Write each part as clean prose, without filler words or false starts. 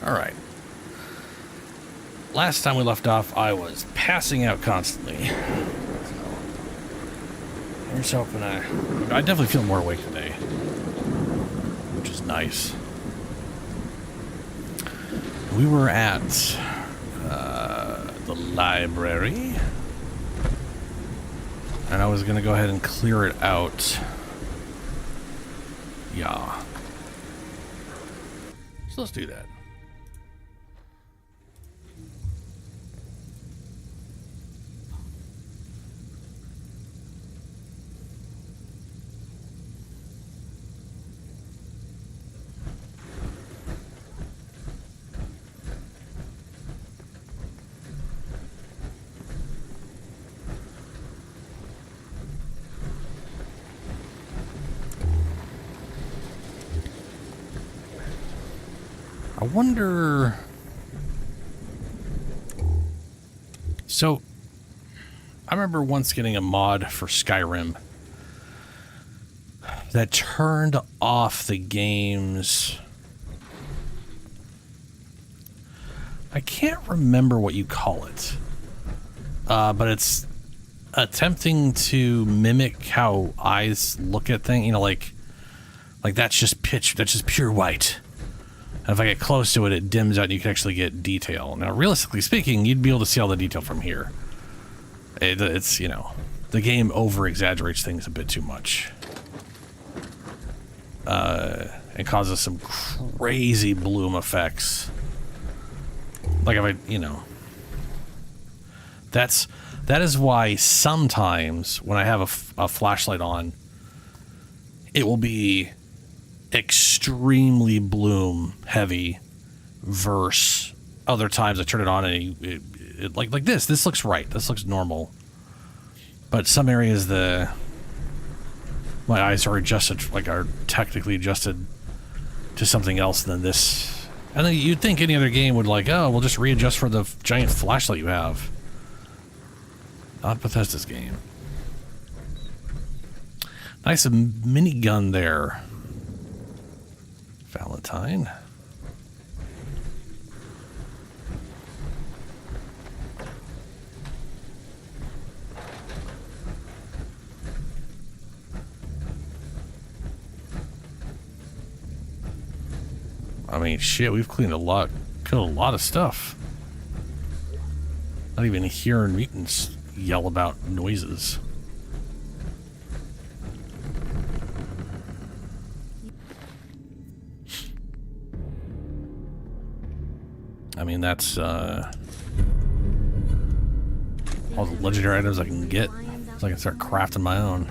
Alright. Last time we left off, I was passing out constantly. Here's hoping I definitely feel more awake today, which is nice. We were at the library, and I was going to go ahead and clear it out. Yeah. So let's do that. I wonder... So, I remember once getting a mod for Skyrim that turned off the game's... I can't remember what you call it. But it's attempting to mimic how eyes look at things. You know, like that's just pure white. And if I get close to it, it dims out and you can actually get detail. Now, realistically speaking, you'd be able to see all the detail from here. It's, you know, the game over-exaggerates things a bit too much. It causes some crazy bloom effects. Like if I, you know... That is why sometimes when I have a flashlight on, it will be extremely bloom heavy versus other times I turn it on and it like this looks right, this looks normal, but some areas my eyes are adjusted, like are technically adjusted to something else than this. And then you'd think any other game would like, oh, we'll just readjust for the giant flashlight you have. Not Bethesda's game. Nice minigun there, Valentine. I mean, shit, we've killed a lot of stuff. Not even hearing mutants yell about noises. I mean, that's all the legendary items I can get, so I can start crafting my own.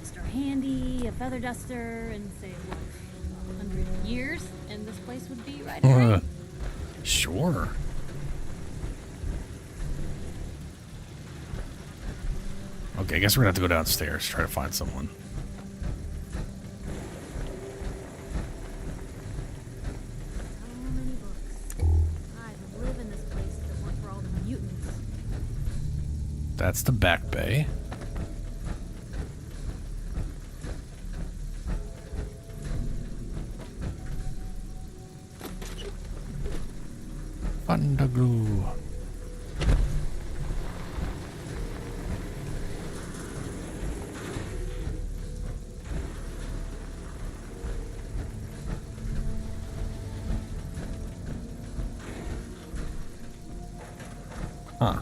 Mr. Handy, a feather duster, and say, what, 100 years, and this place would be right away. Sure. Okay, I guess we're gonna have to go downstairs, try to find someone. How many books? I would live in this place if it weren't for all the mutants. That's the back bay. Underglue. Huh.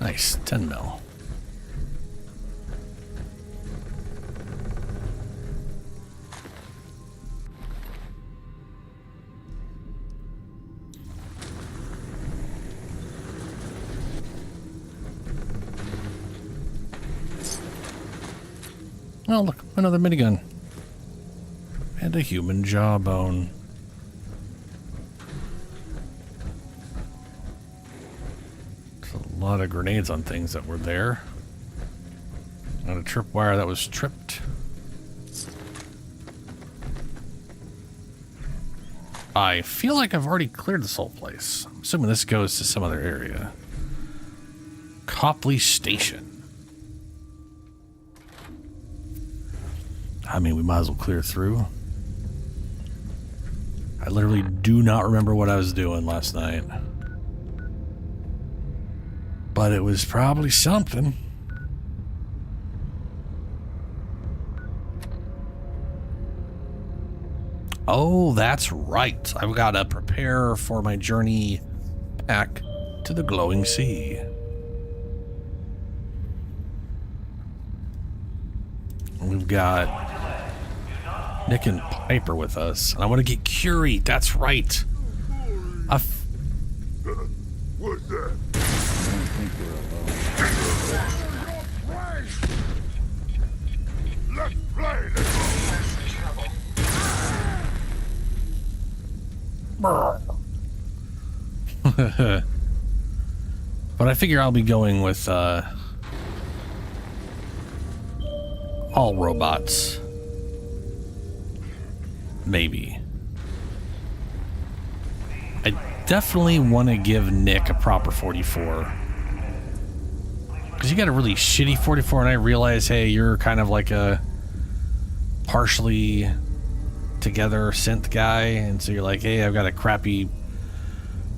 Nice, 10 mil. Oh, look, another minigun. And a human jawbone. There's a lot of grenades on things that were there. And a tripwire that was tripped. I feel like I've already cleared this whole place. I'm assuming this goes to some other area. Copley Station. I mean, we might as well clear through. I literally do not remember what I was doing last night. But it was probably something. Oh, that's right. I've got to prepare for my journey back to the glowing sea. We've got Nick and Piper with us. And I want to get Curie. That's right. What's that? Let's play. But I figure I'll be going with all robots. Maybe. I definitely want to give Nick a proper 44. Because you got a really shitty 44, and I realize, hey, you're kind of like a partially together synth guy, and so you're like, hey, I've got a crappy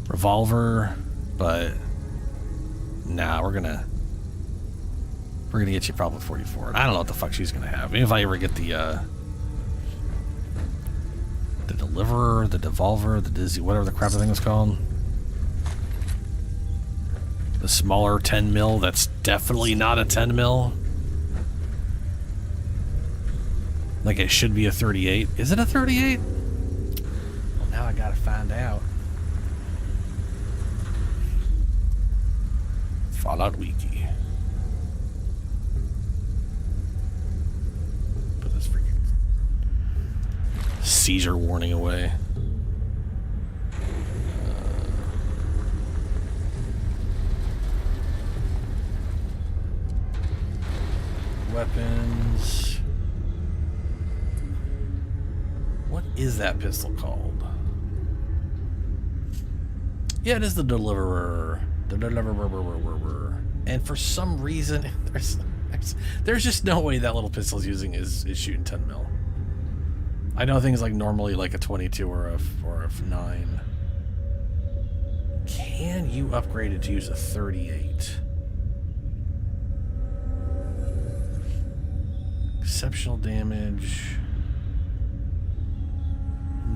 revolver, but nah, we're gonna get you probably 44. And I don't know what the fuck she's gonna have. Maybe if I ever get the deliverer, the devolver, the dizzy, whatever the crap the thing is called, the smaller 10 mil. That's definitely not a 10 mil. Like it should be a 38. Is it a 38? Well, now I gotta find out. Fallout Wiki. Put this freaking seizure warning away. Weapons. What is that pistol called? Yeah, it is the deliverer. The deliverer. And for some reason, there's just no way that little pistol is shooting 10 mil. I know things like normally like a 22 or a 9. Can you upgrade it to use a 38? Exceptional damage.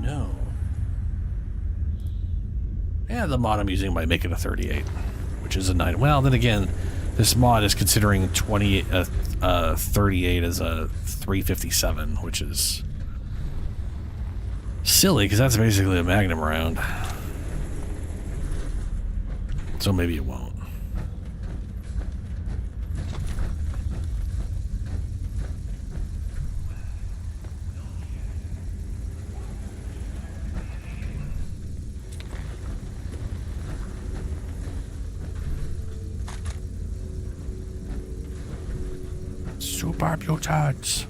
No. Yeah, the mod I'm using might make it a 38, which is a 9. Well, then again, this mod is considering 38 as a 357, which is silly because that's basically a Magnum round. So maybe it won't. Super mutants.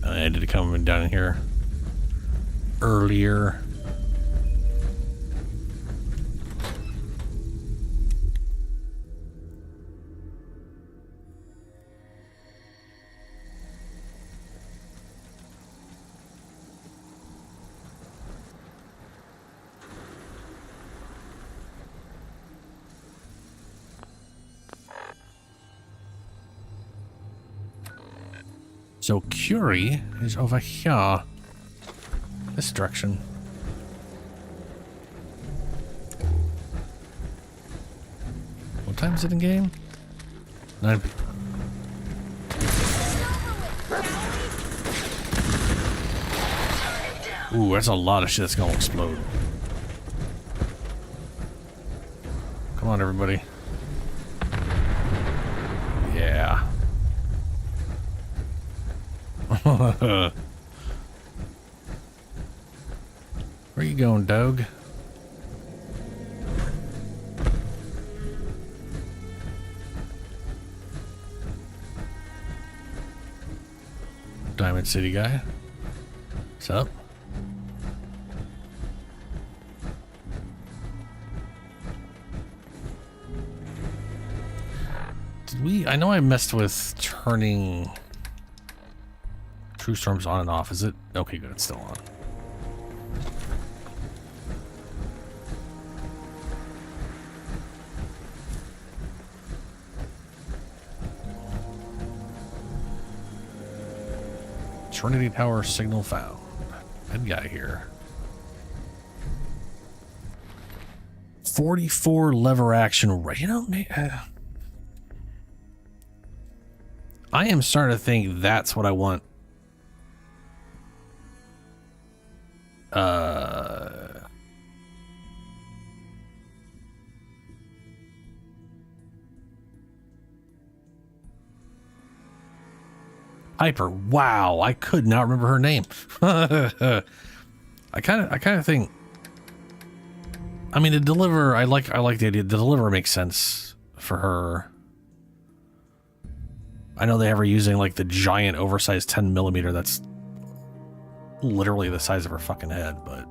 I had to come down in here earlier. So Curie is over here. This direction. What time is it in game? 9 p.m. Ooh, that's a lot of shit that's gonna explode. Come on, everybody. Yeah. Where you going, Doug? Diamond City guy. What's up? Did we... I know I messed with turning True Storms on and off. Is it? Okay, good. It's still on. Trinity Tower signal found. Good guy here. 44 lever action. You know, I am starting to think that's what I want. Piper. Wow, I could not remember her name. I kind of think. I mean, the deliver. I like the idea. The deliver makes sense for her. I know they have her using like the giant, oversized 10mm. That's literally the size of her fucking head, but.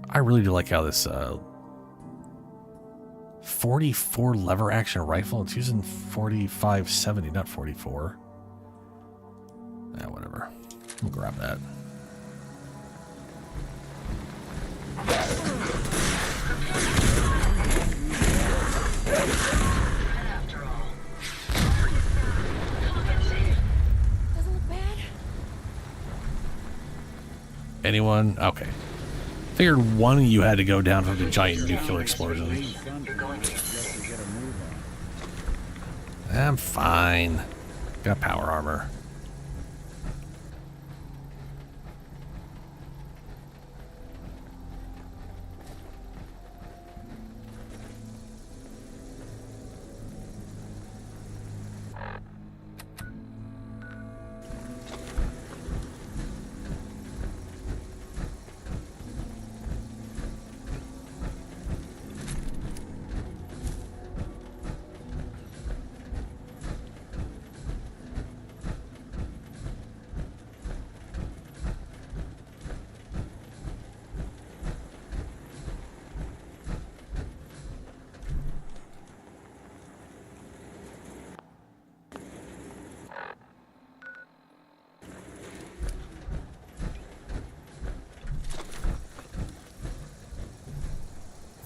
I really do like how this 44 lever action rifle. It's using 4570, not 44. Yeah, whatever. We'll grab that. Doesn't look bad. Anyone? Okay. Figured one of you had to go down from the giant nuclear explosion. I'm fine. Got power armor.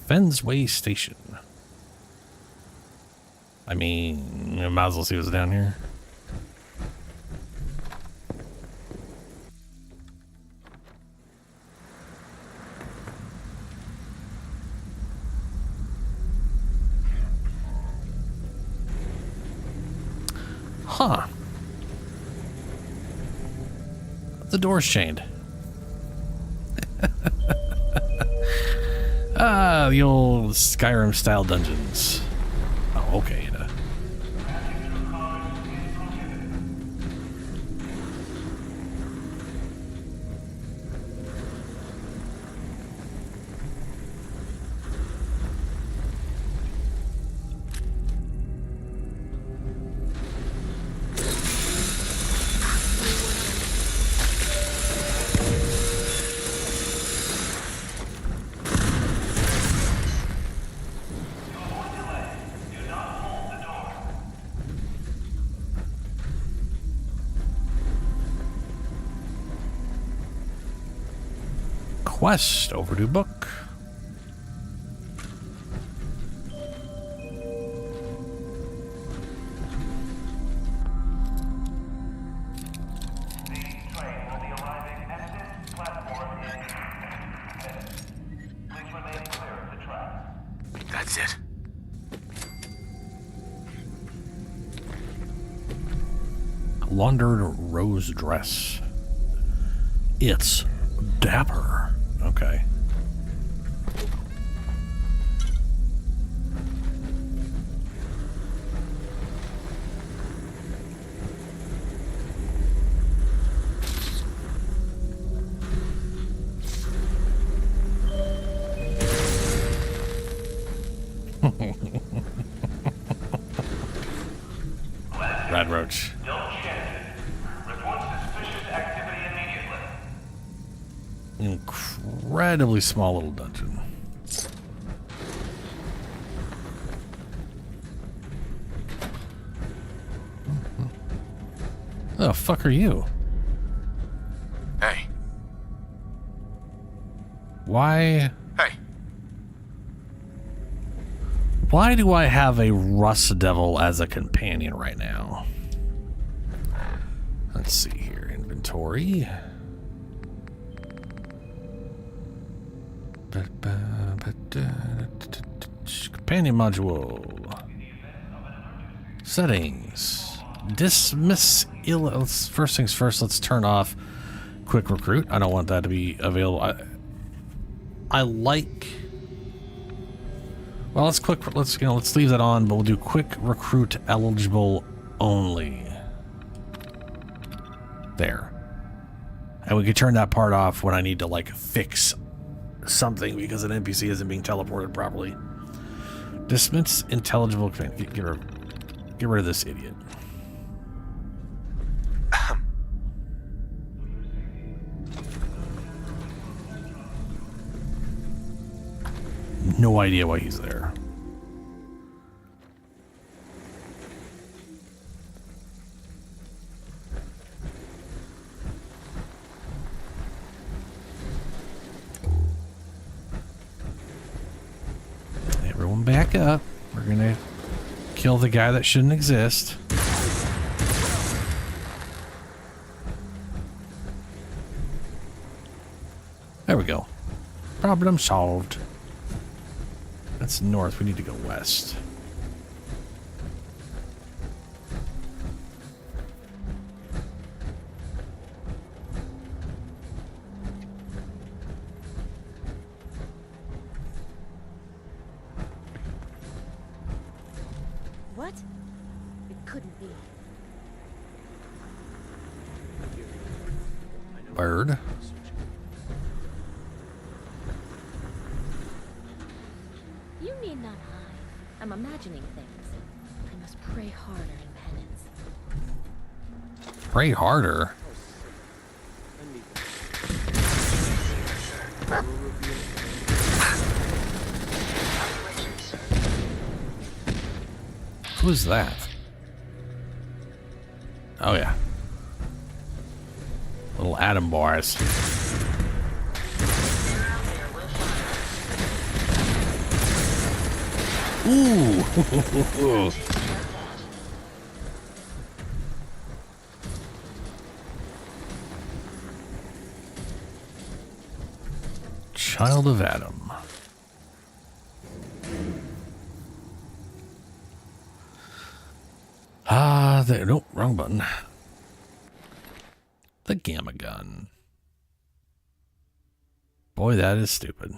Fensway Station. I mean, I might as well see what's down here. Huh. The door's chained. Ah, the old Skyrim style dungeons. Oh, okay. Quest, overdue book. That's it. laundered rose dress. It's dapper. Okay. Rad roach. Don't change it. Report suspicious activity immediately. Incredibly small little dungeon. The fuck are you? Hey. Why? Hey. Why do I have a Rust Devil as a companion right now? Let's see here. Inventory. Companion module. Settings. Dismiss ill. First things first, let's turn off quick recruit. I don't want that to be available. I like. Well, let's leave that on, but we'll do quick recruit eligible only. There. And we can turn that part off when I need to like fix something because an NPC isn't being teleported properly. Dismiss intelligible command. Get rid of this idiot. No idea why he's there. Everyone back up. We're gonna kill the guy that shouldn't exist. There we go. Problem solved. That's north. We need to go west. What? It couldn't be. Bird. You need not hide. I'm imagining things. I must pray harder in penance. Pray harder. Who's that? Oh yeah. Little atom bars. Ooh. Child of Adam. Nope, wrong button. The gamma gun. Boy, that is stupid.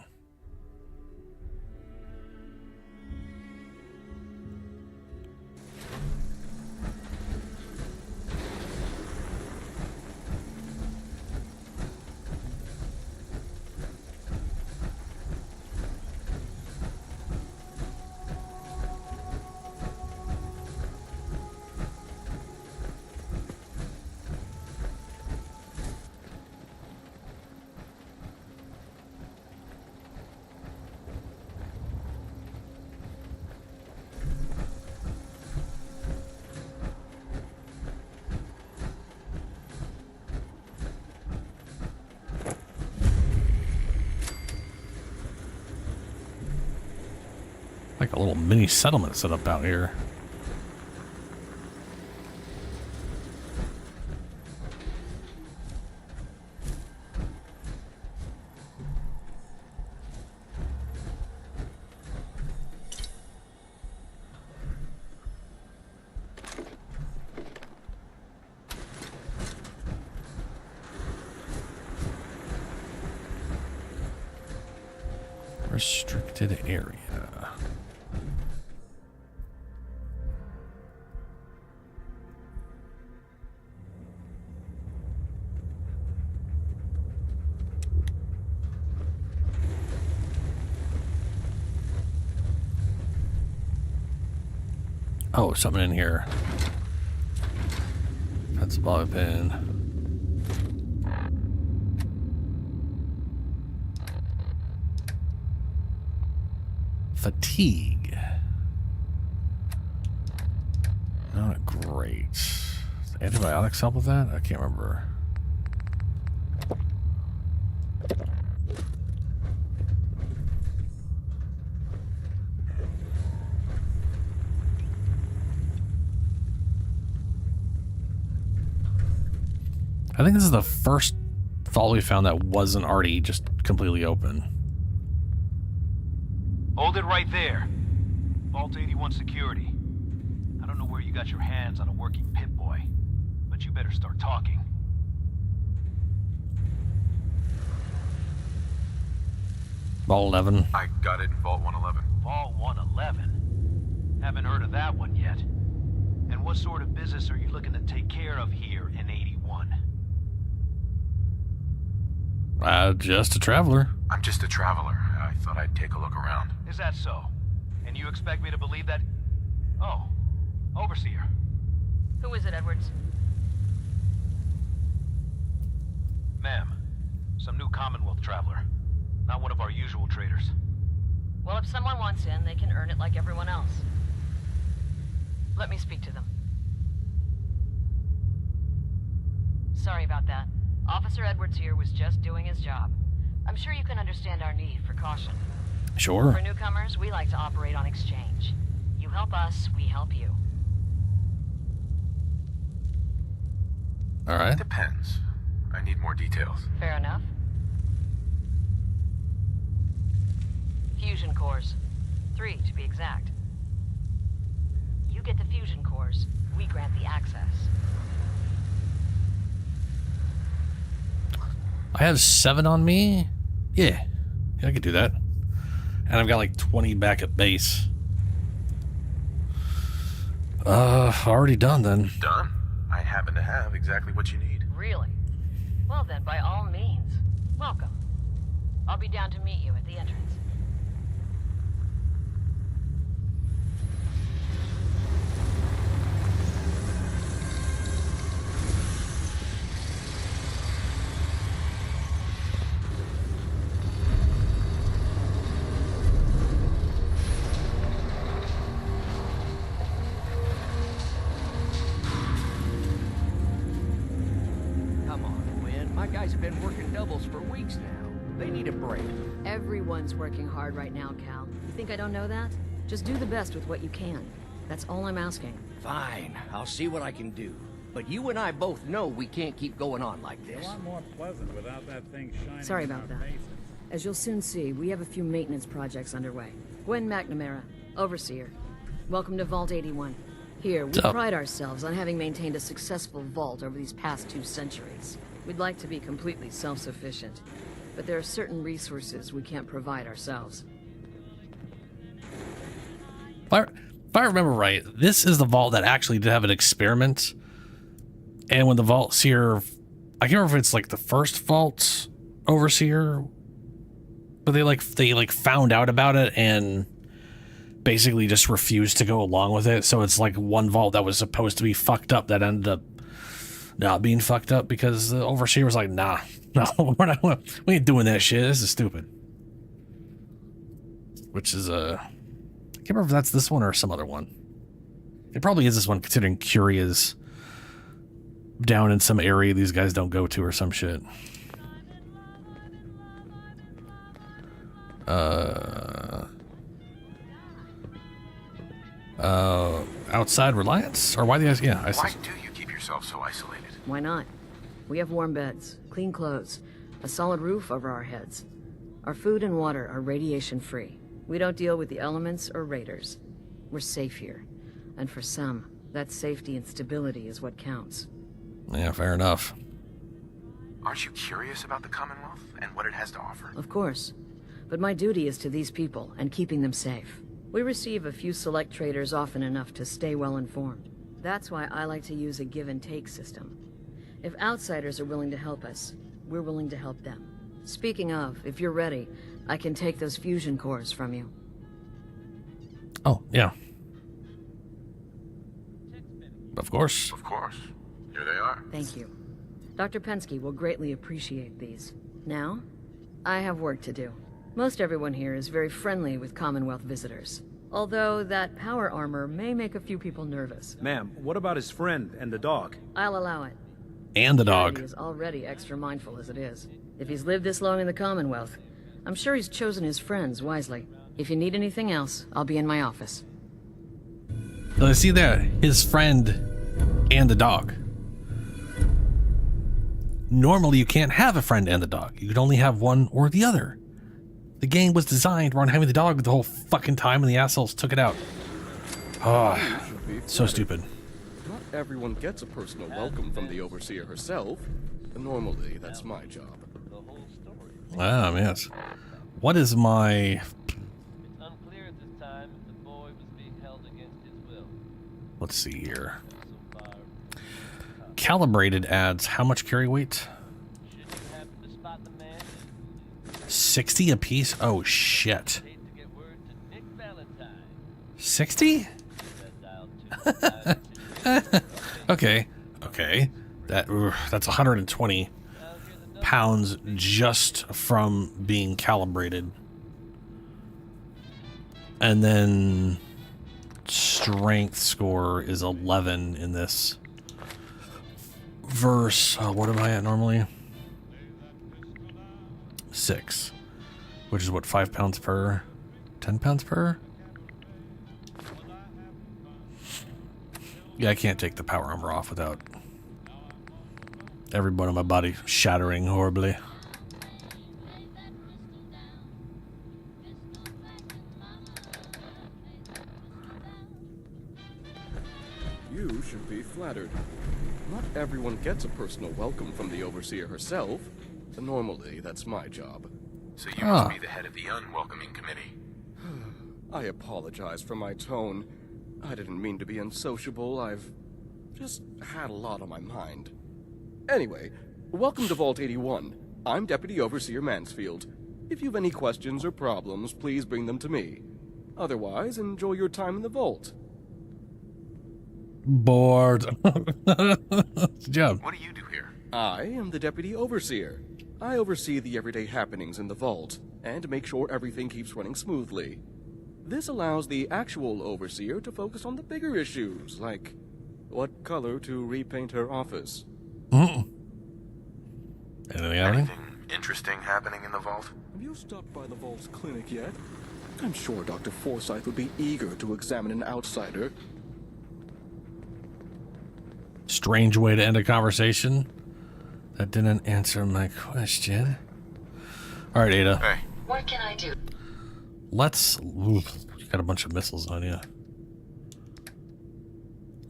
Like a little mini settlement set up out here. Restricted area. Oh, something in here. That's a bobby pin. Fatigue. Not great. Does antibiotics help with that? I can't remember. I think this is the first vault we found that wasn't already just completely open. Hold it right there. Vault 81 security. I don't know where you got your hands on a working Pip-Boy, but you better start talking. Vault 11. I got it in Vault 111. Vault 111? Haven't heard of that one yet. And what sort of business are you looking to take care of here in 81? Just a traveler. I'm just a traveler. I thought I'd take a look around. Is that so? And you expect me to believe that? Oh, Overseer. Who is it, Edwards? Ma'am, some new Commonwealth traveler. Not one of our usual traders. Well, if someone wants in, they can earn it like everyone else. Let me speak to them. Sorry about that. Officer Edwards here was just doing his job. I'm sure you can understand our need for caution. Sure. For newcomers, we like to operate on exchange. You help us, we help you. All right. Depends. I need more details. Fair enough. Fusion cores. 3, to be exact. You get the fusion cores, we grant the access. I have 7 on me. Yeah, I could do that. And I've got like 20 back at base. Already done then. Done? I happen to have exactly what you need. Really? Well then, by all means, welcome. I'll be down to meet you at the entrance. Come on, Lynn. My guys have been working doubles for weeks now. They need a break. Everyone's working hard right now, Cal. You think I don't know that? Just do the best with what you can. That's all I'm asking. Fine, I'll see what I can do. But you and I both know we can't keep going on like this. A lot more pleasant without that thing shining. Sorry in about our that. faces. As you'll soon see, we have a few maintenance projects underway. Gwen McNamara, Overseer. Welcome to Vault 81. Here, we Sup? pride ourselves on having maintained a successful vault over these past 2 centuries. We'd like to be completely self-sufficient, but there are certain resources we can't provide ourselves. If I remember right, this is the vault that actually did have an experiment. And when the Vault Seer, I can't remember if it's like the first Vault Overseer, but they found out about it and basically just refused to go along with it. So it's like one vault that was supposed to be fucked up that ended up not being fucked up because the Overseer was like, nah, no, we ain't doing that shit. This is stupid. Which is I can't remember if that's this one or some other one. It probably is this one, considering Curie is down in some area these guys don't go to or some shit. Outside Reliance? Or why the guys? Yeah, I see. Why do you keep yourself so isolated? Why not? We have warm beds, clean clothes, a solid roof over our heads. Our food and water are radiation-free. We don't deal with the elements or raiders. We're safe here. And for some, that safety and stability is what counts. Yeah, fair enough. Aren't you curious about the Commonwealth and what it has to offer? Of course. but my duty is to these people and keeping them safe. We receive a few select traders often enough to stay well informed. That's why I like to use a give and take system. If outsiders are willing to help us, we're willing to help them. Speaking of, if you're ready, I can take those fusion cores from you. Oh, yeah. Of course. Of course. Here they are. Thank you. Dr. Pensky will greatly appreciate these. Now, I have work to do. Most everyone here is very friendly with Commonwealth visitors. Although that power armor may make a few people nervous. Ma'am, what about his friend and the dog? I'll allow it. And the Curie dog. is already extra mindful as it is. If he's lived this long in the Commonwealth, I'm sure he's chosen his friends wisely. If you need anything else, I'll be in my office. So I see there, his friend and the dog. Normally you can't have a friend and the dog. You could only have one or the other. The game was designed around having the dog the whole fucking time and the assholes took it out. Oh, so stupid. Not everyone gets a personal welcome from the Overseer herself. Normally, that's my job. Ah, yes. What is my... It's unclear at this time if the boy was being held against his will. Let's see here. So far, Calibrated adds how much carry weight? should you happen to spot the man? 60 apiece? Oh, shit. Hate to get word to Nick Valentine. 60? That dial 2. Okay. Okay. That's 120 pounds just from being calibrated. And then strength score is 11 in this verse. What am I at normally? 6, which is what, 5 pounds per 10 pounds per? Yeah, I can't take the power armor off without every bone in my body shattering horribly. You should be flattered. Not everyone gets a personal welcome from the Overseer herself. Normally, that's my job. So you must be the head of the unwelcoming committee. I apologize for my tone. I didn't mean to be unsociable. I've just had a lot on my mind. Anyway, welcome to Vault 81. I'm Deputy Overseer Mansfield. If you've any questions or problems, please bring them to me. Otherwise, enjoy your time in the vault. Bored. Good job. What do you do here? I am the Deputy Overseer. I oversee the everyday happenings in the vault, and make sure everything keeps running smoothly. This allows the actual Overseer to focus on the bigger issues, like what color to repaint her office. Anything happening? Anything interesting happening in the vault? Have you stopped by the vault's clinic yet? I'm sure Dr. Forsyth would be eager to examine an outsider. Strange way to end a conversation. That didn't answer my question. All right, Ada. Hey. What can I do? Let's... Ooh, you got a bunch of missiles on you.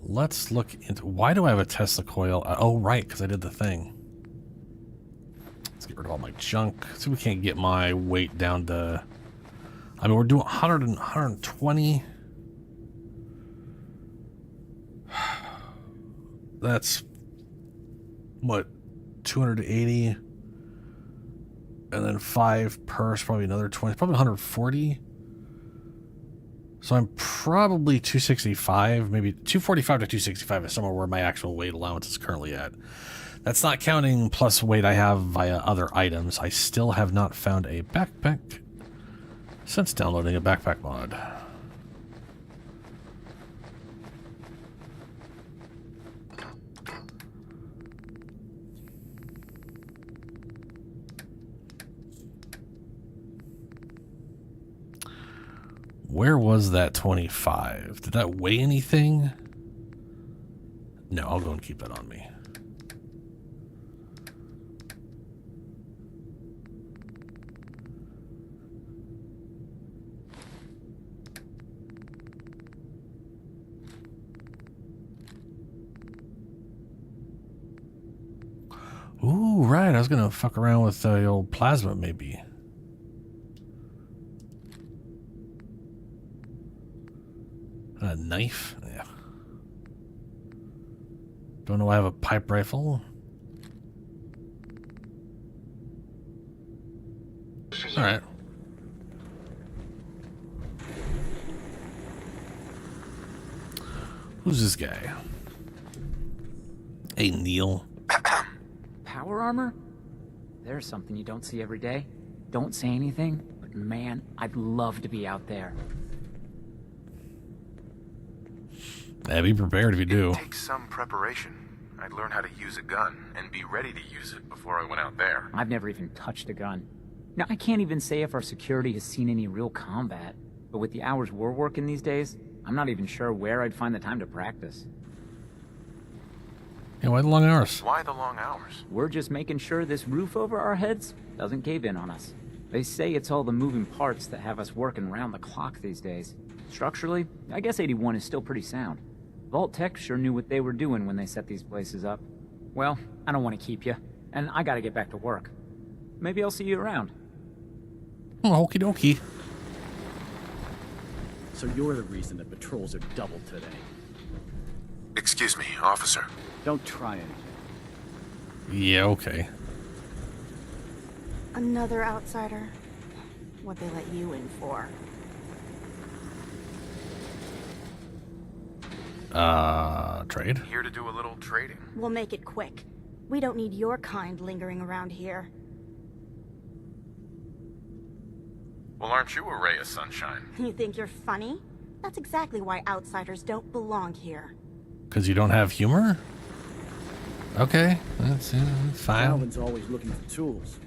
Let's look into... Why do I have a Tesla coil? Oh, right, because I did the thing. Let's get rid of all my junk. See if we can't get my weight down to... I mean, we're doing 100 and 120. That's... What? 280. And then 5 per is probably another 20. Probably 140. So I'm probably 265, maybe 245 to 265 is somewhere where my actual weight allowance is currently at. That's not counting plus weight I have via other items. I still have not found a backpack since downloading a backpack mod. Where was that 25? Did that weigh anything? No, I'll go and keep that on me. Ooh, right. I was going to fuck around with the old plasma, maybe. A knife? Yeah. Don't know why I have a pipe rifle. Alright. Who's this guy? Hey, Neil. Power armor? There's something you don't see every day. Don't say anything, but man, I'd love to be out there. Yeah, be prepared if you do. It takes some preparation. I'd learn how to use a gun and be ready to use it before I went out there. I've never even touched a gun. Now, I can't even say if our security has seen any real combat, but with the hours we're working these days, I'm not even sure where I'd find the time to practice. Yeah, why the long hours? Why the long hours? We're just making sure this roof over our heads doesn't cave in on us. They say it's all the moving parts that have us working round the clock these days. Structurally, I guess 81 is still pretty sound. Vault Tech sure knew what they were doing when they set these places up. Well, I don't want to keep you, and I gotta get back to work. Maybe I'll see you around. Oh, okie dokie. So you're the reason the patrols are doubled today. Excuse me, officer. Don't try anything. Yeah, okay. Another outsider? What they let you in for? Trade? Here to do a little trading. We'll make it quick. We don't need your kind lingering around here. Well, aren't you a ray of sunshine? You think you're funny? That's exactly why outsiders don't belong here. Because you don't have humor? Okay, that's fine. Calvin's always looking for tools.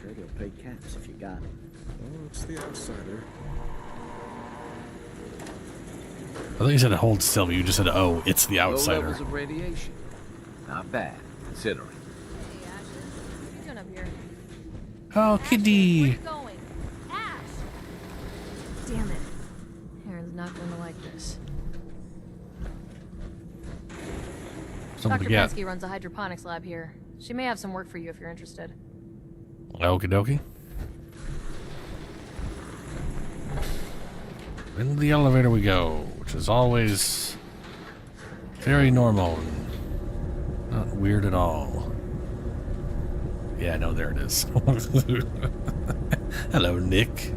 Sure, he'll pay caps if you got it. Oh, it's the outsider. I thought you said hold still, but you just said, oh, it's the outsider. Low levels of radiation. Not bad, considering. Hey, Ashes. What are you doing up here? Oh, kitty. Where you going? Ash! Damn it. Aaron's not gonna like this. Something Dr. to get. Pensky runs a hydroponics lab here. She may have some work for you if you're interested. Okie dokie. Into the elevator we go, which is always very normal and not weird at all. Yeah, no, there it is. Hello, Nick.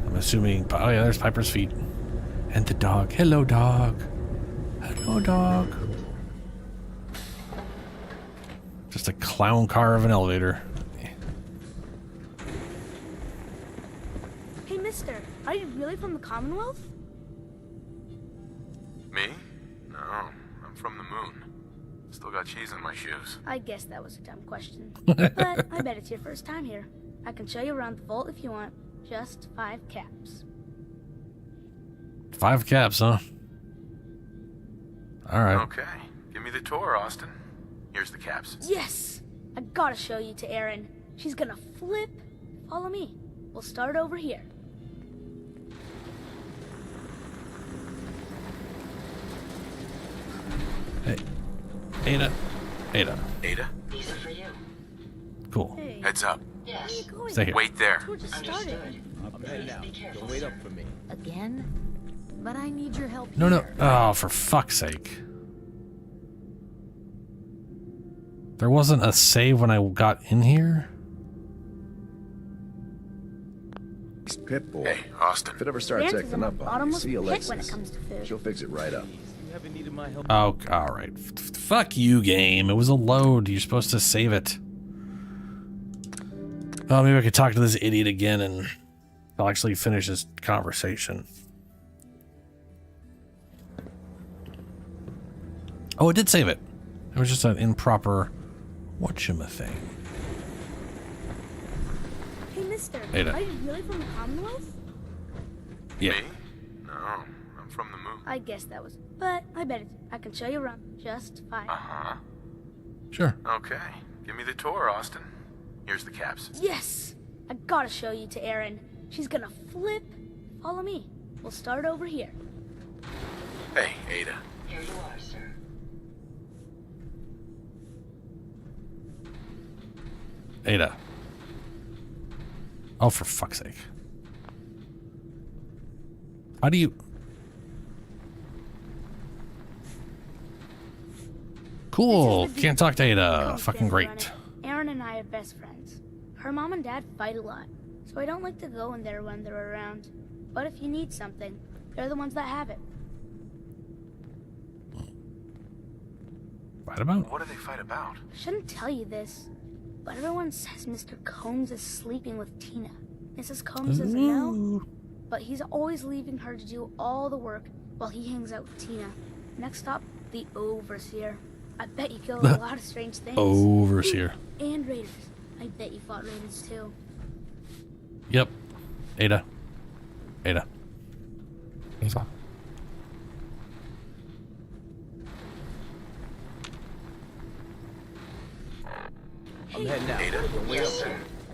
I'm assuming. Oh, yeah, there's Piper's feet. And the dog. Hello, dog. Hello, dog. Just a clown car of an elevator. Hey, mister, are you really from the Commonwealth? Me? No, I'm from the moon. Still got cheese in my shoes. I guess that was a dumb question. But I bet it's your first time here. I can show you around the vault if you want. Just 5 caps. 5 caps, huh? Alright. Okay, give me the tour, Austin. Here's the caps. Yes! I gotta show you to Erin. She's gonna flip. Follow me. We'll start over here. Hey. Ada. Ada. Ada? These are for you. Cool. Hey. Heads up. Yes. Where are you going? Stay here. Wait there. Tour just started. Understood. I'm heading out. Be careful, Don't wait sir. up for me. Again? But I need your help No, no. here. Oh, for fuck's sake. There wasn't a save when I got in here? Pip boy. Hey, Austin. If it ever starts Dances acting on a up on you, bottomless see pit Alexis. when it comes to food. She'll fix it right up. You haven't needed my help. Oh, alright. Fuck you, game. It was a load. You're supposed to save it. Oh, maybe I could talk to this idiot again and I'll actually finish this conversation. Oh, it did save it. It was just an improper whatchama-thing. Hey, mister, Ada. are you really from the Commonwealth? Yeah. Me? No, I'm from the moon. I guess that was... But I bet it's... I can show you around. Just 5. Uh-huh. Sure. Okay, give me the tour, Austin. Here's the caps. Yes! I gotta show you to Erin. She's gonna flip. Follow me. We'll start over here. Hey, Ada. Here you are, sir. Ada. Oh, for fuck's sake. How do you... Cool. This is the Can't talk to Ada. Combs Fucking family run great. it. Aaron and I are best friends. Her mom and dad fight a lot, so I don't like to go in there when they're around. But if you need something, they're the ones that have it. Fight about? What do they fight about? I shouldn't tell you this, but everyone says Mr. Combs is sleeping with Tina. Mrs. Combs doesn't know, but he's always leaving her to do all the work while he hangs out with Tina. Next stop, the Overseer. I bet you killed a lot of strange things. Overseer. And Raiders. I bet you fought Raiders too. Yep. Ada. Ada. That's all. I'm heading out. Ada.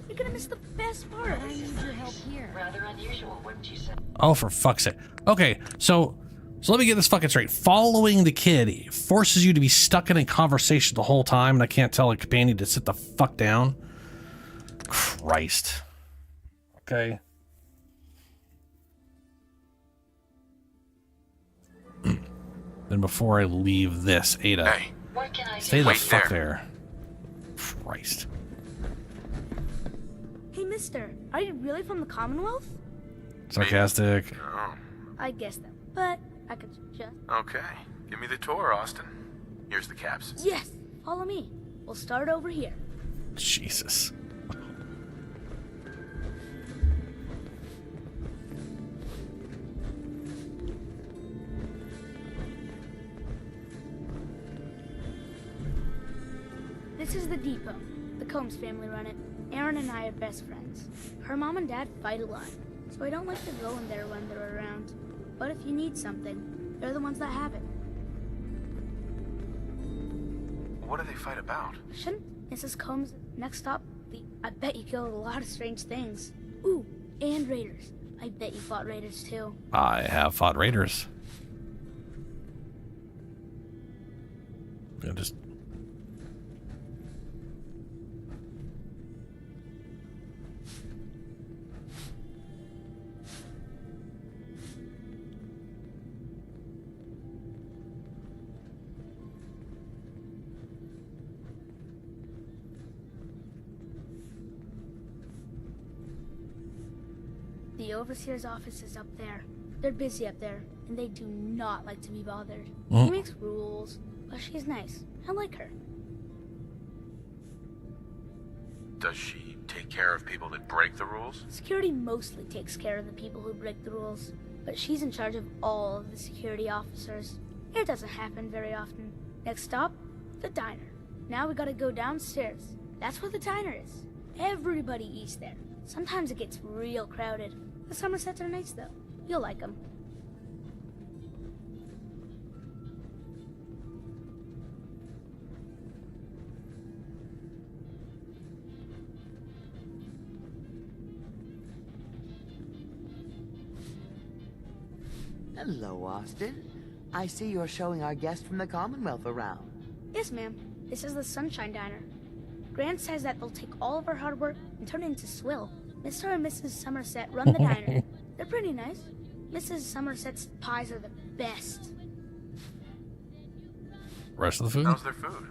You're gonna miss the best part. I need your help here. Rather unusual, wouldn't you say? Oh, for fuck's sake. Okay, so let me get this fucking straight. Following the kid forces you to be stuck in a conversation the whole time, and I can't tell a companion to sit the fuck down. Christ. Okay. Then before I leave this, Ada, Hey. What can I do? stay the Wait fuck there. there. Christ. Hey, mister, are you really from the Commonwealth? Sarcastic. Oh, I guessed that, but I could just... okay. Give me the tour, Austin. Here's the caps. Yes, follow me. We'll start over here. Jesus. This is the depot. The Combs family run it. Aaron and I are best friends. Her mom and dad fight a lot, so I don't like to go in there when they're around. But if you need something, they're the ones that have it. What do they fight about? Shouldn't Mrs. Combs... Next stop, the... I bet you killed a lot of strange things. Ooh, and Raiders. I bet you fought Raiders too. I have fought Raiders. Yeah, just... The Overseer's office is up there. They're busy up there, and they do not like to be bothered. Mm. She makes rules, but she's nice. I like her. Does she take care of people that break the rules? Security mostly takes care of the people who break the rules, but she's in charge of all of the security officers. It doesn't happen very often. Next stop, the diner. Now we gotta go downstairs. That's where the diner is. Everybody eats there. Sometimes it gets real crowded. The Somersets are nice though. You'll like them. Hello, Austin. I see you're showing our guest from the Commonwealth around. Yes, ma'am. This is the Sunshine Diner. Grant says that they'll take all of our hard work and turn it into swill. Mr. and Mrs. Somerset run the diner. They're pretty nice. Mrs. Somerset's pies are the best. Rest of the food? How's their food?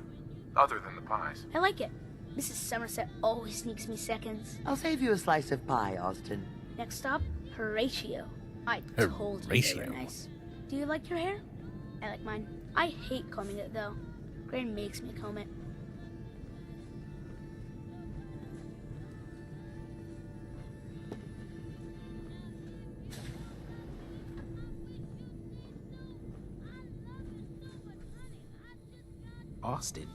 Other than the pies. I like it. Mrs. Somerset always sneaks me seconds. I'll save you a slice of pie, Austin. Next stop, Horatio. I told you they Horatio. were nice. Do you like your hair? I like mine. I hate combing it though. Gran makes me comb it. Austin,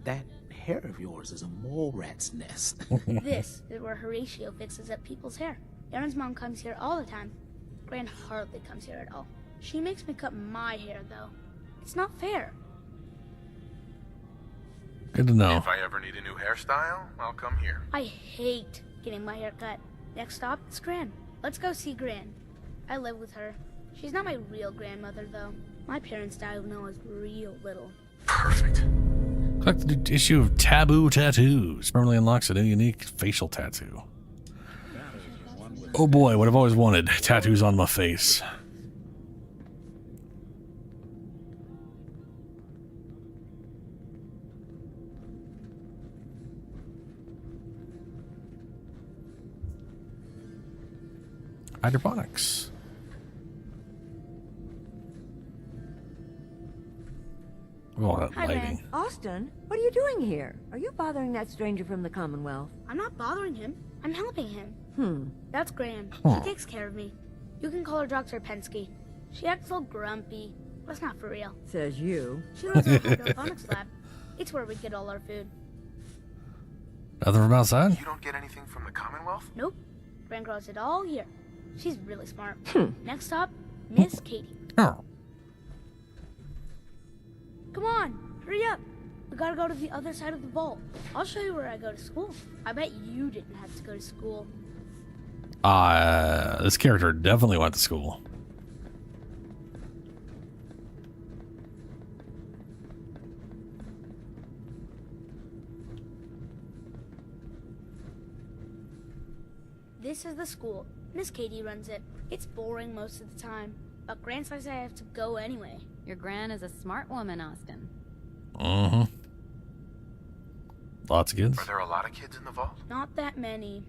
that hair of yours is a mole rat's nest. This is where Horatio fixes up people's hair. Aaron's mom comes here all the time. Gran hardly comes here at all. She makes me cut my hair though. It's not fair. Good to know. If I ever need a new hairstyle, I'll come here. I hate getting my hair cut. Next stop, it's Gran. Let's go see Gran. I live with her. She's not my real grandmother though. My parents died when I was real little. Perfect. Collect the new issue of Taboo Tattoos. Permanently unlocks a new unique facial tattoo. Oh boy, what I've always wanted. Tattoos on my face. Hydroponics. Oh, that Hi, lighting. man. Austin, what are you doing here? Are you bothering that stranger from the Commonwealth? I'm not bothering him. I'm helping him. That's Graham. Huh. She takes care of me. You can call her Dr. Pensky. She acts all grumpy, but it's not for real. Says you. She runs our hydroponics lab. It's where we get all our food. Nothing from outside? You don't get anything from the Commonwealth? Nope. Gran grows it all here. She's really smart. Next stop, Miss Katie. Oh. Come on, hurry up. We gotta go to the other side of the vault. I'll show you where I go to school. I bet you didn't have to go to school. This character definitely went to school. This is the school. Miss Katie runs it. It's boring most of the time, but Gran says I have to go anyway. Your Gran is a smart woman, Austin. Mm-hmm. Lots of kids. Are there a lot of kids in the vault? Not that many.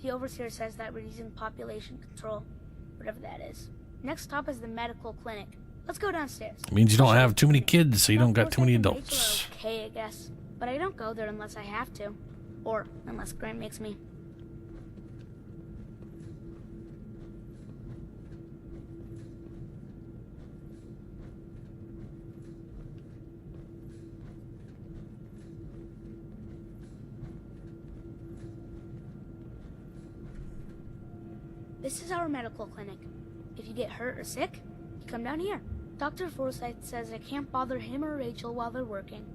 The overseer says that we're using population control, whatever that is. Next stop is the medical clinic. Let's go downstairs. It means you don't have too many kids, so you don't got too many Rachel adults. are okay, I guess. But I don't go there unless I have to. Or unless Grant makes me. This is our medical clinic. If you get hurt or sick, you come down here. Dr. Forsyth says I can't bother him or Rachel while they're working.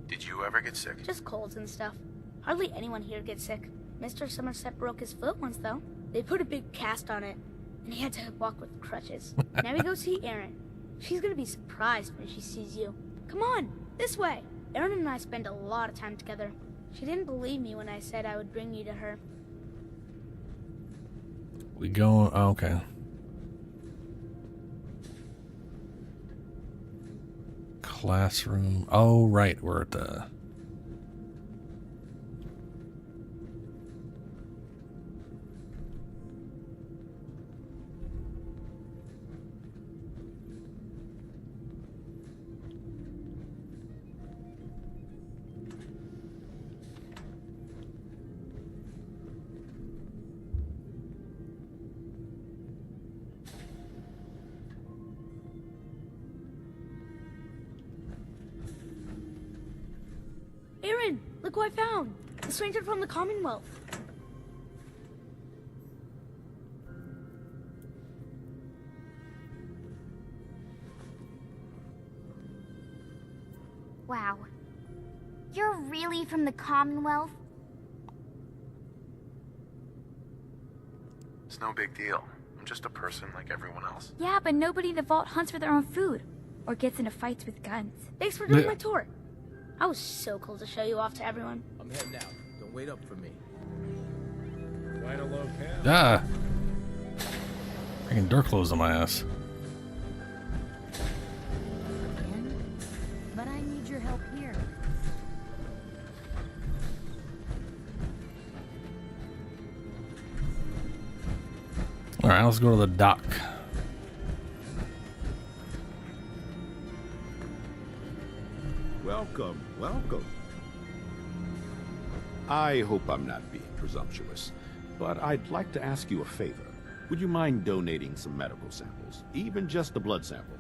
Did you ever get sick? Just colds and stuff. Hardly anyone here gets sick. Mr. Somerset broke his foot once, though. They put a big cast on it, and he had to walk with crutches. Now we go see Erin. She's gonna be surprised when she sees you. Come on, this way. Erin and I spend a lot of time together. She didn't believe me when I said I would bring you to her. We go. Oh, okay. Classroom. Oh, right. We're at the. Erin, look who I found. The stranger from the Commonwealth. Wow. You're really from the Commonwealth? It's no big deal. I'm just a person like everyone else. Yeah, but nobody in the vault hunts for their own food. Or gets into fights with guns. Thanks for doing my tour. I was so cool to show you off to everyone. I'm heading out. Don't wait up for me. Quite a locale. Ah. Freaking door closed on my ass. But I need your help here. All right, let's go to the dock. Welcome, welcome. I hope I'm not being presumptuous, but I'd like to ask you a favor. Would you mind donating some medical samples? Even just a blood sample.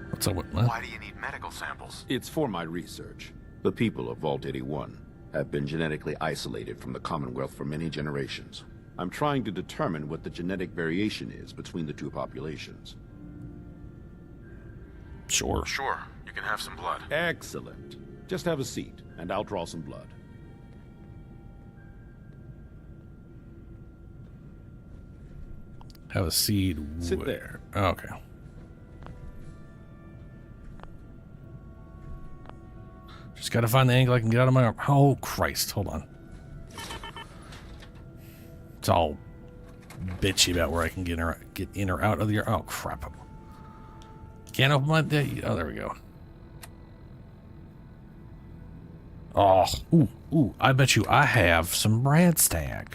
What's up with Why do you need medical samples? It's for my research. The people of Vault 81 have been genetically isolated from the Commonwealth for many generations. I'm trying to determine what the genetic variation is between the two populations. Sure. Sure. You can have some blood. Excellent. Just have a seat, and I'll draw some blood. Have a seed. Sit where? there. Okay. Just gotta find the angle I can get out of my arm. Oh, Christ. Hold on. It's all bitchy about where I can get in or out of the... Oh, crap. Can't open my... Oh, there we go. Oh, ooh. I bet you I have some Radstag.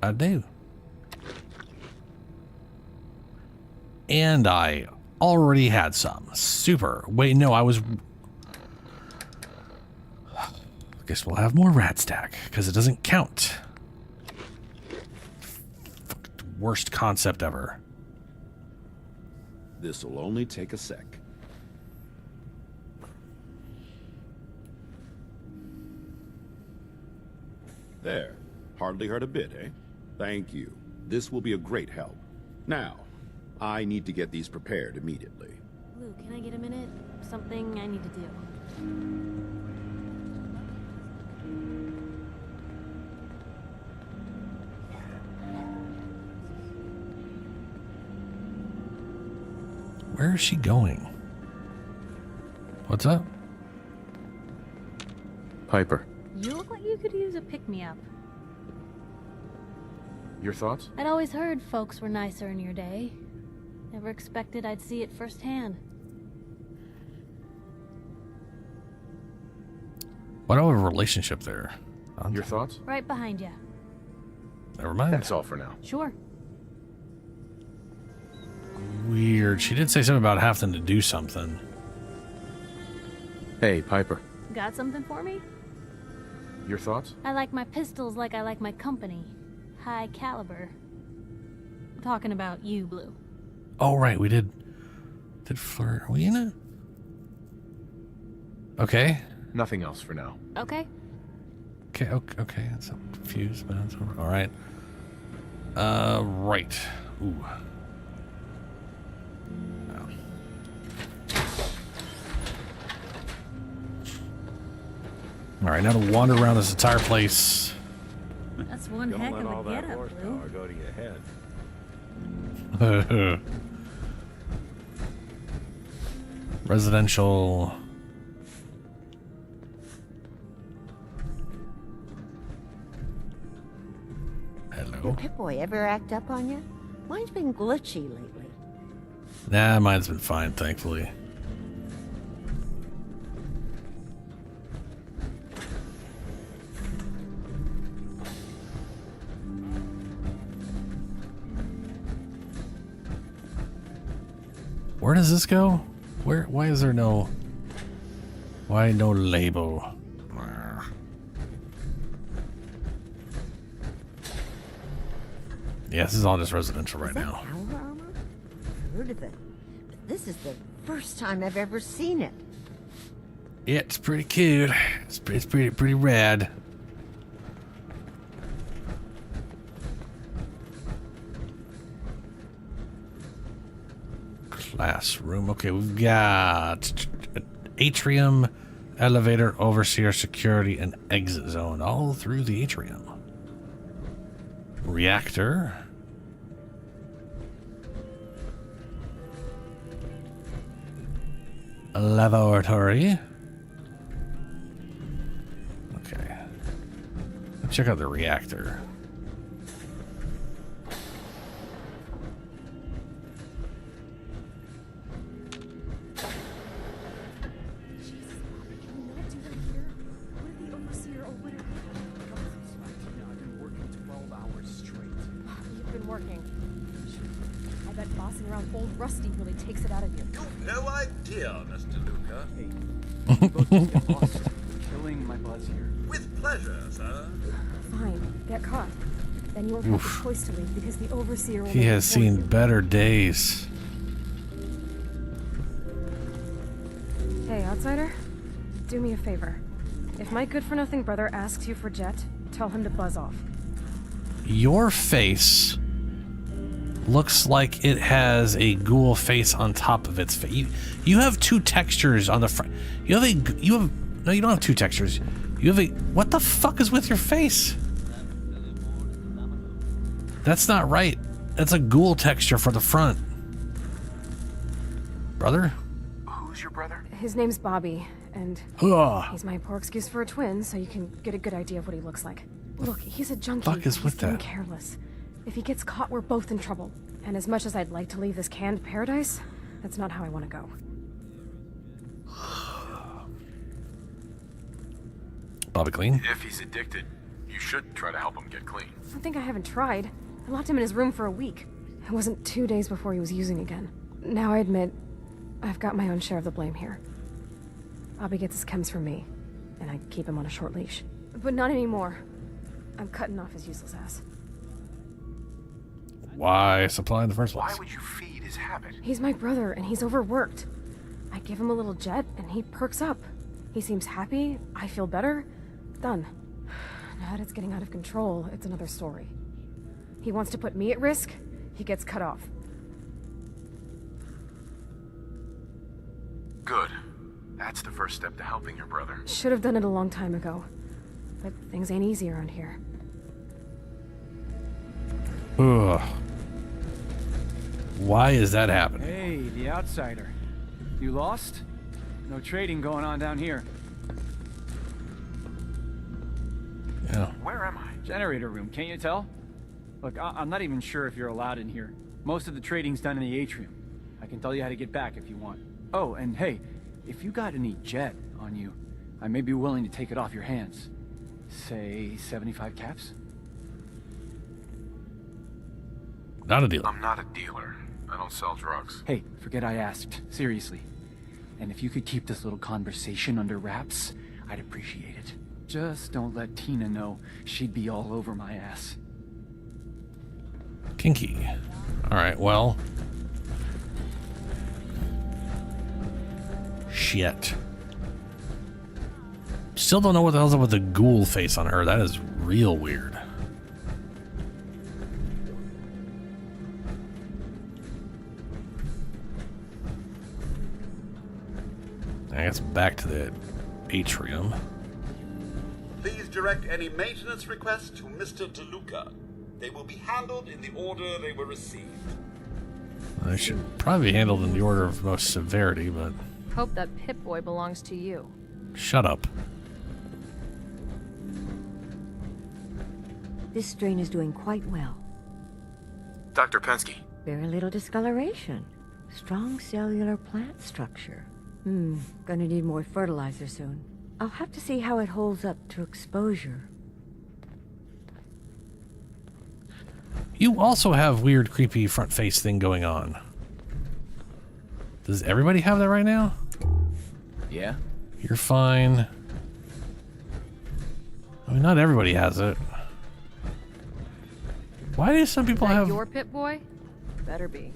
I do. And I already had some. Super. Wait, no, I was... I guess we'll have more rat stack, because it doesn't count. Worst concept ever. This'll only take a sec. There. Hardly hurt a bit, eh? Thank you. This will be a great help. Now, I need to get these prepared immediately. Lou, can I get a minute? Something I need to do. Where is she going? What's up? Piper, You look like you could use a pick-me-up. your thoughts? I'd always heard folks were nicer in your day. Never expected I'd see it firsthand. Why do I have a relationship there? Your thoughts? Right behind you. Never mind. That's all for now. Sure. Weird. She did say something about having to do something. Hey, Piper. Got something for me? Your thoughts? I like my pistols like I like my company. High caliber. I'm talking about you, Blue. Oh, right. We did flirt. Are we in it? Okay. Nothing else for now. Okay. Okay. I'm confused, but that's all right. Right. Ooh. All right, now to wander around this entire place. That's one heck of a get-up, Blue. Go to your head. Residential. Hello. Your Pip-Boy ever act up on you? Mine's been glitchy lately. Nah, mine's been fine, thankfully. Where does this go? Why is there no... Why no label? Yeah, this is all just residential right now. Power armor? I've heard of it, but this is the first time I've ever seen it. Yeah, it's pretty cute. It's pretty rad. Classroom. Okay, we've got atrium, elevator, overseer, security, and exit zone all through the atrium. Reactor. Laboratory. Okay. Let's check out the reactor. Rusty really takes it out of you. You've no idea, Mr. Luca. Killing my buzz here. With pleasure, sir. Fine, get caught. Then you won't have the choice to leave because the overseer will. He has seen better days. Hey, outsider. Do me a favor. If my good-for-nothing brother asks you for Jet, tell him to buzz off. Your face looks like it has a ghoul face on top of its face. You have two textures on the front. No, you don't have two textures. You have what the fuck is with your face? That's not right. That's a ghoul texture for the front. Brother? Who's your brother? His name's Bobby, and he's my poor excuse for a twin, so you can get a good idea of what he looks like. Look, he's a junkie. Fuck is with He's being that? careless. If he gets caught, we're both in trouble. And as much as I'd like to leave this canned paradise, that's not how I want to go. Bobby Clean? If he's addicted, You should try to help him get clean. I think I haven't tried. I locked him in his room for a week. It wasn't 2 days before he was using again. Now I admit, I've got my own share of the blame here. Bobby gets his chems from me, and I keep him on a short leash. But not anymore. I'm cutting off his useless ass. Why supply in the first place? Why would you feed his habit? He's my brother, and he's overworked. I give him a little jet, and he perks up. He seems happy, I feel better. Done. Now that it's getting out of control, it's another story. He wants to put me at risk, he gets cut off. Good. That's the first step to helping your brother. Should have done it a long time ago. But things ain't easy around here. Ugh. Why is that happening? Hey, the outsider. You lost? No trading going on down here. Yeah. Where am I? Generator room, can't you tell? Look, I'm not even sure if you're allowed in here. Most of the trading's done in the atrium. I can tell you how to get back if you want. Oh, and hey, if you got any jet on you, I may be willing to take it off your hands. Say 75 caps? Not a dealer. I'm not a dealer. I don't sell drugs. Hey, forget I asked. Seriously. And if you could keep this little conversation under wraps, I'd appreciate it. Just don't let Tina know. She'd be all over my ass. Kinky. Alright, well. Shit. Still don't know what the hell's up with the ghoul face on her. That is real weird. I guess back to the atrium. Please direct any maintenance requests to Mr. DeLuca. They will be handled in the order they were received. They should probably be handled in the order of most severity, but... Hope that Pip-Boy belongs to you. Shut up. This strain is doing quite well. Dr. Pensky. Very little discoloration. Strong cellular plant structure. Gonna need more fertilizer soon. I'll have to see how it holds up to exposure. You also have weird, creepy front face thing going on. Does everybody have that right now? Yeah? You're fine. I mean, not everybody has it. Why do some people have... Your Pip-Boy? Better be.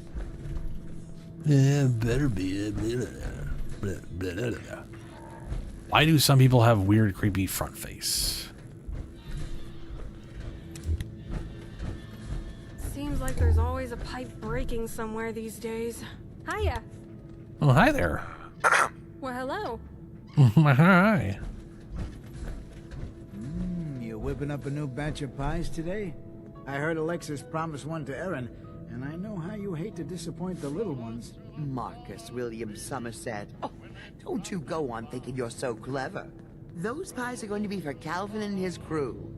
Yeah, better be. Why do some people have weird, creepy front face? Seems like there's always a pipe breaking somewhere these days. Hiya. Oh, hi there. Well, hello. Hi. You whipping up a new batch of pies today? I heard Alexis promised one to Erin, and I know how you hate to disappoint the little ones. Marcus William Somerset. Oh, don't you go on thinking you're so clever. Those pies are going to be for Calvin and his crew.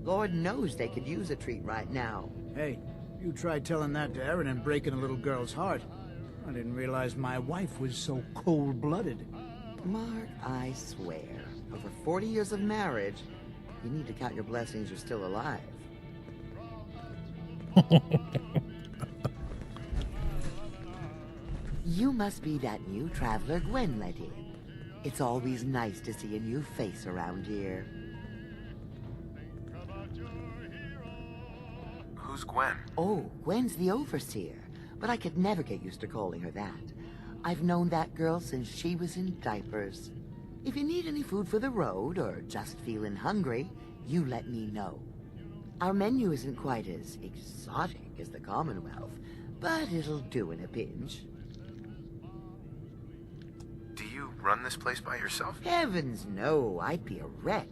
Lord knows they could use a treat right now. Hey, you tried telling that to Erin and breaking a little girl's heart. I didn't realize my wife was so cold-blooded. Mark, I swear, over 40 years of marriage, you need to count your blessings you're still alive. You must be that new traveler Gwen let in. It's always nice to see a new face around here. Who's Gwen? Oh, Gwen's the overseer, but I could never get used to calling her that. I've known that girl since she was in diapers. If you need any food for the road, or just feeling hungry, you let me know. Our menu isn't quite as exotic as the Commonwealth, but it'll do in a pinch. Do you run this place by yourself? Heavens no, I'd be a wreck.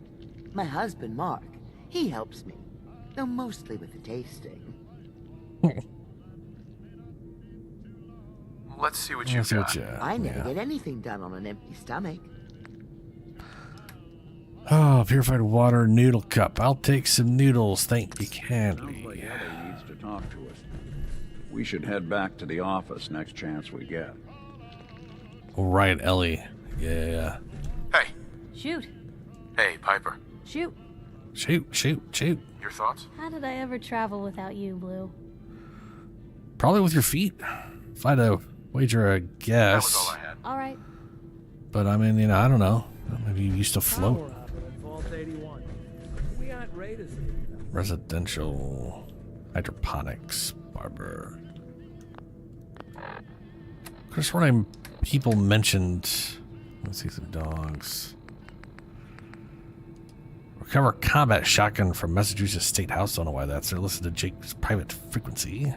My husband, Mark, he helps me, though mostly with the tasting. Let's see what you've got. I never get anything done on an empty stomach. Oh, purified water noodle cup. I'll take some noodles, thank you kindly. Sounds like Ellie needs to talk to us. We should head back to the office next chance we get. All right, Ellie. Yeah. Hey. Shoot. Hey, Piper. Shoot. Shoot, shoot, shoot. Your thoughts? How did I ever travel without you, Blue? Probably with your feet. If I had to wager a guess. That was all I had. All right. But I mean, I don't know. Maybe you used to float. Power up at Vault 81. We aren't raiders here. Residential hydroponics barber. Chris, when people mentioned, let's see some dogs. Recover combat shotgun from Massachusetts State House. Don't know why that's there. Listen to Jake's private frequency.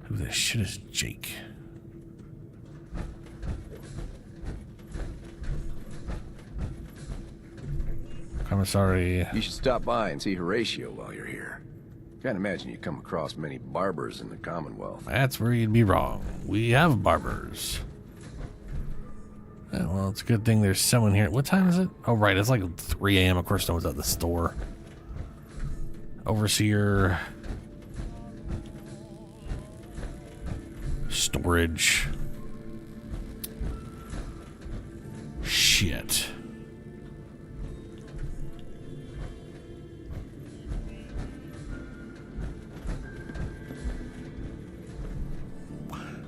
Who the shit is Jake? Commissary. You should stop by and see Horatio while you're here. Can't imagine you come across many barbers in the Commonwealth. That's where you'd be wrong. We have barbers. Yeah, well, it's a good thing there's someone here. What time is it? Oh, right. It's like 3 a.m. Of course, no one's at the store. Overseer. Storage. Shit.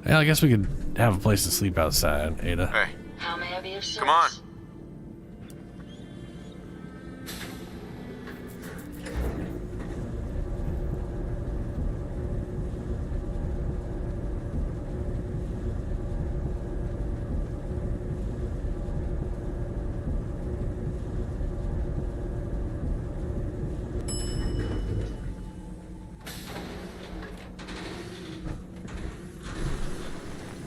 Yeah, I guess we could have a place to sleep outside, Ada. Hey. How may I be of service? Come on.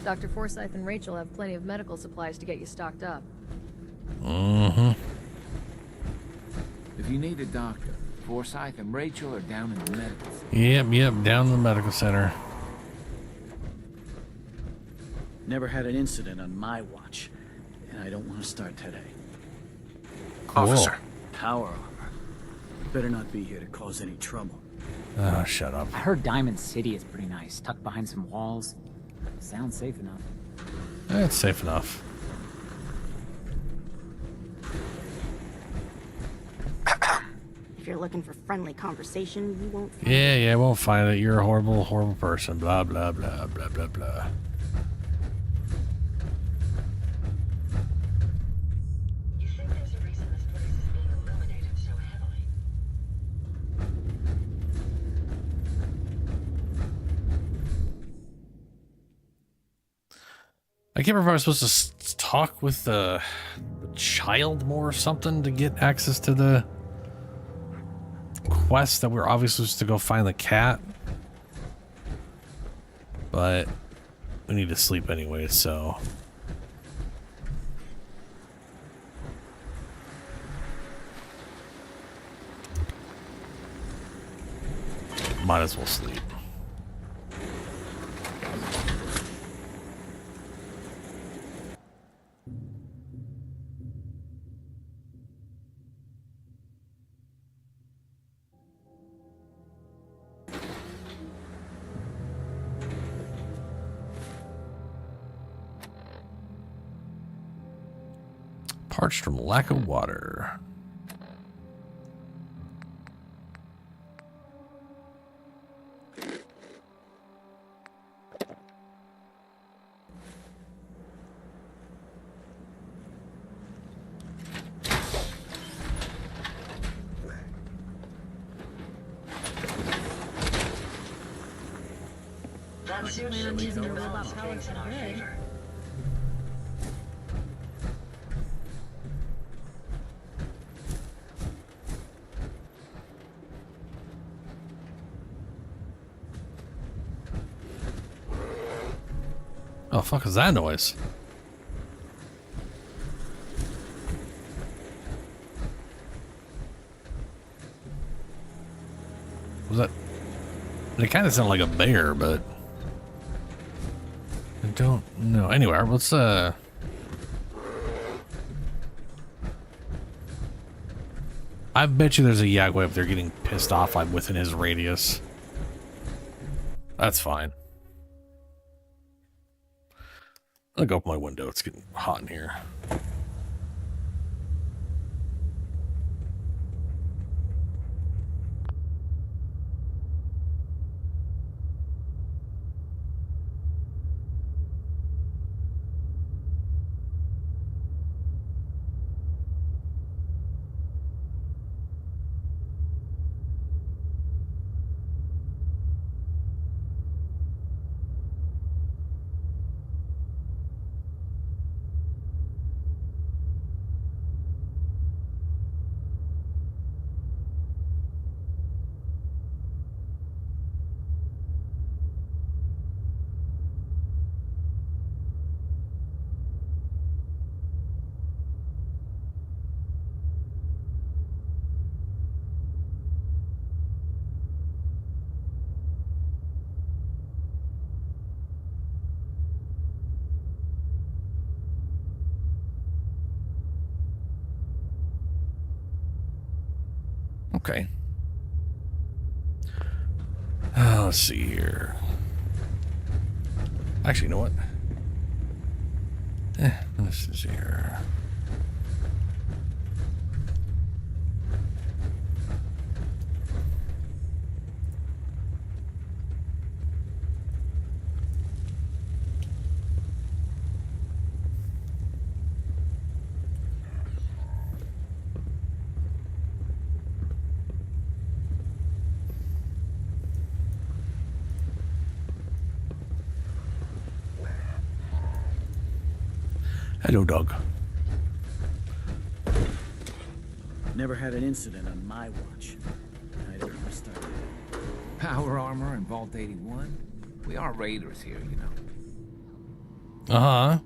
Dr. Forsyth and Rachel have plenty of medical supplies to get you stocked up. Mm-hmm. If you need a doctor, Forsyth and Rachel are down in the medical center. Yep, down in the medical center. Never had an incident on my watch, and I don't want to start today. Cool. Officer. Power armor. Better not be here to cause any trouble. Oh, shut up. I heard Diamond City is pretty nice, tucked behind some walls. Sounds safe enough. It's safe enough. If you're looking for friendly conversation, you won't find Yeah, won't find it. You're a horrible, horrible person. Blah, blah, blah, blah, blah, blah. You think there's a reason this place is being illuminated so heavily? I can't remember if I was supposed to talk with the child more or something to get access to the quest that we're obviously supposed to go find the cat. But we need to sleep anyway, so. Might as well sleep. Parched from lack of water. That's usually when using the balance things in our favor. Oh, fuck is that noise? Was that? It kind of sounded like a bear, but I don't know. Anyway, let's I bet you there's a Yagway up there getting pissed off I'm within his radius. That's fine. I'll go open my window. It's getting hot in here. Okay. Let's see here. Actually, you know what? This is here. Hello, dog. Never had an incident on my watch. I'd ever started. Power armor and Vault 81? We are raiders here, you know. Uh-huh.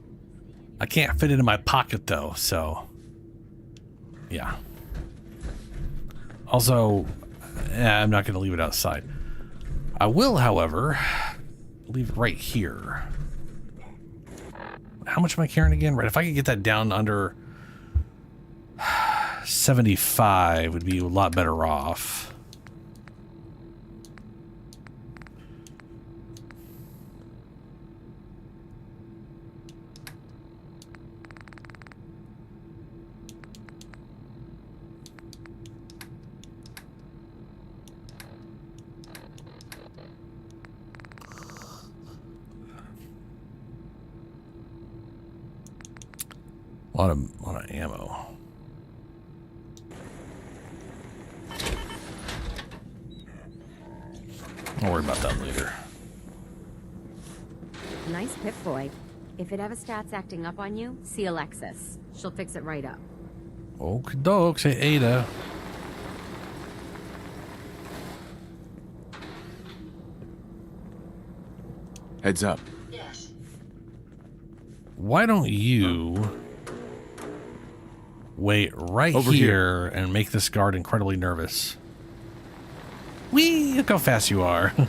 I can't fit it in my pocket, though, so... yeah. Also, I'm not going to leave it outside. I will, however, leave it right here. How much am I carrying again? Right, if I could get that down under 75, would be a lot better off. A lot of ammo. I'll worry about that later. Nice Pip-Boy. If it ever starts acting up on you, see Alexis. She'll fix it right up. Okie doke, say Ada. Heads up. Yes. Why don't you wait right Over here and make this guard incredibly nervous? Whee! Look how fast you are. All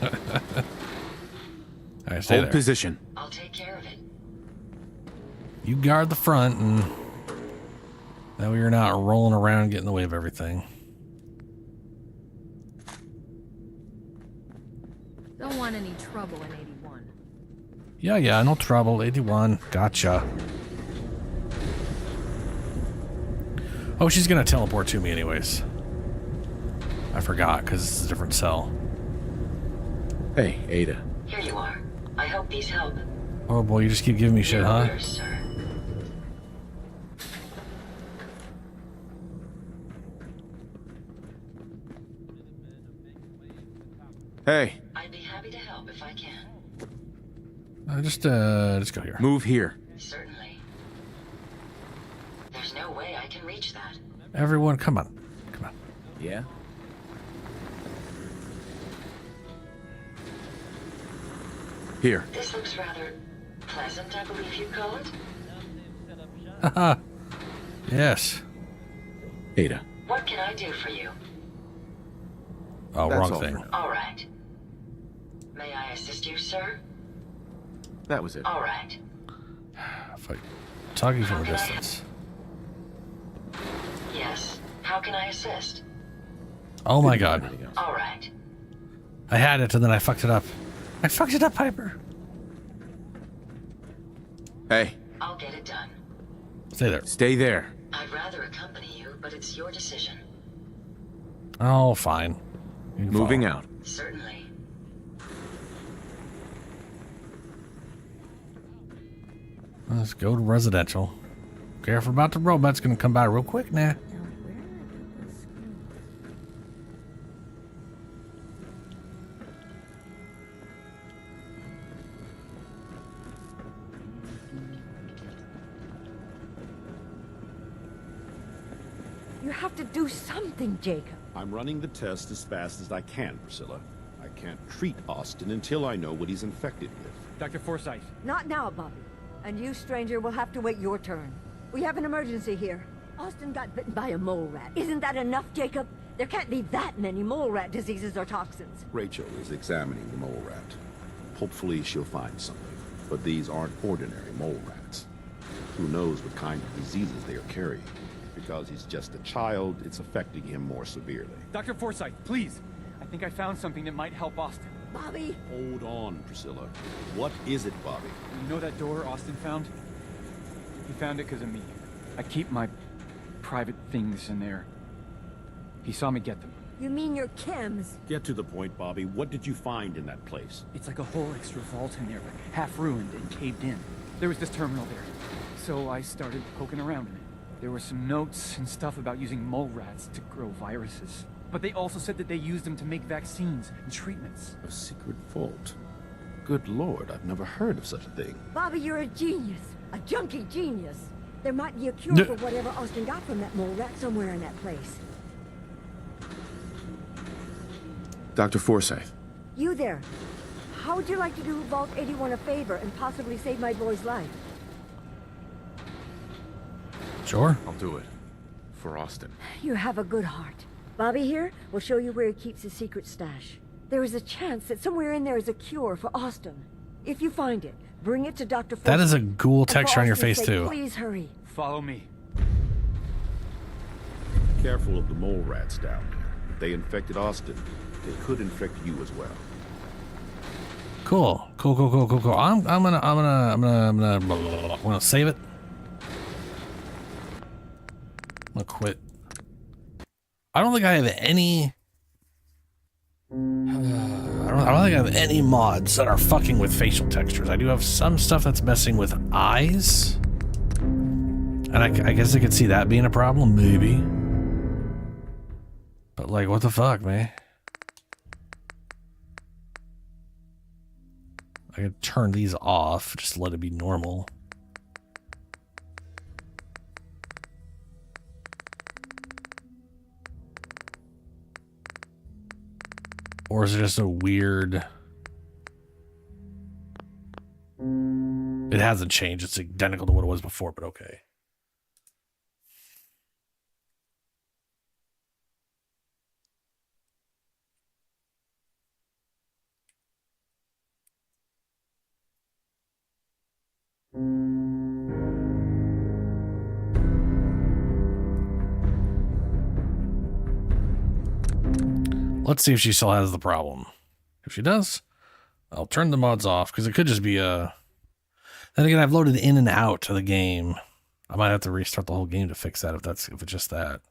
right, stay Hold there. position. I'll take care of it. You guard the front, and that way you're not rolling around and getting in the way of everything. Don't want any trouble in 81. Yeah, no trouble. 81. Gotcha. Oh, she's gonna teleport to me anyways. I forgot, because it's a different cell. Hey, Ada. Here you are. I hope these help. Oh boy, you just keep giving me shit, huh? Orders, sir. Hey. I'd be happy to help if I can. Just go here. Move here. Certainly. There's no way I can reach that. Everyone, come on. Come on. Yeah? Here. This looks rather pleasant, I believe you'd call it. Haha. Yes. Ada. What can I do for you? Oh, That's wrong all thing. for now. All right. May I assist you, sir? That was it. All right. Fight. Talking from a distance. Yes. How can I assist? Oh my god. All right. I had it and then I fucked it up. I fucked it up, Piper. Hey. I'll get it done. Stay there. Stay there. I'd rather accompany you, but it's your decision. Oh, fine. You can Moving follow. out. Certainly. Let's go to residential. Careful about the robot's gonna come by real quick now. You have to do something, Jacob. I'm running the test as fast as I can, Priscilla. I can't treat Austin until I know what he's infected with. Dr. Forsyth. Not now, Bobby. And you, stranger, will have to wait your turn. We have an emergency here. Austin got bitten by a mole rat. Isn't that enough, Jacob? There can't be that many mole rat diseases or toxins. Rachel is examining the mole rat. Hopefully she'll find something. But these aren't ordinary mole rats. Who knows what kind of diseases they are carrying. because he's just a child, it's affecting him more severely. Dr. Forsyth, please. I think I found something that might help Austin. Bobby! Hold on, Priscilla. What is it, Bobby? You know that door Austin found? He found it because of me. I keep my private things in there. He saw me get them. You mean your chems? Get to the point, Bobby. What did you find in that place? It's like a whole extra vault in there, but half ruined and caved in. There was this terminal there, so I started poking around in it. There were some notes and stuff about using mole rats to grow viruses. But they also said that they used them to make vaccines and treatments. A secret vault? Good Lord, I've never heard of such a thing. Bobby, you're a genius. A junkie genius. There might be a cure for whatever Austin got from that mole rat somewhere in that place. Dr. Forsyth. You there. How would you like to do Vault 81 a favor and possibly save my boy's life? Sure. I'll do it. For Austin. You have a good heart. Bobby here will show you where he keeps his secret stash. There is a chance that somewhere in there is a cure for Austin. If you find it, bring it to Dr. Forsyth. That is a ghoul texture on your face, too. Please hurry. Follow me. Careful of the mole rats down there. If they infected Austin, they could infect you as well. Cool. I'm gonna save it. I'm gonna quit. I don't think I have any. I don't think I have any mods that are fucking with facial textures. I do have some stuff that's messing with eyes, and I guess I could see that being a problem, maybe. But like, what the fuck, man? I could turn these off, just let it be normal. Or is it just a weird... It hasn't changed. It's identical to what it was before, but okay. Let's see if she still has the problem. If she does, I'll turn the mods off, because it could just be a... Then again, I've loaded in and out of the game. I might have to restart the whole game to fix that if it's just that.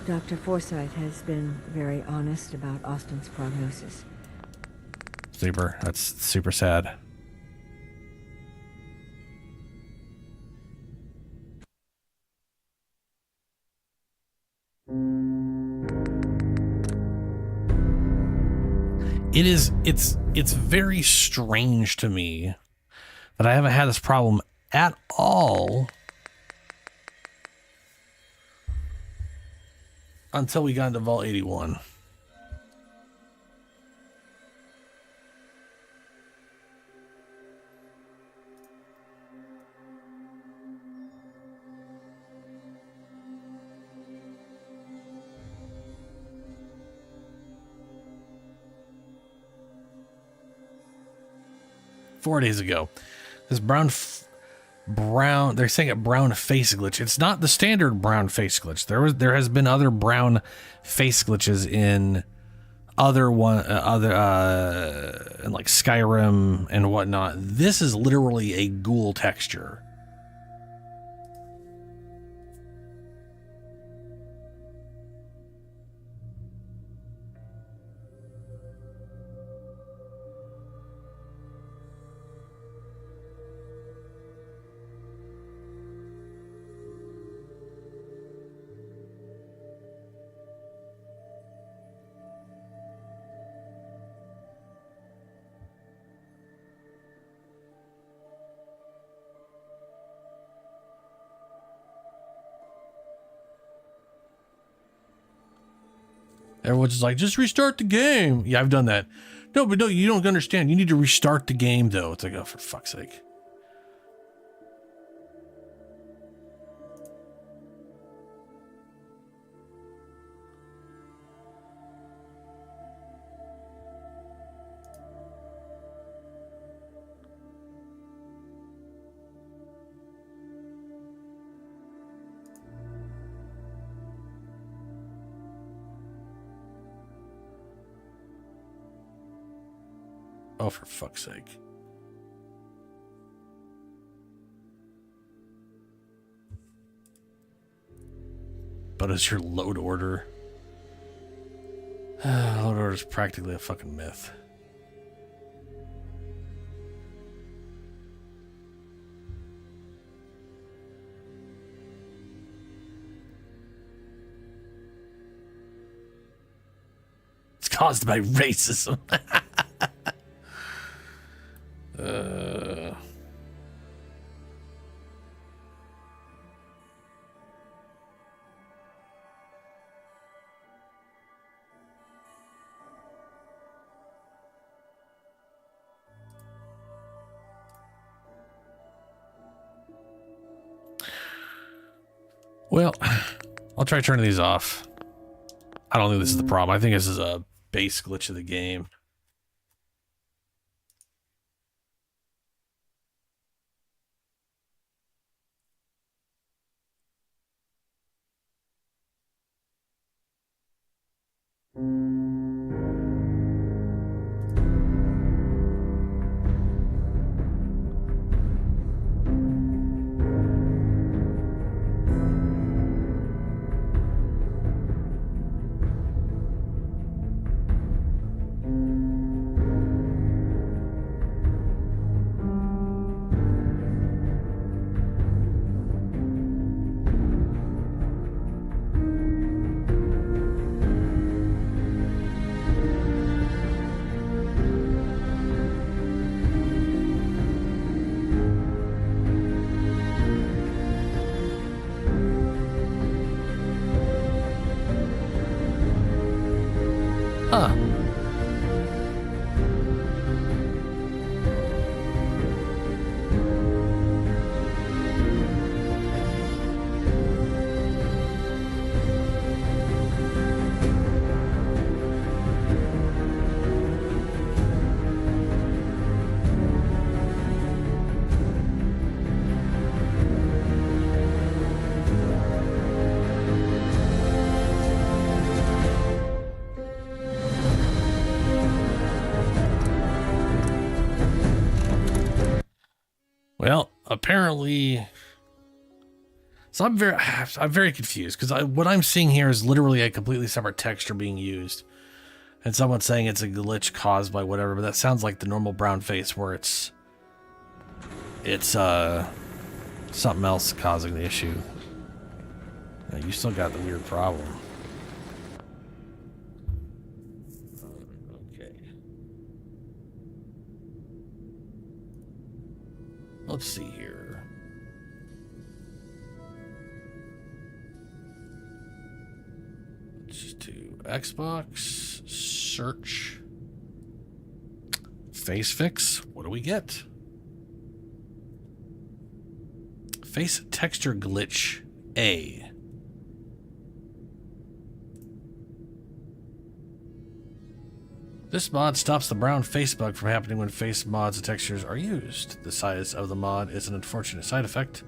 Dr. Forsyth has been very honest about Austin's prognosis. Super. That's super sad. It's very strange to me that I haven't had this problem at all until we got into Vault 81. Four days ago, this brown, they're saying a brown face glitch. It's not the standard brown face glitch. There has been other brown face glitches in in like Skyrim and whatnot. This is literally a ghoul texture. Everyone's just like, just restart the game. Yeah, I've done that. No, but no, you don't understand. You need to restart the game, though. It's like, oh, for fuck's sake. Oh, for fuck's sake. But it's your load order. Load order is practically a fucking myth. It's caused by racism. Well, I'll try turning these off. I don't think this is the problem. I think this is a base glitch of the game. Huh. Well, apparently, so I'm very confused because what I'm seeing here is literally a completely separate texture being used, and someone's saying it's a glitch caused by whatever. But that sounds like the normal brown face where it's something else causing the issue. Yeah, you still got the weird problem. Okay. Let's see here. Let's do Xbox, search, face fix. What do we get? Face texture glitch A. This mod stops the brown face bug from happening when face mods and textures are used. The size of the mod is an unfortunate side effect.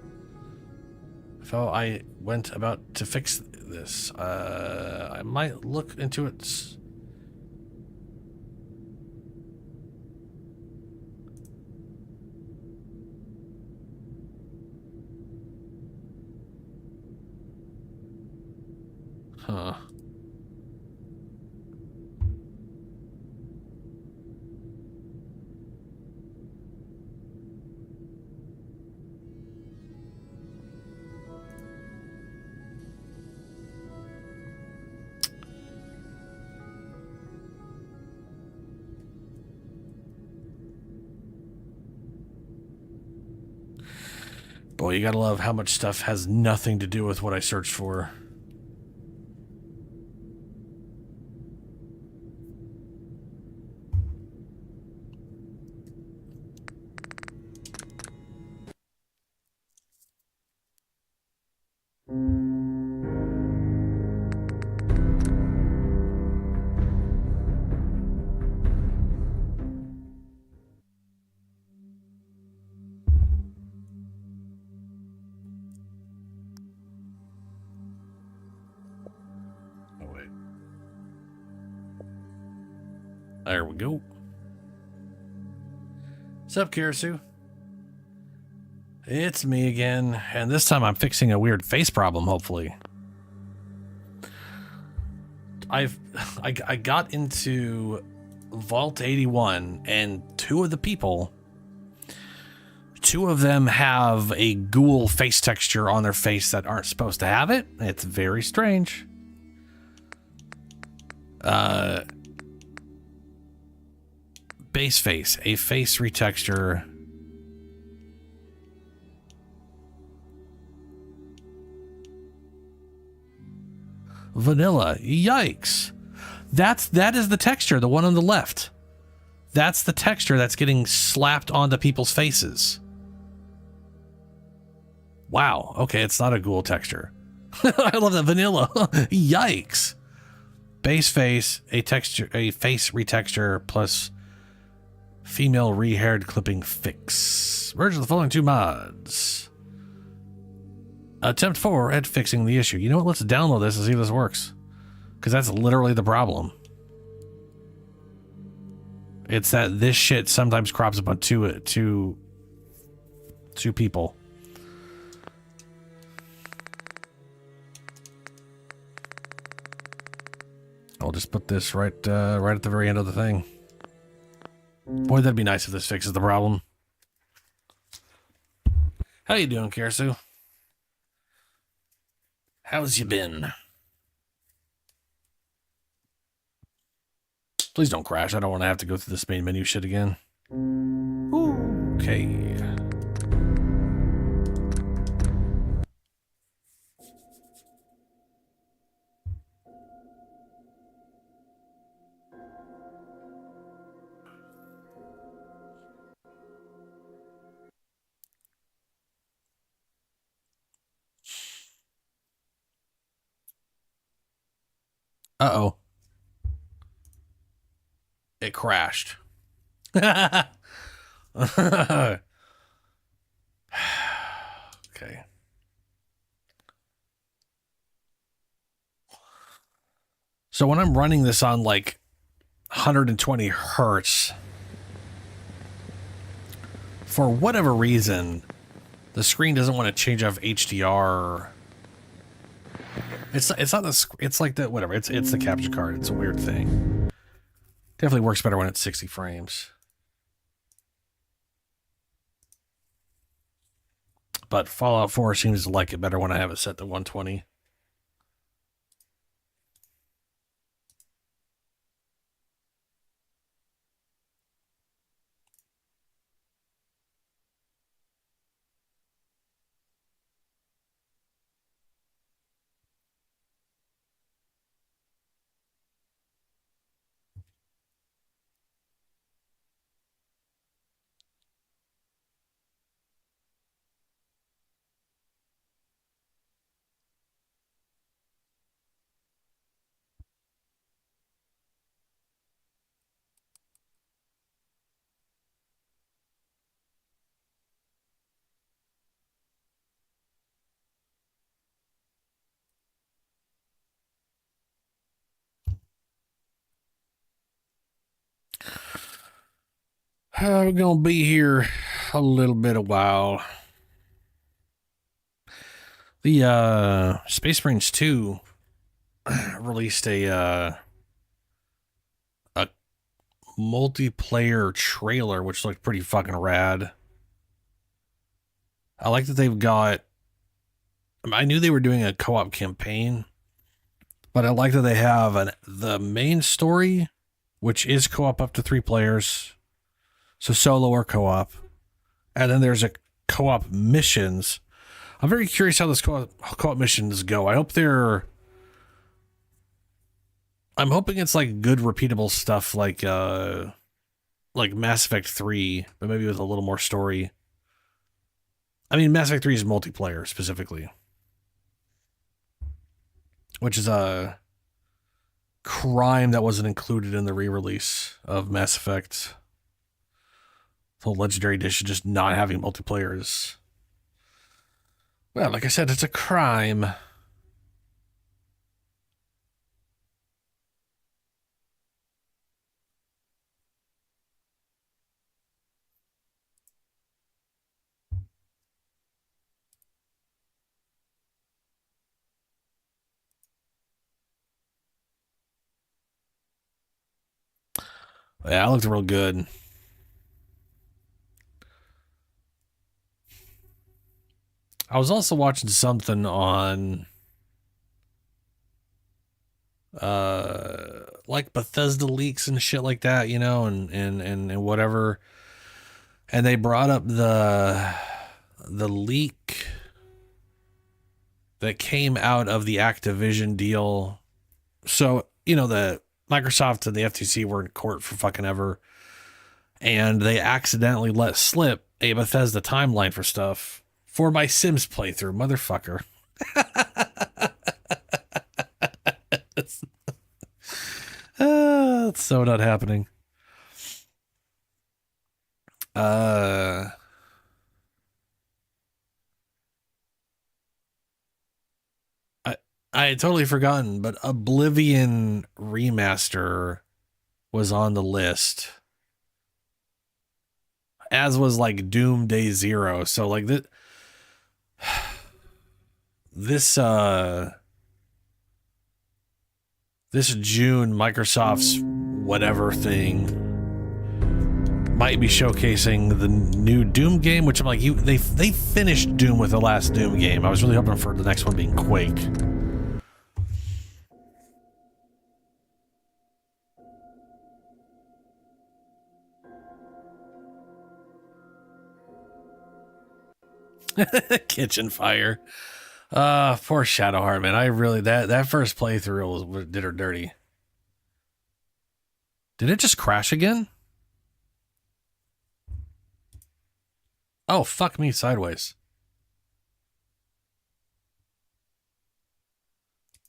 So I went about to fix this. I might look into it. Huh. Boy, you gotta love how much stuff has nothing to do with what I searched for. There we go. Sup, Kirisu? It's me again, and this time I'm fixing a weird face problem, hopefully. I got into Vault 81, and two of them have a ghoul face texture on their face that aren't supposed to have it. It's very strange. Base face, a face retexture. Vanilla, yikes. That is the texture, the one on the left. That's the texture that's getting slapped onto people's faces. Wow, okay, it's not a ghoul texture. I love that, vanilla. Yikes. Base face, a face retexture plus female rehaired clipping fix. Merge the following two mods. Attempt 4 at fixing the issue. You know what? Let's download this and see if this works. Because that's literally the problem. It's that this shit sometimes crops up on two people. I'll just put this right at the very end of the thing. Boy, that'd be nice if this fixes the problem. How you doing, Kirisu? How's you been? Please don't crash. I don't want to have to go through this main menu shit again. Okay. Uh-oh. It crashed. Okay. So when I'm running this on like 120 hertz, for whatever reason, the screen doesn't want to change off HDR. It's not the, it's like the, whatever, it's the capture card. It's a weird thing. Definitely works better when it's 60 frames. But Fallout 4 seems to like it better when I have it set to 120. We're gonna be here a little bit a while. The Space Marines 2 released a multiplayer trailer, which looked pretty fucking rad. I like that they've got, I knew they were doing a co-op campaign, but I like that they have the main story, which is co-op up to 3 players. So solo or co-op. And then there's a co-op missions. I'm very curious how this co-op missions go. I'm hoping it's like good repeatable stuff like Mass Effect 3, but maybe with a little more story. I mean, Mass Effect 3 is multiplayer specifically, which is a crime that wasn't included in the re-release of Mass Effect. The whole Legendary Edition just not having multiplayer is, well, like I said, it's a crime. Yeah, it looked real good. I was also watching something on like Bethesda leaks and shit like that, you know, and whatever. And they brought up the leak that came out of the Activision deal. So, you know, the Microsoft and the FTC were in court for fucking ever, and they accidentally let slip a Bethesda timeline for stuff for my Sims playthrough, motherfucker. It's so not happening. I had totally forgotten, but Oblivion Remaster was on the list, as was like Doom Day Zero. So like this June, Microsoft's whatever thing might be showcasing the new Doom game, which I'm like, they finished Doom with the last Doom game. I was really hoping for the next one being Quake. Kitchen fire. Poor Shadowheart, man. I really that first playthrough did her dirty. Did it just crash again? Oh, fuck me sideways.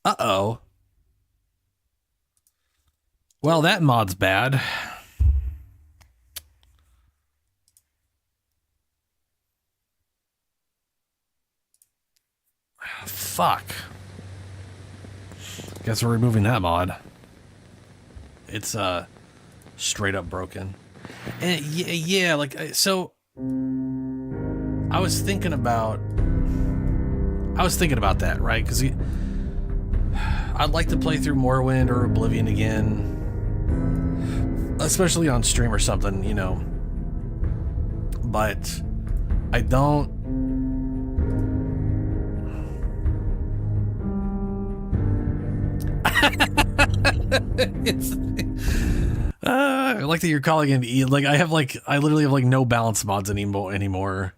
Uh-oh. Well, that mod's bad. Fuck. Guess we're removing that mod. It's straight up broken. And yeah, like, so I was thinking about that, right? Because I'd like to play through Morrowind or Oblivion again, especially on stream or something, you know. But I don't. I like that you're calling it like I literally have like no balance mods anymore.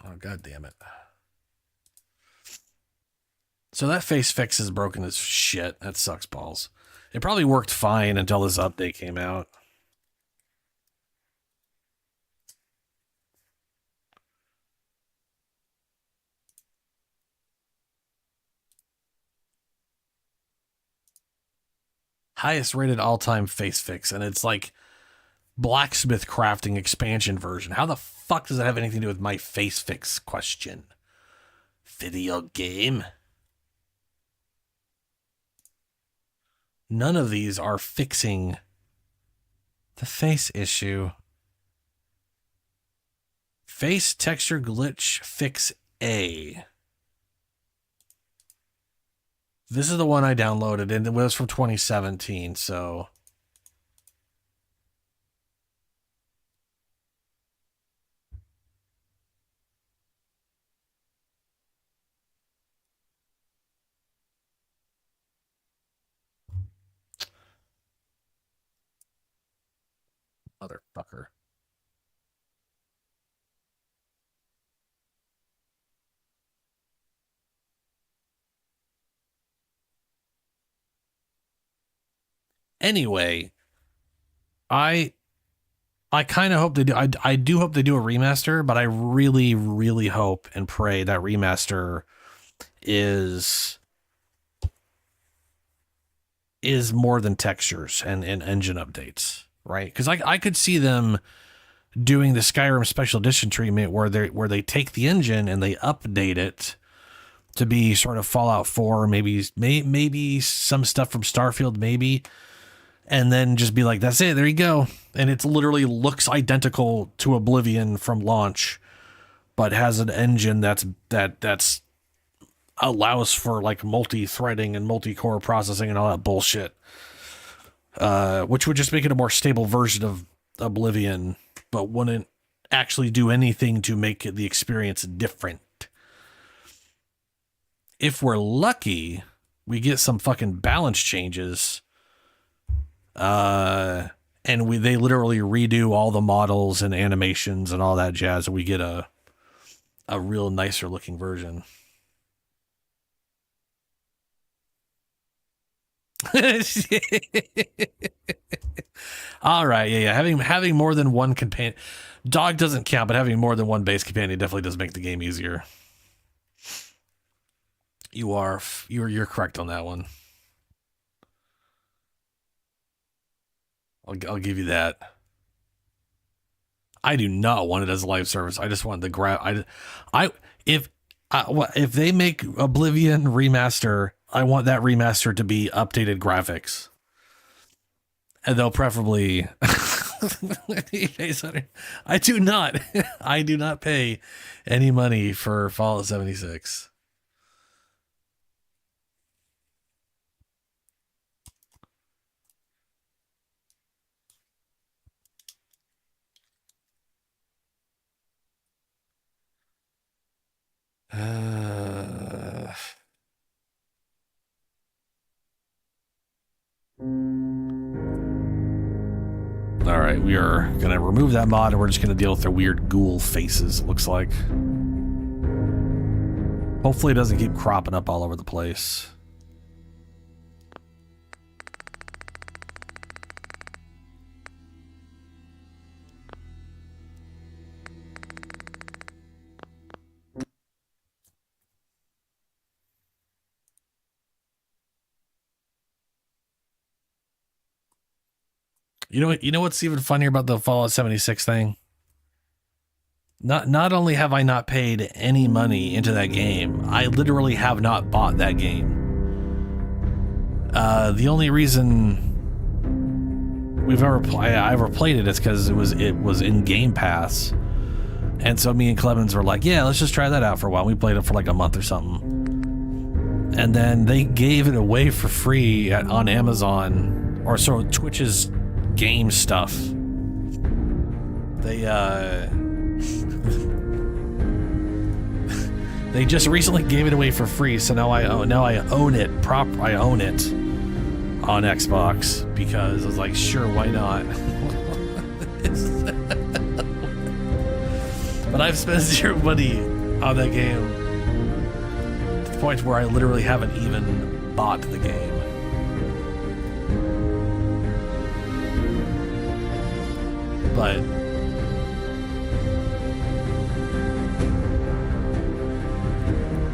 Oh, god damn it. So that face fix is broken as shit. That sucks balls. It probably worked fine until this update came out. Highest rated all-time face fix, and it's like blacksmith crafting expansion version. How the fuck does that have anything to do with my face fix question? Video game? None of these are fixing the face issue. Face texture glitch fix A. This is the one I downloaded, and it was from 2017, so... Motherfucker. Anyway, I kind of hope they do. I do hope they do a remaster, but I really, really hope and pray that remaster is more than textures and engine updates, right? Because I could see them doing the Skyrim Special Edition treatment where they take the engine and they update it to be sort of Fallout 4, maybe some stuff from Starfield, maybe. And then just be like, that's it, there you go. And it literally looks identical to Oblivion from launch, but has an engine that's allows for like multi-threading and multi-core processing and all that bullshit. which would just make it a more stable version of Oblivion, but wouldn't actually do anything to make the experience different. If we're lucky, we get some fucking balance changes, and they literally redo all the models and animations and all that jazz, and we get a real nicer looking version. All right, yeah. Having more than one companion, dog doesn't count, but having more than one base companion definitely does make the game easier. You're correct on that one. I'll give you that. I do not want it as a live service. I just want the if they make Oblivion remaster, I want that remaster to be updated graphics. And they'll preferably I do not pay any money for Fallout 76. All right, we are going to remove that mod, and we're just going to deal with their weird ghoul faces, it looks like. Hopefully it doesn't keep cropping up all over the place. You know what's even funnier about the Fallout 76 thing? Not only have I not paid any money into that game, I literally have not bought that game. The only reason I ever played it is because it was in Game Pass, and so me and Clemens were like, yeah, let's just try that out for a while. We played it for like a month or something, and then they gave it away for free on Amazon, or so Twitch's game stuff. They just recently gave it away for free, so now I own it. I own it on Xbox because I was like, sure, why not? But I've spent zero money on that game to the point where I literally haven't even bought the game. But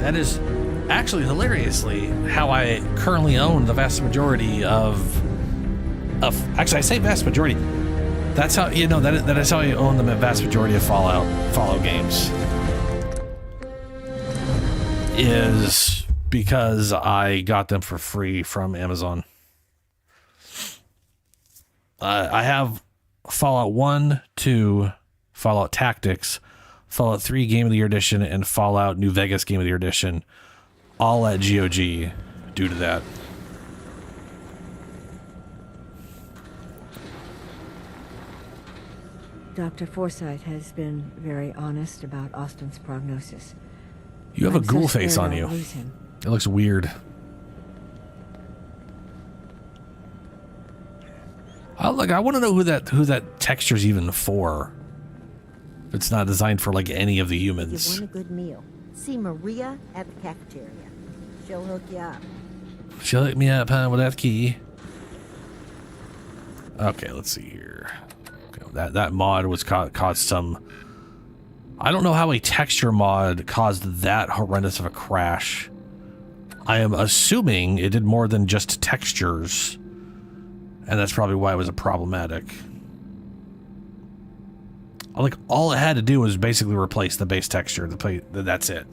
that is actually hilariously how I currently own the vast majority of actually, I say vast majority. That's how, that is how I own the vast majority of Fallout games. Is because I got them for free from Amazon. I have Fallout 1, 2, Fallout Tactics, Fallout 3 Game of the Year Edition, and Fallout New Vegas Game of the Year Edition, all at GOG due to that. Dr. Forsyth has been very honest about Austin's prognosis. You have a ghoul face on you. It looks weird. I want to know who that texture's even for. It's not designed for like any of the humans. You want a good meal? See Maria at the cafeteria. She'll hook you up. She'll hook me up, huh, with that key. Okay, let's see here. Okay, that mod was caused some. I don't know how a texture mod caused that horrendous of a crash. I am assuming it did more than just textures. And that's probably why it was problematic. Like, all it had to do was basically replace the base texture. That's it.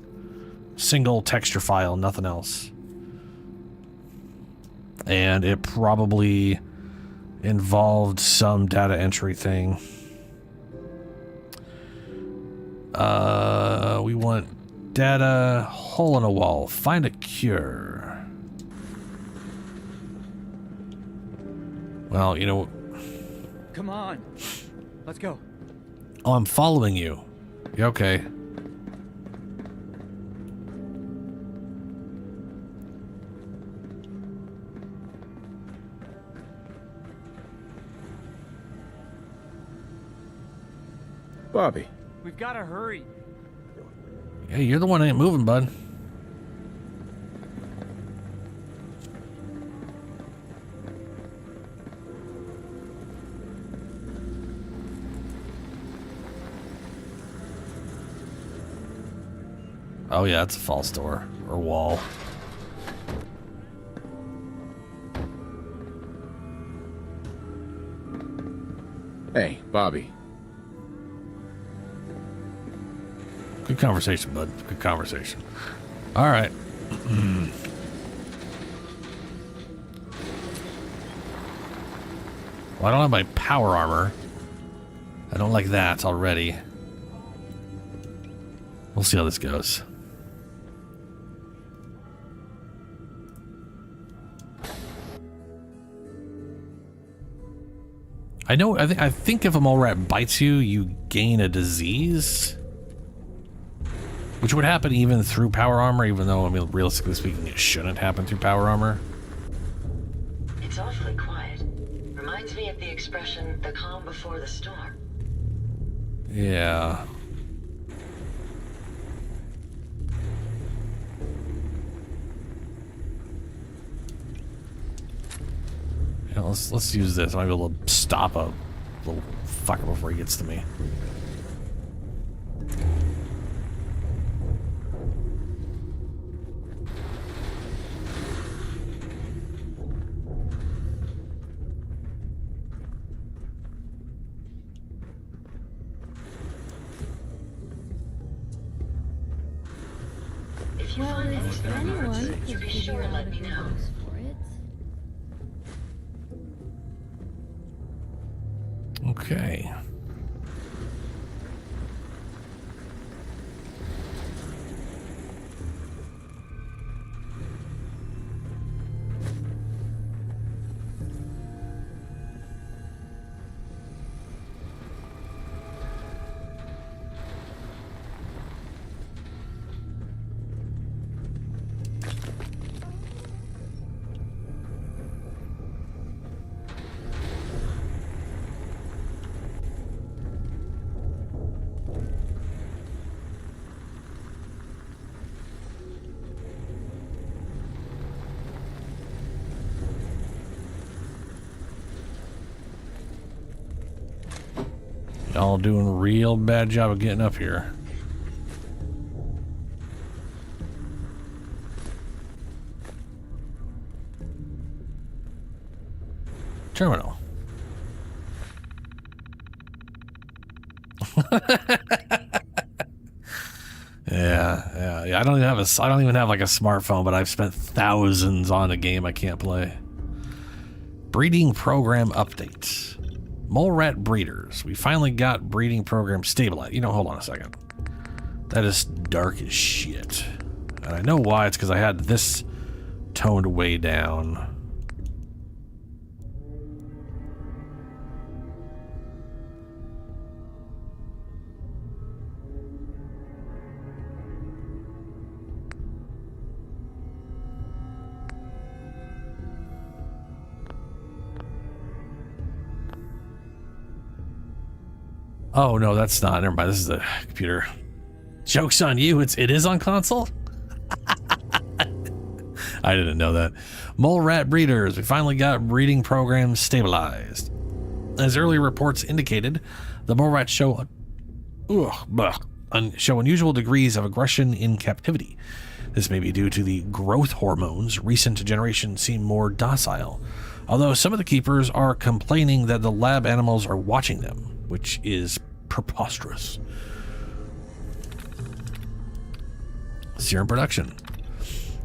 Single texture file, nothing else. And it probably involved some data entry thing. We want data, hole in a wall, find a cure. Well, you know... Come on. Let's go. Oh, I'm following you. Yeah, okay. Bobby. We've got to hurry. Yeah, you're the one that ain't moving, bud. Oh yeah, it's a false door or wall. Hey, Bobby. Good conversation, bud. Good conversation. All right. Well, I don't have my power armor. I don't like that already. We'll see how this goes. I know. I think if a mole rat bites you, you gain a disease, which would happen even through power armor. Even though, I mean, realistically speaking, it shouldn't happen through power armor. It's awfully quiet. Reminds me of the expression, the calm before the storm. Yeah. Yeah, let's use this. I might be able to stop a little fucker before he gets to me. Well, if anyone could figure out a good use for it. Okay. Y'all doing a real bad job of getting up here. Terminal. Yeah. I don't even have like a smartphone, but I've spent thousands on a game I can't play. Breeding program update. Mole rat breeders. We finally got breeding program stabilized. You know, hold on a second. That is dark as shit. And I know why. It's because I had this toned way down. Oh no, that's not. Never mind. This is the computer. Joke's on you. It is on console. I didn't know that. Mole rat breeders. We finally got breeding programs stabilized. As earlier reports indicated, the mole rats show unusual degrees of aggression in captivity. This may be due to the growth hormones. Recent generations seem more docile, although some of the keepers are complaining that the lab animals are watching them, which is preposterous. Serum production.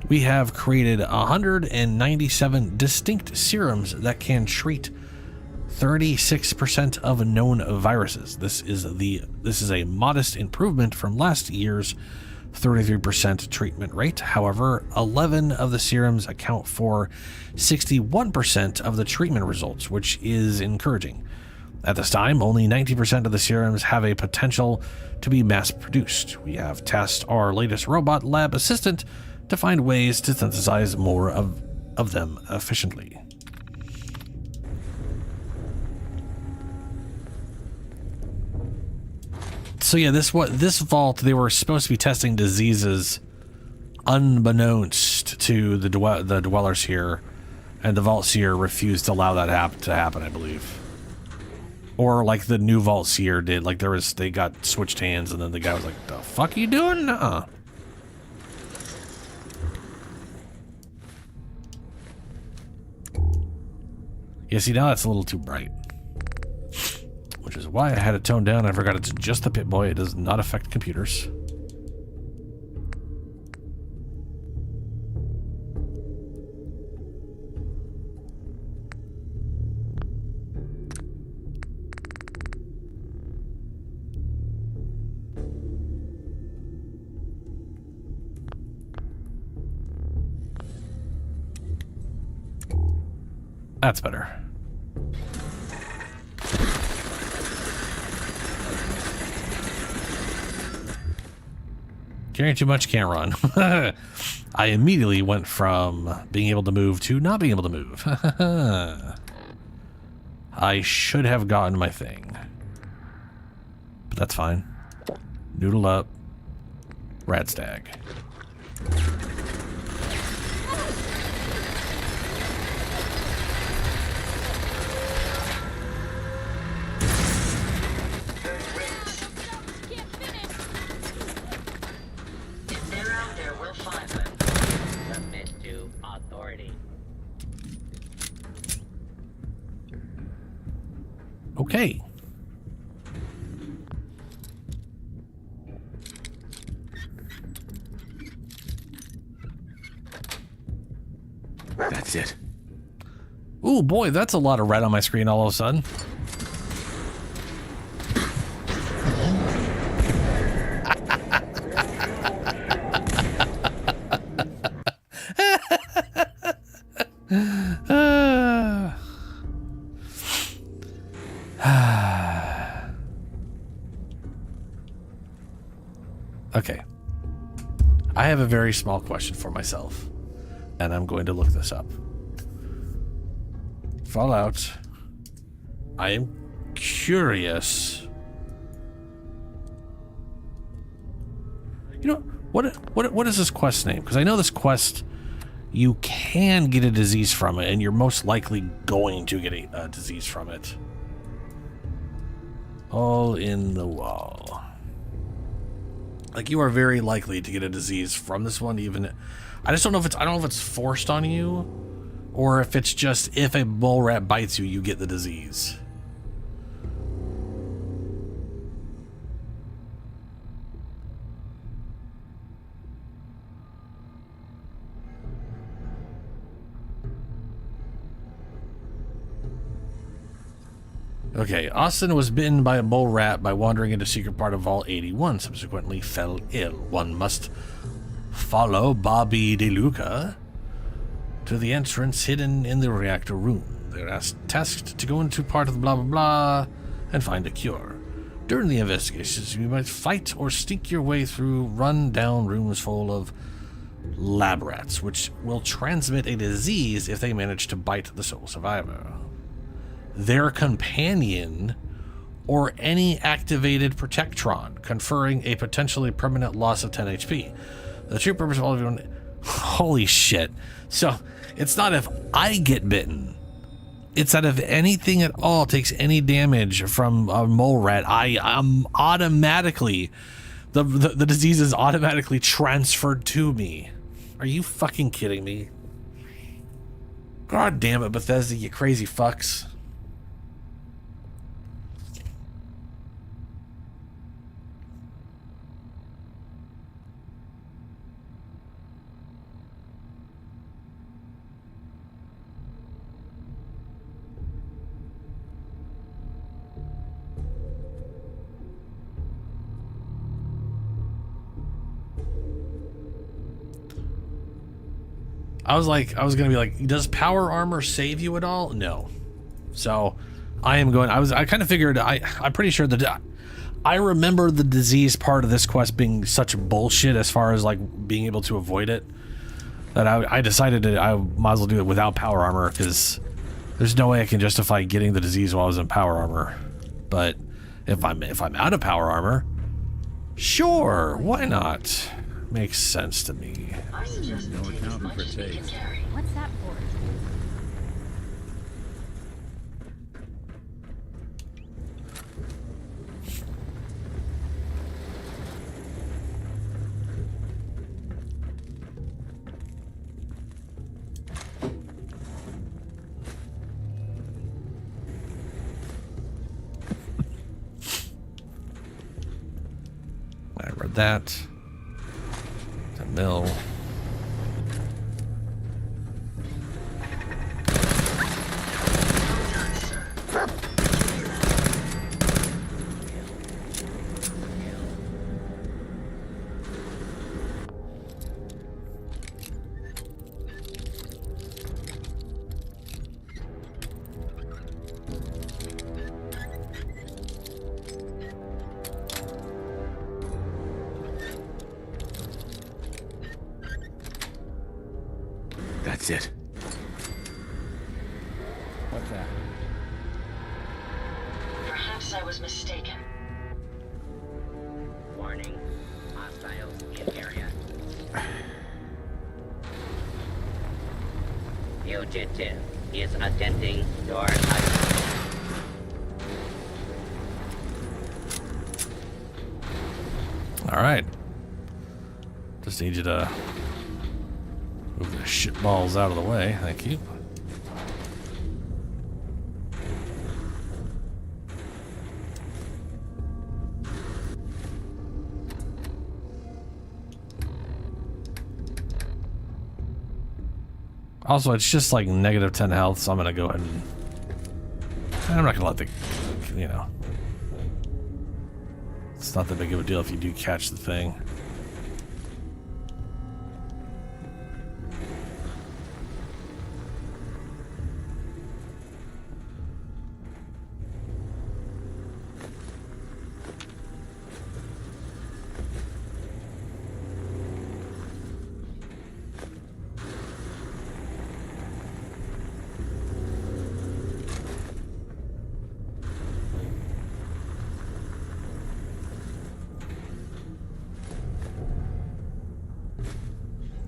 We have created 197 distinct serums that can treat 36% of known viruses. This is a modest improvement from last year's 33% treatment rate. However, 11 of the serums account for 61% of the treatment results, which is encouraging. At this time, only 90% of the serums have a potential to be mass-produced. We have tasked our latest robot lab assistant to find ways to synthesize more of them efficiently. So yeah, this vault, they were supposed to be testing diseases unbeknownst to the dwellers here, and the Vault Seer refused to allow that to happen, I believe. Or like the new Vault Seer did, like they got switched hands, and then the guy was like, "The fuck are you doing?" Nuh-uh. Yeah, see, now that's a little too bright. Which is why I had it toned down. I forgot it's just the Pip-Boy. It does not affect computers. That's better. Carrying too much, can't run. I immediately went from being able to move to not being able to move. I should have gotten my thing. But that's fine. Noodle up. Radstag. Okay. That's it. Ooh, boy, that's a lot of red on my screen all of a sudden. Okay. I have a very small question for myself, and I'm going to look this up. Fallout. I am curious. You know, what is this quest name? Because I know this quest, you can get a disease from it, and you're most likely going to get a disease from it. Hole in the wall. Like, you are very likely to get a disease from this one, even. I just don't know if it's. I don't know if it's forced on you, or if it's just if a mole rat bites you, you get the disease. Okay, Austin was bitten by a mole rat by wandering into a secret part of Vault 81, subsequently fell ill. One must follow Bobby DeLuca to the entrance hidden in the reactor room. They're tasked to go into part of the blah blah blah and find a cure. During the investigations, you might fight or sneak your way through run-down rooms full of lab rats, which will transmit a disease if they manage to bite the sole survivor. Their companion, or any activated protectron, conferring a potentially permanent loss of 10 HP. The true purpose of all of you... Holy shit. So, it's not if I get bitten. It's that if anything at all takes any damage from a mole rat, I'm automatically... The disease is automatically transferred to me. Are you fucking kidding me? God damn it, Bethesda, you crazy fucks. I was gonna be like, does power armor save you at all? No. So I am going. I kind of figured. I'm pretty sure that I remember the disease part of this quest being such bullshit as far as like being able to avoid it, that I decided I might as well do it without power armor, because there's no way I can justify getting the disease while I was in power armor. But if I'm out of power armor, sure, why not? Makes sense to me. I suggest No accounting for taste. What's that for? I read that. The mill. That's it. What's that? Perhaps I was mistaken. Warning. Hostiles in area. Fugitive is attempting door type. All right. Just need you to move the shit balls out of the way. Thank you. Also, it's just like negative 10 health, so I'm gonna go ahead and I'm not gonna let the, you know, it's not that big of a deal if you do catch the thing.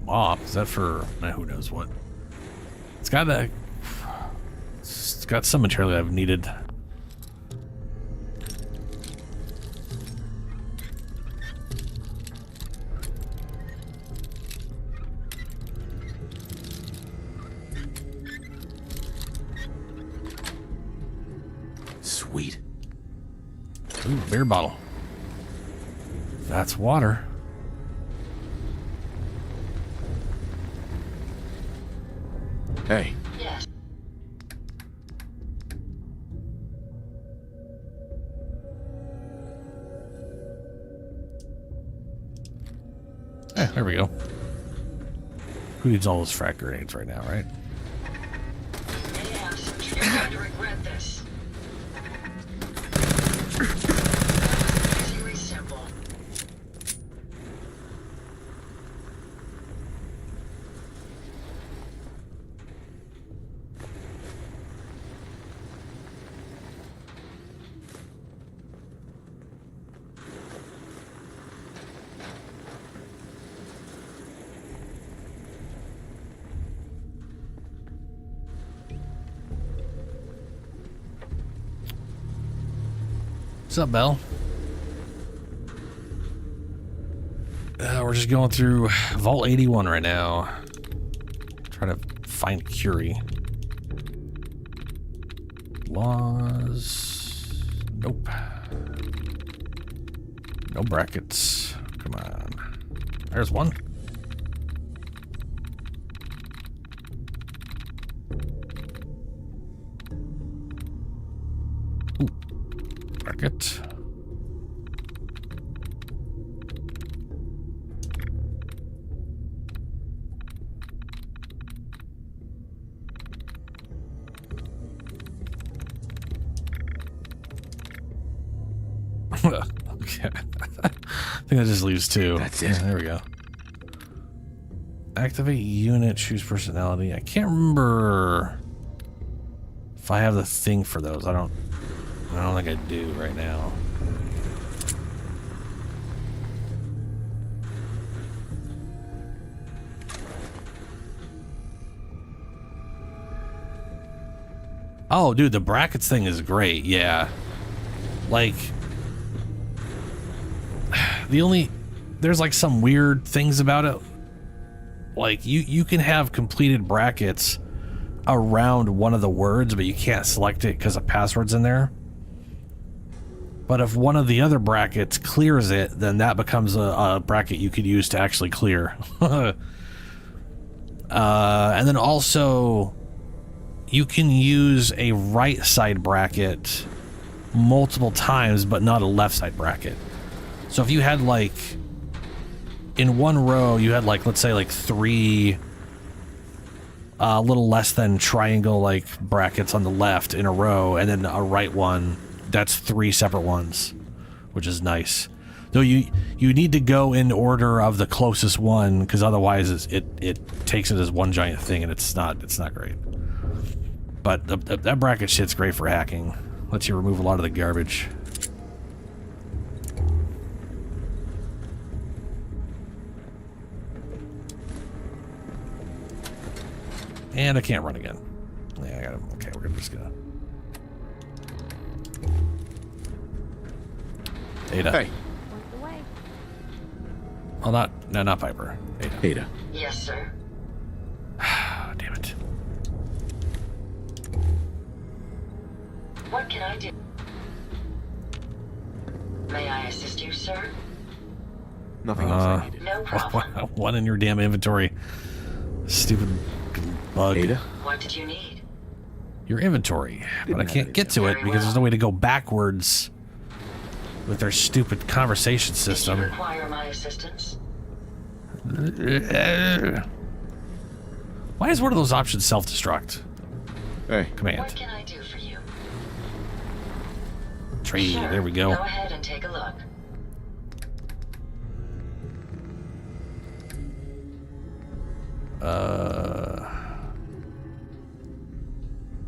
Mop, is that for who knows what? It's got that. It's got some material that I've needed. Sweet. Ooh, beer bottle. That's water. Hey. Yes. There we go. Who needs all those frag grenades right now, right? Yes, you're going to regret this. Very simple. What's up, Belle? We're just going through Vault 81 right now. Trying to find Curie. Laws. Nope. No brackets. Come on. There's one. Ooh. Bracket. Okay. I think that just leaves 2. That's it. Yeah, there we go. Activate unit, choose personality. I can't remember if I have the thing for those. I don't think I do right now. Oh, dude, the brackets thing is great. Yeah. Like, there's like some weird things about it. Like, you can have completed brackets around one of the words, but you can't select it because a password's in there. But if one of the other brackets clears it, then that becomes a bracket you could use to actually clear. And then also, you can use a right side bracket multiple times, but not a left side bracket. So if you had like, in one row, you had like, let's say like 3 a little less than triangle like brackets on the left in a row, and then a right one, that's 3 separate ones, which is nice. Though you need to go in order of the closest one, because otherwise it takes it as one giant thing, and it's not great. But that bracket shit's great for hacking. Lets you remove a lot of the garbage. And I can't run again. Yeah, I got him. Okay, we're just gonna. Ada. Hey. Oh, not Piper. Ada. Ada. Yes, sir. Damn it. What can I do? May I assist you, sir? Nothing else I needed. No problem. One in your damn inventory. Stupid bug. Ada? What did you need? Your inventory. But I can't get to it because there's no way to go backwards with their stupid conversation system. Do you require my assistance? Why is one of those options self-destruct? Hey. Command. What can I do for you? Tree, Sure. there we go. Go ahead and take a look.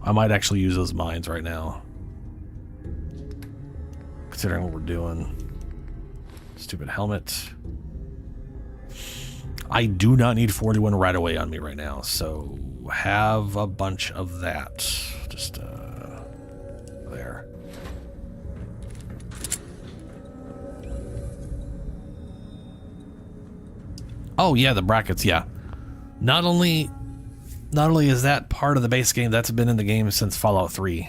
I might actually use those mines right now, considering what we're doing. Stupid helmet. I do not need 41 right away on me right now, so have a bunch of that. Just there. Oh yeah, the brackets, yeah. Not only is that part of the base game, that's been in the game since Fallout 3.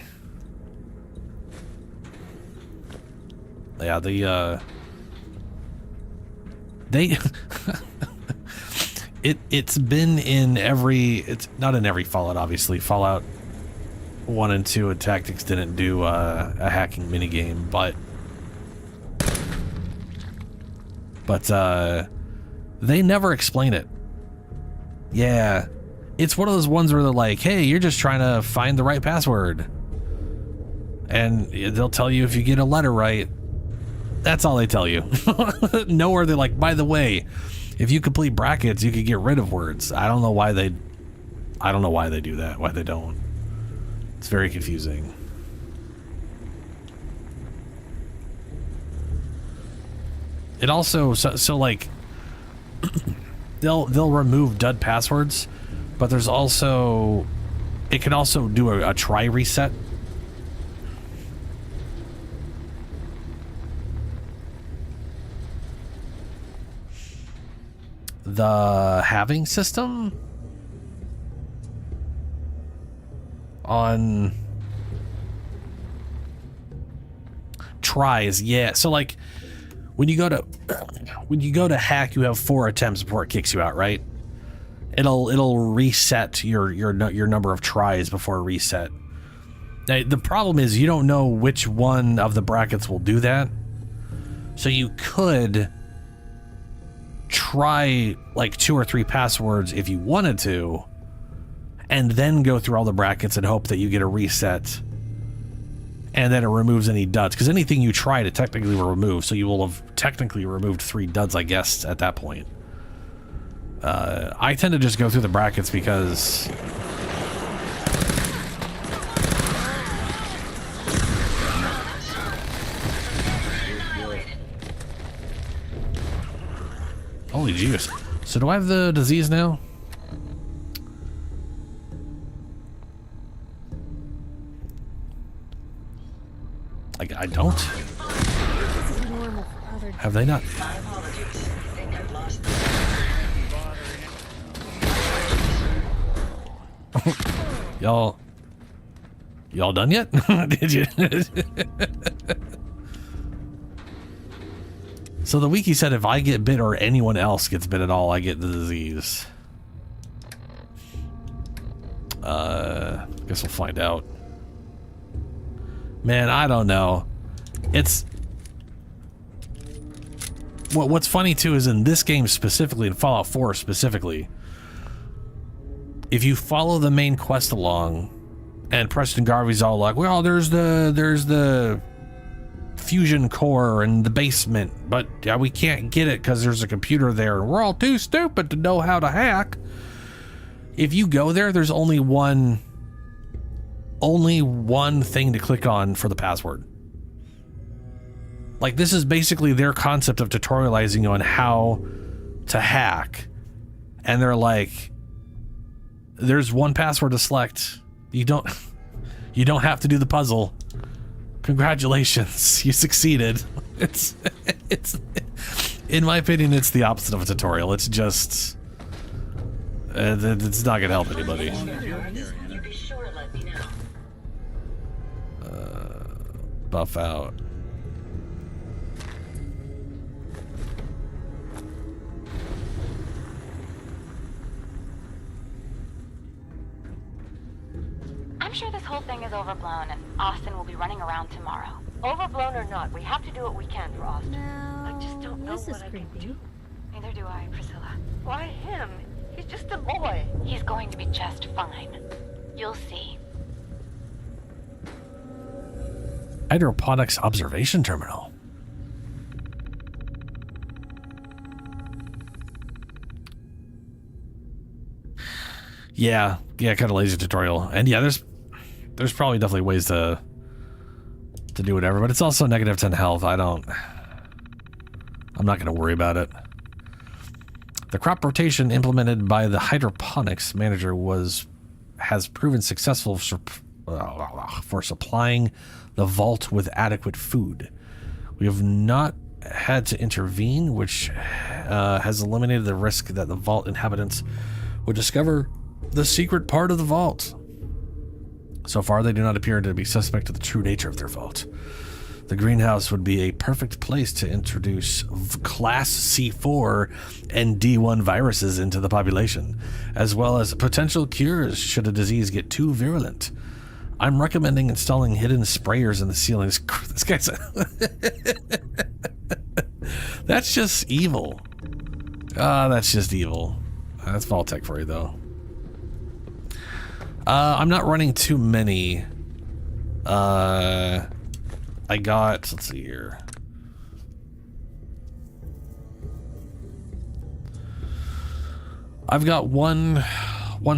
Yeah, it's been in it's not in every Fallout, obviously. Fallout 1 and 2 and Tactics didn't do a hacking minigame, but they never explain it. Yeah, it's one of those ones where they're like, hey, you're just trying to find the right password, and they'll tell you if you get a letter right. That's all they tell you. Nowhere they're like, by the way, if you complete brackets, you could get rid of words. I don't know why they do that, why they don't. It's very confusing. It also, so like, they'll remove dud passwords, but there's also, it can also do a try reset. The halving system on tries, yeah. So like when you go to hack, you have 4 attempts before it kicks you out, right? It'll reset your number of tries before reset. Now, the problem is you don't know which one of the brackets will do that. So you could try like 2 or 3 passwords if you wanted to, and then go through all the brackets and hope that you get a reset and then it removes any duds, because anything you try to technically remove, so you will have technically removed 3 duds, I guess, at that point. I tend to just go through the brackets because... Holy jeez. So do I have the disease now? I don't? Have they not? Y'all done yet? Did you? So the wiki said if I get bit or anyone else gets bit at all, I get the disease. Guess we'll find out. Man, I don't know. It's... What's funny too is in this game specifically, in Fallout 4 specifically, if you follow the main quest along, and Preston Garvey's all like, well, there's the fusion core in the basement, but we can't get it because there's a computer there and we're all too stupid to know how to hack. If you go there, there's only one thing to click on for the password. Like, this is basically their concept of tutorializing you on how to hack. And they're like, there's one password to select. You don't have to do the puzzle. Congratulations, you succeeded. It's in my opinion, it's the opposite of a tutorial. It's just it's not gonna help anybody. Buff out. I'm sure this whole thing is overblown, and Austin will be running around tomorrow. Overblown or not, we have to do what we can for Austin. I just don't know what I can do. Neither do I, Priscilla. Why him? He's just a boy. He's going to be just fine. You'll see. Hydroponics observation terminal. Yeah, kind of lazy tutorial. And yeah, there's probably definitely ways to do whatever, but it's also negative 10 health. I'm not going to worry about it. The crop rotation implemented by the hydroponics manager has proven successful for supplying the vault with adequate food. We have not had to intervene, which has eliminated the risk that the vault inhabitants would discover the secret part of the vault. So far, they do not appear to be suspect of the true nature of their vault. The greenhouse would be a perfect place to introduce Class C4 and D1 viruses into the population, as well as potential cures should a disease get too virulent. I'm recommending installing hidden sprayers in the ceilings. This guy's... That's just evil. That's just evil. That's Vault-Tec for you, though. I'm not running too many. I got, let's see here. I've got one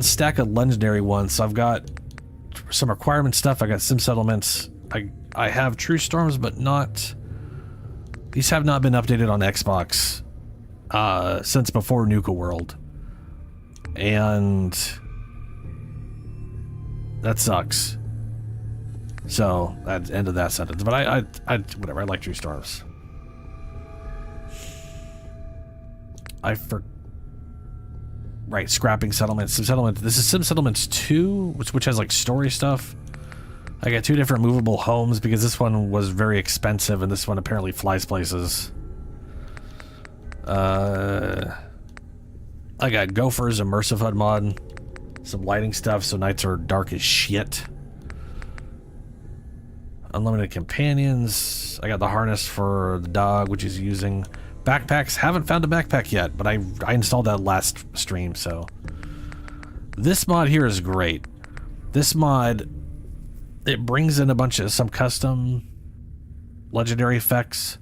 stack of legendary ones, so I've got some requirement stuff. I got sim settlements. I have True Storms, but not... These have not been updated on Xbox since before Nuka World. And... that sucks. So, that's the end of that sentence. But I whatever, I like True Storms. Right, scrapping settlements. Sim Settlement. This is Sim Settlements 2, which has like story stuff. I got 2 different movable homes because this one was very expensive and this one apparently flies places. I got Gophers, Immersive HUD mod, some lighting stuff so nights are dark as shit. Unlimited companions. I got the harness for the dog, which is using backpacks. Haven't found a backpack yet, but I installed that last stream, so. This mod here is great. This mod it brings in a bunch of some custom legendary effects.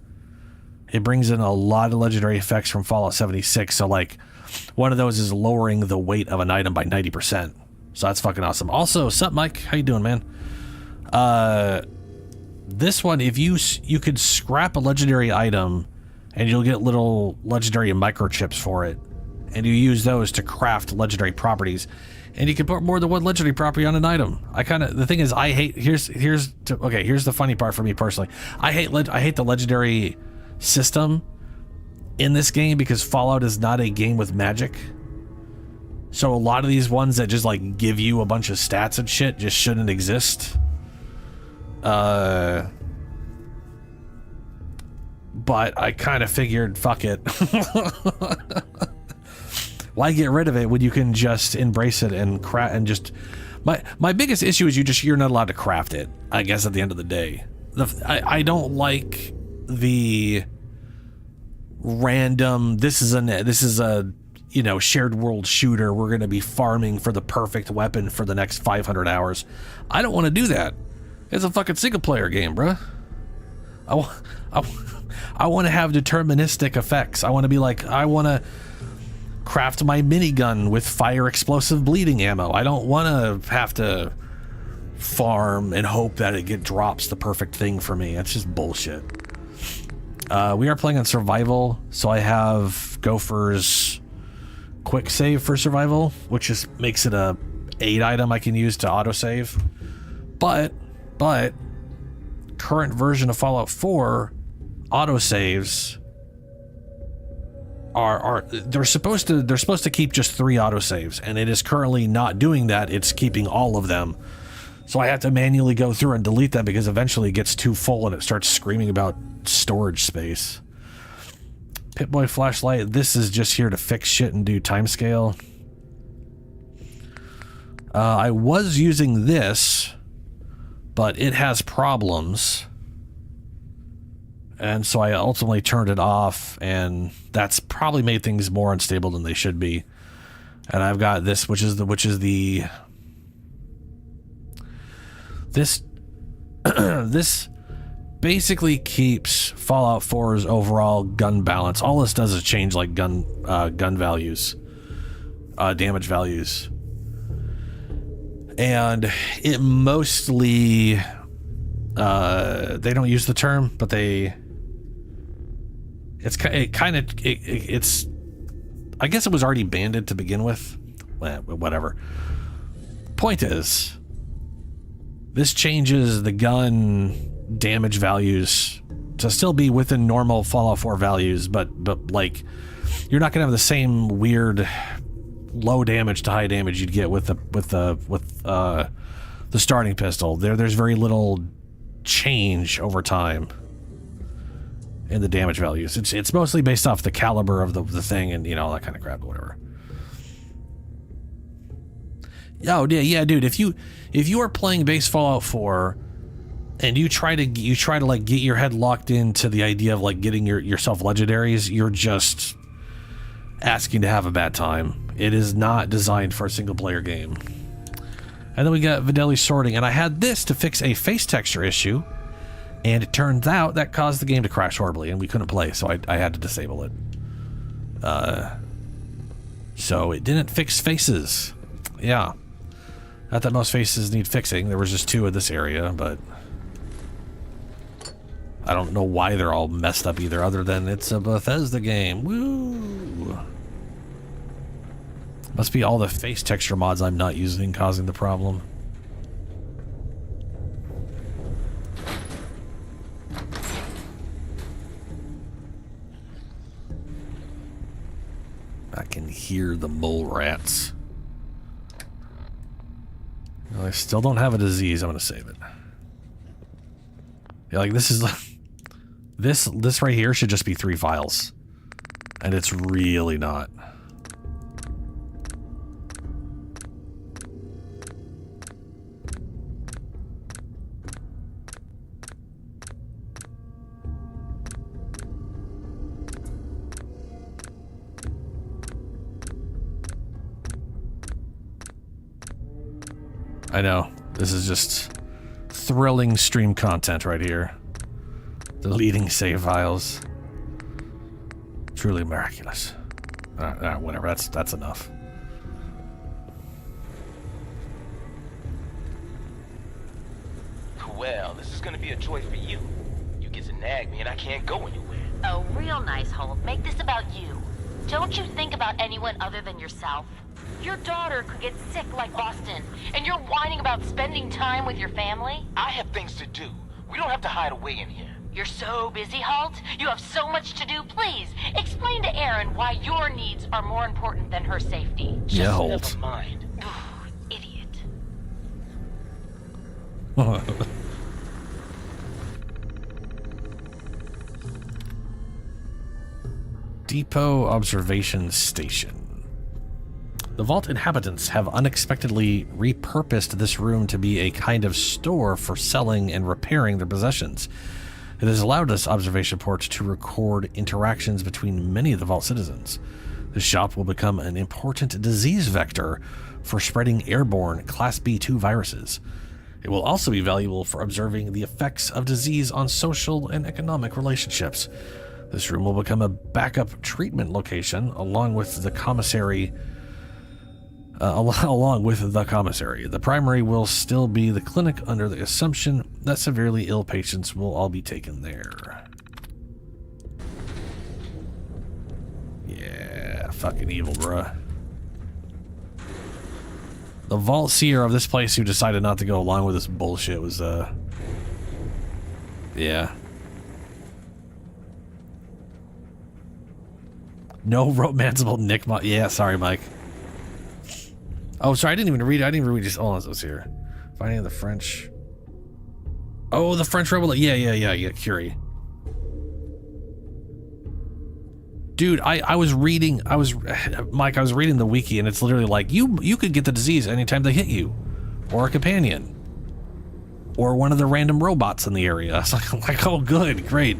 It brings in a lot of legendary effects from Fallout 76. So like one of those is lowering the weight of an item by 90%. So that's fucking awesome. Also, sup Mike, how you doing, man? This one, if you could scrap a legendary item and you'll get little legendary microchips for it, and you use those to craft legendary properties, and you can put more than one legendary property on an item. The thing is, I hate, here's the funny part for me personally. I hate the legendary system in this game because Fallout is not a game with magic. So a lot of these ones that just like give you a bunch of stats and shit just shouldn't exist. But I kind of figured, fuck it. Why get rid of it when you can just embrace it and craft and just... My biggest issue is you're not allowed to craft it, I guess, at the end of the day. I don't like the random, this is a shared world shooter, we're going to be farming for the perfect weapon for the next 500 hours. I don't want to do that. It's a fucking single player game, bruh. I want to have deterministic effects. I want to be like, I want to craft my minigun with fire explosive bleeding ammo. I don't want to have to farm and hope that it drops the perfect thing for me. That's just bullshit. We are playing on survival, so I have Gopher's quick save for survival, which just makes it a 8 item I can use to autosave. But current version of Fallout 4 autosaves they're supposed to keep just 3 autosaves, and it is currently not doing that. It's keeping all of them. So I have to manually go through and delete them because eventually it gets too full and it starts screaming about storage space. Pip-Boy flashlight, this is just here to fix shit and do timescale. I was using this, but it has problems. And so I ultimately turned it off, and that's probably made things more unstable than they should be. And I've got this, this basically keeps Fallout 4's overall gun balance. All this does is change like gun values, damage values. And it mostly, they don't use the term, but it's I guess it was already banded to begin with. Whatever. Point is, this changes the gun damage values to still be within normal Fallout 4 values, but like you're not gonna have the same weird low damage to high damage you'd get with the starting pistol. There's very little change over time in the damage values. It's mostly based off the caliber of the thing and all that kind of crap, whatever. Oh yeah, dude. If you are playing base Fallout 4 and you try to like get your head locked into the idea of like getting yourself legendaries, you're just asking to have a bad time. It is not designed for a single player game. And then we got Videli sorting, and I had this to fix a face texture issue, and it turns out that caused the game to crash horribly, and we couldn't play, so I had to disable it. So it didn't fix faces. Yeah. Not that most faces need fixing. There was just 2 in this area, but I don't know why they're all messed up either, other than it's a Bethesda game. Woo! Must be all the face texture mods I'm not using causing the problem. I can hear the mole rats. Well, I still don't have a disease. I'm gonna save it. Yeah, like this is this right here should just be 3 files, and it's really not. I know, this is just thrilling stream content right here. Deleting save files. Truly miraculous. Whatever, that's enough. Well, this is gonna be a joy for you. You get to nag me and I can't go anywhere. Oh, real nice, Holt. Make this about you. Don't you think about anyone other than yourself? Your daughter could get sick like Austin, and you're whining about spending time with your family? I have things to do. We don't have to hide away in here. You're so busy, Holt. You have so much to do. Please, explain to Erin why your needs are more important than her safety. Yeah, Holt. Never mind. Idiot. Depot Observation Station. The vault inhabitants have unexpectedly repurposed this room to be a kind of store for selling and repairing their possessions. It has allowed this observation port to record interactions between many of the vault citizens. The shop will become an important disease vector for spreading airborne Class B2 viruses. It will also be valuable for observing the effects of disease on social and economic relationships. This room will become a backup treatment location along with the commissary. The primary will still be the clinic under the assumption that severely ill patients will all be taken there. Yeah, fucking evil, bruh. The vault seer of this place who decided not to go along with this bullshit was, yeah. No romanceable Nick. Yeah, sorry, Mike. Oh, sorry, I didn't even read. Just. Oh, let's here. Finding the French. Oh, the French rebel. Yeah. Curie. Dude, I was reading. Mike. I was reading the wiki, and it's literally like you could get the disease anytime they hit you, or a companion, or one of the random robots in the area. It's like, oh, good, great.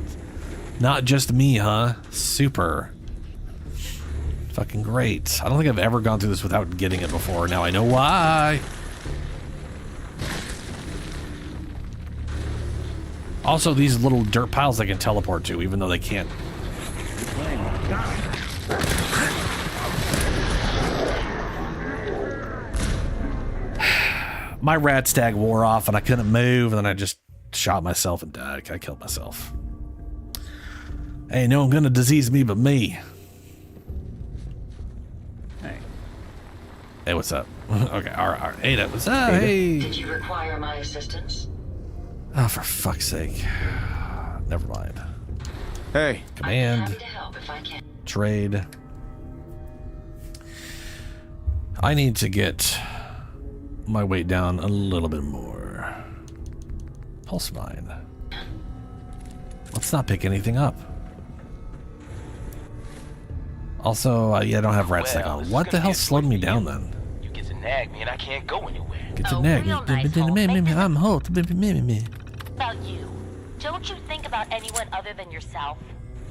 Not just me, huh? Super. Fucking great. I don't think I've ever gone through this without getting it before. Now I know why. Also, these little dirt piles they can teleport to, even though they can't. My rat stag wore off and I couldn't move, and then I just shot myself and died. I killed myself. Ain't no one gonna disease me but me. Hey, what's up? Okay, all right. Ada, what's up? Hey. Did you require my assistance? Oh, for fuck's sake. Never mind. Hey. Command. I'm happy to help if I can. Trade. I need to get my weight down a little bit more. Pulse mine. Let's not pick anything up. Also, yeah, I don't have rat stack on. What the hell slowed me down then? You get to nag me and I can't go anywhere. Get to nag me. I'm Holt. About you. Don't you think about anyone other than yourself?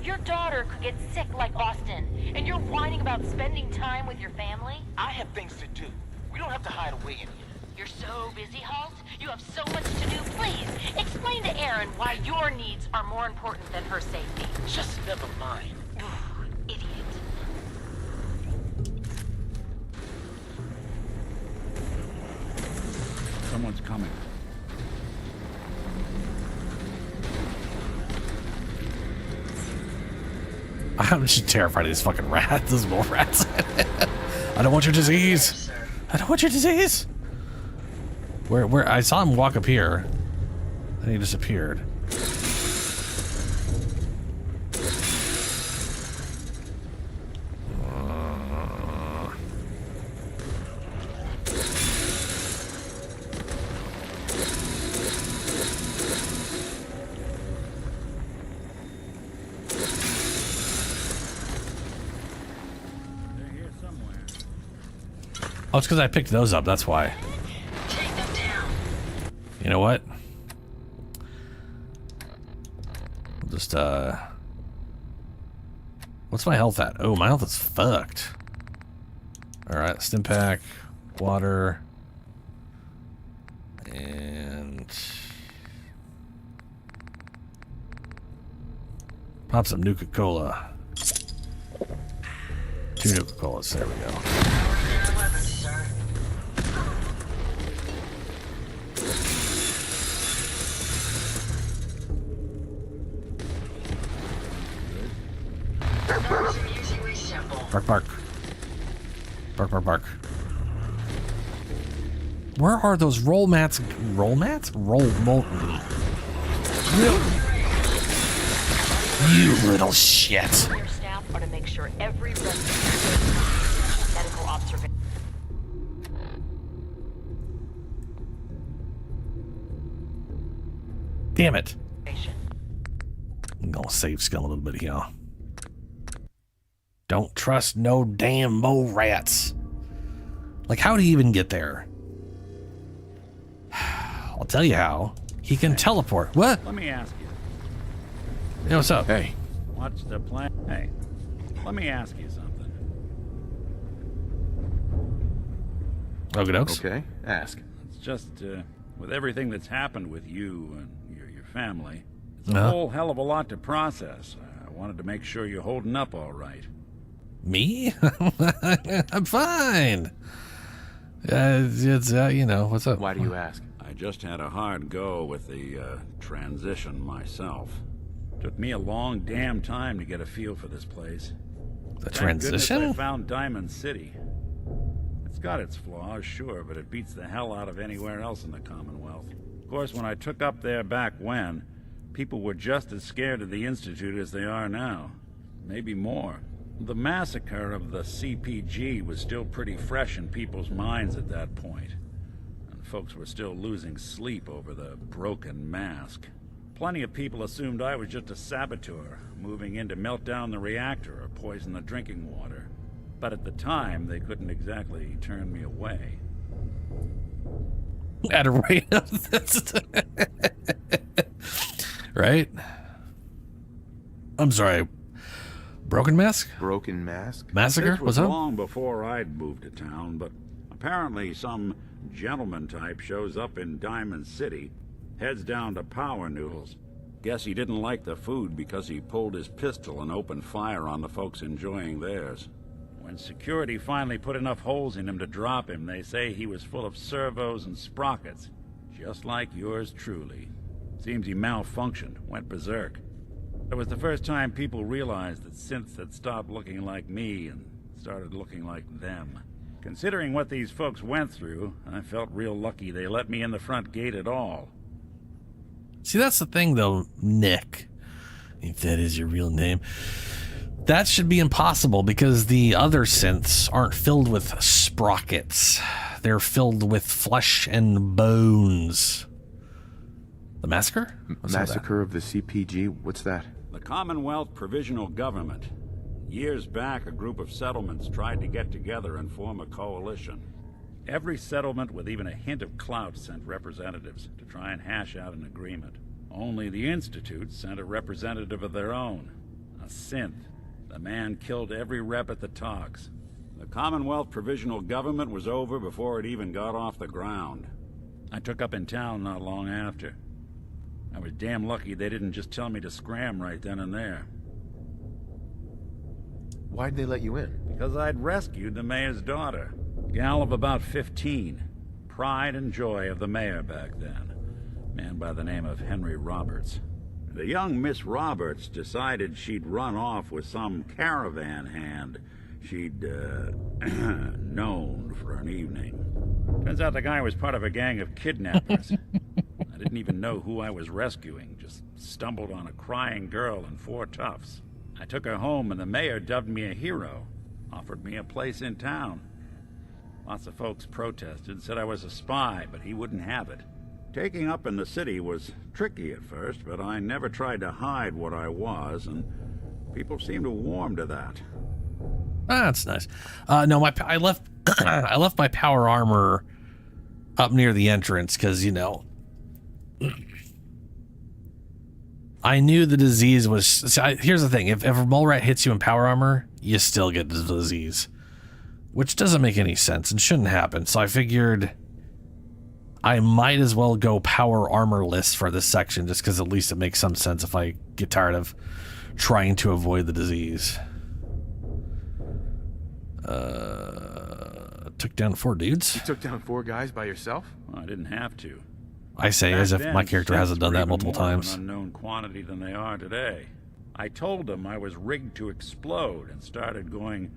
Your daughter could get sick like Austin, and you're whining about spending time with your family? I have things to do. We don't have to hide away in here. You're so busy, Holt. You have so much to do. Please, explain to Erin why your needs are more important than her safety. Just never mind. Idiot. Someone's coming. I'm just terrified of these fucking rats. Those more rats. I don't want your disease. I don't want your disease. Where? I saw him walk up here, and he disappeared. Oh, it's because I picked those up, that's why. Take them down. You know what? I'll just, what's my health at? Oh, my health is fucked. Alright, stim pack, water, and Pop some Nuka-Cola. 2 Nuka-Colas. There we go. Bark, bark. Bark, bark, bark. Where are those roll mats? Roll mats? Roll molten. You little shit. Your staff are to make sure every resident medical observation. Damn it. I'm gonna save skill a little bit here. Don't trust no damn mole rats. Like, how did he even get there? I'll tell you how. He can teleport. What? Let me ask you. Hey, what's up? Hey. What's the plan? Hey, let me ask you something. Okey-dokes. Okay, ask. It's just, with everything that's happened with you and your family, it's a whole hell of a lot to process. I wanted to make sure you're holding up all right. Me? I'm fine. It's you know, what's up? Why do you ask? I just had a hard go with the transition myself. Took me a long damn time to get a feel for this place. The Thank goodness transition? I found Diamond City. It's got its flaws, sure, but it beats the hell out of anywhere else in the Commonwealth. Of course, when I took up there back when, people were just as scared of the Institute as they are now. Maybe more. The massacre of the CPG was still pretty fresh in people's minds at that point, and folks were still losing sleep over the broken mask. Plenty of people assumed I was just a saboteur, moving in to melt down the reactor or poison the drinking water. But at the time, they couldn't exactly turn me away. At a rate of this. Right? I'm sorry. Broken mask? Broken mask? Massacre? This was What's up? long before I'd moved to town, but apparently some gentleman type shows up in Diamond City, heads down to Power Noodles. Guess he didn't like the food because he pulled his pistol and opened fire on the folks enjoying theirs. When security finally put enough holes in him to drop him, they say he was full of servos and sprockets, just like yours truly. Seems he malfunctioned, went berserk. It was the first time people realized that synths had stopped looking like me and started looking like them. Considering what these folks went through, I felt real lucky they let me in the front gate at all. See, that's the thing, though, Nick. If that is your real name. That should be impossible because the other synths aren't filled with sprockets. They're filled with flesh and bones. The massacre? Massacre of the CPG? What's that? The Commonwealth Provisional Government. Years back, a group of settlements tried to get together and form a coalition. Every settlement with even a hint of clout sent representatives to try and hash out an agreement. Only the Institute sent a representative of their own. A synth. The man killed every rep at the talks. The Commonwealth Provisional Government was over before it even got off the ground. I took up in town not long after. I was damn lucky they didn't just tell me to scram right then and there. Why'd they let you in? Because I'd rescued the mayor's daughter. Gal of about 15. Pride and joy of the mayor back then. Man by the name of Henry Roberts. The young Miss Roberts decided she'd run off with some caravan hand she'd, known for an evening. Turns out the guy was part of a gang of kidnappers. I didn't even know who I was rescuing, just stumbled on a crying girl and 4 toughs. I took her home and the mayor dubbed me a hero, offered me a place in town. Lots of folks protested, said I was a spy, but he wouldn't have it. Taking up in the city was tricky at first, but I never tried to hide what I was, and people seemed to warm to that. That's nice. No, I left I left my power armor up near the entrance because, you know, I knew the disease was... here's the thing. If a mole rat hits you in power armor, you still get the disease. Which doesn't make any sense and shouldn't happen. So I figured I might as well go power armorless for this section just because at least it makes some sense if I get tired of trying to avoid the disease. Took down 4 dudes. You took down 4 guys by yourself? Well, I didn't have to. I say as if my character hasn't done that multiple times. An unknown quantity than they are today. I told them I was rigged to explode and started going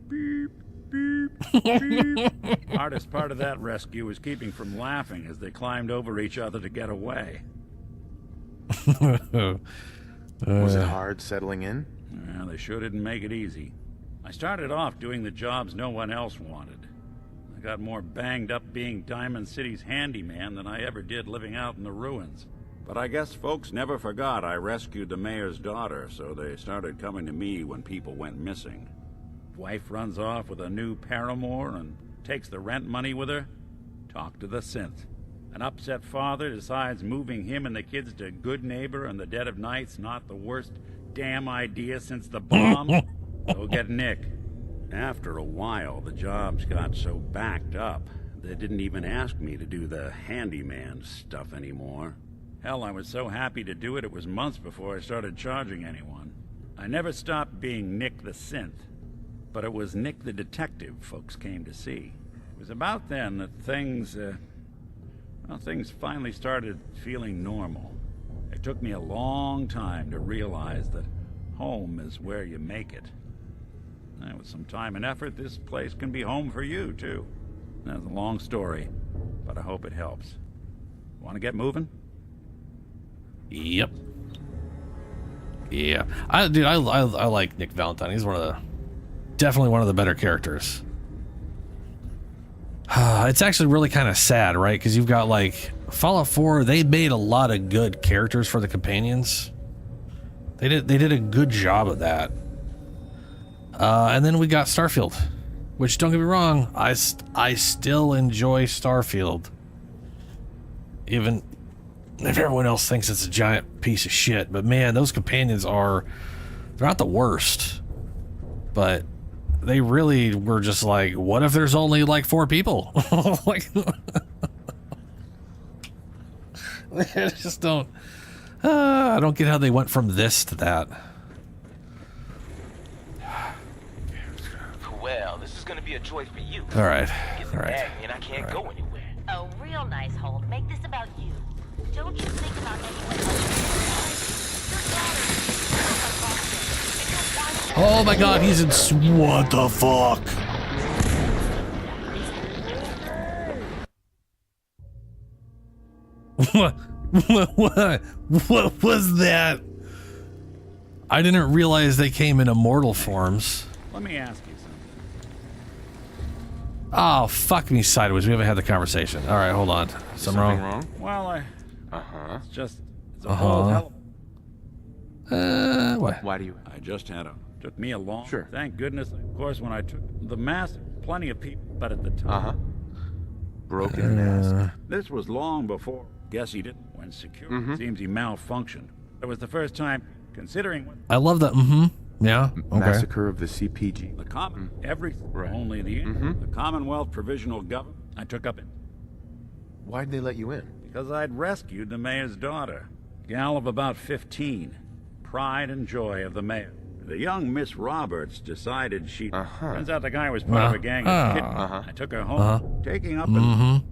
beep, beep, beep. Hardest part of that rescue was keeping from laughing as they climbed over each other to get away. Was it hard settling in? Yeah, they sure didn't make it easy. I started off doing the jobs no one else wanted. I got more banged up being Diamond City's handyman than I ever did living out in the ruins. But I guess folks never forgot I rescued the mayor's daughter, so they started coming to me when people went missing. Wife runs off with a new paramour and takes the rent money with her. Talk to the synth. An upset father decides moving him and the kids to Good Neighbor in the dead of night's not the worst damn idea since the bomb. Go get Nick. After a while, the jobs got so backed up, they didn't even ask me to do the handyman stuff anymore. Hell, I was so happy to do it, it was months before I started charging anyone. I never stopped being Nick the Synth, but it was Nick the Detective folks came to see. It was about then that things finally started feeling normal. It took me a long time to realize that home is where you make it. And with some time and effort, this place can be home for you, too. That's a long story, but I hope it helps. Want to get moving? Yep. Yeah. I like Nick Valentine. He's definitely one of the better characters. It's actually really kind of sad, right? Because you've got, like, Fallout 4, they made a lot of good characters for the companions. They did a good job of that. And then we got Starfield, which, don't get me wrong, I still enjoy Starfield. Even if everyone else thinks it's a giant piece of shit. But man, those companions they're not the worst. But they really were just like, what if there's only like 4 people? Like, I just don't, I don't get how they went from this to that. Well, this is gonna be a joy for you. All right. And I can't go anywhere. Oh, real nice, Holt. Make this about you. Don't you think about anyone else? Oh my god, he's in... What the fuck? What was that? I didn't realize they came in immortal forms. Let me ask you something. Oh, fuck me sideways. We haven't had the conversation. All right, hold on. Something wrong? Well, it's just... It's a whole hell... What? Why do you... I just had took me a long... Sure. Thank goodness, of course, when I took the mask, plenty of people, but at the time... Broken mask. This was long before... Guess he didn't. When security seems he malfunctioned. It was the first time, considering... I love that. Yeah. Okay. Massacre of the CPG. The common... Only the Commonwealth Provisional Government. I took up it. Why'd they let you in? Because I'd rescued the mayor's daughter. Gal of about 15. Pride and joy of the mayor. The young Miss Roberts decided she... Turns out the guy was part of a gang of kidnappers. I took her home, taking up and...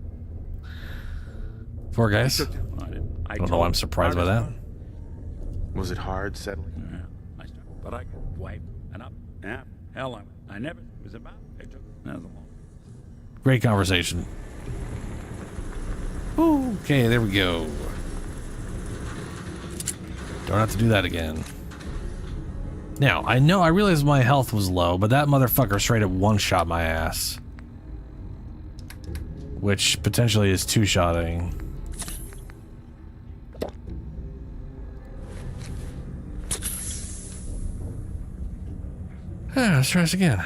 4 guys? I don't know why I'm surprised by that. Was it hard settling? Yeah. But I got wiped and up. Yeah. Hell, I never... It was about... It took... That was a long... Great conversation. Okay, there we go. Don't have to do that again. Now, I realized my health was low, but that motherfucker straight up one-shot my ass. Which potentially is 2-shotting. Let's try this again.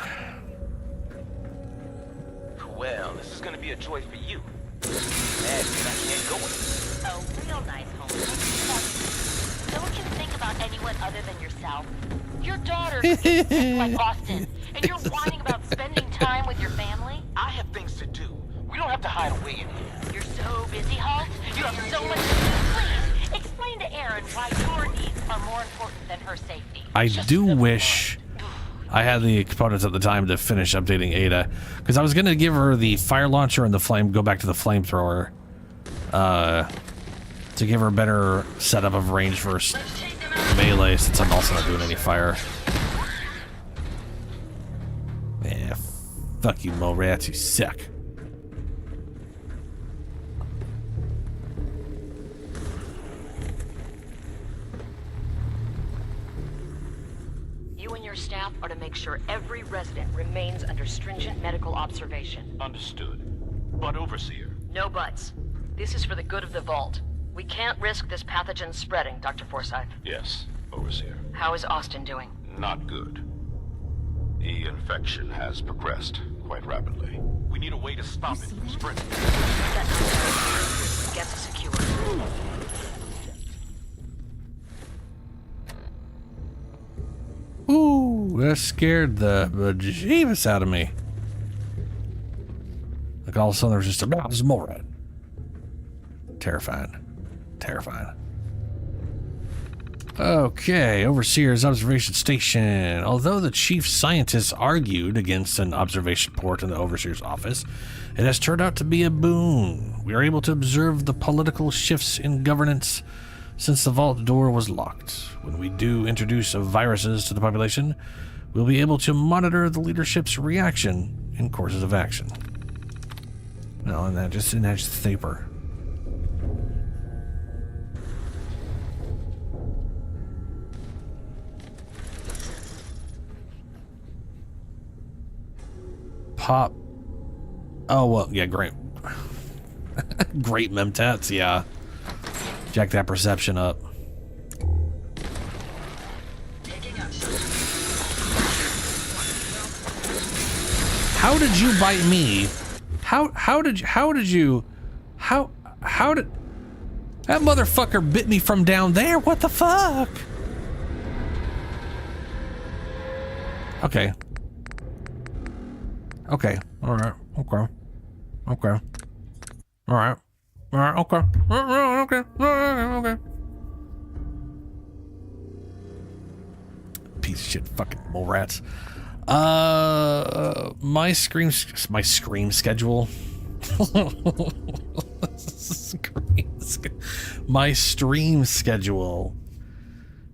Well, this is gonna be a joy for you. Mad that I can't go anywhere. Oh, real nice, Holt. Don't you think about anyone other than yourself? Your daughter's sick like Austin, and you're whining about spending time with your family? I have things to do. We don't have to hide away in here. You're so busy, Holt. You have so much to do. Please, explain to Aaron why your needs are more important than her safety. I do wish I had the components at the time to finish updating Ada, because I was going to give her the fire launcher and the flame, go back to the flamethrower, to give her a better setup of range versus melee, since I'm also not doing any fire. Yeah, fuck you, mole rats, you suck. You and your staff are to make sure every resident remains under stringent medical observation. Understood. But Overseer. No buts. This is for the good of the Vault. We can't risk this pathogen spreading, Dr. Forsyth. Yes, Overseer. How is Austin doing? Not good. The infection has progressed quite rapidly. We need a way to stop it from spreading. Get to secure. Ooh, that scared the bejeebus out of me. Like all of a sudden there's just there's more red. Terrifying. Terrifying. Okay, Overseer's observation station. Although the chief scientist argued against an observation port in the Overseer's office, it has turned out to be a boon. We are able to observe the political shifts in governance since the vault door was locked. When we do introduce viruses to the population, we'll be able to monitor the leadership's reaction in courses of action. No, and that just paper. Pop. Oh, well, yeah, great. Great memtats, yeah. Jack that perception up. How did you bite me? How did that motherfucker bit me from down there? What the fuck? Okay. Okay. All right. Okay. Okay. All right. All right. Okay. Okay. Okay. Piece of shit. Fucking mole rats. My stream schedule. My stream schedule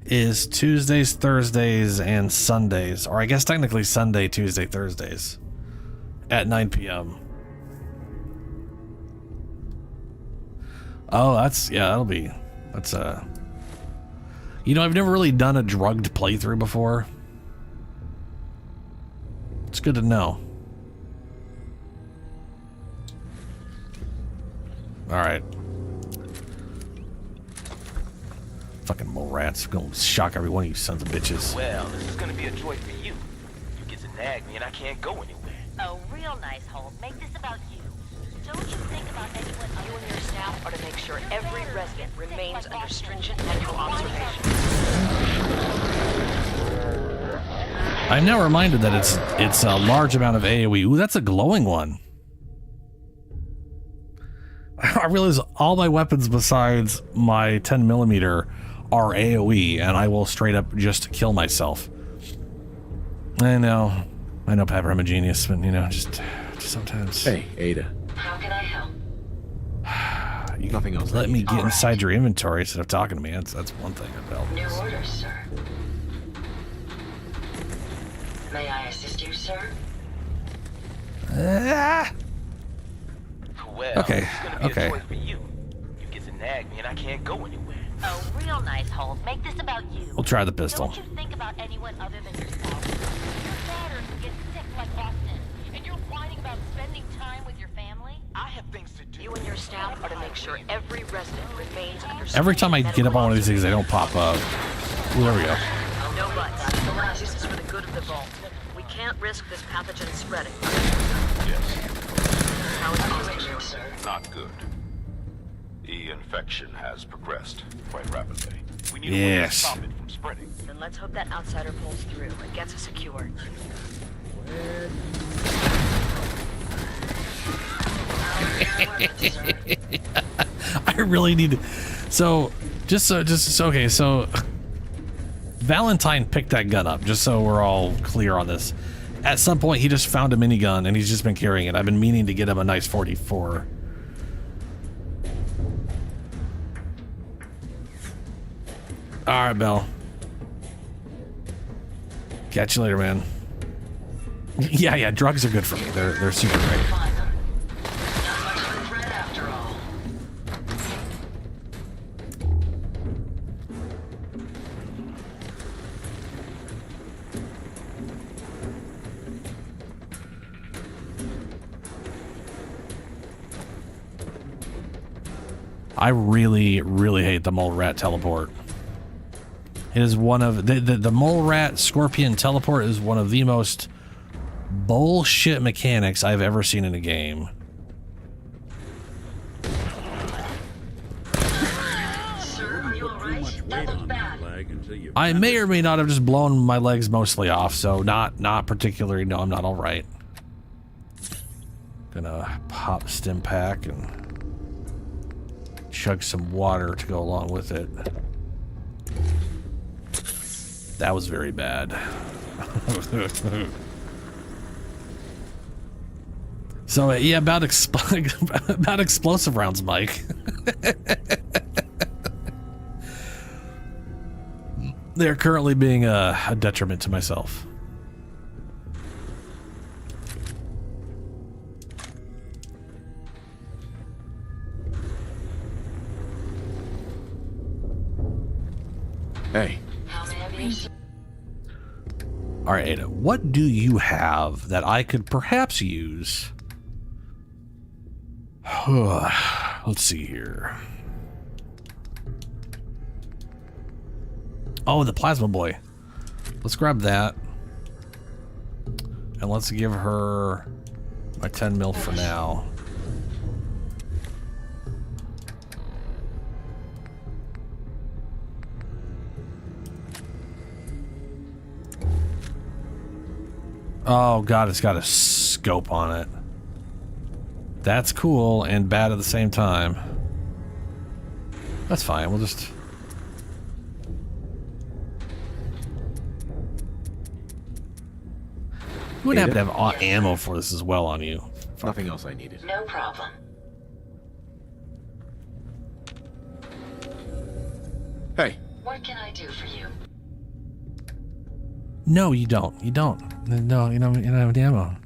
is Tuesdays, Thursdays, and Sundays, or I guess technically Sunday, Tuesday, Thursdays at 9 p.m. Oh, that's you know, I've never really done a drugged playthrough before. It's good to know. Alright. Fucking mole rats. Gonna shock every one of you sons of bitches. Well, this is gonna be a joy for you. You get to nag me and I can't go anywhere. Oh, real nice, Holt. Make this about you. Don't you think about anyone You and your staff are to make sure every resident remains under stringent medical observation. I'm now reminded that it's a large amount of AoE. Ooh, that's a glowing one. I realize all my weapons besides my 10mm are AoE, and I will straight up just kill myself. I know Pepper, I'm a genius, but you know, just sometimes. Hey, Ada. How can I help? You Nothing else. Let me get inside your inventory instead of talking to me. That's one thing about New orders, sir. May I assist you, sir? Well, Okay, this is gonna be okay. a joy for you. You get to nag me and I can't go anywhere. Oh, real nice, Holt. Make this about you. We'll try the pistol. Don't you think about anyone other than yourself? Your daughter gets sick like Austin, and you're whining about spending time with your family? I have things to do. You and your staff are to make sure every resident remains under Every time I get up on one of these things, they don't pop up. Ooh, there we go. No buts. This is for the good of the Vault. We can't risk this pathogen spreading. Yes. How is Austin doing, sir? Not good. The infection has progressed quite rapidly. We need a way to Yes. stop it from spreading. Then let's hope that outsider pulls through and gets us secured. I really need to. So, okay. So, Valentine picked that gun up, just so we're all clear on this. At some point, he just found a minigun, and he's just been carrying it. I've been meaning to get him a nice 44. All right, Bill. Catch you later, man. Yeah, drugs are good for me. They're super great. I really, really hate the mole rat teleport. It is one of the mole rat scorpion teleport is one of the most bullshit mechanics I've ever seen in a game. I may or may not have just blown my legs mostly off, so not particularly. No, I'm not all right. Gonna pop stim pack and chug some water to go along with it. That was very bad. So yeah, about explosive rounds, Mike. They're currently being a detriment to myself. Hey. All right, Ada, what do you have that I could perhaps use? Let's see here. Oh, the plasma boy. Let's grab that. And let's give her my 10 mil for now. Oh god, it's got a scope on it. That's cool and bad at the same time. That's fine, we'll just... You would have to have ammo for this as well on you. Nothing else I needed. No problem. Hey. What can I do for you? No, you don't. You don't. No, you don't have any ammo.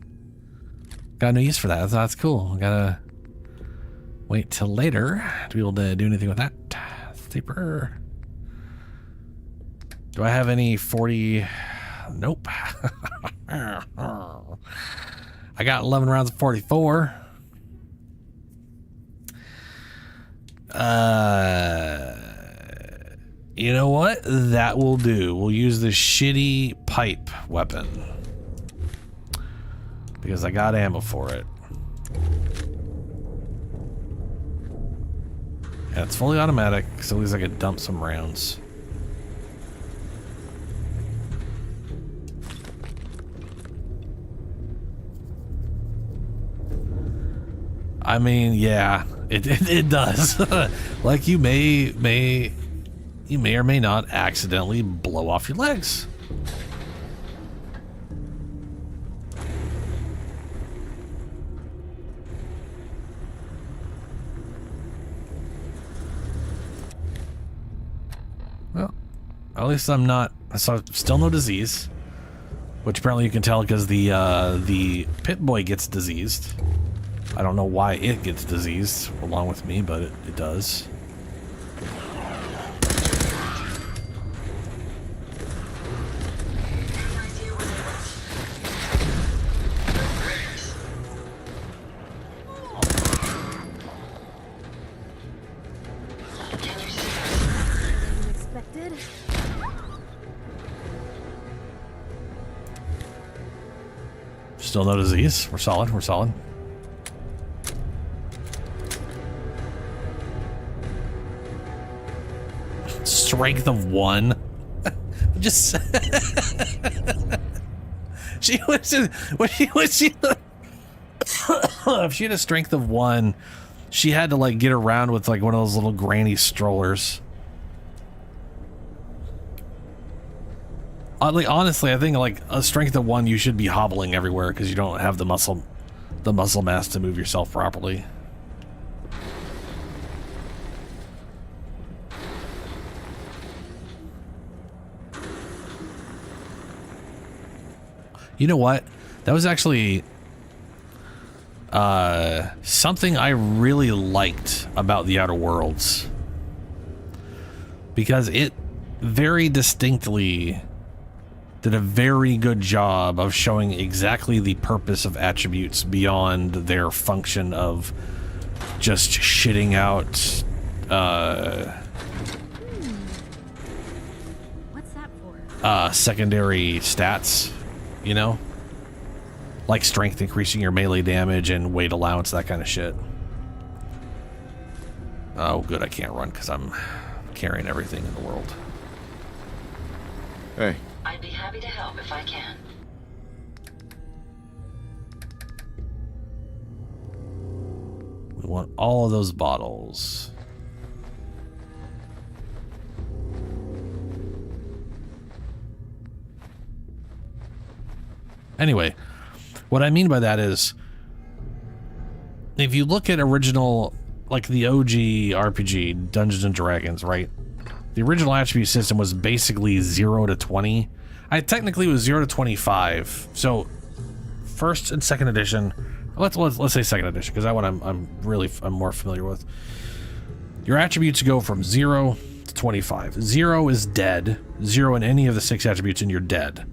Got no use for that. That's cool. Gotta wait till later to be able to do anything with that. Steeper. Do I have any 40? Nope. I got 11 rounds of 44. You know what? That will do. We'll use the shitty pipe weapon. Because I got ammo for it. Yeah, it's fully automatic, so at least I could dump some rounds. I mean, yeah, it does. Like you may or may not accidentally blow off your legs. Well, at least I'm not. So still no disease, which apparently you can tell because the pit boy gets diseased. I don't know why it gets diseased along with me, but it does. Expected. Still no disease. We're solid. We're solid. Strength of 1. Just she was if she had a strength of 1, she had to like get around with like one of those little granny strollers. Oddly, honestly, I think like a strength of 1, you should be hobbling everywhere because you don't have the muscle mass to move yourself properly. You know what? That was actually something I really liked about the Outer Worlds, because it very distinctly did a very good job of showing exactly the purpose of attributes beyond their function of just shitting out What's that for? Secondary stats, you know? Like strength increasing your melee damage and weight allowance, that kind of shit. Oh, good, I can't run because I'm carrying everything in the world. Hey. I'd be happy to help if I can. We want all of those bottles. Anyway, what I mean by that is, if you look at original, like the OG RPG, Dungeons and Dragons, right? The original attribute system was basically 0 to 20. Technically it was 0 to 25. So, first and second edition. Let's say second edition, because that one I'm more familiar with. Your attributes go from 0 to 25. 0 is dead. 0 in any of the 6 attributes, and you're dead.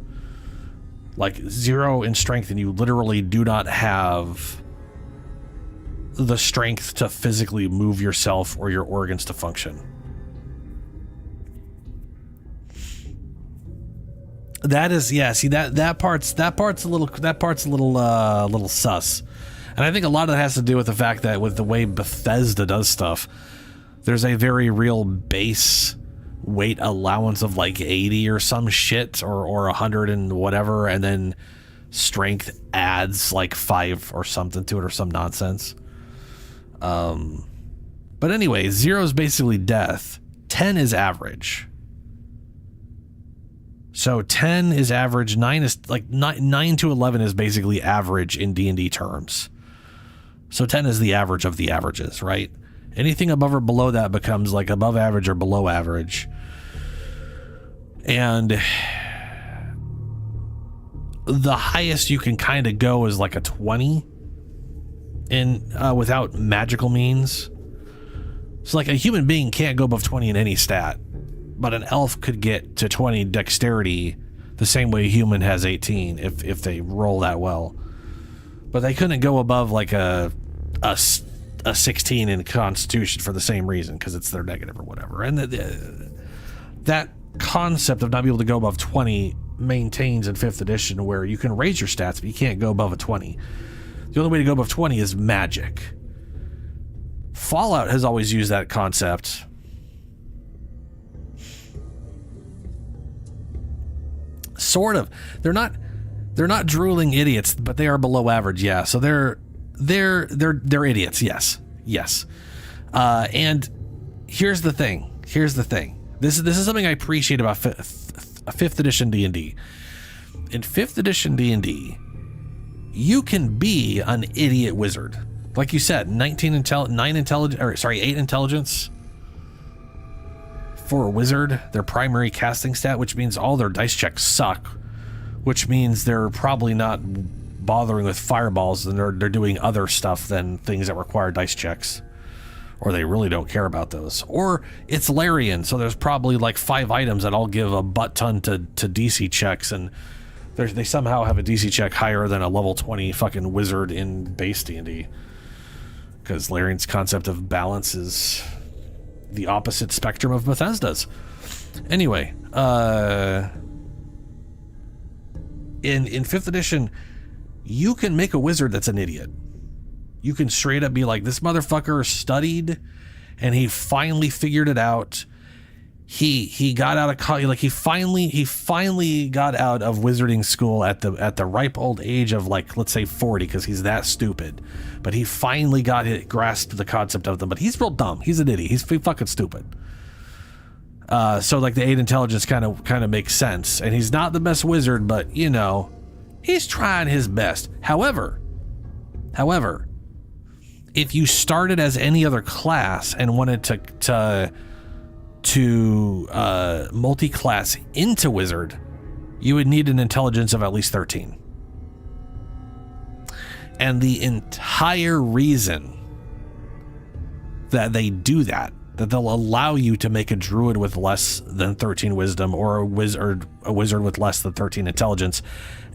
Like 0 in strength, and you literally do not have the strength to physically move yourself or your organs to function. That is, yeah, see that part's a little sus. And I think a lot of that has to do with the fact that with the way Bethesda does stuff, there's a very real base weight allowance of like 80 or some shit, or 100 and whatever, and then strength adds like 5 or something to it, or some nonsense. But anyway, 0 is basically death. 10 is average. So 10 is average, 9 is like 9 to 11 is basically average in D&D terms. So 10 is the average of the averages, right? Anything above or below that becomes like above average or below average. And the highest you can kind of go is like a 20 in without magical means. So like a human being can't go above 20 in any stat. But an elf could get to 20 dexterity the same way a human has 18 if they roll that well. But they couldn't go above like a 16 in constitution for the same reason, because it's their negative or whatever. And that concept of not being able to go above 20 maintains in 5th edition, where you can raise your stats, but you can't go above a 20. The only way to go above 20 is magic. Fallout has always used that concept. Sort of. They're not drooling idiots, but they are below average. Yeah. So they're idiots. Yes. And here's the thing. This is something I appreciate about 5th edition D&D. In 5th edition D&D, you can be an idiot wizard. Like you said, 8 intelligence for a wizard, their primary casting stat, which means all their dice checks suck, which means they're probably not bothering with fireballs, and they're doing other stuff than things that require dice checks, or they really don't care about those. Or it's Larian, so there's probably like 5 items that all give a butt ton to DC checks, and they somehow have a DC check higher than a level 20 fucking wizard in base D&D, because Larian's concept of balance is the opposite spectrum of Bethesda's. Anyway, in 5th edition, you can make a wizard that's an idiot. You can straight up be like, this motherfucker studied and he finally figured it out. He got out of college, like he finally got out of wizarding school at the ripe old age of, like, let's say 40, because he's that stupid. But he finally grasped the concept of them. But he's real dumb. He's an idiot. He's fucking stupid. So like the 8 intelligence kind of makes sense. And he's not the best wizard, but you know, he's trying his best. However, if you started as any other class and wanted to multi-class into wizard, you would need an intelligence of at least 13. And the entire reason that they do that they'll allow you to make a druid with less than 13 wisdom or a wizard with less than 13 intelligence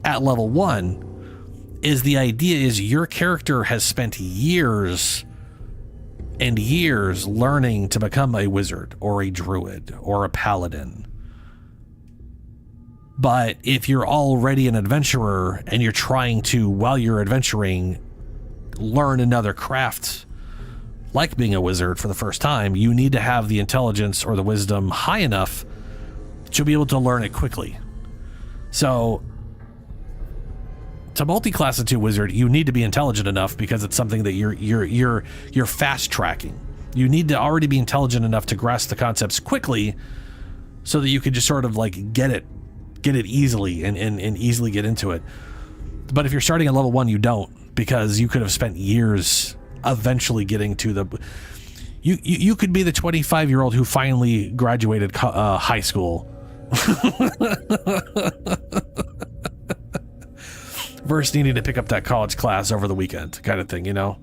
at level 1 is the idea is your character has spent years and years learning to become a wizard or a druid or a paladin. But if you're already an adventurer and you're trying to, while you're adventuring, learn another craft like being a wizard for the first time, you need to have the intelligence or the wisdom high enough to be able to learn it quickly. So to multi-class into wizard, you need to be intelligent enough because it's something that you're fast tracking. You need to already be intelligent enough to grasp the concepts quickly so that you can just sort of like get it easily and easily get into it. But if you're starting at level 1, you don't, because you could have spent years eventually getting to the... You could be the 25-year-old who finally graduated high school. Versus needing to pick up that college class over the weekend kind of thing, you know?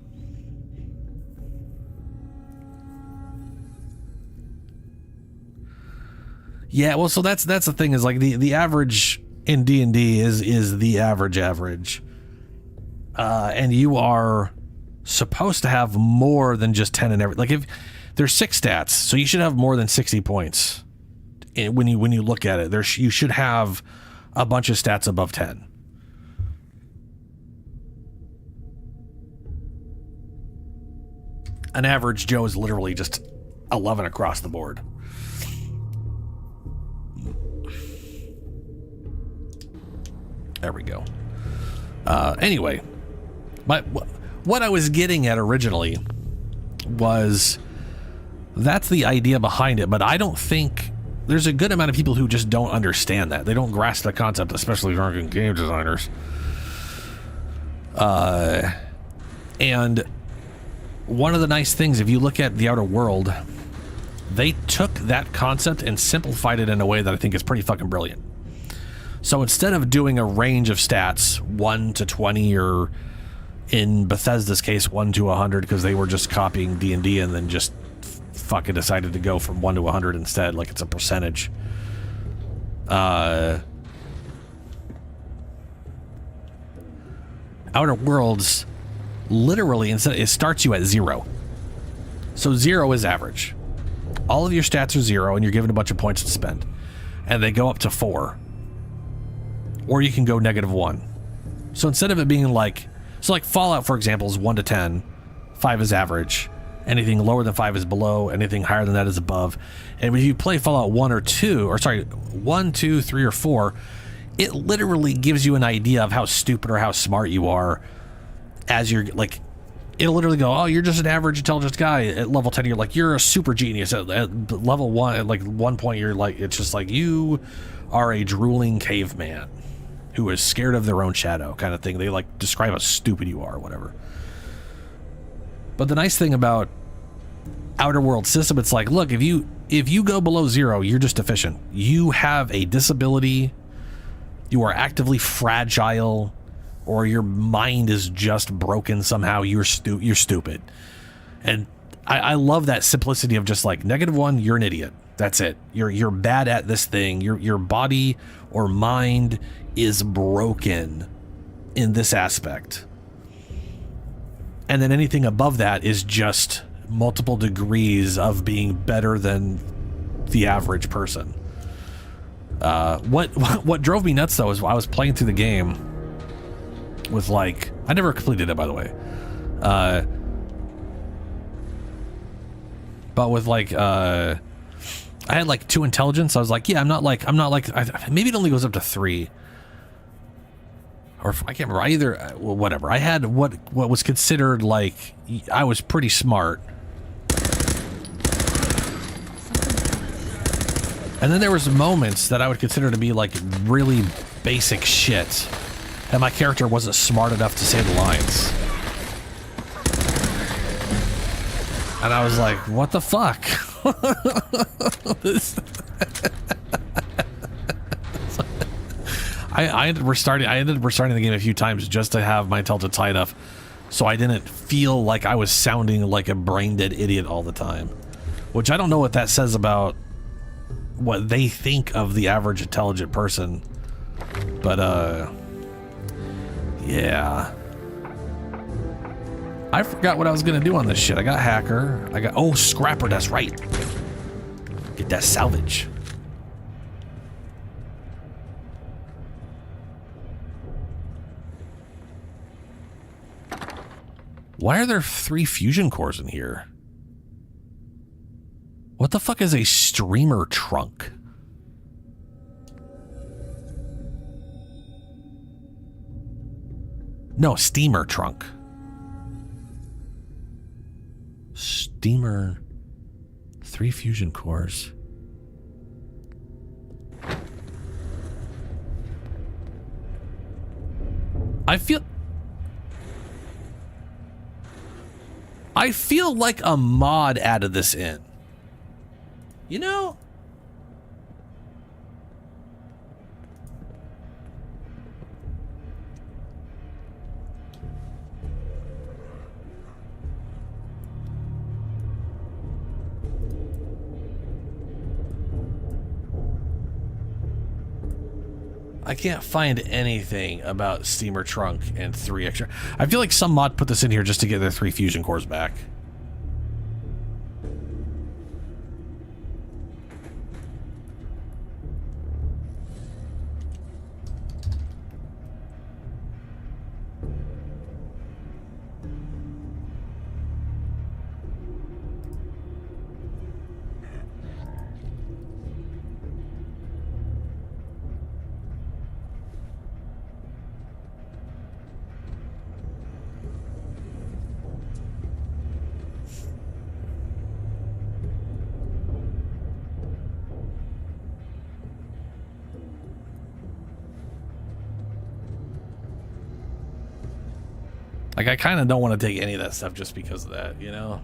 Yeah, well, so that's the thing is like the average in D&D is the average. And you are supposed to have more than just 10 in every, like if there's 6 stats, so you should have more than 60 points. When you look at it, you should have a bunch of stats above 10. An average Joe is literally just 11 across the board. There we go. Anyway, what I was getting at originally was that's the idea behind it, but I don't think there's a good amount of people who just don't understand that. They don't grasp the concept, especially drunken game designers. And one of the nice things, if you look at The Outer World, they took that concept and simplified it in a way that I think is pretty fucking brilliant. So instead of doing a range of stats, 1 to 20, or in Bethesda's case, 1 to 100, because they were just copying D&D and then just fucking decided to go from 1 to 100 instead, like it's a percentage. Outer Worlds, literally, instead it starts you at 0. So 0 is average. All of your stats are 0, and you're given a bunch of points to spend. And they go up to 4. Or you can go -1. So instead of it being like... So like Fallout, for example, is 1 to 10. 5 is average. Anything lower than 5 is below. Anything higher than that is above. And when you play Fallout 1 or 2... Or sorry, 1, 2, 3, or 4... It literally gives you an idea of how stupid or how smart you are as you're like... It'll literally go, oh, you're just an average intelligence guy. At level 10, you're like, you're a super genius. At level 1, at like 1 point, you're like, it's just like, you are a drooling caveman who is scared of their own shadow kind of thing. They like describe how stupid you are or whatever. But the nice thing about Outer World system, it's like, look, if you go below 0, you're just deficient. You have a disability, you are actively fragile, or your mind is just broken somehow, you're stupid. And I love that simplicity of just like, -1, you're an idiot. That's it. You're bad at this thing. Your body or mind is broken in this aspect. And then anything above that is just multiple degrees of being better than the average person. What drove me nuts though is I was playing through the game with like, I never completed it, by the way. But with like, I had like 2 intelligence. I was like, yeah, I'm not like, maybe it only goes up to 3. Or I can't remember either. Well, whatever. I had what was considered like, I was pretty smart. And then there was moments that I would consider to be like really basic shit, and my character wasn't smart enough to say the lines. And I was like, what the fuck? I ended up restarting the game a few times just to have my tilted tight enough so I didn't feel like I was sounding like a brain dead idiot all the time. Which I don't know what that says about what they think of the average intelligent person. But yeah. I forgot what I was gonna do on this shit. I got hacker. I got, oh, scrapper, that's right. Get that salvage. Why are there 3 fusion cores in here? What the fuck is a streamer trunk? No, steamer trunk. Steamer, 3 fusion cores. I feel like a mod added this in. You know? I can't find anything about steamer trunk and 3 extra. I feel like some mod put this in here just to get their 3 fusion cores back. Like, I kind of don't want to take any of that stuff just because of that, you know?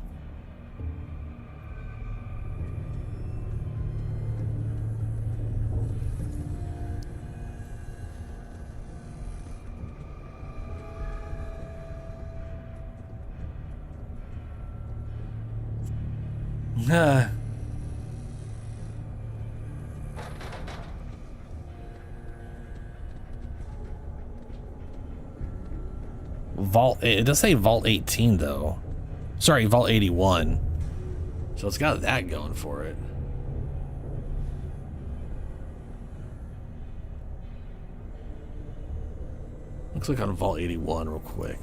Vault, it does say Vault 18 though. Sorry, Vault 81. So it's got that going for it. Let's look on Vault 81 real quick.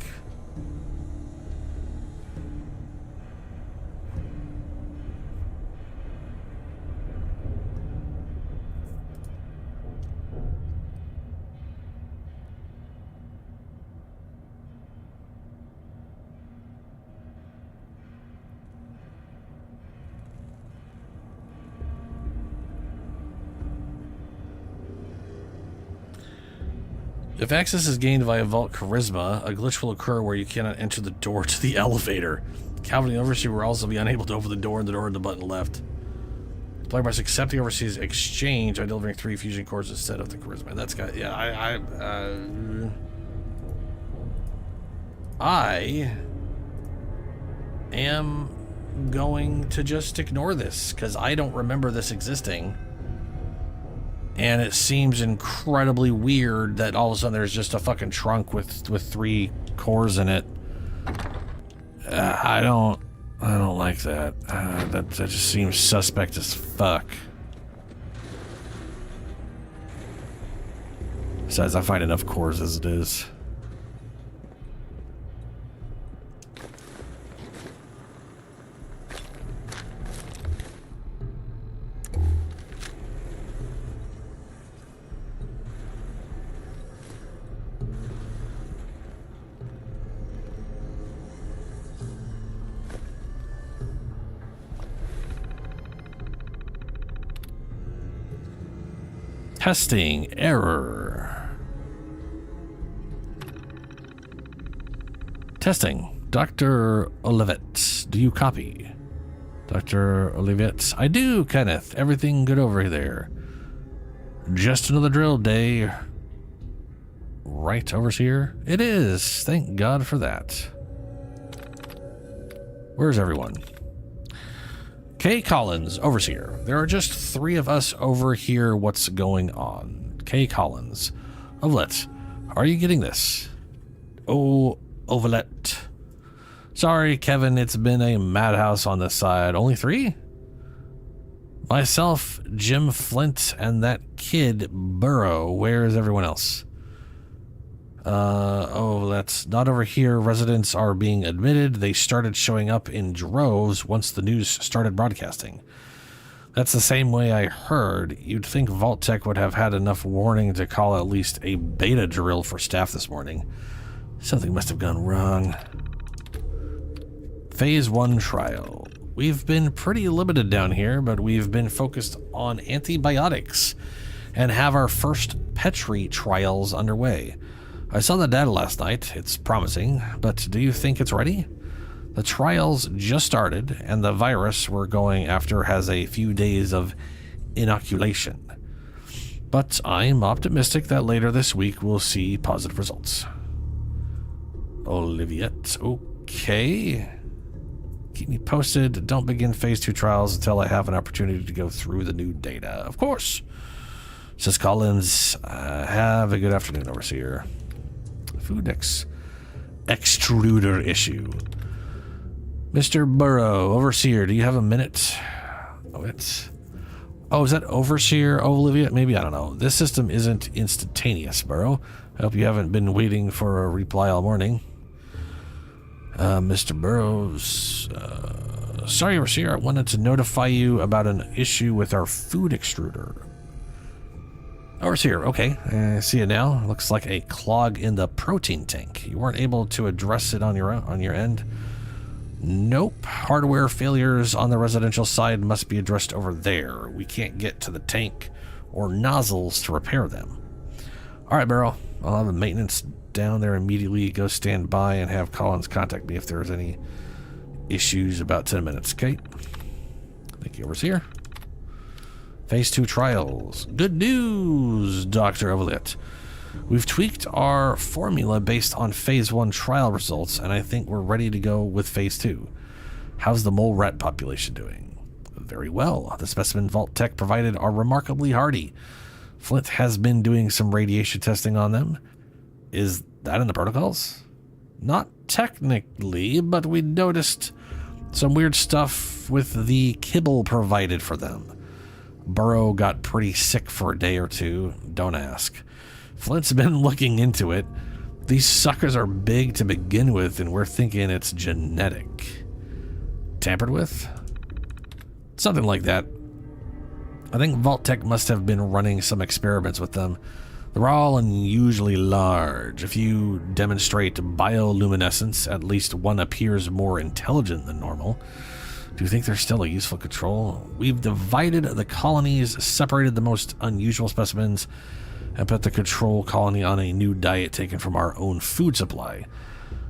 If access is gained via Vault Charisma, a glitch will occur where you cannot enter the door to the elevator. Calvin and the Overseer will also be unable to open the door and the button left. The player must accept the Overseer's exchange by delivering 3 fusion cores instead of the Charisma. And that's got, yeah, I am going to just ignore this because I don't remember this existing. And it seems incredibly weird that all of a sudden there's just a fucking trunk with 3 cores in it. I don't like that. That just seems suspect as fuck. Besides, I find enough cores as it is. Testing error. Testing. Dr. Olivet, do you copy? Dr. Olivet, I do, Kenneth. Everything good over there. Just another drill day. Right, Overseer? It is. Thank God for that. Where's everyone? Kay Collins, Overseer. There are just 3 of us over here. What's going on? Kay Collins. Ovelet, are you getting this? Oh, Ovelet. Sorry, Kevin, it's been a madhouse on this side. Only 3? Myself, Jim Flint, and that kid, Burrow. Where is everyone else? That's not over here. Residents are being admitted. They started showing up in droves once the news started broadcasting. That's the same way I heard. You'd think Vault-Tec would have had enough warning to call at least a beta drill for staff this morning. Something must have gone wrong. Phase 1 trial. We've been pretty limited down here, but we've been focused on antibiotics and have our first Petri trials underway. I saw the data last night. It's promising, but do you think it's ready? The trials just started, and the virus we're going after has a few days of inoculation. But I'm optimistic that later this week we'll see positive results. Oliviette, okay. Keep me posted. Don't begin phase 2 trials until I have an opportunity to go through the new data. Of course. Says Collins, have a good afternoon, Overseer. Food extruder issue. Mr. Burrow, Overseer, do you have a minute? Is that Overseer, Olivia? Maybe, I don't know. This system isn't instantaneous, Burrow. I hope you haven't been waiting for a reply all morning. Mr. Burrows, sorry, Overseer, I wanted to notify you about an issue with our food extruder. Overseer, okay, I see it now. Looks like a clog in the protein tank. You weren't able to address it on your end? Nope. Hardware failures on the residential side must be addressed over there. We can't get to the tank or nozzles to repair them. All right, Burrow. I'll have the maintenance down there immediately. Go stand by and have Collins contact me if there's any issues. About 10 minutes, okay? Thank you, Overseer. Phase 2 trials. Good news, Dr. Ovelet. We've tweaked our formula based on Phase 1 trial results, and I think we're ready to go with Phase 2. How's the mole rat population doing? Very well. The specimen Vault-Tec provided are remarkably hardy. Flint has been doing some radiation testing on them. Is that in the protocols? Not technically, but we noticed some weird stuff with the kibble provided for them. Burrow got pretty sick for a day or two. Don't ask. Flint's been looking into it. These suckers are big to begin with, and we're thinking it's genetic. Tampered with? Something like that. I think Vault-Tec must have been running some experiments with them. They're all unusually large. If you demonstrate bioluminescence, at least one appears more intelligent than normal. Do you think there's still a useful control? We've divided the colonies, separated the most unusual specimens, and put the control colony on a new diet taken from our own food supply.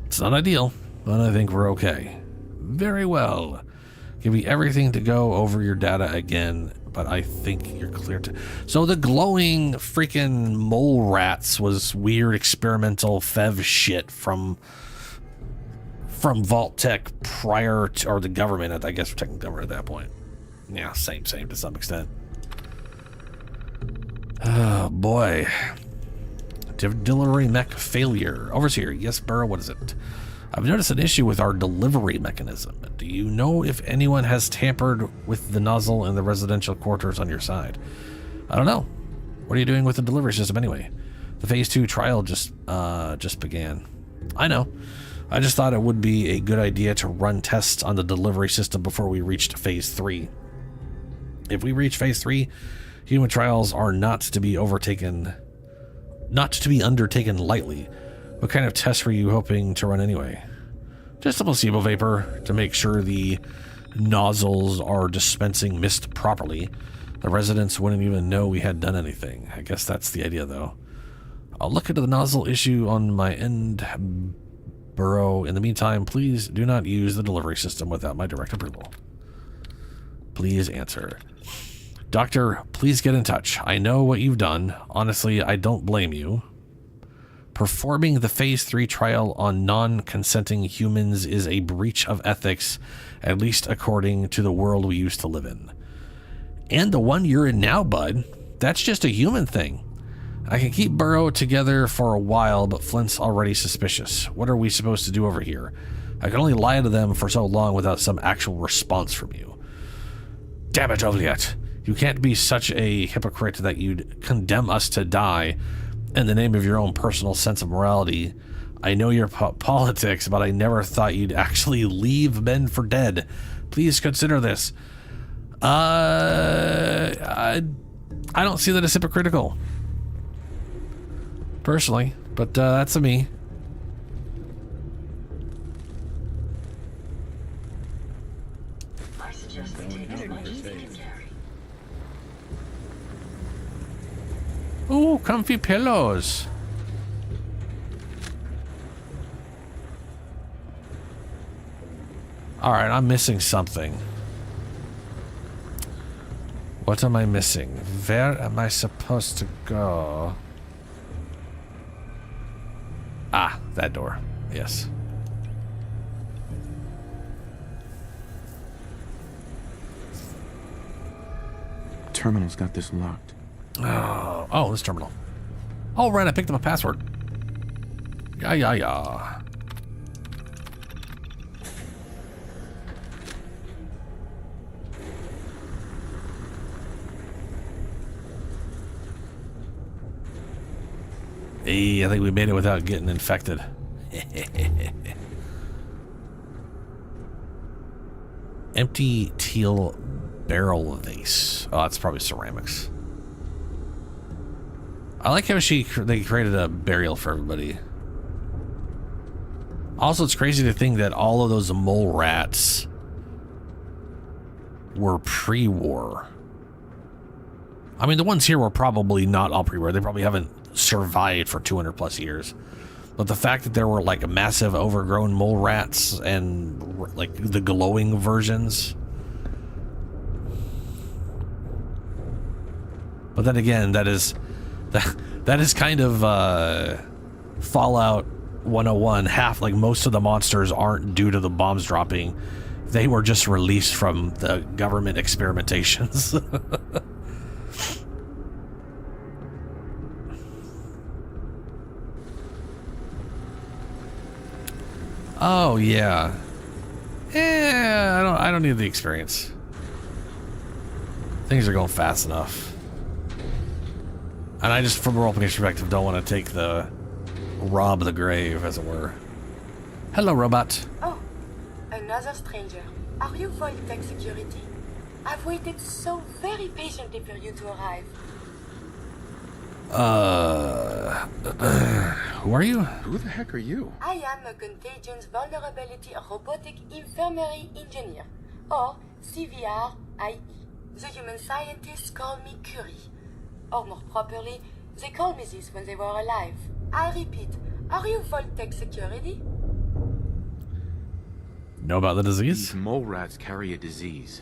It's not ideal, but I think we're okay. Very well. Give me everything to go over your data again, but I think you're clear to... So the glowing freaking mole rats was weird experimental FEV shit from Vault-Tec prior to, or the government, I guess we're taking government at that point. Yeah, same to some extent. Oh boy. Delivery mech failure. Overseer, yes, Burrow, what is it? I've noticed an issue with our delivery mechanism. Do you know if anyone has tampered with the nozzle in the residential quarters on your side? I don't know. What are you doing with the delivery system anyway? The Phase 2 trial just began. I know. I just thought it would be a good idea to run tests on the delivery system before we reached Phase 3. If we reach Phase 3, human trials are not to be undertaken lightly. What kind of tests were you hoping to run anyway? Just a placebo vapor to make sure the nozzles are dispensing mist properly. The residents wouldn't even know we had done anything. I guess that's the idea, though. I'll look into the nozzle issue on my end burrow. In the meantime, please do not use the delivery system without my direct approval. Please answer. Doctor, please get in touch. I know what you've done. Honestly, I don't blame you. Performing the Phase 3 trial on non-consenting humans is a breach of ethics, at least according to the world we used to live in. And the one you're in now, bud, that's just a human thing. I can keep Burrow together for a while, but Flint's already suspicious. What are we supposed to do over here? I can only lie to them for so long without some actual response from you. Damn it, Juliet. You can't be such a hypocrite that you'd condemn us to die in the name of your own personal sense of morality. I know your politics, but I never thought you'd actually leave men for dead. Please consider this. I don't see that as hypocritical, personally, but that's me. I suggest we take as much as we can carry. Ooh, comfy pillows. Alright, I'm missing something. What am I missing? Where am I supposed to go? Ah, that door. Yes. Terminal's got this locked. Oh, this terminal. Oh, right, I picked up a password. Yeah. Hey, I think we made it without getting infected. Empty teal barrel vase. Oh, that's probably ceramics. I like how they created a burial for everybody. Also, it's crazy to think that all of those mole rats were pre-war. I mean, the ones here were probably not all pre-war. They probably haven't survived for 200 plus years. But the fact that there were like massive overgrown mole rats and like the glowing versions. But then again, that is kind of Fallout 101. Half, like most of the monsters aren't due to the bombs dropping. They were just released from the government experimentations. Oh yeah. I don't need the experience. Things are going fast enough. And I just, from a role-playing perspective, don't want to take the rob the grave, as it were. Hello, robot. Oh, another stranger. Are you Voltec Security? I've waited so very patiently for you to arrive. Who are you? Who the heck are you? I am a Contagions Vulnerability Robotic Infirmary Engineer, or CVR-IE. The human scientists call me Curie. Or more properly, they called me this when they were alive. I repeat, are you Voltec Security? Know about the disease? These mole rats carry a disease.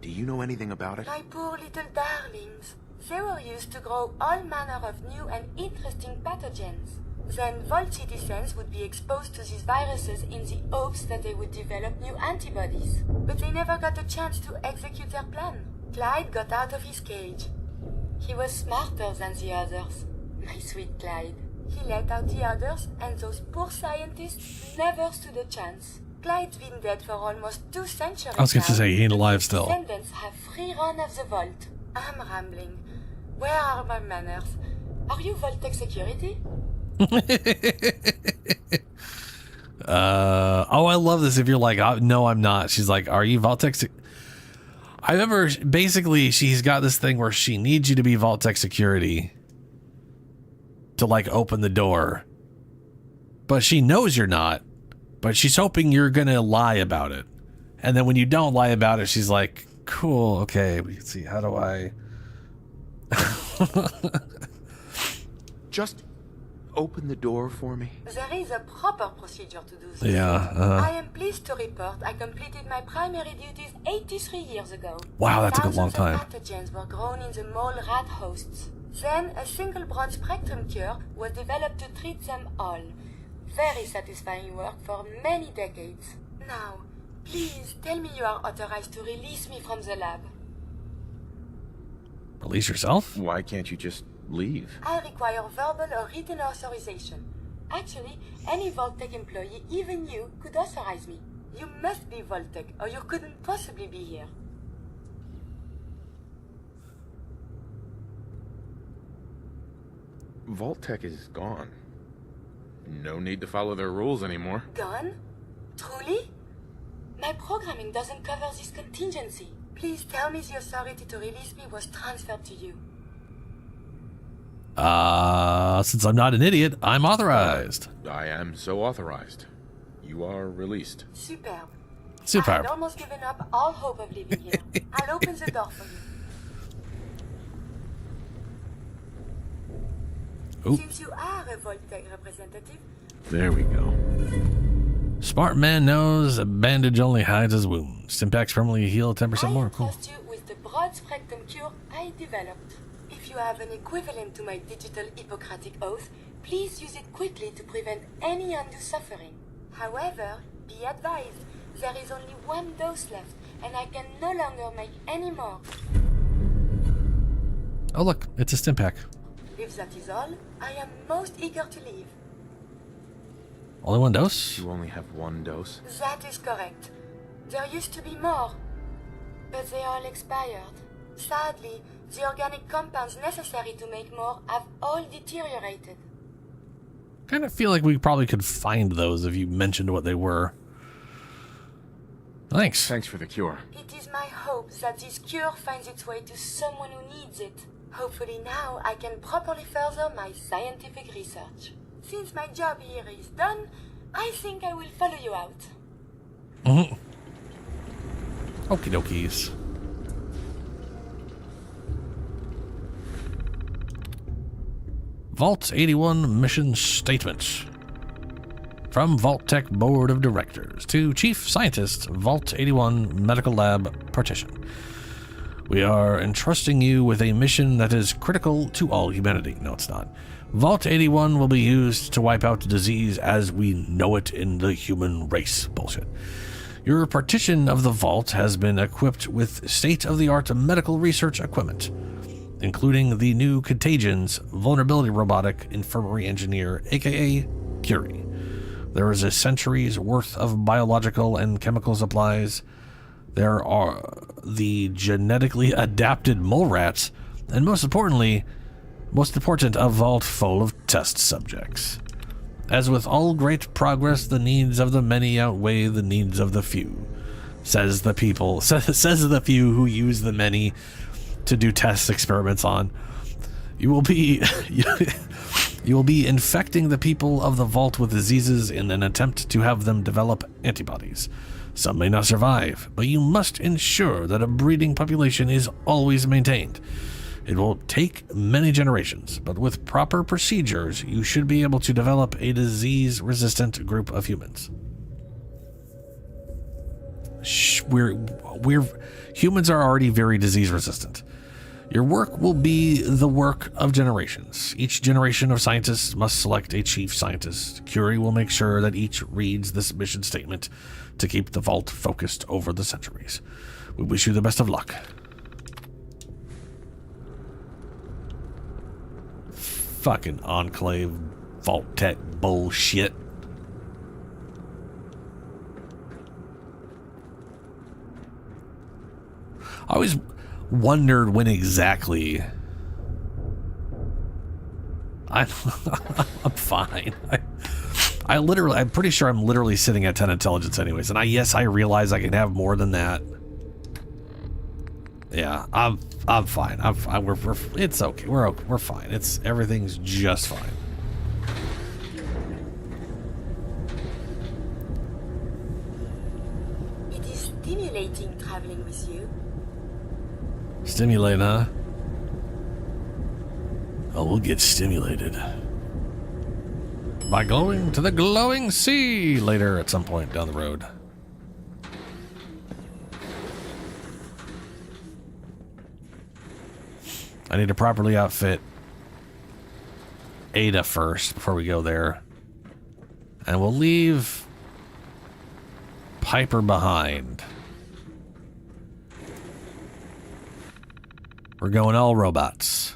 Do you know anything about it? My poor little darlings. They were used to grow all manner of new and interesting pathogens. Then Volt citizens would be exposed to these viruses in the hopes that they would develop new antibodies. But they never got a chance to execute their plan. Clyde got out of his cage. He was smarter than the others. My sweet Clyde. He let out the others, and those poor scientists never stood a chance. Clyde's been dead for almost 2 centuries. I was going to say he ain't alive His still. descendants have free run of the vault. I'm rambling. Where are my manners? Are you Voltec Security? Oh, I love this. If you're like, oh, no, I'm not. She's like, are you Voltec? I remember basically she's got this thing where she needs you to be Voltec Security to like open the door, but she knows you're not, but she's hoping you're going to lie about it. And then when you don't lie about it, she's like, cool. Okay. We can see. How do I Just open the door for me. There is a proper procedure to do this. Yeah. I am pleased to report I completed my primary duties 83 years ago. Wow, that took a long time. Thousands of pathogens were grown in the mole rat hosts. Then a single broad-spectrum cure was developed to treat them all. Very satisfying work for many decades. Now, please tell me you are authorized to release me from the lab. Release yourself? Why can't you just leave? I require verbal or written authorization. Actually, any Vault-Tec employee, even you, could authorize me. You must be Vault-Tec, or you couldn't possibly be here. Vault-Tec is gone. No need to follow their rules anymore. Gone? Truly? My programming doesn't cover this contingency. Please tell me the authority to release me was transferred to you. Since I'm not an idiot, I'm authorized. I am so authorized. You are released. Superb. Superb. I had almost given up all hope of leaving here. I'll open the door for you. Ooh. Since you are a Vault-Tec representative... There we go. Smart man knows a bandage only hides his wounds. Stimpaks permanently heal 10% more. Cool. I trust you with the broad-spectrum cure I developed. If you have an equivalent to my digital Hippocratic oath, please use it quickly to prevent any undue suffering. However, be advised, there is only one dose left, and I can no longer make any more. Oh look, it's a Stimpak. If that is all, I am most eager to leave. Only one dose? You only have one dose? That is correct. There used to be more, but they all expired. Sadly, the organic compounds necessary to make more have all deteriorated. Kind of feel like we probably could find those if you mentioned what they were. Thanks. Thanks for the cure. It is my hope that this cure finds its way to someone who needs it. Hopefully now I can properly further my scientific research. Since my job here is done, I think I will follow you out. Mm-hmm. Okie dokies. Vault 81 Mission Statement. From Vault-Tec Board of Directors to Chief Scientist, Vault 81 Medical Lab Partition. We are entrusting you with a mission that is critical to all humanity. No, it's not. Vault 81 will be used to wipe out disease as we know it in the human race. Bullshit. Your partition of the vault has been equipped with state-of-the-art medical research equipment, including the new Contagions Vulnerability Robotic Infirmary Engineer, aka Curie. There is a century's worth of biological and chemical supplies. There are the genetically adapted mole rats, and most important, a vault full of test subjects. As with all great progress, the needs of the many outweigh the needs of the few, says the few who use the many to do test experiments on. You will be infecting the people of the vault with diseases in an attempt to have them develop antibodies. Some may not survive, but you must ensure that a breeding population is always maintained. It will take many generations, but with proper procedures, you should be able to develop a disease-resistant group of humans. Humans are already very disease-resistant. Your work will be the work of generations. Each generation of scientists must select a chief scientist. Curie will make sure that each reads this mission statement to keep the vault focused over the centuries. We wish you the best of luck. Fucking Enclave Vault-Tec bullshit. I always wondered when exactly. I'm fine. I'm pretty sure I'm literally sitting at 10 intelligence anyways, and I realize I can have more than that. Yeah, I'm fine. It's okay. We're fine. Everything's just fine. It is stimulating traveling with you. Stimulate, huh? Oh, we'll get stimulated by going to the glowing sea later at some point down the road. I need to properly outfit Ada first before we go there. And we'll leave Piper behind. We're going all robots.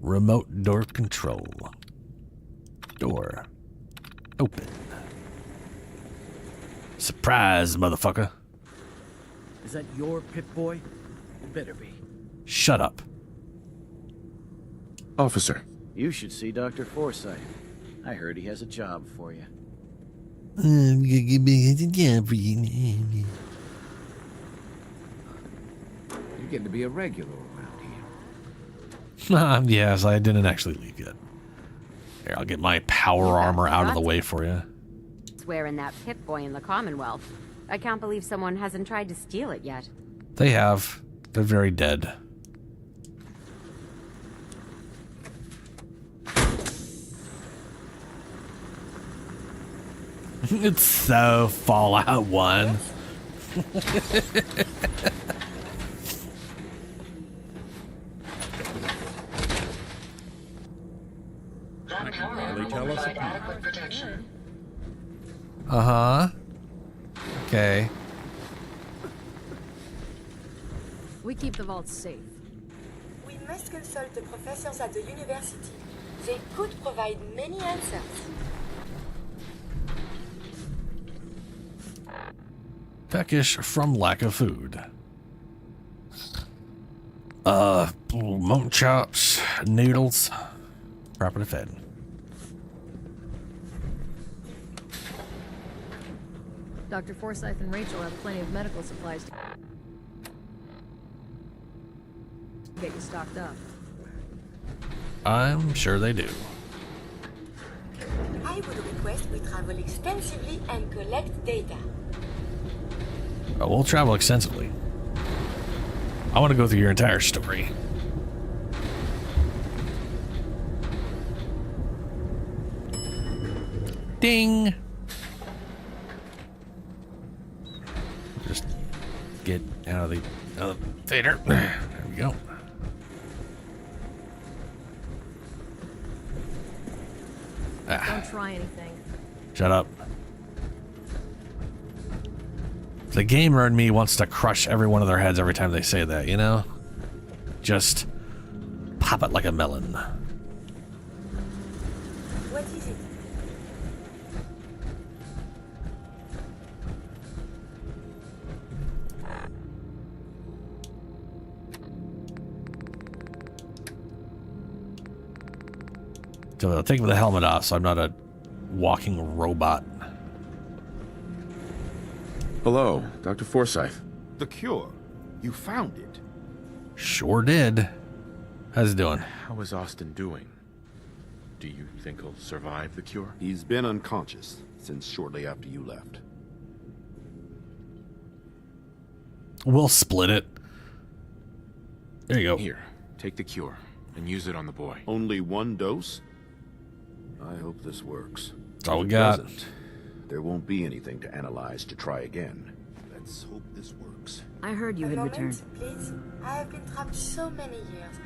Remote door control. Door open. Surprise, motherfucker. Is that your Pip-Boy? It better be. Shut up. Officer. You should see Dr. Forsyth. I heard he has a job for you. You get to be a regular around here. Yes, I didn't actually leave yet. Here, I'll get my power armor out of the way for you. Swearing that Pip-Boy in the Commonwealth. I can't believe someone hasn't tried to steal it yet. They have. They're very dead. It's so Fallout 1. That tower will provide adequate protection. Uh-huh. Okay. We keep the vaults safe. We must consult the professors at the university. They could provide many answers. Peckish from lack of food. Monk chops, noodles, properly fed. Dr. Forsyth and Rachel have plenty of medical supplies to get you stocked up. I'm sure they do. I would request we travel extensively and collect data. Oh, we'll travel extensively. I want to go through your entire story. Ding! Just get out of the elevator. There we go. Don't try anything. Shut up. The gamer in me wants to crush every one of their heads every time they say that, you know? Just pop it like a melon. What is it? So I'll take the helmet off so I'm not a walking robot. Hello, Dr. Forsyth. The cure. You found it. Sure did. How's it doing? How is Austin doing? Do you think he'll survive the cure? He's been unconscious since shortly after you left. We'll split it. There you go. Here, take the cure and use it on the boy. Only one dose? I hope this works. That's all we If it got. doesn't, there won't be anything to analyze to try again. Let's hope this works. I heard you A had moment, returned. please. I have been trapped so many years.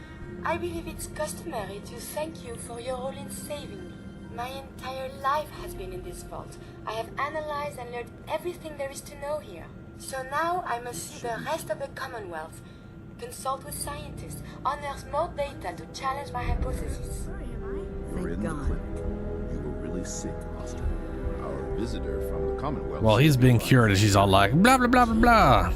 I believe it's customary to thank you for your role in saving me. My entire life has been in this vault. I have analyzed and learned everything there is to know here. So now I must see the rest of the Commonwealth, consult with scientists, unearth more data to challenge my hypothesis. You're in the clinic. You were really sick, Austin. Our visitor from the Commonwealth. Well, he's being cured and she's all like, blah, blah, blah, blah, blah.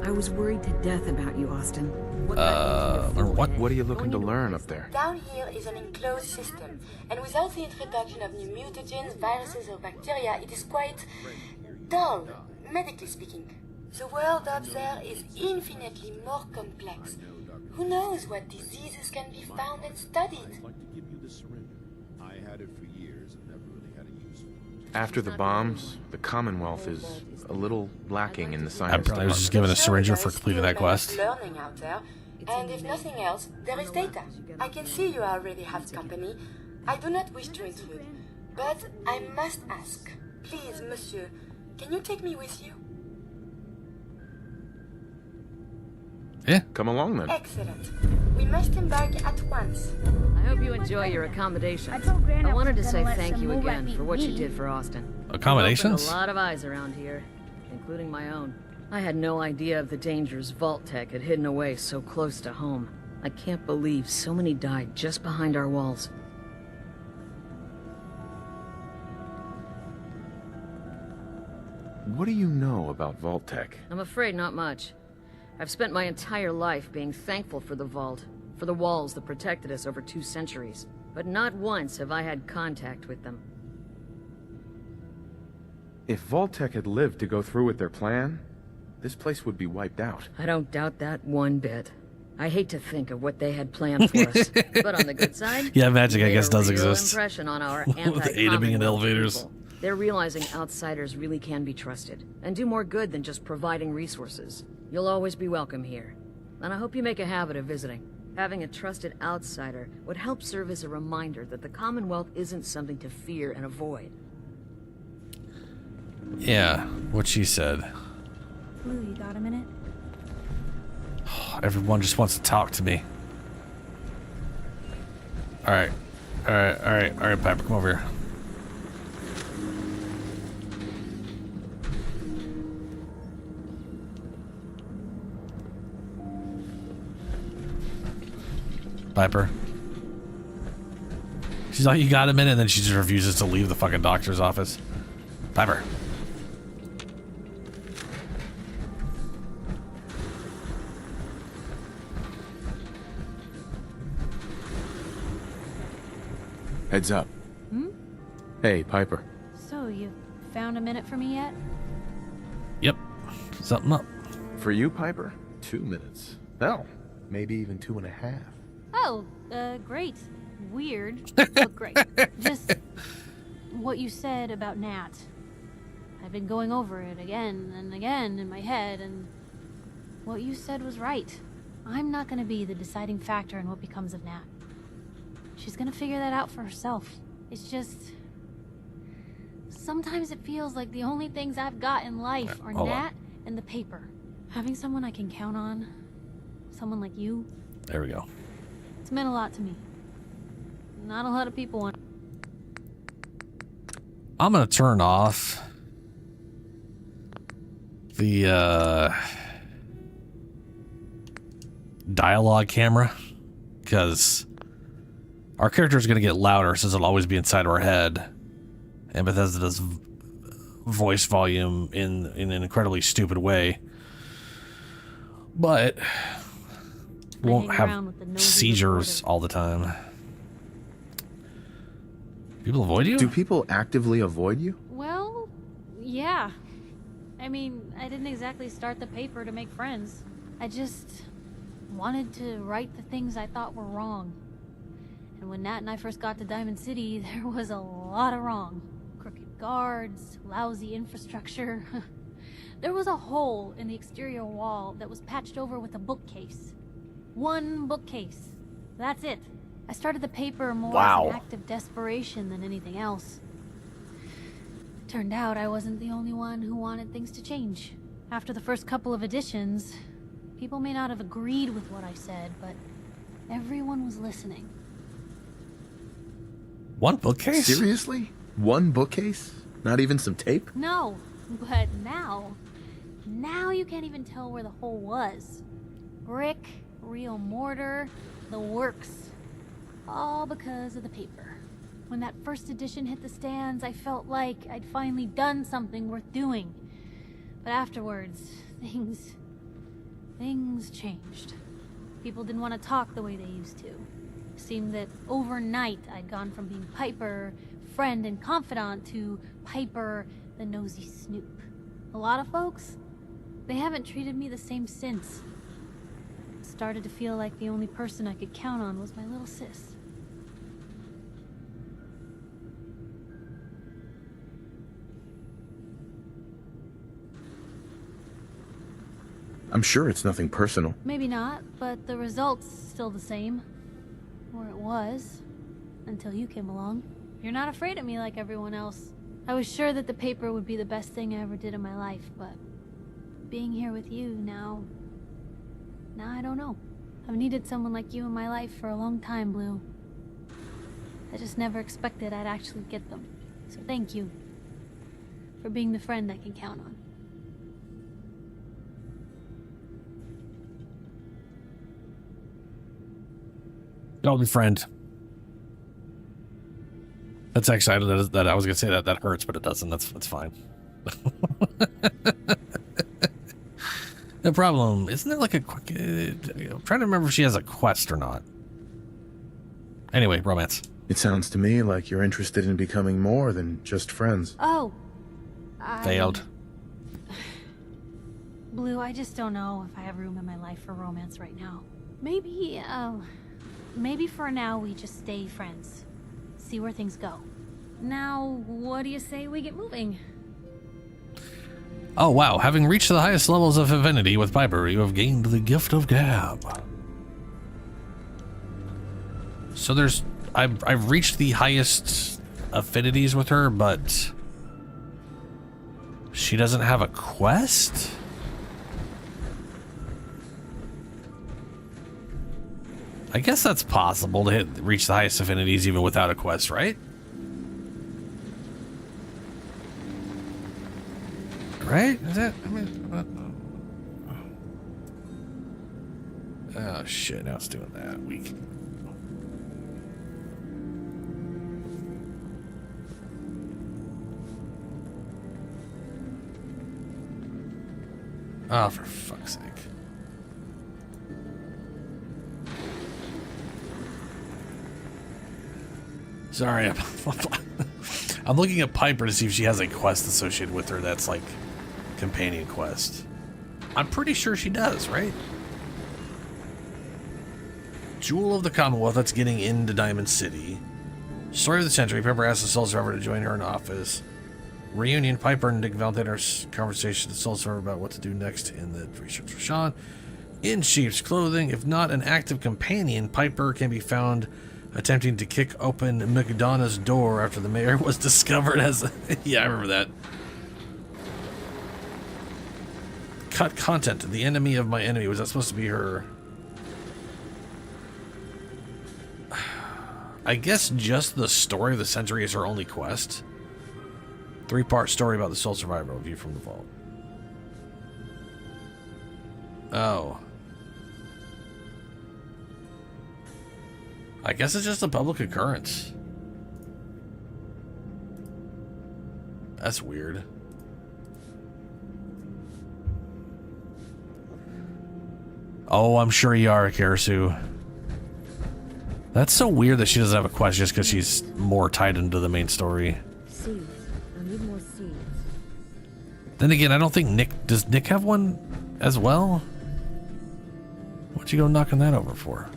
I was worried to death about you, Austin. Or what? What are you looking to learn up there? Down here is an enclosed system, and without the introduction of new mutagens, viruses, or bacteria, it is quite dull, medically speaking. The world up there is infinitely more complex. Who knows what diseases can be found and studied? I had it for years and never really had a use for it. After the bombs, the Commonwealth is a little lacking in the I science probably was just given a syringer for completing that quest. Learning out there. And if nothing else, there is data. I can see you already have company. I do not wish to intrude, but I must ask. Please, monsieur, can you take me with you? Yeah. Come along then. Excellent. We must embark at once. I hope you enjoy your accommodations. I wanted to say thank you again for what you did for Austin. Accommodations? You opened a lot of eyes around here, including my own. I had no idea of the dangers Vault Tech had hidden away so close to home. I can't believe so many died just behind our walls. What do you know about Vault Tech? I'm afraid not much. I've spent my entire life being thankful for the Vault, for the walls that protected us over 2 centuries. But not once have I had contact with them. If Vault Tech had lived to go through with their plan, this place would be wiped out. I don't doubt that one bit. I hate to think of what they had planned for us. But on the good side, yeah, magic I they guess made a does real exist. impression on our With the aiding in elevators. people. They're realizing outsiders really can be trusted and do more good than just providing resources. You'll always be welcome here, and I hope you make a habit of visiting. Having a trusted outsider would help serve as a reminder that the Commonwealth isn't something to fear and avoid. Yeah, what she said. Blue, you got a minute? Everyone just wants to talk to me. Alright. Alright, Piper, come over here. Piper. She's like, you got a minute, and then she just refuses to leave the fucking doctor's office. Piper. Heads up. Hmm? Hey, Piper. So, you found a minute for me yet? Yep. Something up. For you, Piper, 2 minutes. Hell, maybe even 2.5. Oh, great. Weird, but great. Just what you said about Nat. I've been going over it again and again in my head, and what you said was right. I'm not gonna be the deciding factor in what becomes of Nat. She's gonna figure that out for herself. It's just... sometimes it feels like the only things I've got in life are Nat and the paper. Having someone I can count on, someone like you... There we go. It's meant a lot to me. Not a lot of people want... I'm gonna turn off the dialogue camera because our character is gonna get louder since it'll always be inside of our head, and Bethesda does voice volume in an incredibly stupid way, but won't have seizures all the time. People avoid you? Do people actively avoid you? Well, yeah. I mean, I didn't exactly start the paper to make friends. I just wanted to right the things I thought were wrong. And when Nat and I first got to Diamond City, there was a lot of wrong. Crooked guards, lousy infrastructure. There was a hole in the exterior wall that was patched over with a bookcase. One bookcase. That's it. I started the paper more as an act of desperation than anything else. It turned out I wasn't the only one who wanted things to change. After the first couple of editions, people may not have agreed with what I said, but everyone was listening. One bookcase? Seriously? One bookcase? Not even some tape? No, but now you can't even tell where the hole was. Brick, real mortar, the works. All because of the paper. When that first edition hit the stands, I felt like I'd finally done something worth doing. But afterwards, things changed. People didn't want to talk the way they used to. It seemed that overnight I'd gone from being Piper, friend and confidant, to Piper, the nosy snoop. A lot of folks, they haven't treated me the same since. It started to feel like the only person I could count on was my little sis. I'm sure it's nothing personal. Maybe not, but the result's still the same. Or it was. Until you came along. You're not afraid of me like everyone else. I was sure that the paper would be the best thing I ever did in my life, but being here with you now I don't know. I've needed someone like you in my life for a long time, Blue. I just never expected I'd actually get them. So thank you for being the friend I can count on. Don't be friend. That's actually, that I was gonna say that hurts, but it doesn't. That's fine. No problem. Isn't there like a quick? I'm trying to remember if she has a quest or not. Anyway, romance. It sounds to me like you're interested in becoming more than just friends. Oh. Failed. Blue, I just don't know if I have room in my life for romance right now. Maybe for now we just stay friends. See where things go. Now, what do you say we get moving? Oh wow, having reached the highest levels of affinity with Piper, you have gained the gift of gab. So I've reached the highest affinities with her, but she doesn't have a quest? I guess that's possible to reach the highest affinities even without a quest, right? Right? Is that? I mean, oh shit! Now it's doing that. Weak. Oh, for fuck's sake! Sorry, I'm looking at Piper to see if she has a quest associated with her that's like companion quest. I'm pretty sure she does, right? Jewel of the Commonwealth, that's getting into Diamond City. Story of the Century, Piper asks the Soul Survivor to join her in office. Reunion, Piper and Nick Valentino's conversation with the Soul Survivor about what to do next in the research for Sean. In sheep's clothing, if not an active companion, Piper can be found attempting to kick open McDonough's door after the mayor was discovered as... Yeah, I remember that. Cut content. The enemy of my enemy. Was that supposed to be her? I guess just the story of the century is her only quest. 3-part story about the Soul Survivor view from the vault. Oh. I guess it's just a public occurrence. That's weird. Oh, I'm sure you are, Karasu. That's so weird that she doesn't have a quest just because she's more tied into the main story. Seeds. I need more seeds. Then again, I don't think Nick... Does Nick have one as well? What'd you go knocking that over for?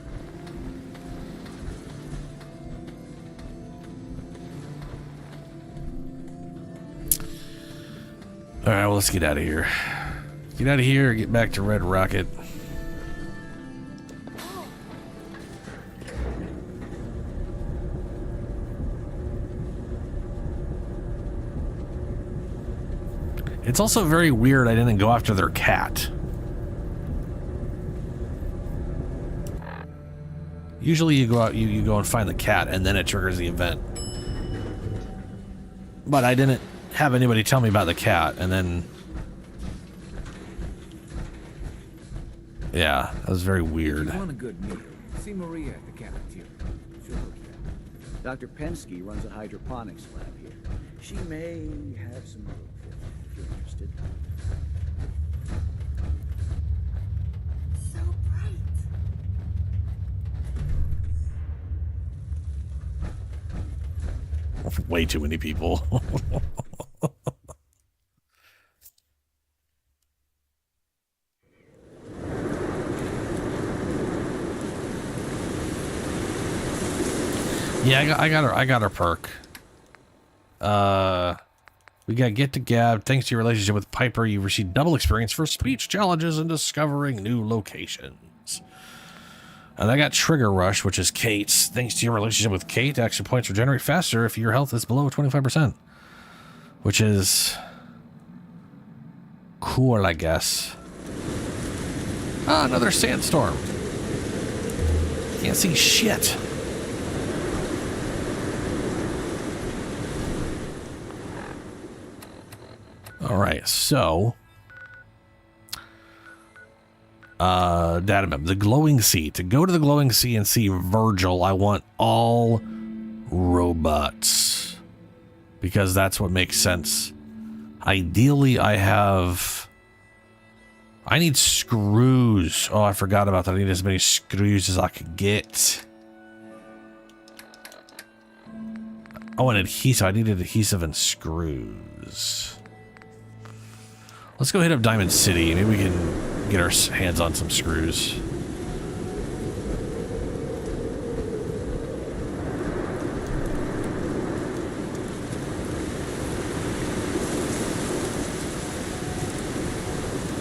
Alright, well, let's get out of here. Get out of here, get back to Red Rocket. It's also very weird I didn't go after their cat. Usually you go out, you go and find the cat and then it triggers the event. But I didn't have anybody tell me about the cat, and then... Yeah, that was very weird. If you want a good meal, see Maria at the cafeteria. She'll hook you up. Dr. Pensky runs a hydroponics lab here. She may have some work for you if you're interested. So bright. Way too many people. Yeah, I got her perk. We got Get to Gab. Thanks to your relationship with Piper, you've received double experience for speech challenges and discovering new locations. And I got Trigger Rush, which is Kate's. Thanks to your relationship with Kate, action points regenerate faster if your health is below 25%. Which is cool, I guess. Ah, another sandstorm. Can't see shit. Alright, so data map, the glowing sea. To go to the glowing sea and see Virgil, I want all robots. Because that's what makes sense. Ideally, I need screws. Oh, I forgot about that. I need as many screws as I could get. Oh, and adhesive. I needed adhesive and screws. Let's go hit up Diamond City. Maybe we can get our hands on some screws.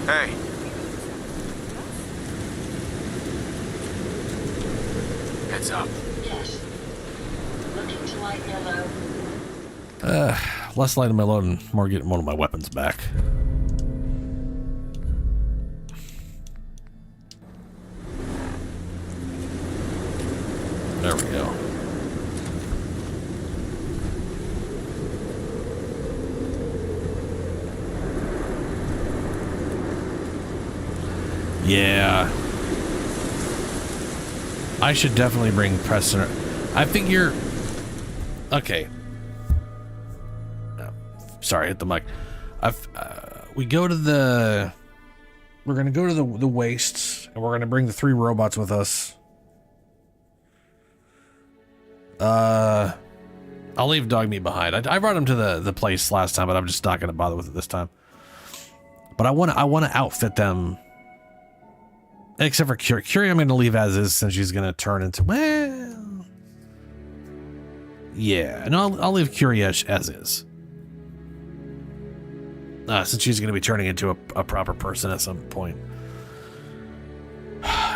Hey. Heads up. Yes. Looking to lighten your load. Less light on my load and more getting one of my weapons back. There we go. Yeah. I should definitely bring Preston. I figure... Okay. Sorry, hit the mic. We go to the... We're going to go to the wastes, and we're going to bring the 3 robots with us. I'll leave dog meat behind. I brought him to the place last time, but I'm just not going to bother with it this time. But I want to outfit them. Except for Curie. Curie I'm going to leave as is, since she's going to turn into... Well... Yeah. No, I'll leave Curie as is. Since she's going to be turning into a proper person at some point.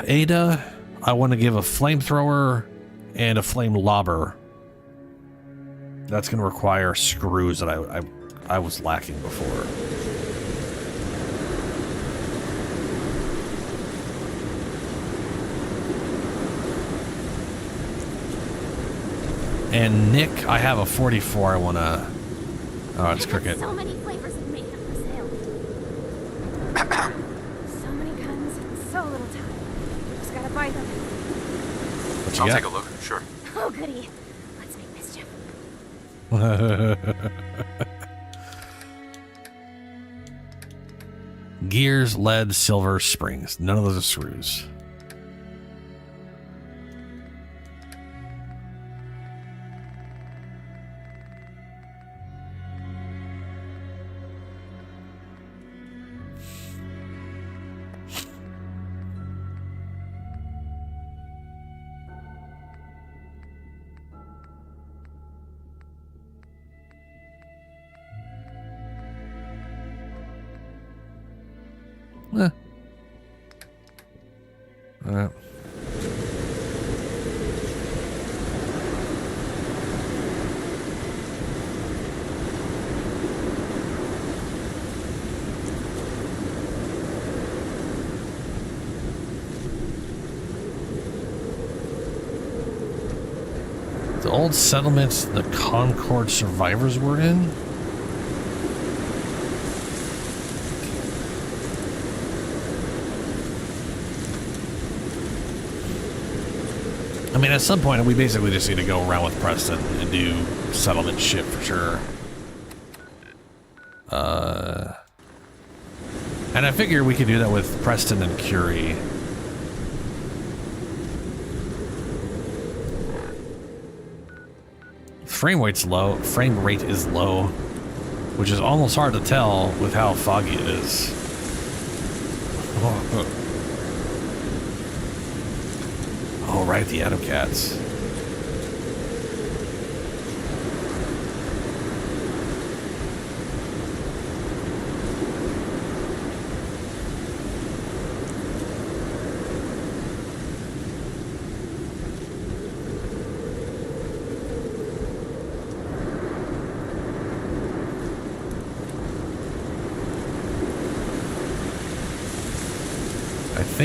Ada, I want to give a flamethrower and a flame lobber. That's going to require screws that I was lacking before. And Nick, I have a 44 I want to... Oh, it's Cricket. So many flavors of makeup for sale. So many guns and so little time. Just gotta buy them. What you I'll got? take a look, sure. Oh, goody. Let's make mischief. Gears, lead, silver, springs. None of those are screws. The old settlements the Concord survivors were in? I mean, at some point, we basically just need to go around with Preston and do settlement shit for sure. And I figure we could do that with Preston and Curie. Frame rate is low, which is almost hard to tell with how foggy it is. Oh, right, the Atom Cats.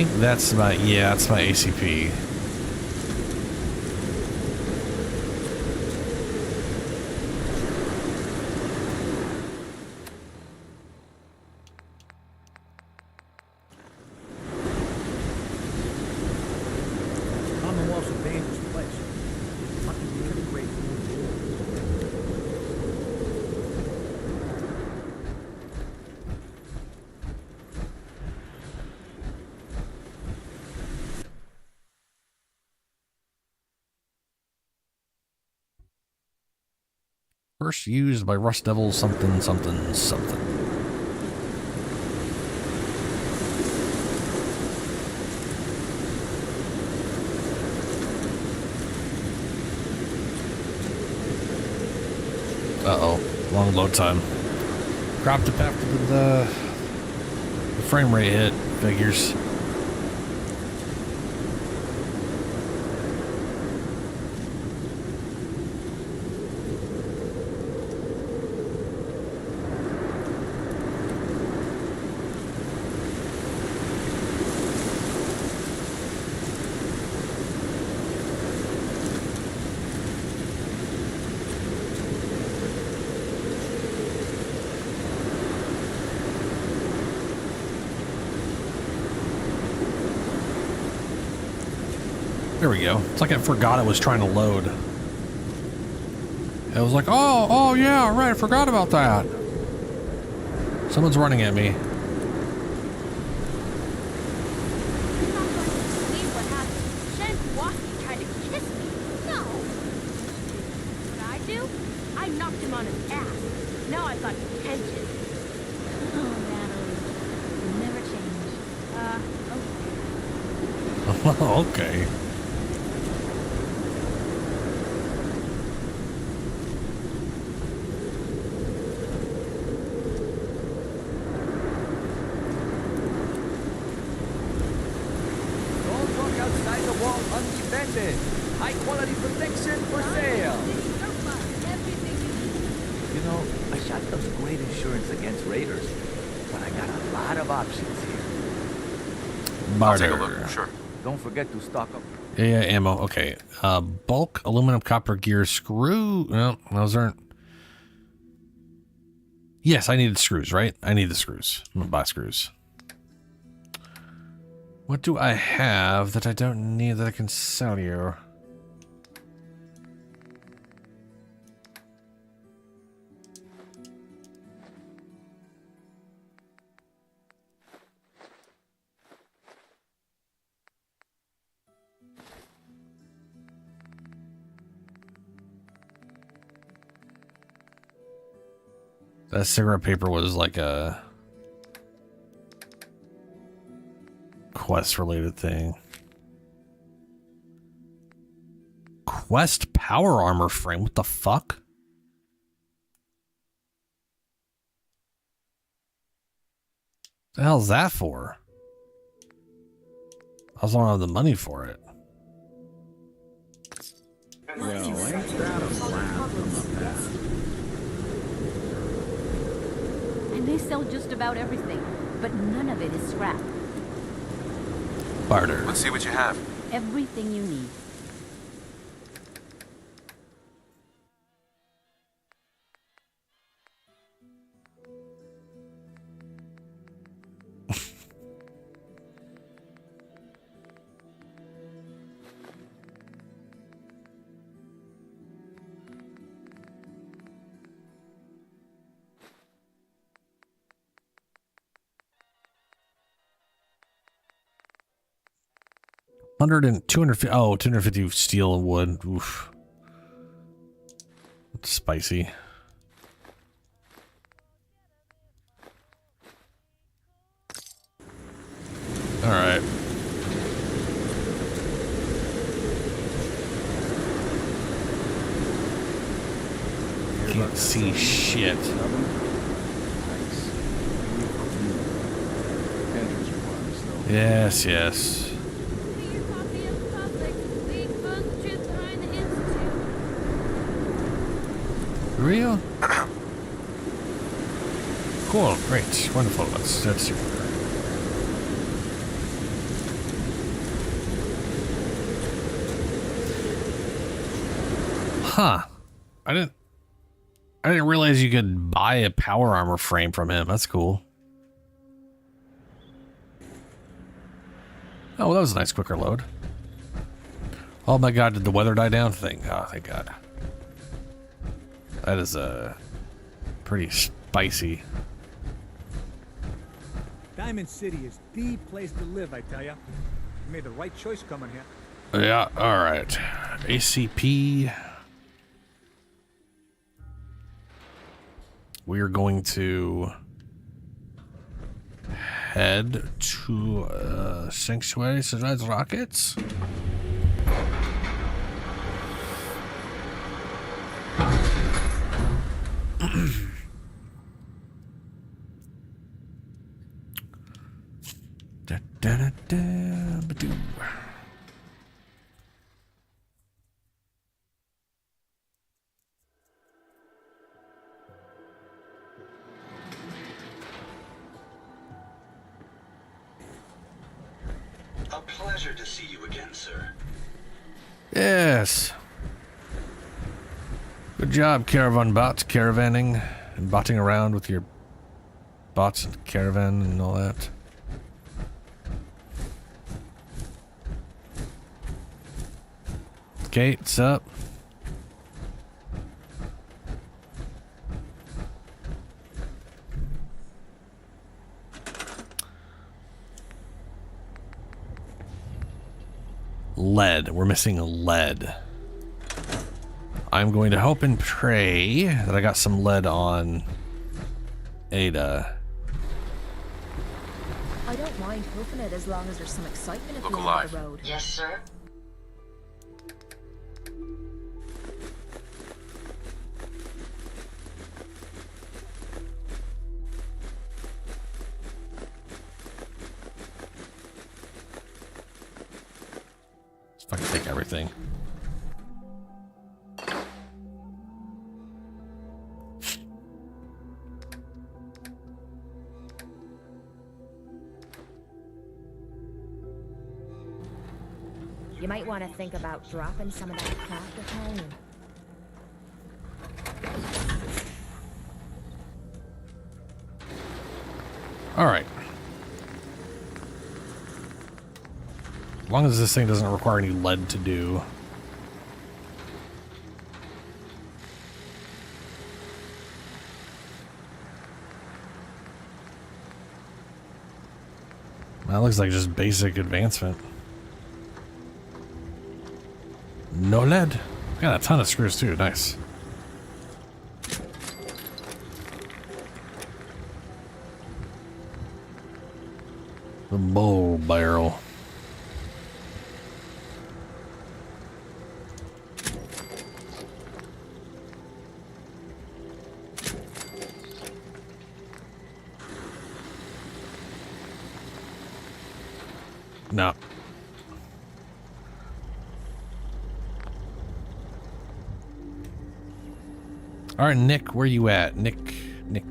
think that's my, yeah, that's my ACP. Commonwealth's a dangerous place. Fucking really great. First used by Rust Devil something something something. Uh-oh, long load time. Cropped up after the frame rate hit, figures. There we go. It's like I forgot it was trying to load. It was like, oh yeah, right, I forgot about that. Someone's running at me. Okay. Don't walk outside the wall undefended. High quality protection for sale. You know, I shot those great insurance against raiders, but I got a lot of options here. Barter. I'll take a look, sure. Don't forget to stock up. Yeah, ammo. Okay. Bulk, aluminum, copper, gear, screw. No, those aren't. Yes, I needed screws, right? I need the screws. I'm gonna buy screws. What do I have that I don't need that I can sell you? That cigarette paper was like a quest related thing. Quest power armor frame. What the fuck? The hell's that for? I also don't have the money for it. Well, ain't that a blast from the past? And they sell just about everything, but none of it is scrap. Barter. Let's see what you have. Everything you need. and 250. Oh, 250 steel and wood. Oof. That's spicy. All right. Can't see shit. Yes, yes. Real? Cool, great, wonderful. That's super. Huh. I didn't realize you could buy a power armor frame from him. That's cool. Oh, well, that was a nice quicker load. Oh my god, did the weather die down? Oh, thank god. That is pretty spicy. Diamond City is the place to live, I tell ya. You made the right choice coming here. Yeah, alright. ACP. We are going to head to Sanctuary Sunrise Rockets. Da, da, da, da, ba-doo. A pleasure to see you again, sir. Yes. Good job, caravan bots, caravanning and botting around with your bots and caravan and all that. Okay, what's up? Lead. We're missing lead. I'm going to hope and pray that I got some lead on Ada. I don't mind hoofing it as long as there's some excitement at Look the end alive. of the road. Yes, sir. Let's fucking take everything. You might want to think about dropping some of that crap at home. All right. As long as this thing doesn't require any lead to do. That looks like just basic advancement. No lead. Got a ton of screws too. Nice. The bowl barrel. No. All right, Nick, where you at? Nick. You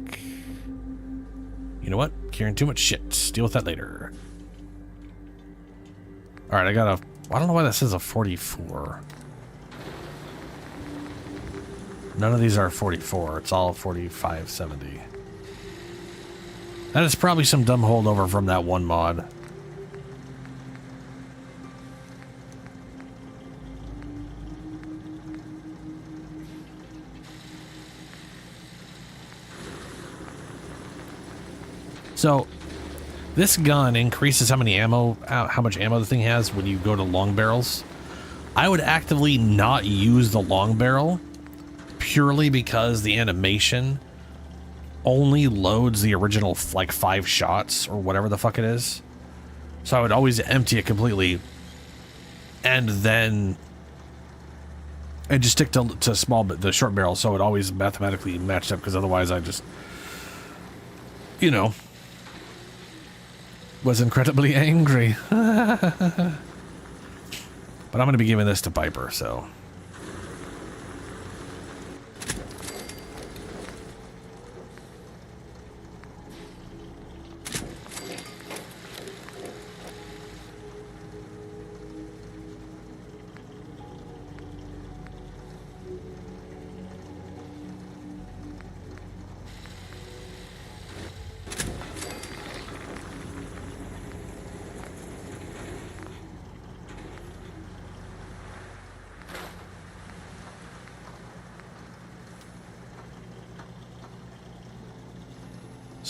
know what? Carrying too much shit. Deal with that later. All right, I got I don't know why that says a 44. None of these are 44. It's all 4570. That is probably some dumb holdover from that one mod. So, this gun increases how much ammo the thing has when you go to long barrels. I would actively not use the long barrel purely because the animation only loads the original like 5 shots or whatever the fuck it is. So I would always empty it completely and just stick to the short barrel, so it always mathematically matched up, because otherwise I just, you know, was incredibly angry. But I'm going to be giving this to Piper, so.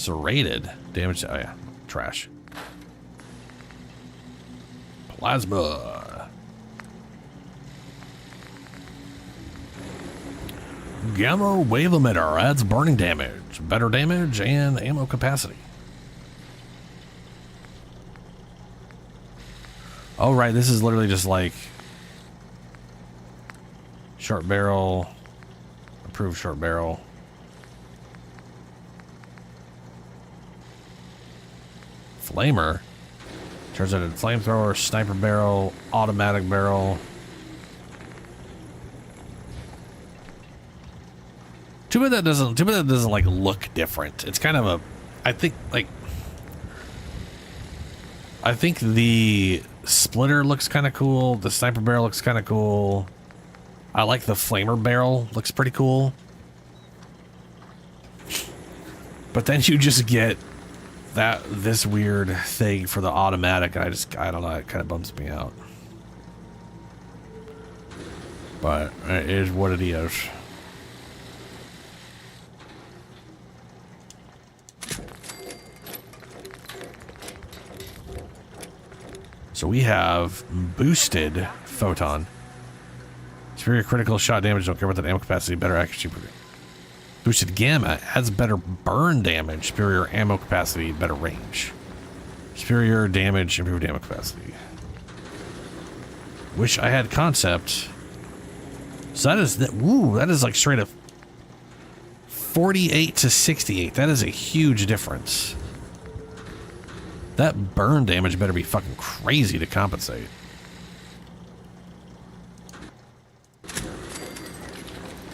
Serrated. Damage. Oh, yeah. Trash. Plasma. Gamma wave emitter adds burning damage, better damage, and ammo capacity. Oh, right. This is literally just like short barrel, approved short barrel. Flamer. Turns out a flamethrower, sniper barrel, automatic barrel. Too bad that doesn't like look different. It's kind of a, I think the splitter looks kind of cool. The sniper barrel looks kind of cool. I like the flamer barrel. Looks pretty cool. But then you just get this weird thing for the automatic. I don't know. It kind of bums me out. But it is what it is. So we have boosted photon. Superior critical shot damage. Don't care about that ammo capacity. Better accuracy. Boosted gamma adds better burn damage. Superior ammo capacity. Better range. Superior damage. Improved ammo capacity. Wish I had concept. So that is like straight up 48 to 68. That is a huge difference. That burn damage better be fucking crazy to compensate.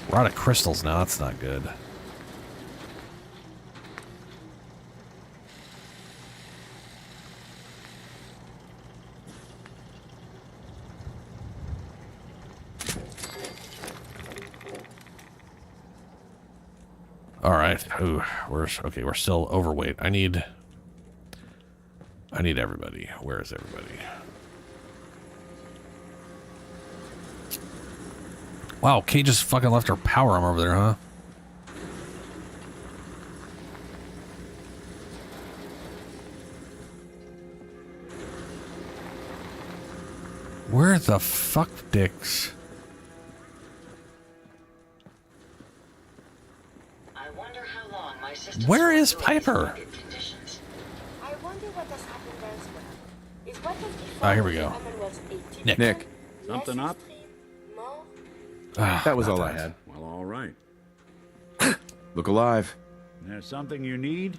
We're out of crystals now. That's not good. All right. Ooh, we're still overweight. I need everybody. Where is everybody? Wow, Kate just fucking left her power arm over there, huh? Where the fuck dicks? I wonder how long my sister. Where is Piper? I wonder what has happened elsewhere. Is what has Ah, here we go. Nick. Something up? That was all I had. Well, all right. Look alive. There's something you need?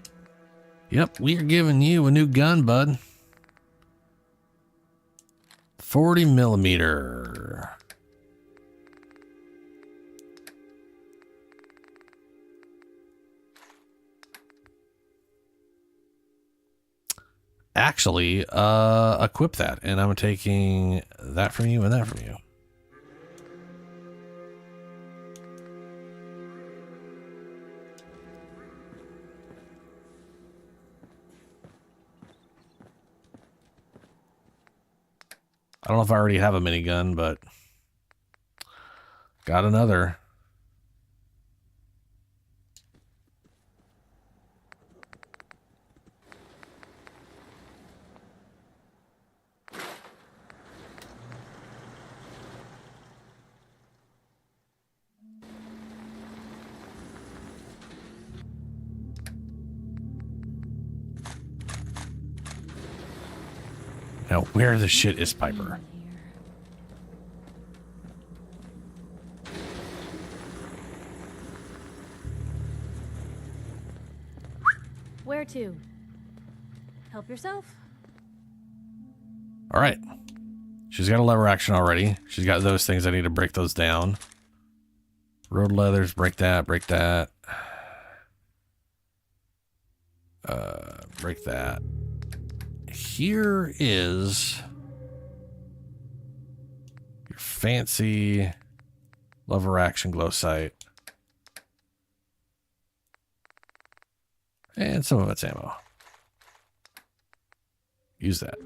Yep, we are giving you a new gun, bud. 40 millimeter. Actually, equip that, and I'm taking that from you and that from you. I don't know if I already have a minigun, but got another. Now, where the shit is Piper? Where to? Help yourself. All right. She's got a lever action already. She's got those things. I need to break those down. Road leathers, break that, break that. Break that. Here is your fancy lever action glow sight. And some of its ammo. Use that.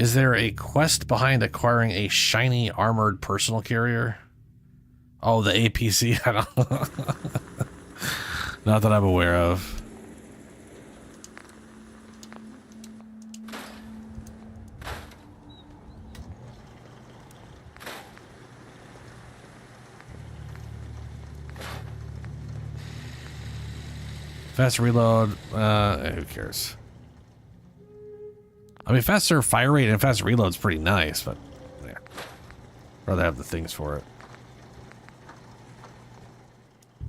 Is there a quest behind acquiring a shiny armored personal carrier? Oh, the APC. I don't. Not that I'm aware of. Fast reload. Who cares? I mean, faster fire rate and fast reload's pretty nice, but yeah, rather have the things for it.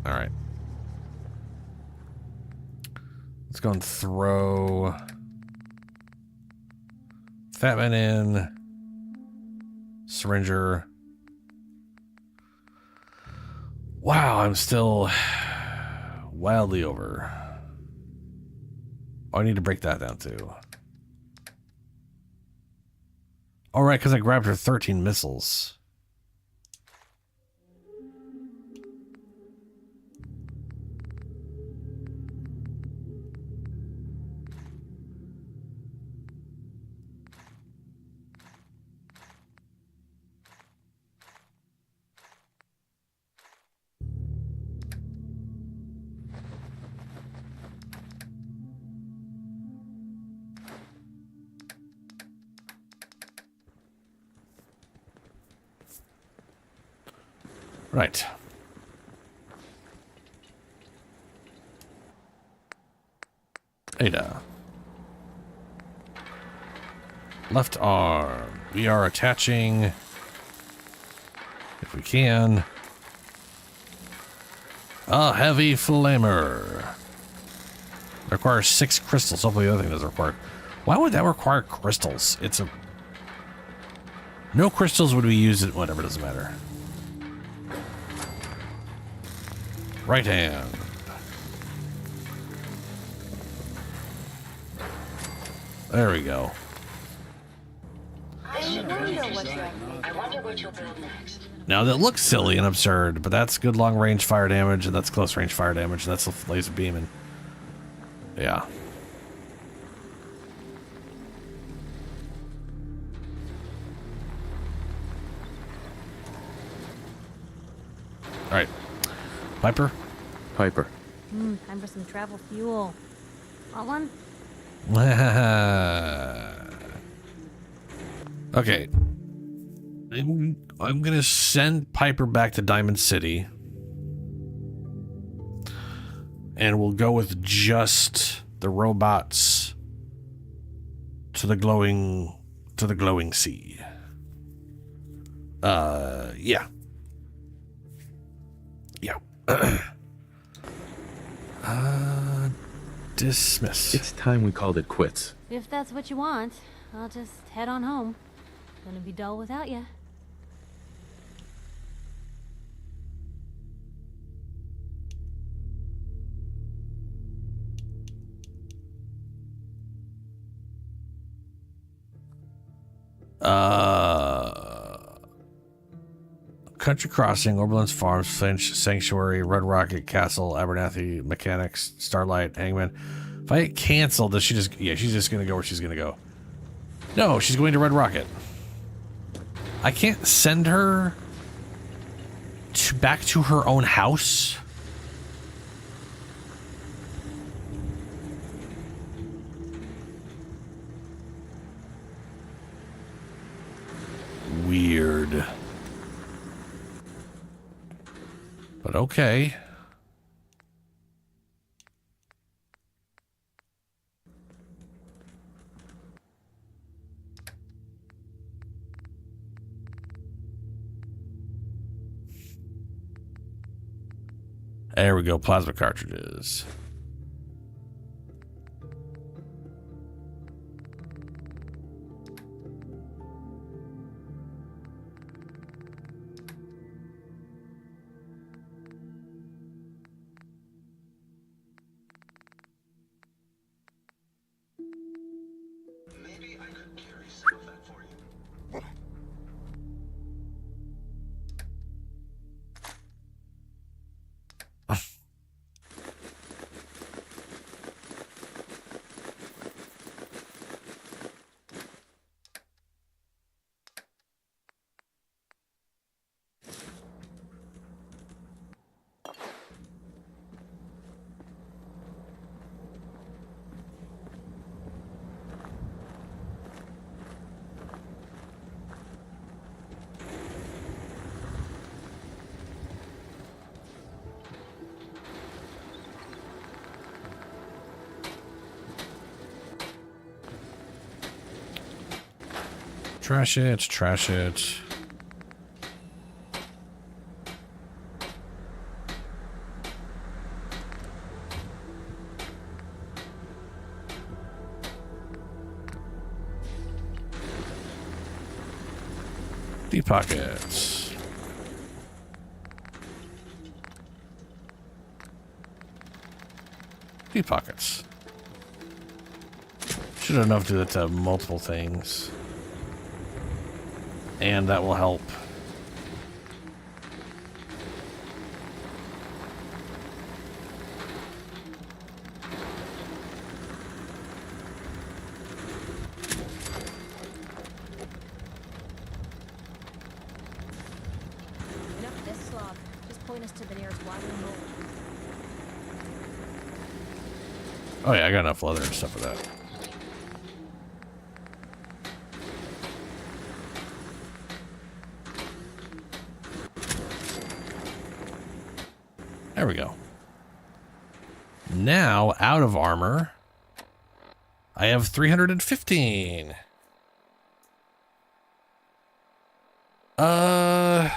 All right. Let's go and throw Fatman in. Syringer. Wow, I'm still wildly over. Oh, I need to break that down too. All right, because I grabbed her 13 missiles. Right. Ada. Left arm. We are attaching, if we can, a heavy flamer. Requires 6 crystals. Hopefully the other thing doesn't require. Why would that require crystals? It's a... No crystals would be used. Whatever, doesn't matter. Right hand. There we go. I wonder what you'll build next. Now that looks silly and absurd, but that's good long range fire damage, and that's close range fire damage, and that's a laser beam, and yeah. All right, Piper. Piper. Time for some travel fuel. Want one? Okay. I'm gonna send Piper back to Diamond City. And we'll go with just the robots to the glowing sea. Yeah. Yeah. Dismiss. It's time we called it quits. If that's what you want, I'll just head on home. Gonna be dull without you. Country Crossing, Oberlin's Farms, Finch, Sanctuary, Red Rocket, Castle, Abernathy, Mechanics, Starlight, Hangman. If I hit cancel, does she just... Yeah, she's just going to go where she's going to go. No, she's going to Red Rocket. I can't send her back to her own house. Weird. But okay. There we go, plasma cartridges. Maybe I could carry some of that for you. Trash it, trash it. Deep pockets. Deep pockets. Should have enough to do that to multiple things. And that will help. Enough of this slog. Just point us to the nearest watering hole. Oh yeah, I got enough leather and stuff for that. There we go. Now, out of armor, I have 315. Oh,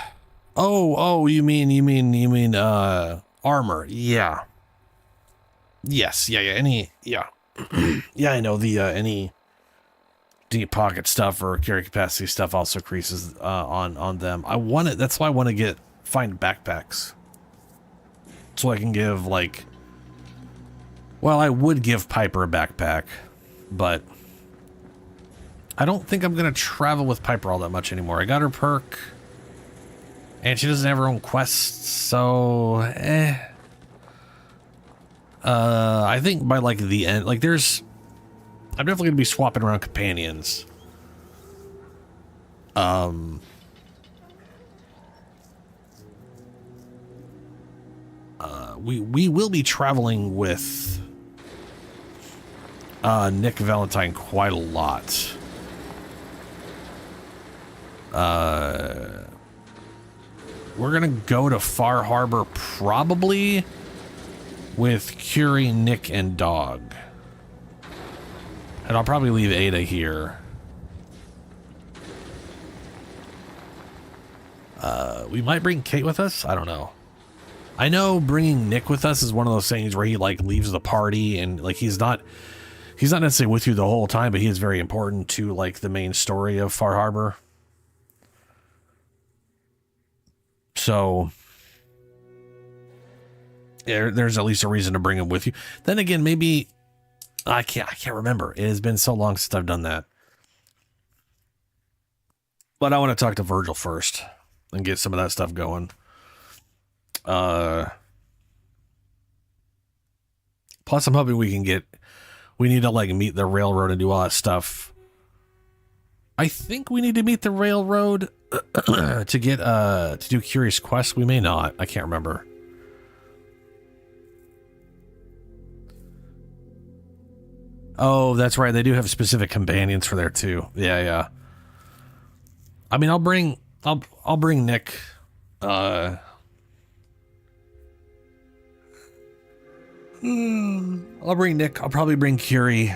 you mean, armor. Yeah. Yes, yeah, yeah. Yeah, I know any deep pocket stuff or carry capacity stuff also increases, on them. That's why I want to find backpacks. So I can give, like... Well, I would give Piper a backpack, but... I don't think I'm going to travel with Piper all that much anymore. I got her perk, and she doesn't have her own quests, so... I think by, like, the end... Like, I'm definitely going to be swapping around companions. We will be traveling with Nick Valentine quite a lot. We're gonna go to Far Harbor probably with Curie, Nick, and Dog. And I'll probably leave Ada here. We might bring Kate with us? I don't know. I know bringing Nick with us is one of those things where he, like, leaves the party and, like, he's not necessarily with you the whole time, but he is very important to, like, the main story of Far Harbor. So, yeah, there's at least a reason to bring him with you. Then again, maybe I can't remember. It has been so long since I've done that. But I want to talk to Virgil first and get some of that stuff going. Plus I'm hoping we need to, like, meet the railroad and do all that stuff. I think we need to meet the railroad to get to do Curie's quest. We may not. I can't remember. Oh, that's right. They do have specific companions for there too. Yeah. I mean, I'll bring Nick. I'll bring Nick. I'll probably bring Curie.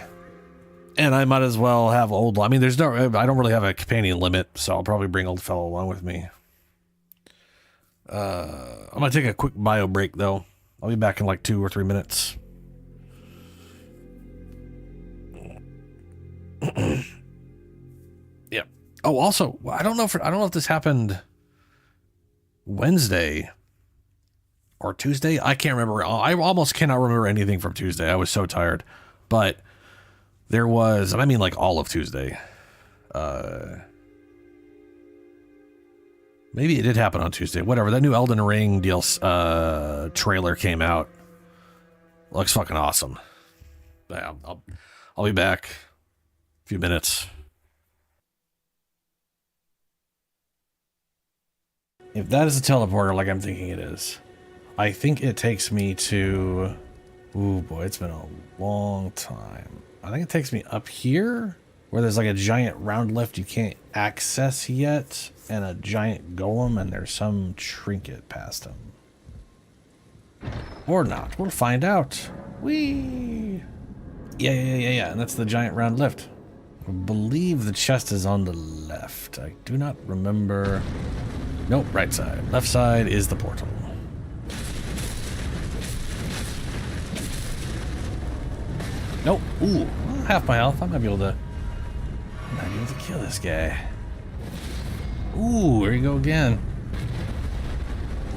And I might as well have I mean, I don't really have a companion limit, so I'll probably bring old fellow along with me. I'm gonna take a quick bio break though. I'll be back in like 2 or 3 minutes. Yeah. Oh, also, I don't know if this happened Wednesday or Tuesday. I can't remember. I almost cannot remember anything from Tuesday. I was so tired. But there was, and I mean like all of Tuesday. Maybe it did happen on Tuesday. Whatever. That new Elden Ring deal trailer came out. Looks fucking awesome. Yeah, I'll be back. A few minutes. If that is a teleporter like I'm thinking it is, I think it takes me to... Ooh, boy, it's been a long time. I think it takes me up here, where there's like a giant round lift you can't access yet, and a giant golem, and there's some trinket past him. Or not. We'll find out. Whee! Yeah, and that's the giant round lift. I believe the chest is on the left. I do not remember. Nope, right side. Left side is the portal. Nope. Ooh, well, half my health. I might be able to kill this guy. Ooh, here you go again.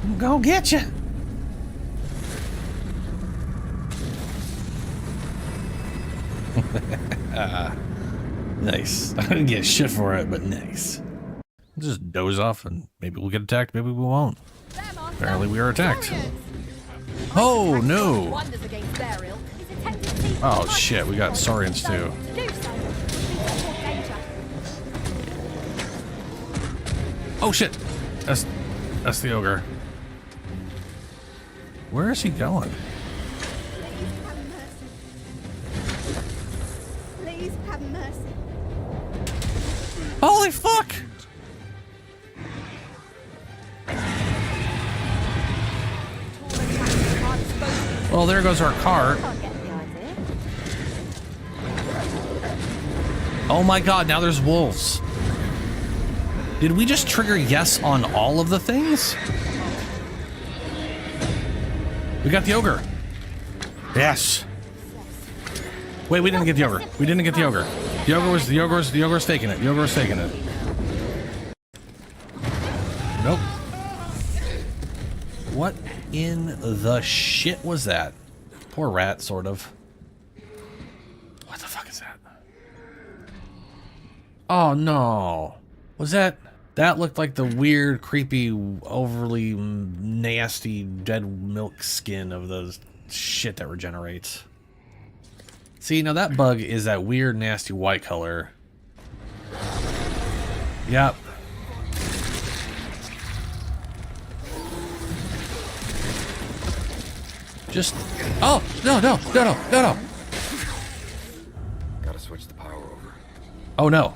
I'm gonna get you. Nice. I didn't get shit for it, but nice. Just doze off and maybe we'll get attacked, maybe we won't. Apparently we are attacked. Oh no! Oh shit, we got Saurians too. Oh shit! That's the ogre. Where is he going? Please have mercy. Holy fuck! Well, there goes our cart. Oh my god, now there's wolves. Did we just trigger yes on all of the things? We got the ogre. Yes. Wait, we didn't get the ogre. We didn't get the ogre. The ogre was faking it. The ogre was faking it. Nope. What in the shit was that? Poor rat, sort of. What the fuck is that? Oh no. Was that... That looked like the weird, creepy, overly nasty dead milk skin of the shit that regenerates. See, now that bug is that weird, nasty white color. Yep. Just... Oh! No, no, no, no, no, no! Gotta switch the power over. Oh no.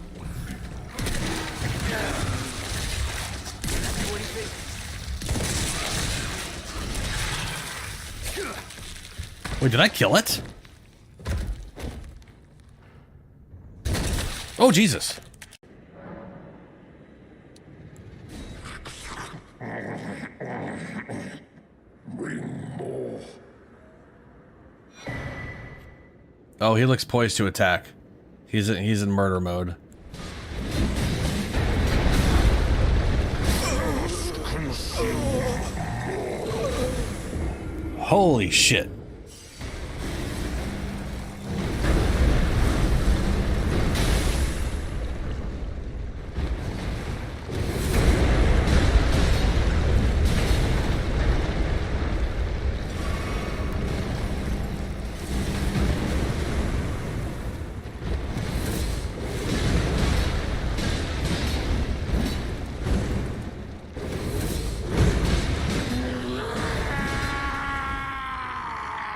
Wait, did I kill it? Oh, Jesus. Oh, he looks poised to attack. He's in murder mode. Holy shit.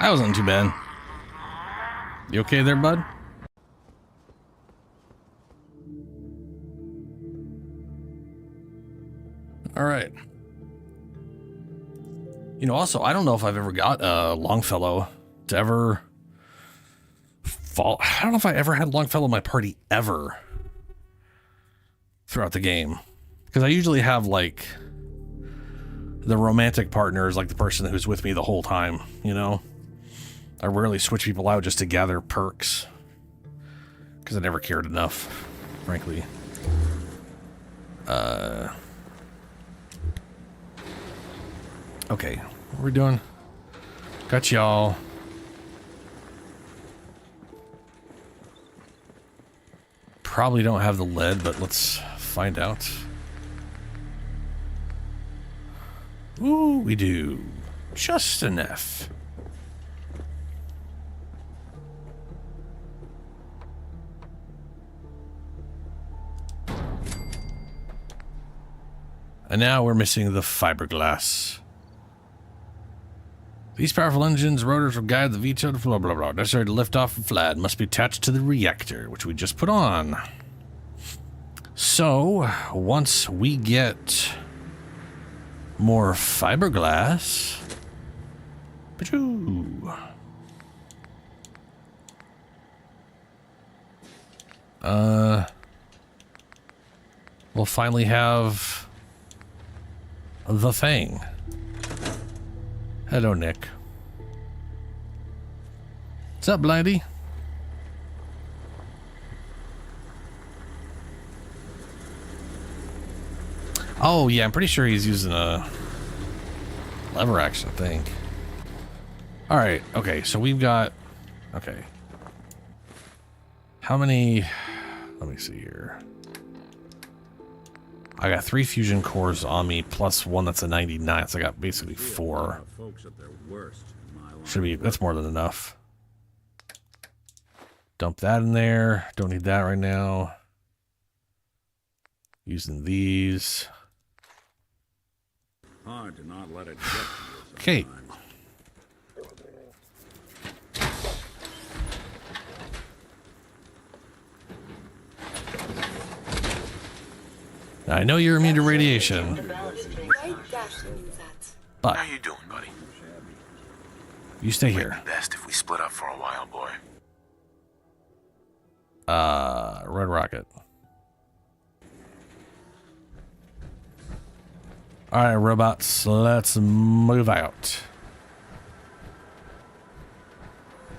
That wasn't too bad. You okay there, bud? All right. You know, also, I don't know if I've ever got Longfellow to ever fall. I don't know if I ever had Longfellow in my party ever throughout the game. Because I usually have, like, the romantic partner is like the person who's with me the whole time, you know? I rarely switch people out just to gather perks. Because I never cared enough, frankly. Okay, what are we doing? Got y'all. Probably don't have the lead, but let's find out. Ooh, we do. Just enough. And now we're missing the fiberglass. These powerful engines, rotors will guide the VTOL to blah blah blah. Necessary to lift off and flat. Must be attached to the reactor, which we just put on. So, once we get more fiberglass... we'll finally have the thing. Hello, Nick. What's up, Blindy? Oh, yeah, I'm pretty sure he's using a lever action, I think. Alright, okay, so we've got... Okay. How many... Let me see here. I got 3 fusion cores on me, plus one that's a 99, so I got basically 4. Should be... That's more than enough. Dump that in there. Don't need that right now. Using these. Hard to not let it get to you. Okay. I know you're immune to radiation. But how you doing, buddy? You stay here. It'd be best if we split up for a while, boy. Red Rocket. Alright, robots, let's move out.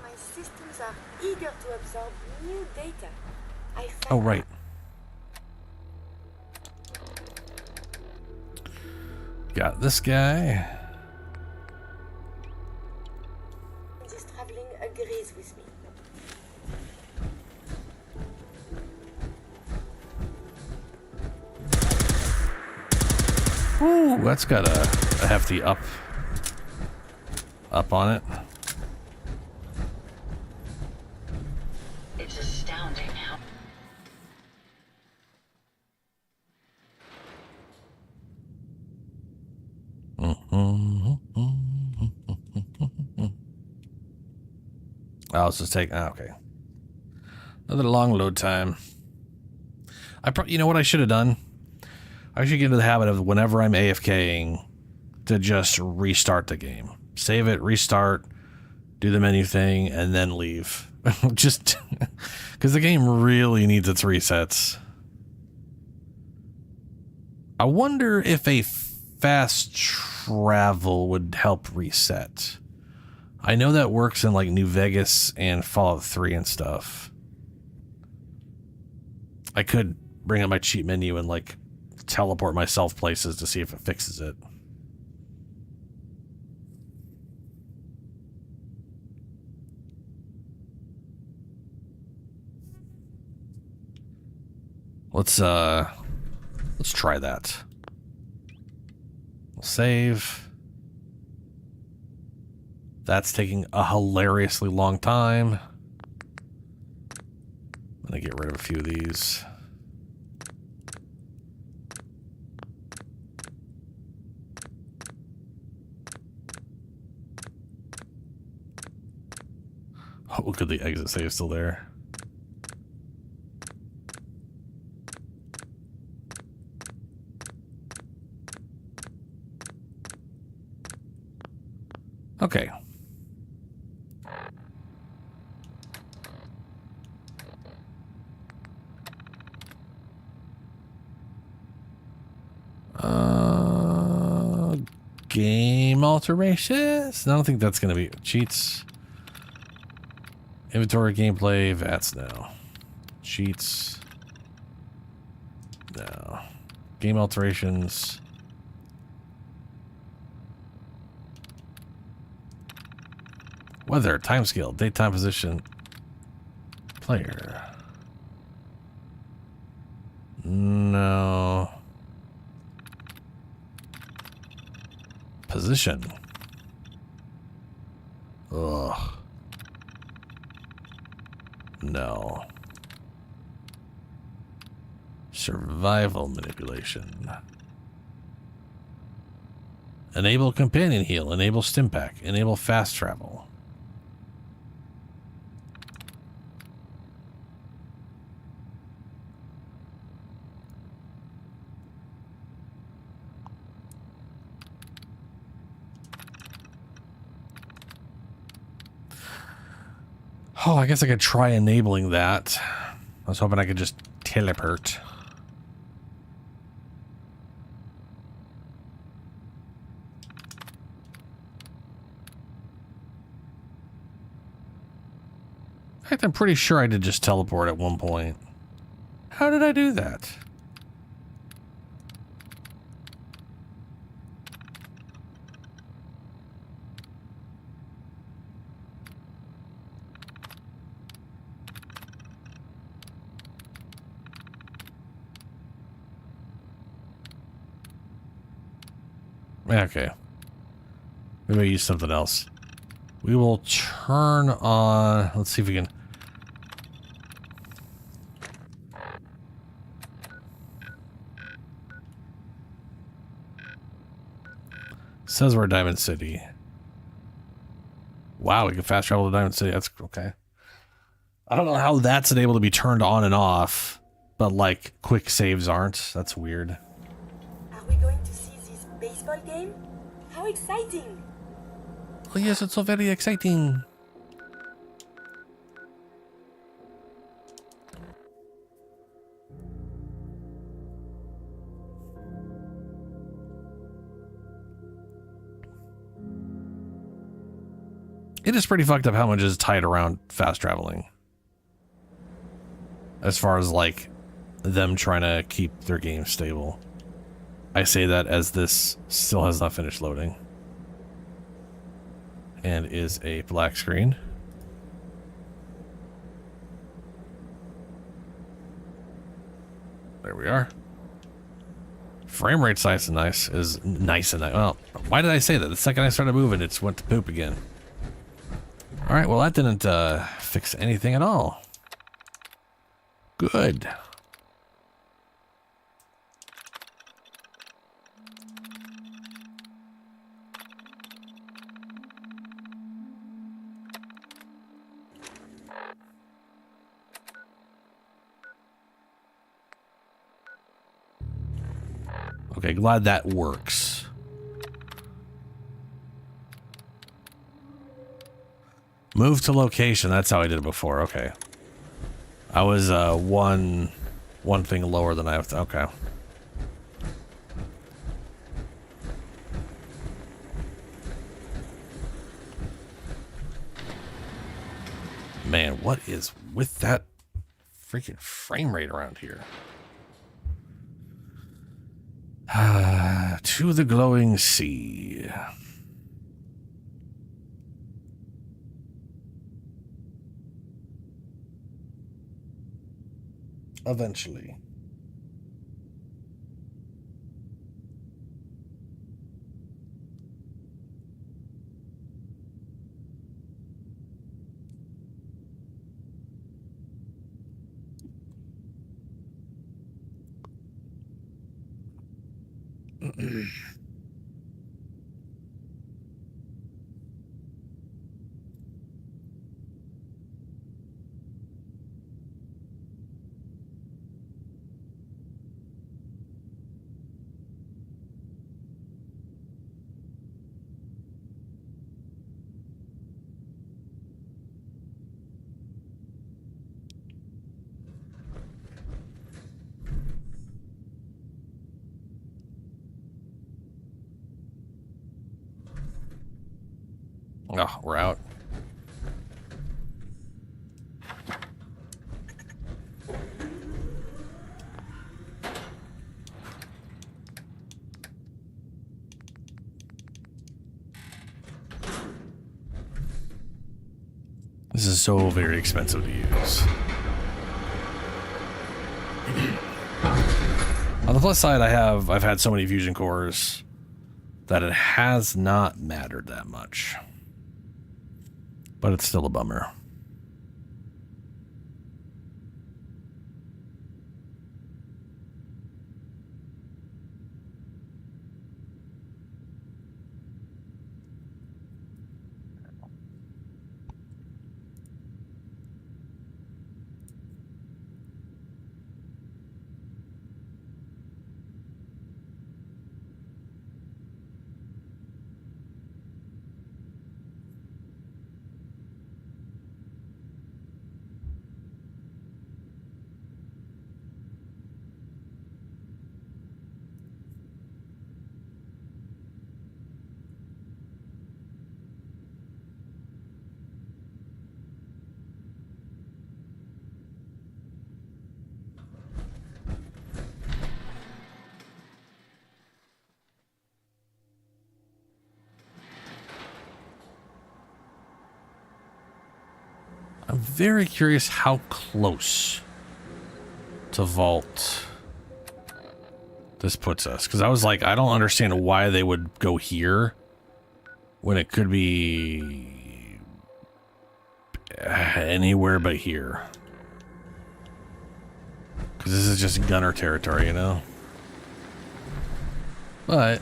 My systems are eager to absorb new data. Oh, right. Got this guy. This traveling agrees with me. Ooh, that's got a hefty up on it. It's astounding how... I'll just take... okay. Another long load time. You know what I should have done? I should get into the habit of whenever I'm AFKing to just restart the game. Save it, restart, do the menu thing, and then leave. Just because the game really needs its resets. I wonder if a fast travel would help reset. I know that works in like New Vegas and Fallout 3 and stuff. I could bring up my cheat menu and like teleport myself places to see if it fixes it. Let's try that. We'll save. That's taking a hilariously long time. I'm gonna get rid of a few of these. Oh, look at the exit save still there. Okay. Game alterations? I don't think that's going to be cheats. Inventory, gameplay, VATS, no. Cheats, no. Game alterations. Weather, timescale, date, time, position, player. No. Position. Ugh. No. Survival manipulation. Enable companion heal. Enable stim pack. Enable fast travel. Oh, I guess I could try enabling that. I was hoping I could just teleport. In fact, I'm pretty sure I did just teleport at one point. How did I do that? Okay. We may use something else. We will turn on... Let's see if we can... Says we're Diamond City. Wow, we can fast travel to Diamond City. That's okay. I don't know how that's able to be turned on and off, but like quick saves aren't. That's weird. Are we going to see this baseball game? How exciting! Oh yes, it's so very exciting. It is pretty fucked up how much is tied around fast traveling. As far as like them trying to keep their game stable. I say that as this still has not finished loading. And is a black screen. There we are. Frame rate's nice and nice. Well, why did I say that? The second I started moving, it went to poop again. Alright, well that didn't fix anything at all. Good. Okay, glad that works. Move to location. That's how I did it before. Okay. I was one thing lower than I have to. Okay. Man, what is with that freaking frame rate around here? To the glowing sea. Eventually. Oh, we're out. This is so very expensive to use. On the plus side, I've had so many fusion cores that it has not mattered that much. But it's still a bummer. I'm very curious how close to Vault this puts us. Because I was like, I don't understand why they would go here when it could be anywhere but here. Because this is just gunner territory, you know? But...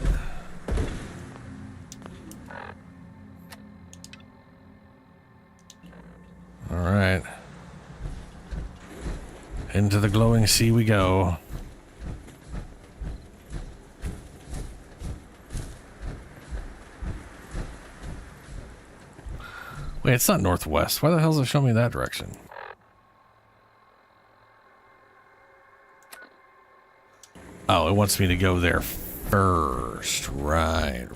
Alright. Into the glowing sea we go. Wait, it's not northwest. Why the hell does it show me that direction? Oh, it wants me to go there first. Right.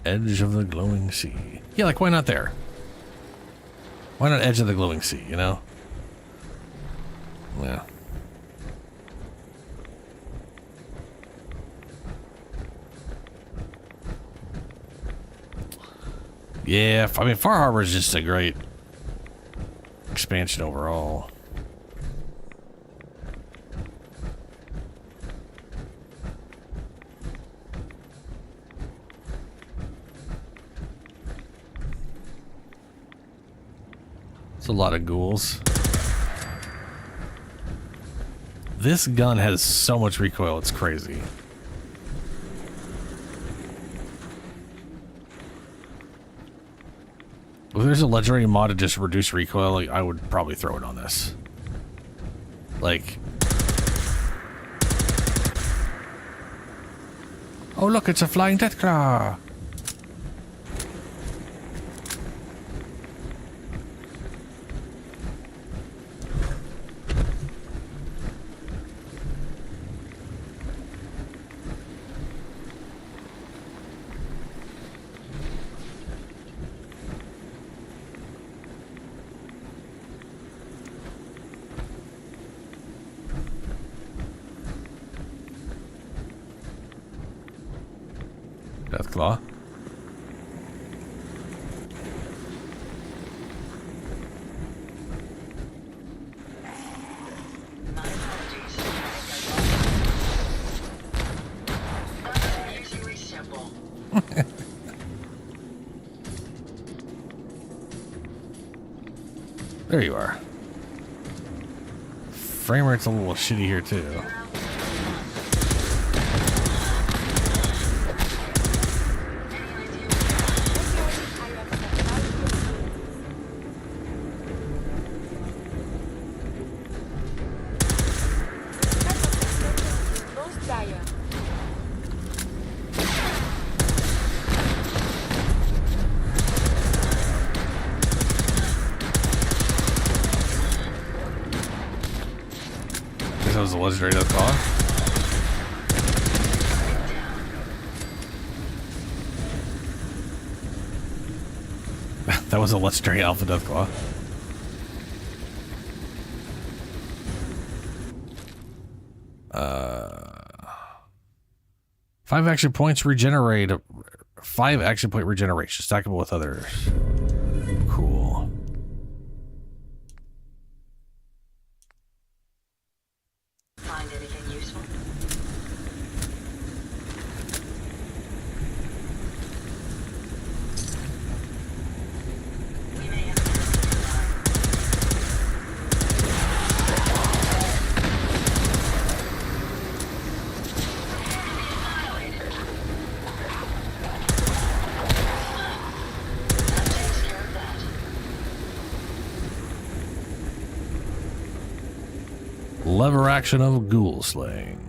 Edge of the glowing sea. Yeah, like, why not there? Why not edge of the glowing sea, you know? Yeah. Yeah, I mean, Far Harbor is just a great expansion overall. It's a lot of ghouls. This gun has so much recoil, it's crazy. If there's a legendary mod to just reduce recoil, like, I would probably throw it on this. Like... Oh look, it's a flying Deathclaw! Deathclaw. There you are. Frame rate's a little shitty here too. That was a legendary Deathclaw. That was a legendary Alpha Deathclaw. Five action points regenerate. 5 action point regeneration, stackable with others. Cool. Find anything useful? We may have Lever action of ghoul slaying.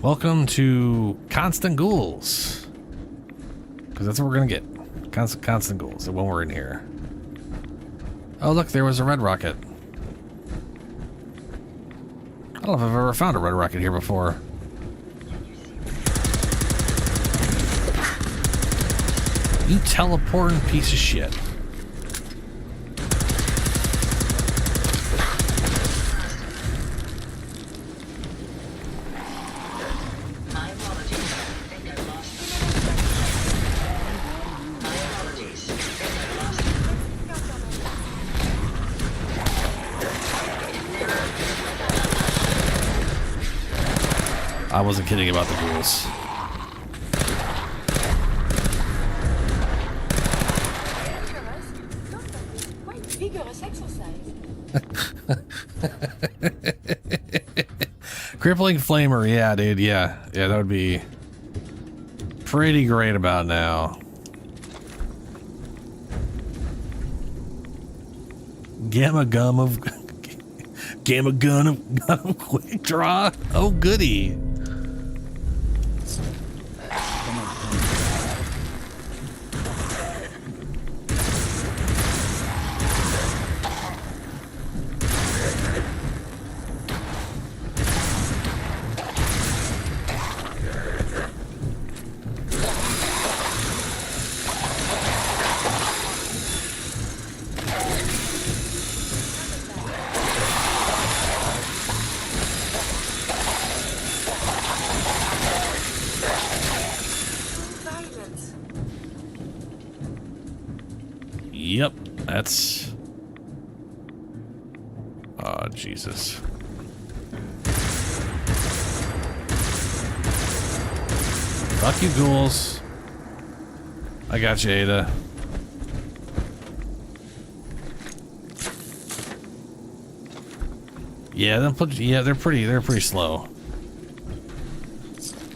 Welcome to constant ghouls, because that's what we're gonna get. Constant ghouls when we're in here. Oh look, there was a red rocket. I don't know if I've ever found a red rocket here before. You teleporting piece of shit. I wasn't kidding about the ghouls. Quite vigorous exercise. Crippling flamer, yeah, dude, yeah. Yeah, that would be pretty great about now. Gamma gun of quick draw. Oh goody. Yep, that's... Oh, Jesus. Fuck you, ghouls. I got you, Ada. Yeah, they're pretty slow.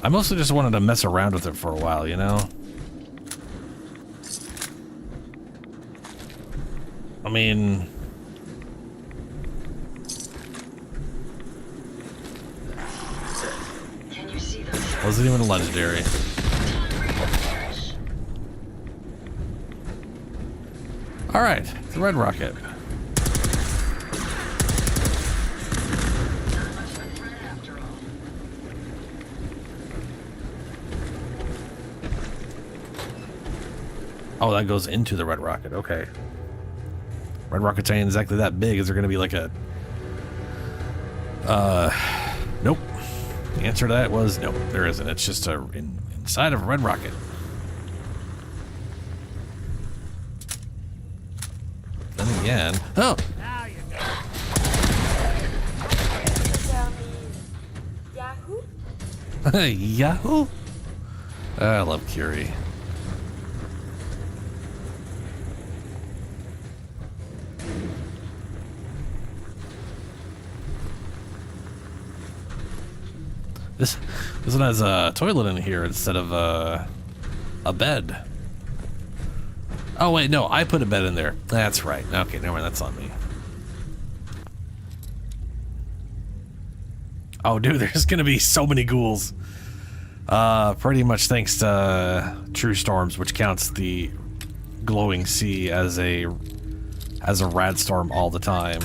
I mostly just wanted to mess around with it for a while, you know? I mean... wasn't even a legendary. Alright, the red rocket. Oh, that goes into the red rocket, okay. Red rockets ain't exactly that big. Is there gonna be like a... nope. The answer to that was nope, there isn't. It's just inside of a red rocket. Then again... Oh! Yahoo? Yahoo? I love Curie. This one has a toilet in here instead of a bed. Oh wait, no, I put a bed in there. That's right. Okay, never mind, that's on me. Oh dude, there's gonna be so many ghouls. Pretty much thanks to True Storms, which counts the glowing sea as a rad storm all the time.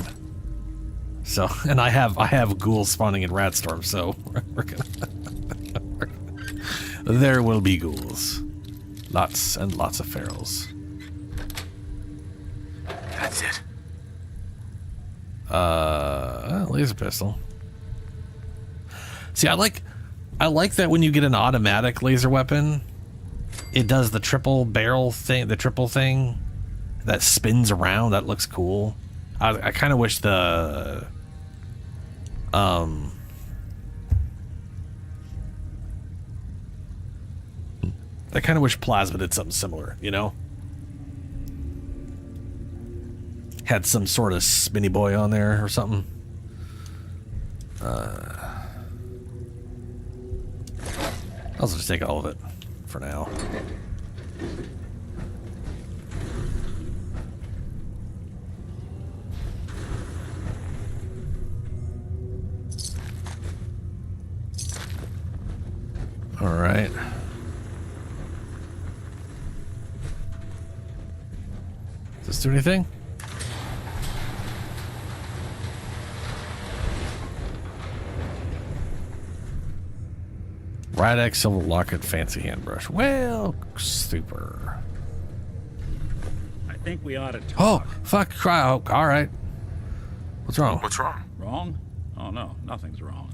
So, and I have ghouls spawning in rad storms, so we're gonna there will be ghouls. Lots and lots of ferals. That's it. Laser pistol. See, I like that when you get an automatic laser weapon, it does the triple barrel thing, the triple thing that spins around. That looks cool. I kind of wish the I kind of wish Plasma did something similar, you know? Had some sort of spinny boy on there or something. I'll just take all of it for now. All right. Does this do anything? Radex Silver Locket Fancy Handbrush. Well, super. I think we ought to talk. Oh, fuck. Oh, all right. What's wrong? What's wrong? Wrong? Oh, no. Nothing's wrong.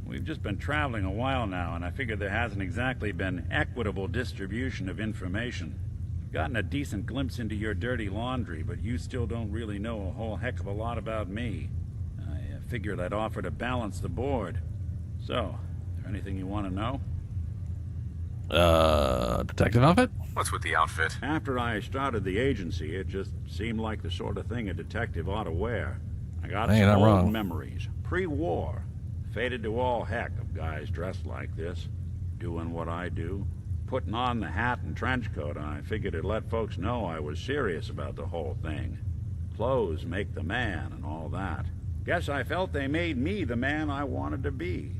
We've just been traveling a while now, and I figured there hasn't exactly been equitable distribution of information. I've gotten a decent glimpse into your dirty laundry, but you still don't really know a whole heck of a lot about me. I figured I'd offer to balance the board. So, is there anything you want to know? Detective outfit? What's with the outfit? After I started the agency, it just seemed like the sort of thing a detective ought to wear. I got Hey, some not old wrong. memories, pre-war. Faded to all heck of guys dressed like this, doing what I do. Putting on the hat and trench coat, I figured it'd let folks know I was serious about the whole thing. Clothes make the man and all that. Guess I felt they made me the man I wanted to be.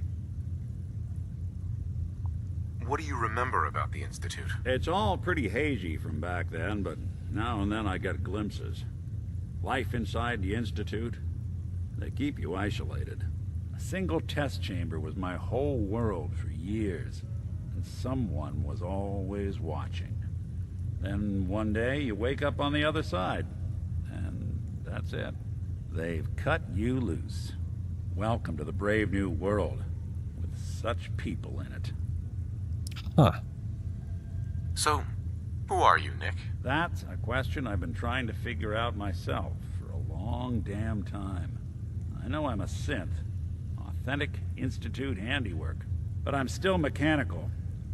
What do you remember about the Institute? It's all pretty hazy from back then, but now and then I get glimpses. Life inside the Institute, they keep you isolated. A single test chamber was my whole world for years, and someone was always watching. Then one day you wake up on the other side, and that's it. They've cut you loose. Welcome to the brave new world, with such people in it. Huh. So, who are you, Nick? That's a question I've been trying to figure out myself for a long damn time. I know I'm a synth, authentic Institute handiwork, but I'm still mechanical,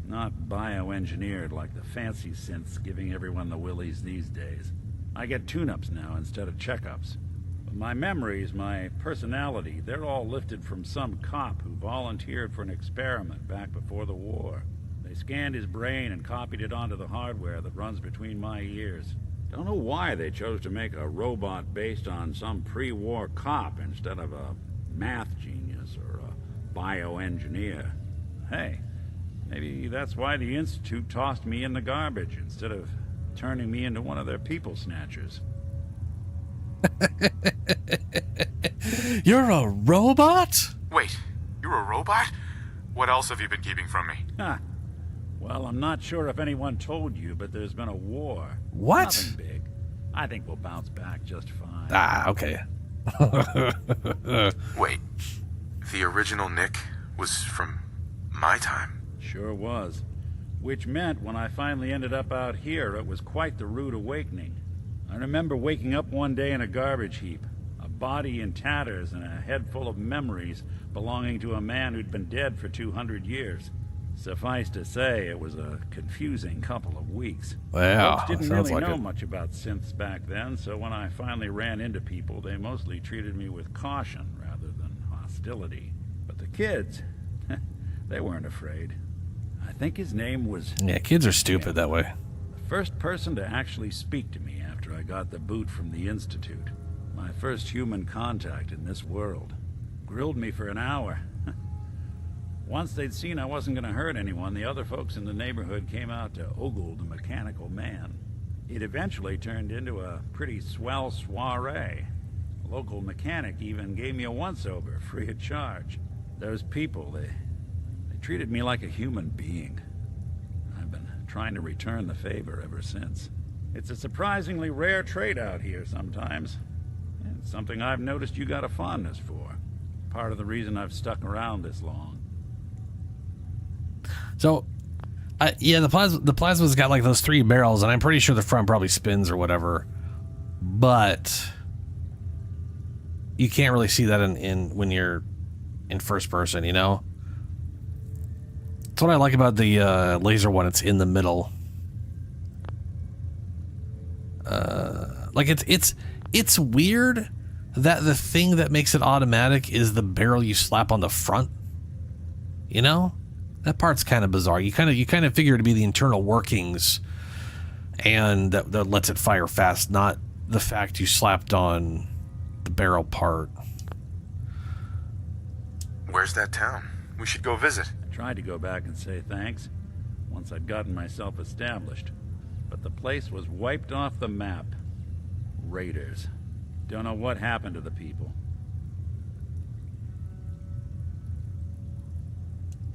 not bioengineered like the fancy synths giving everyone the willies these days. I get tune-ups now instead of checkups. But my memories, my personality, they're all lifted from some cop who volunteered for an experiment back before the war. They scanned his brain and copied it onto the hardware that runs between my ears. Don't know why they chose to make a robot based on some pre-war cop instead of a math genius or a bioengineer. Hey, maybe that's why the Institute tossed me in the garbage instead of turning me into one of their people snatchers. You're a robot? Wait, you're a robot? What else have you been keeping from me? Huh. Well, I'm not sure if anyone told you, but there's been a war. What? Nothing big. I think we'll bounce back just fine. Ah, okay. Wait, the original Nick was from my time? Sure was. Which meant when I finally ended up out here, it was quite the rude awakening. I remember waking up one day in a garbage heap, a body in tatters and a head full of memories belonging to a man who'd been dead for 200 years. Suffice to say, it was a confusing couple of weeks. Wow, Folks didn't sounds really like know it. much about synths back then, so when I finally ran into people, they mostly treated me with caution rather than hostility. But the kids, they weren't afraid. I think his name was... Yeah, kids are stupid that way. The first person to actually speak to me after I got the boot from the Institute. My first human contact in this world. Grilled me for an hour. Once they'd seen I wasn't going to hurt anyone, the other folks in the neighborhood came out to ogle the mechanical man. It eventually turned into a pretty swell soiree. A local mechanic even gave me a once-over, free of charge. Those people, they treated me like a human being. I've been trying to return the favor ever since. It's a surprisingly rare trait out here sometimes. And it's something I've noticed you got a fondness for. Part of the reason I've stuck around this long. So, yeah, the plasma's got like those 3 barrels, and I'm pretty sure the front probably spins or whatever. But you can't really see that in when you're in first person, you know? That's what I like about the laser one. It's in the middle. Like it's weird that the thing that makes it automatic is the barrel you slap on the front. You know? That part's kind of bizarre. You kind of figure it to be the internal workings, and that lets it fire fast, not the fact you slapped on the barrel part. Where's that town? We should go visit. I tried to go back and say thanks once I'd gotten myself established, but the place was wiped off the map. Raiders. Don't know what happened to the people.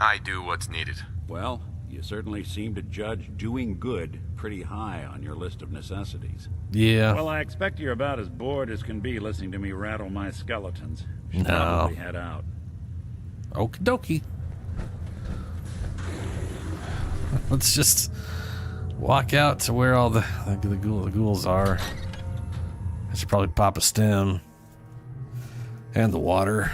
I do what's needed. Well, you certainly seem to judge doing good pretty high on your list of necessities. Yeah. Well, I expect you're about as bored as can be listening to me rattle my skeletons. Should No. probably head out. Okie dokie. Let's just walk out to where all the ghouls are. I should probably pop a stem. And the water.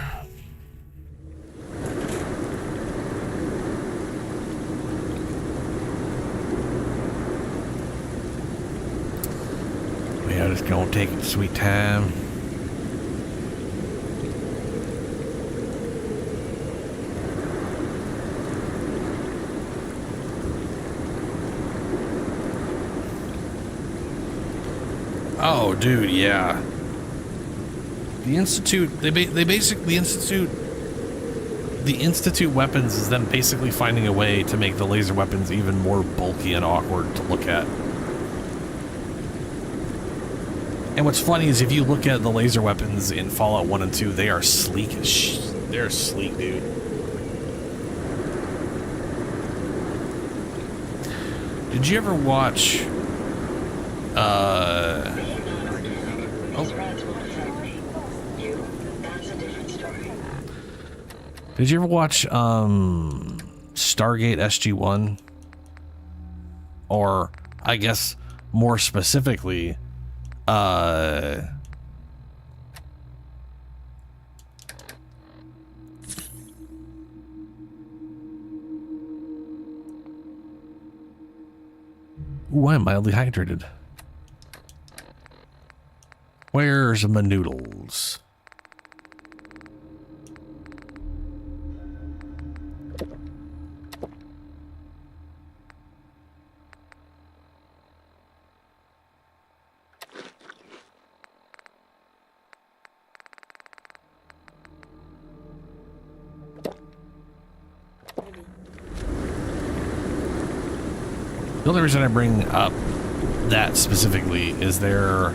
We are just gonna take it sweet time. Oh, dude, yeah. The Institute, the Institute weapons is them basically finding a way to make the laser weapons even more bulky and awkward to look at. And what's funny is if you look at the laser weapons in Fallout 1 and 2, they are sleek as they're sleek, dude. Did you ever watch Did you ever watch Stargate SG-1? Or I guess more specifically ooh, I'm mildly hydrated. Where's my noodles? The only reason I bring up that specifically is there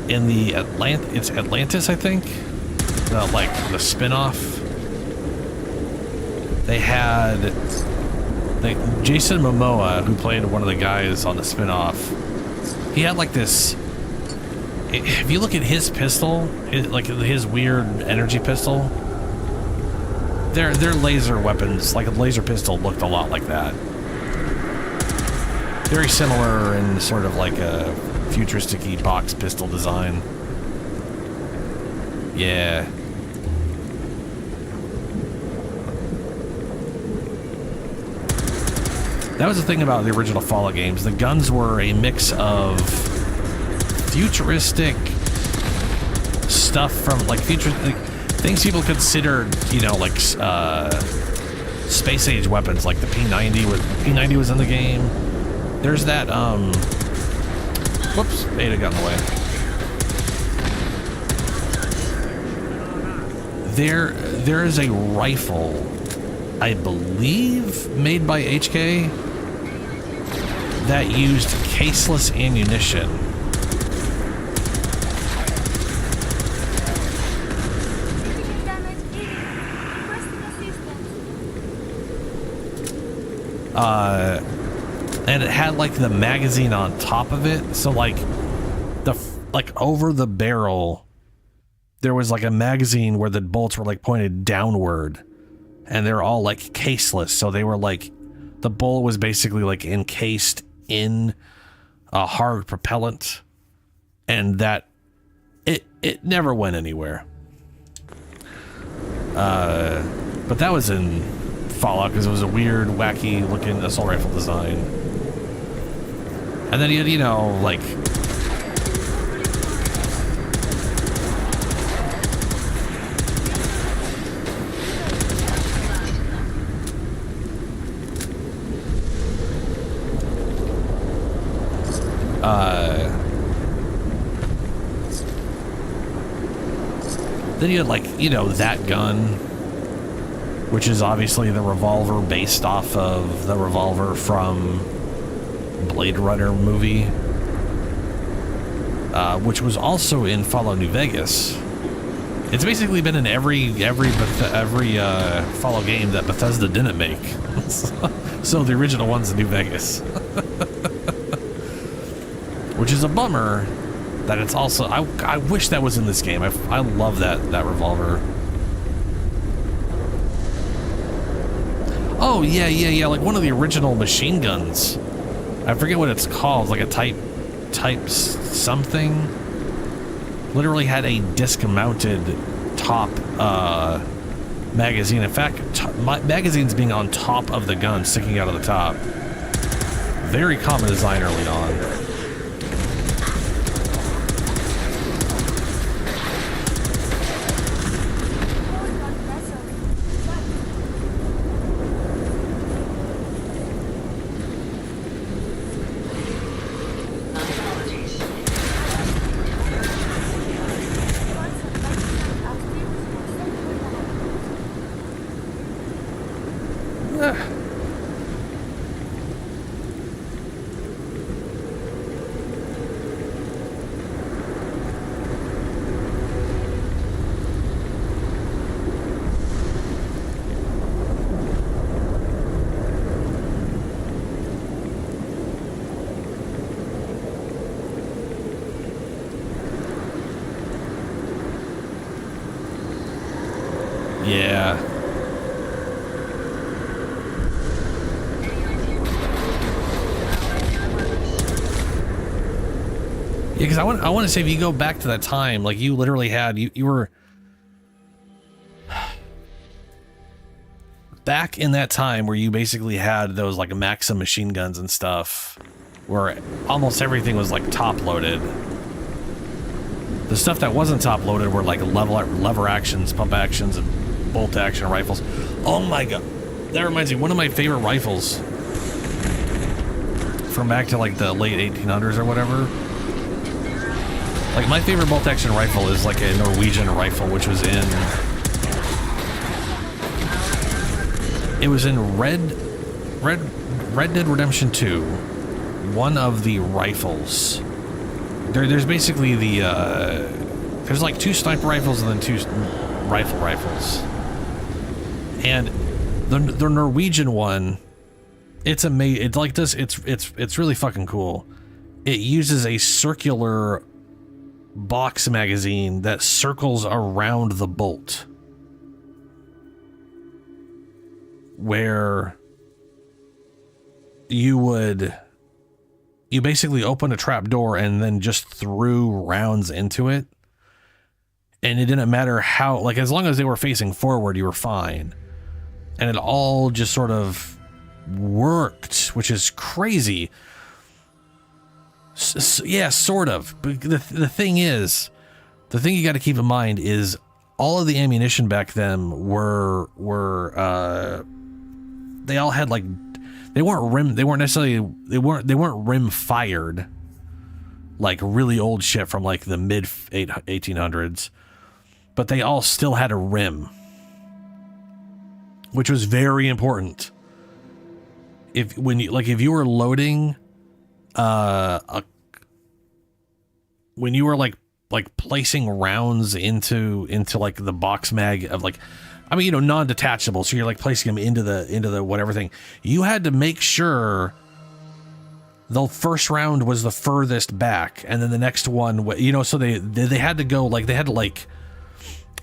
in the it's Atlantis, I think, the spin-off. They had Jason Momoa, who played one of the guys on the spin-off. He had like this. If you look at his pistol, his weird energy pistol, their laser weapons, like a laser pistol, looked a lot like that. Very similar in sort of like a futuristic-y box pistol design. Yeah. That was the thing about the original Fallout games. The guns were a mix of futuristic stuff from like futuristic things people considered, you know, like space age weapons, like the P90 was in the game. There's that, whoops, Ada got in the way. There is a rifle, I believe, made by HK that used caseless ammunition. And it had like the magazine on top of it, so like over the barrel there was like a magazine where the bolts were like pointed downward, and they're all like caseless, so they were like, the bullet was basically like encased in a hard propellant, and that it never went anywhere. But that was in Fallout because it was a weird, wacky looking assault rifle design. And then you had, you know, like, then you had, like, you know, that gun, which is obviously the revolver based off of the revolver from Blade Runner movie, which was also in Fallout New Vegas, It's basically been in every Fallout game that Bethesda didn't make. So the original one's in New Vegas. Which is a bummer that it's also... I wish that was in this game. I love that revolver. Oh, yeah. Like one of the original machine guns. I forget what it's called. Like a type something. Literally had a disc-mounted top magazine. In fact, magazines being on top of the gun, sticking out of the top. Very common design early on. Yeah. Yeah, because I want to say, if you go back to that time, like you literally had, you were back in that time where you basically had those like Maxim machine guns and stuff, where almost everything was like top loaded. The stuff that wasn't top loaded were like lever actions, pump actions, and bolt action rifles. Oh my god, that reminds me, one of my favorite rifles from back to like the late 1800s or whatever. Like my favorite bolt action rifle is like a Norwegian rifle, which was in, it was in Red Dead Redemption 2. One of the rifles. There's basically the there's like 2 sniper rifles and then 2 rifles. And the Norwegian one, it's amazing. It's like this. It's really fucking cool. It uses a circular box magazine that circles around the bolt, where you basically open a trap door and then just threw rounds into it, and it didn't matter how, like, as long as they were facing forward, you were fine. And it all just sort of worked, which is crazy. Yeah, sort of. But the thing is, the thing you got to keep in mind is all of the ammunition back then were they all had like, they weren't rim fired like really old shit from like the mid 1800s, but they all still had a rim, which was very important. If you were loading when you were like placing rounds into like the box mag of like, I mean, you know, non-detachable, so you're like placing them into the whatever thing, you had to make sure the first round was the furthest back, and then the next one, you know, so they had to go, like, they had to like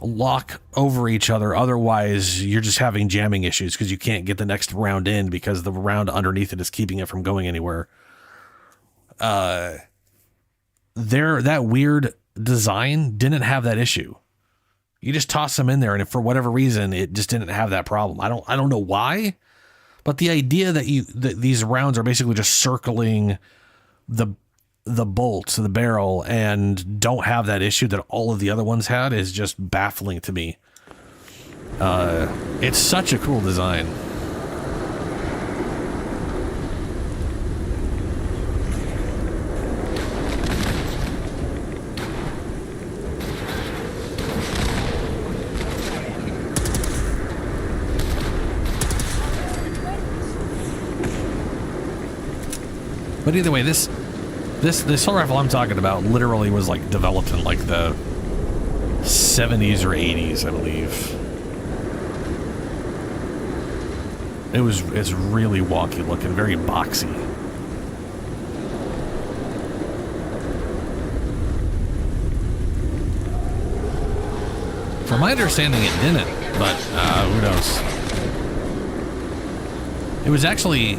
lock over each other, otherwise you're just having jamming issues because you can't get the next round in because the round underneath it is keeping it from going anywhere. That weird design didn't have that issue. You just toss them in there, and if for whatever reason it just didn't have that problem. I don't know why, but the idea that these rounds are basically just circling the bolts of the barrel and don't have that issue that all of the other ones had is just baffling to me. It's such a cool design. But either way, this assault rifle I'm talking about literally was like developed in like the 70s or 80s, I believe. It's really wonky looking, very boxy. From my understanding, it didn't, but who knows? It was actually,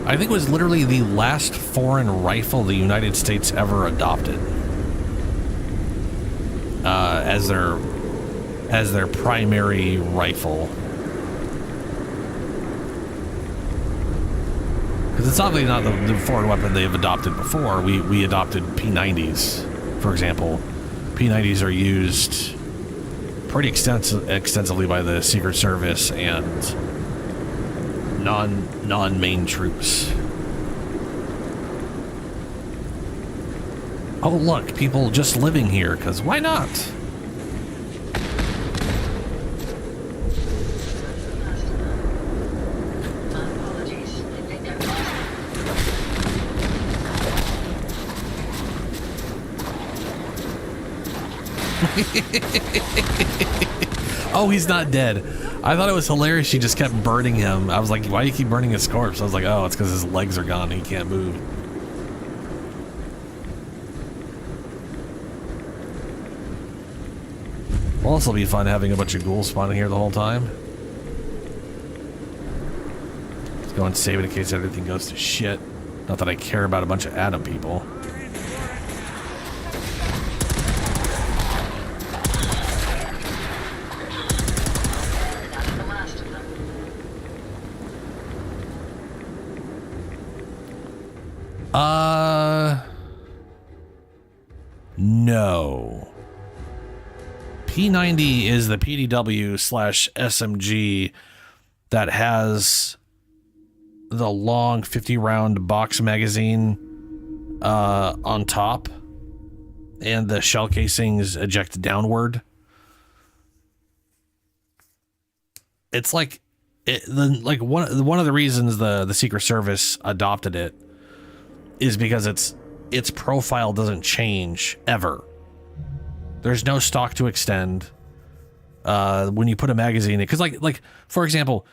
I think it was literally the last foreign rifle the United States ever adopted as their primary rifle. Because it's obviously not the foreign weapon they've adopted before. We adopted P90s, for example. P90s are used pretty extensively by the Secret Service and non-main troops. Oh look, people just living here, because why not? Oh, he's not dead. I thought it was hilarious she just kept burning him. I was like, why do you keep burning his corpse? I was like, oh, it's because his legs are gone and he can't move. Well, this will be fun having a bunch of ghouls spawning here the whole time. Let's go and save it in case everything goes to shit. Not that I care about a bunch of Adam people. No. P90 is the PDW/SMG that has the long 50-round box magazine on top, and the shell casings eject downward. It's like one of the reasons the Secret Service adopted it is because its profile doesn't change ever. There's no stock to extend when you put a magazine in. Because like for example,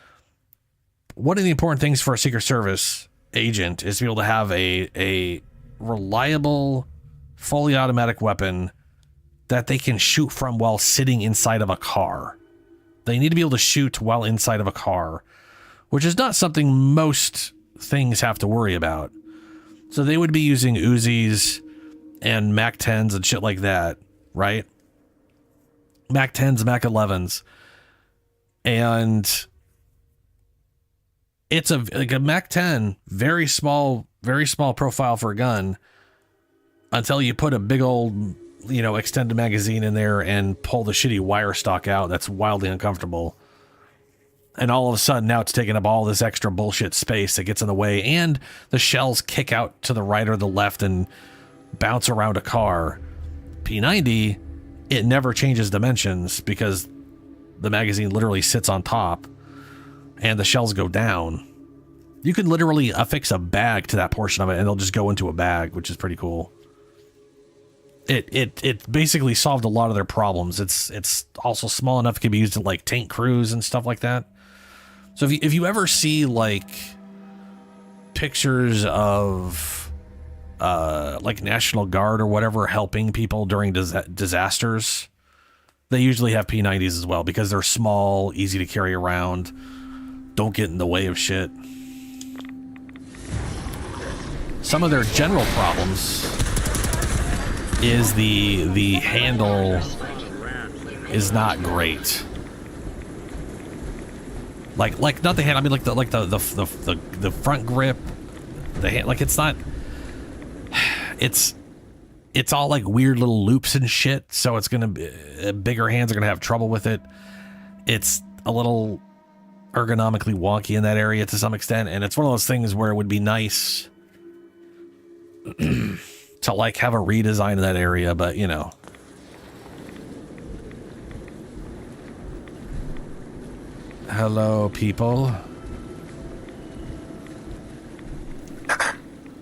one of the important things for a Secret Service agent is to be able to have a reliable, fully automatic weapon that they can shoot from while sitting inside of a car. They need to be able to shoot while inside of a car, which is not something most things have to worry about. So they would be using Uzis and Mac 10s and shit like that, right? Mac 10s, Mac 11s. And it's a Mac 10, very small profile for a gun until you put a big old, extended magazine in there and pull the shitty wire stock out. That's wildly uncomfortable. And all of a sudden, now it's taking up all this extra bullshit space that gets in the way, and the shells kick out to the right or the left and bounce around a car. P90, it never changes dimensions because the magazine literally sits on top and the shells go down. You can literally affix a bag to that portion of it and it'll just go into a bag, which is pretty cool. It basically solved a lot of their problems. It's also small enough it can be used to like tank crews and stuff like that. So if you ever see like pictures of like National Guard or whatever helping people during disasters, they usually have P90s as well because they're small, easy to carry around, don't get in the way of shit. Some of their general problems is the handle is not great. Like not the hand. I mean, the front grip, the hand. Like it's not. It's all like weird little loops and shit. So it's gonna be bigger hands are gonna have trouble with it. It's a little ergonomically wonky in that area to some extent, and it's one of those things where it would be nice to like have a redesign in that area, but Hello, people.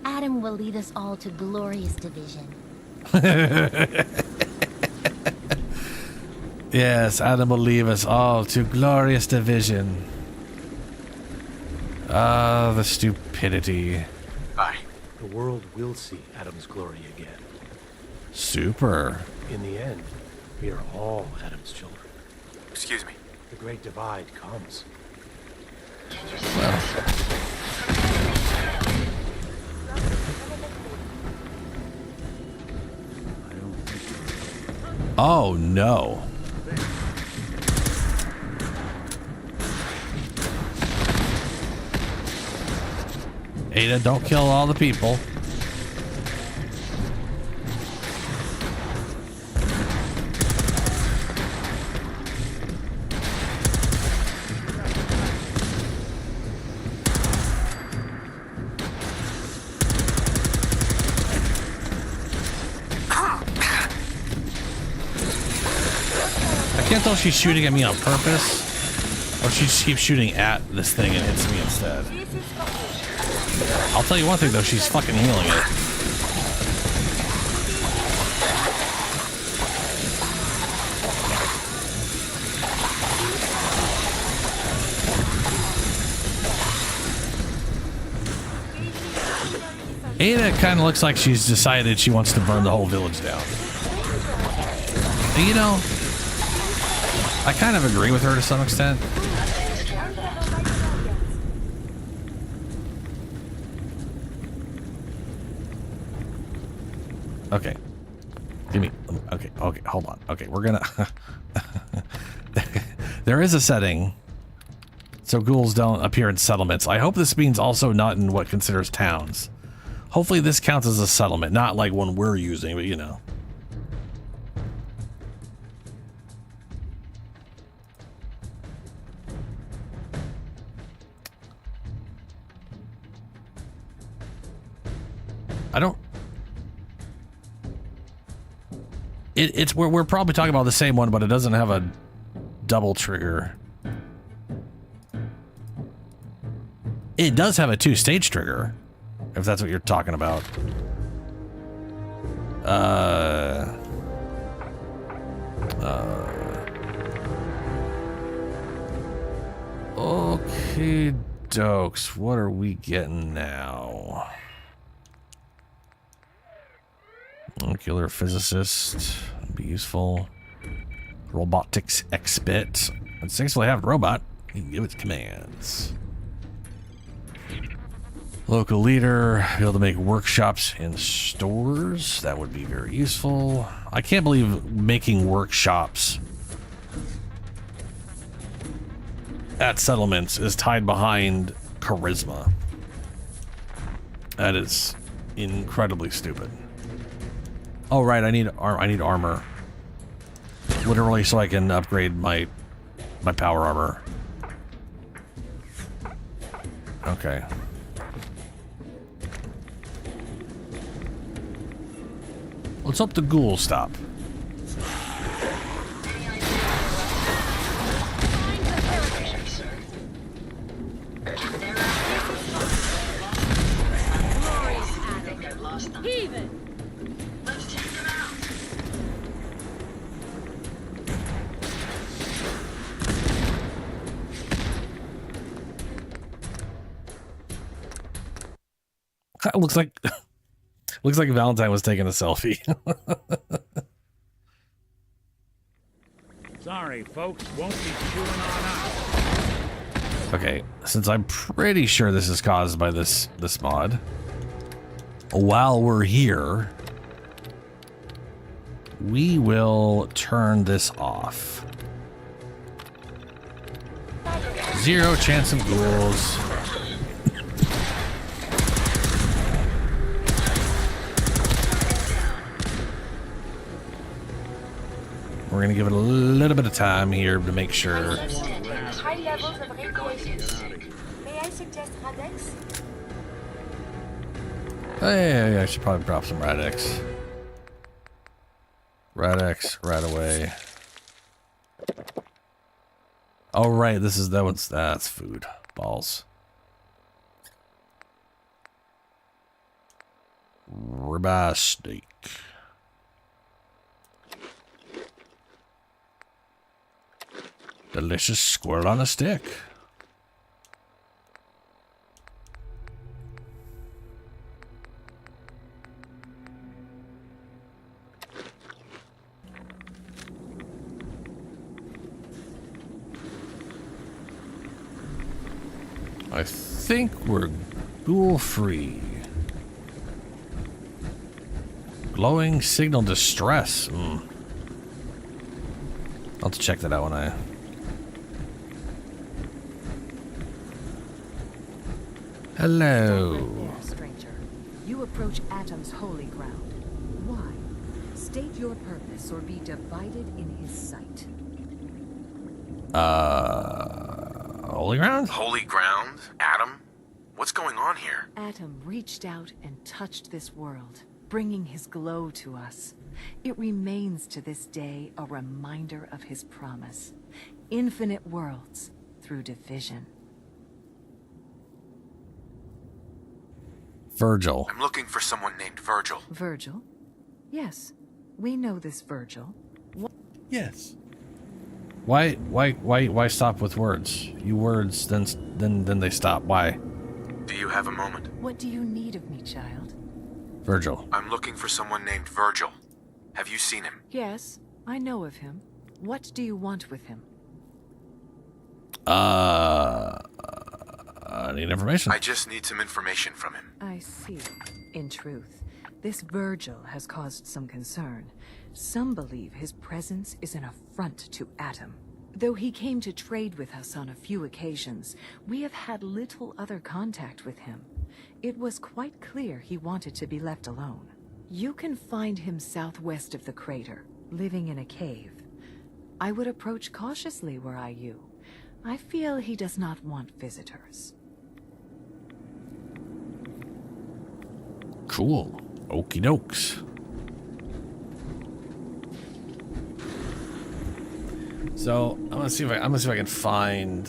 Adam will lead us all to glorious division. Yes, Adam will leave us all to glorious division. Ah, the stupidity. Bye. The world will see Adam's glory again. Super. In the end, we are all Adam's children. Excuse me. The great divide comes. Oh no. Ada, don't kill all the people. I can't tell if she's shooting at me on purpose or she just keeps shooting at this thing and hits me instead. I'll tell you one thing though, she's fucking healing it. Ada kind of looks like she's decided she wants to burn the whole village down. And you know, I kind of agree with her to some extent. Okay. Give me. Okay, hold on. Okay, we're gonna... There is a setting so ghouls don't appear in settlements. I hope this means also not in what considers towns. Hopefully this counts as a settlement, not like one we're using, but you know. I don't... It's we're probably talking about the same one, but it doesn't have a double trigger. It does have a 2-stage trigger, if that's what you're talking about. Okay, dokes. What are we getting now? Molecular physicist, be useful. Robotics expert. And successfully have robot. You can give it commands. Local leader, be able to make workshops in stores. That would be very useful. I can't believe making workshops at settlements is tied behind charisma. That is incredibly stupid. Oh right, I need armor. Literally, so I can upgrade my power armor. Okay. Let's hope the ghouls stop. Looks like Valentine was taking a selfie. Sorry, folks, won't be chewing on out. Okay, since I'm pretty sure this is caused by this mod, while we're here, we will turn this off. 0 chance of ghouls. We're gonna give it a little bit of time here to make sure. High levels of radiation. May I suggest Radex? Hey, I should probably drop some Radex. Radex, right away. Oh right, that's food. Balls. Ribeye steak. Delicious squirrel on a stick. I think we're ghoul-free. Glowing signal distress. I'll have to check that out when I... Hello. There, stranger. You approach Atom's holy ground. Why? State your purpose or be divided in his sight. Holy ground? Holy ground? Adam? What's going on here? Atom reached out and touched this world, bringing his glow to us. It remains to this day a reminder of his promise. Infinite worlds through division. Virgil. I'm looking for someone named Virgil. Virgil? Yes, we know this Virgil. Yes. Why stop with words? You words, then they stop. Why? Do you have a moment? What do you need of me, child? Virgil. I'm looking for someone named Virgil. Have you seen him? Yes, I know of him. What do you want with him? I need information. I just need some information from him. I see. In truth, this Virgil has caused some concern. Some believe his presence is an affront to Atom. Though he came to trade with us on a few occasions, we have had little other contact with him. It was quite clear he wanted to be left alone. You can find him southwest of the crater, living in a cave. I would approach cautiously were I you. I feel he does not want visitors. Cool. Okie dokes. So I'm gonna see if I can find.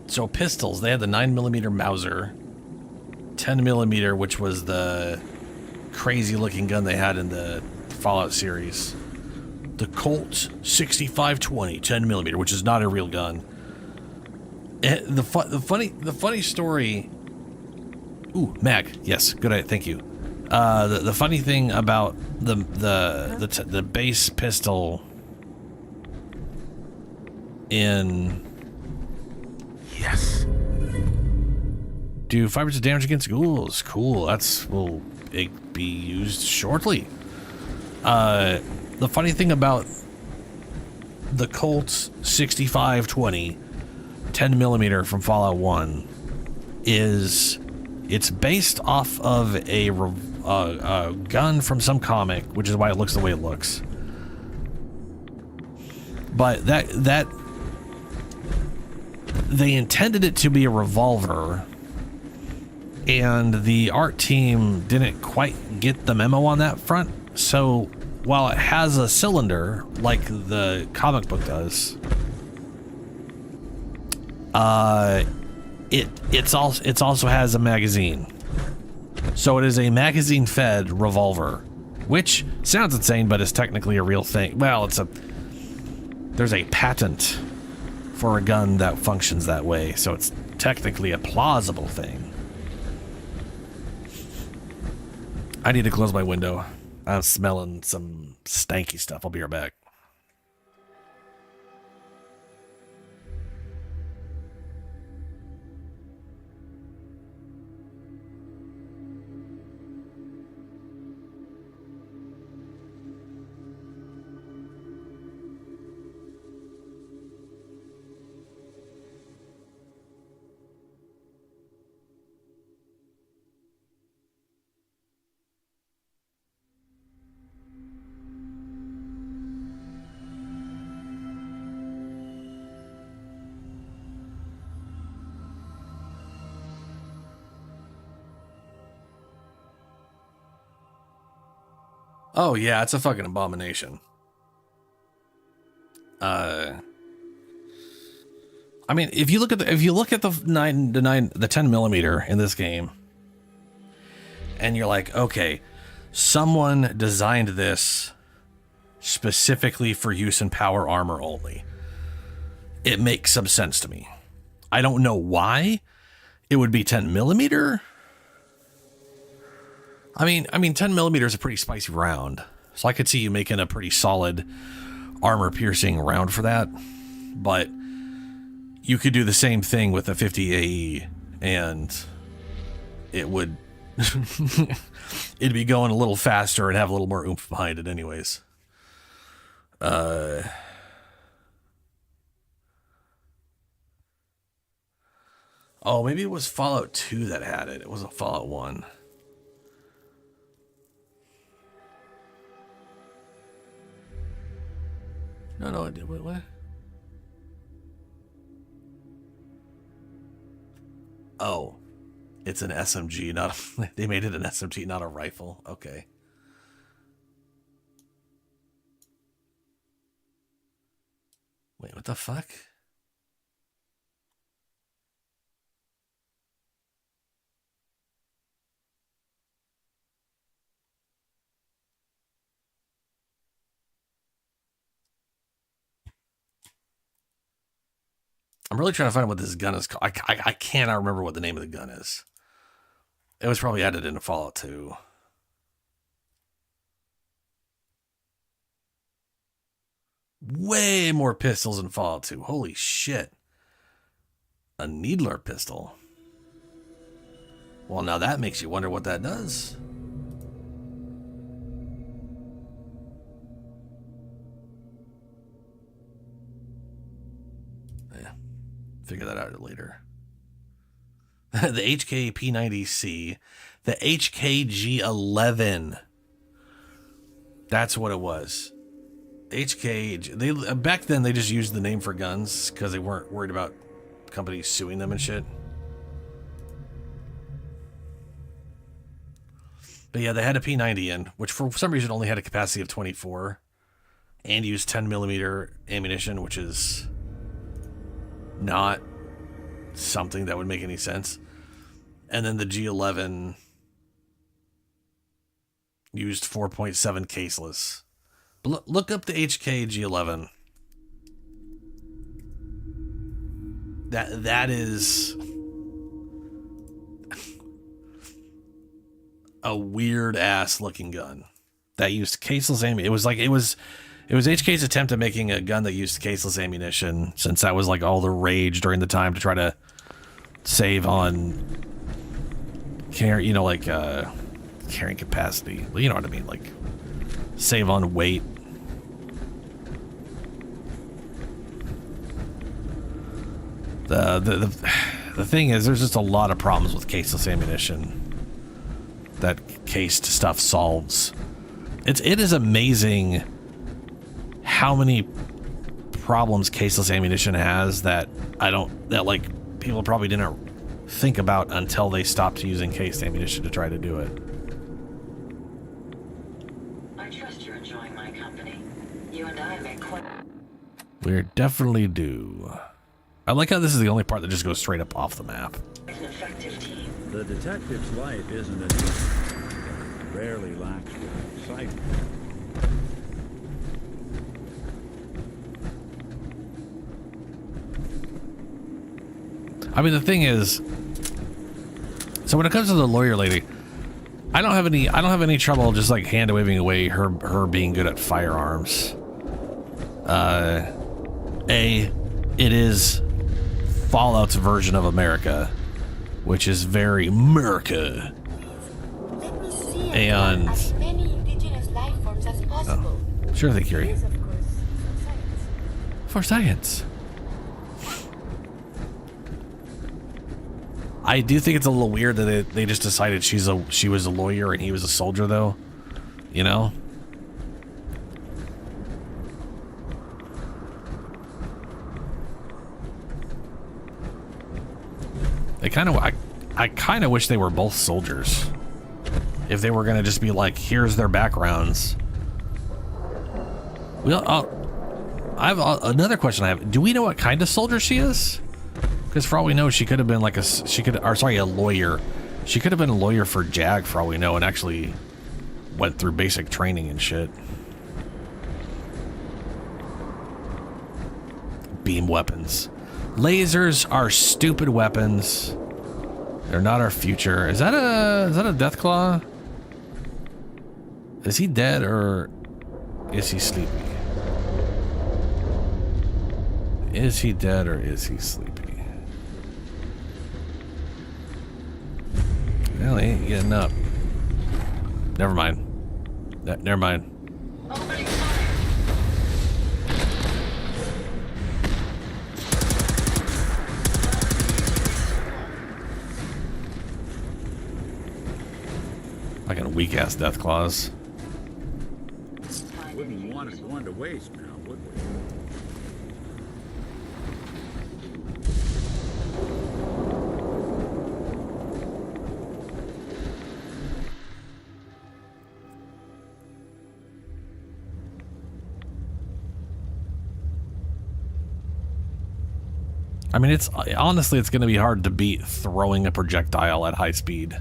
So pistols. They had the 9mm Mauser, 10mm, which was the crazy-looking gun they had in the Fallout series. The Colt 6520 10mm, which is not a real gun. The funny story. Ooh, mag. Yes, good idea. Thank you. The funny thing about the base pistol in yes, do 5% damage against ghouls. Cool. Will it be used shortly. The funny thing about the Colt 6520 10mm from Fallout 1 is it's based off of a gun from some comic, which is why it looks the way it looks. But that they intended it to be a revolver, and the art team didn't quite get the memo on that front. So while it has a cylinder like the comic book does, it also has a magazine. So it is a magazine-fed revolver, which sounds insane, but is technically a real thing. Well, there's a patent for a gun that functions that way, so it's technically a plausible thing. I need to close my window. I'm smelling some stanky stuff. I'll be right back. Oh yeah, it's a fucking abomination. I mean, if you look at the 10mm in this game, and you're like, okay, someone designed this specifically for use in power armor only. It makes some sense to me. I don't know why it would be 10 millimeter. I mean, 10 millimeter is a pretty spicy round, so I could see you making a pretty solid armor piercing round for that. But you could do the same thing with a 50 AE, and it would it'd be going a little faster and have a little more oomph behind it, anyways. Oh, maybe it was Fallout 2 that had it. It wasn't Fallout 1. No, I did. Wait, what? Oh, it's an SMG, not a, they made it an SMG, not a rifle. Okay. Wait, what the fuck? I'm really trying to find out what this gun is called. I cannot remember what the name of the gun is. It was probably added into Fallout 2. Way more pistols in Fallout 2. Holy shit. A Needler pistol. Well, now that makes you wonder what that does. Yeah. Figure that out later. The HK P90C. The HKG11. That's what it was. HK. They back then they just used the name for guns because they weren't worried about companies suing them and shit. But yeah, they had a P90 in, which for some reason only had a capacity of 24 and used 10 millimeter ammunition, which is not something that would make any sense. And then the G11 used 4.7 caseless. But look up the HK G11. That is a weird ass looking gun that used caseless ammunition. It was HK's attempt at making a gun that used caseless ammunition, since that was like all the rage during the time to try to save on carry, carrying capacity. You know what I mean, like save on weight. The thing is, there's just a lot of problems with caseless ammunition that cased stuff solves. It is amazing how many problems caseless ammunition has that people probably didn't think about until they stopped using cased ammunition to try to do it. I trust you're enjoying my company. You and I may quite. We definitely do. I like how this is the only part that just goes straight up off the map. An effective team. The detective's life isn't an easy. Rarely lacks excitement. I mean, the thing is, so when it comes to the lawyer lady, I don't have any trouble just like hand waving away her being good at firearms. It is Fallout's version of America, which is very America. And as many indigenous life forms as possible. Oh, sure thing, Curie. Yes, of course. For science. I do think it's a little weird that they just decided she was a lawyer and he was a soldier, though. You know? I kind of wish they were both soldiers. If they were gonna just be like, here's their backgrounds. Well, I have another question. Do we know what kind of soldier she is? Because for all we know, she could have been like a lawyer. She could have been a lawyer for JAG for all we know, and actually went through basic training and shit. beam weapons. Lasers are stupid weapons. They're not our future. Is that a Deathclaw? Is he dead or is he sleepy? Is he dead or is he sleepy? Well, he ain't getting up. Never mind. Never mind. Fucking weak ass Deathclaws. Wouldn't want it going to waste now, would we? I mean, it's honestly, it's going to be hard to beat throwing a projectile at high speed.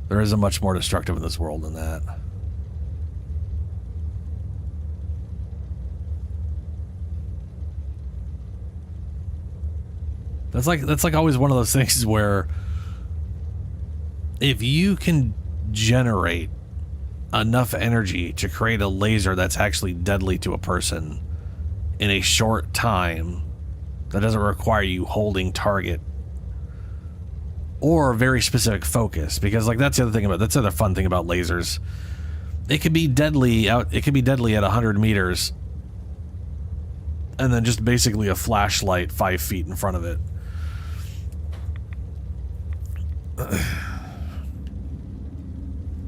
There isn't much more destructive in this world than that. That's like always one of those things where if you can generate enough energy to create a laser that's actually deadly to a person in a short time, that doesn't require you holding target or a very specific focus, because like that's the other fun thing about lasers. It could be deadly at 100 meters and then just basically a flashlight 5 feet in front of it.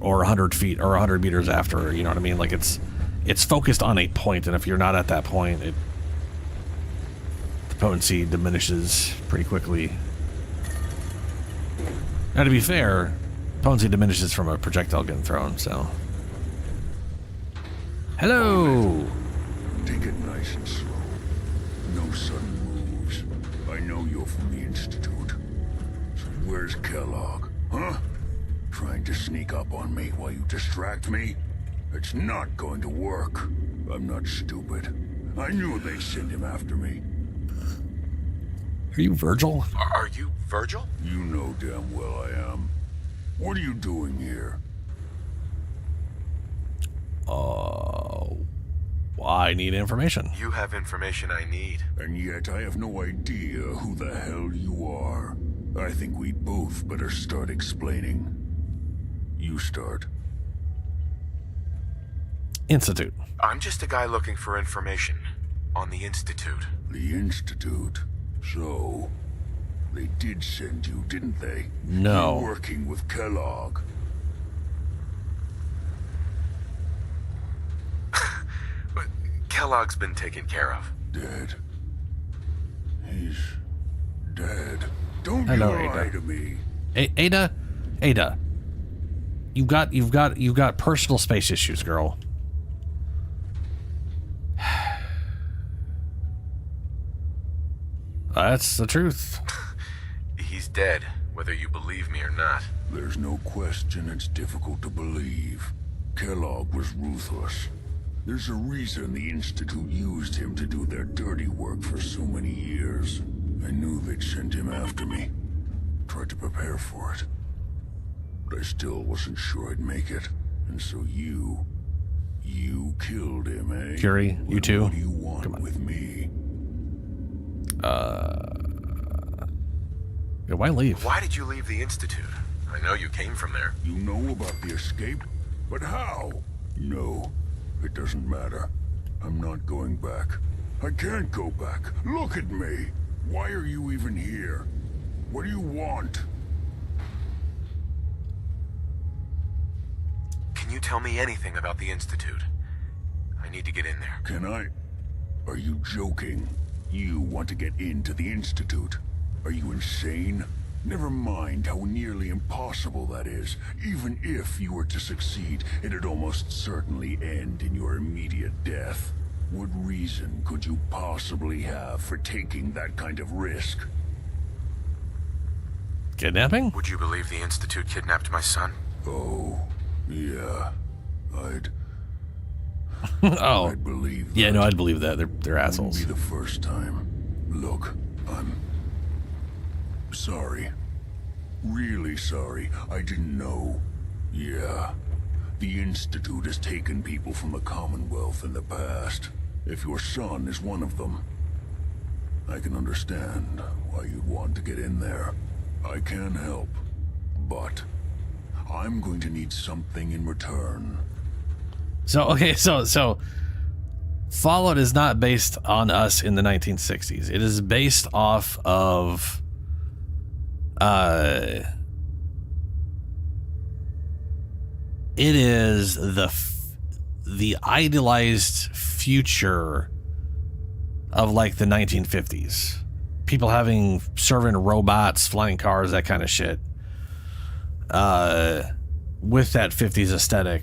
Or 100 feet or 100 meters after, you know what I mean? Like it's focused on a point, and if you're not at that point, the potency diminishes pretty quickly. Now, to be fair, potency diminishes from a projectile getting thrown, so. Hello! Take it nice and slow. No sudden moves. I know you're from the Institute. So where's Kellogg? Huh? Trying to sneak up on me while you distract me? It's not going to work. I'm not stupid. I knew they'd send him after me. Are you Virgil? Are you Virgil? You know damn well I am. What are you doing here? I need information. You have information I need. And yet I have no idea who the hell you are. I think we both better start explaining. You start. Institute. I'm just a guy looking for information on the Institute. The Institute? So, they did send you, didn't they? No. You're working with Kellogg. But Kellogg's been taken care of. Dead. He's dead. Don't Hello, lie Ada. to me. Ada. You've got personal space issues, girl. That's the truth. He's dead, whether you believe me or not. There's no question it's difficult to believe. Kellogg was ruthless. There's a reason the Institute used him to do their dirty work for so many years. I knew they'd send him after me. Tried to prepare for it. But I still wasn't sure I'd make it. And so you killed him, eh? Curie, you too? What do you want with me? Yeah, why leave? Why did you leave the Institute? I know you came from there. You know about the escape? But how? No, it doesn't matter. I'm not going back. I can't go back. Look at me. Why are you even here? What do you want? Can you tell me anything about the Institute? I need to get in there. Can I? Are you joking? You want to get into the Institute? Are you insane? Never mind how nearly impossible that is. Even if you were to succeed, it'd almost certainly end in your immediate death. What reason could you possibly have for taking that kind of risk? Kidnapping? Would you believe the Institute kidnapped my son? Oh, yeah. Oh. I'd believe Yeah, that. no, I'd believe that. They're assholes. Wouldn't be the first time. Look, I'm sorry. Really sorry. I didn't know. Yeah. The Institute has taken people from the Commonwealth in the past. If your son is one of them, I can understand why you'd want to get in there. I can help, but I'm going to need something in return. So, okay, so Fallout is not based on us in the 1960s. It is based off of it is the idealized future of like the 1950s. People having serving robots, flying cars, that kind of shit. With that 50s aesthetic.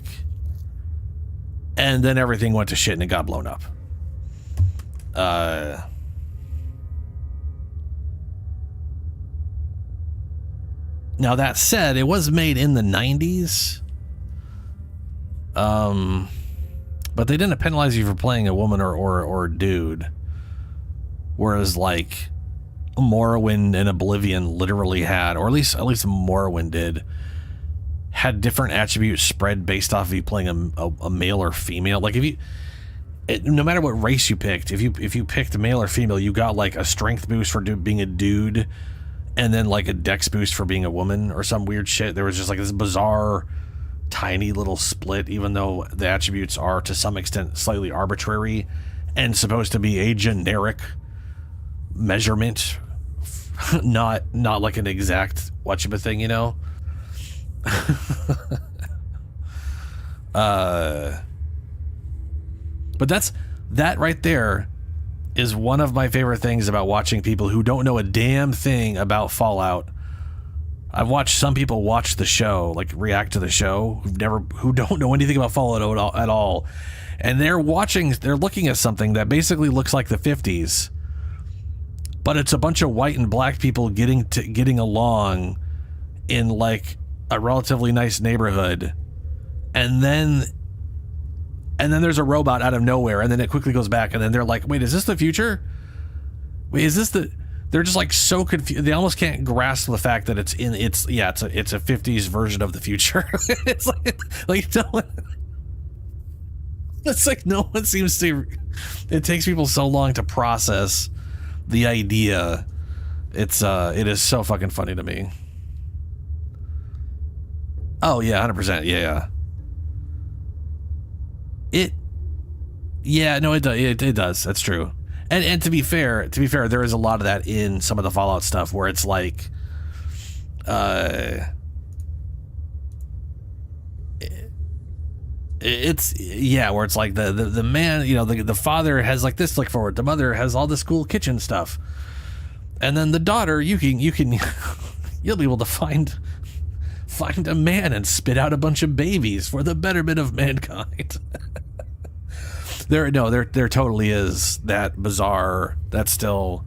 And then everything went to shit and it got blown up. Now that said, it was made in the 90s. But they didn't penalize you for playing a woman or a dude. Whereas like Morrowind and Oblivion literally had, or at least Morrowind did, had different attributes spread based off of you playing a male or female. Like if you, no matter what race you picked, if you picked male or female, you got like a strength boost for being a dude, and then like a dex boost for being a woman or some weird shit. There was just like this bizarre, tiny little split, even though the attributes are to some extent slightly arbitrary and supposed to be a generic measurement, not like an exact whatcha thing, you know. But that right there is one of my favorite things about watching people who don't know a damn thing about Fallout. I've watched some people watch the show, like react to the show, who don't know anything about Fallout at all, and they're looking at something that basically looks like the 50s, but it's a bunch of white and black people getting along in like a relatively nice neighborhood, and then there's a robot out of nowhere, and then it quickly goes back, and then they're like, wait, is this the future? Wait, is this the... They're just like so confused. They almost can't grasp the fact that it's a 50s version of the future. It's like no one, it's like no one seems to... It takes people so long to process the idea. It is so fucking funny to me. Oh yeah, 100%. Yeah. It does. That's true. And to be fair, there is a lot of that in some of the Fallout stuff where it's like, where it's like the man, you know, the father has like this to look forward, the mother has all this cool kitchen stuff, and then the daughter, you can you'll be able to find a man and spit out a bunch of babies for the betterment of mankind. There totally is that bizarre, that's still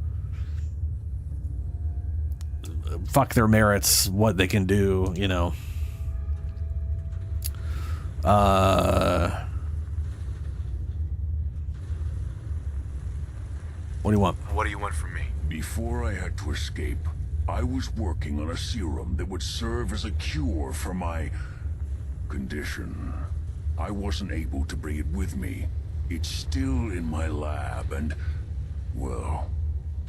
fuck their merits, what they can do, you know. What do you want? What do you want from me? Before I had to escape, I was working on a serum that would serve as a cure for my condition. I wasn't able to bring it with me. It's still in my lab and, well,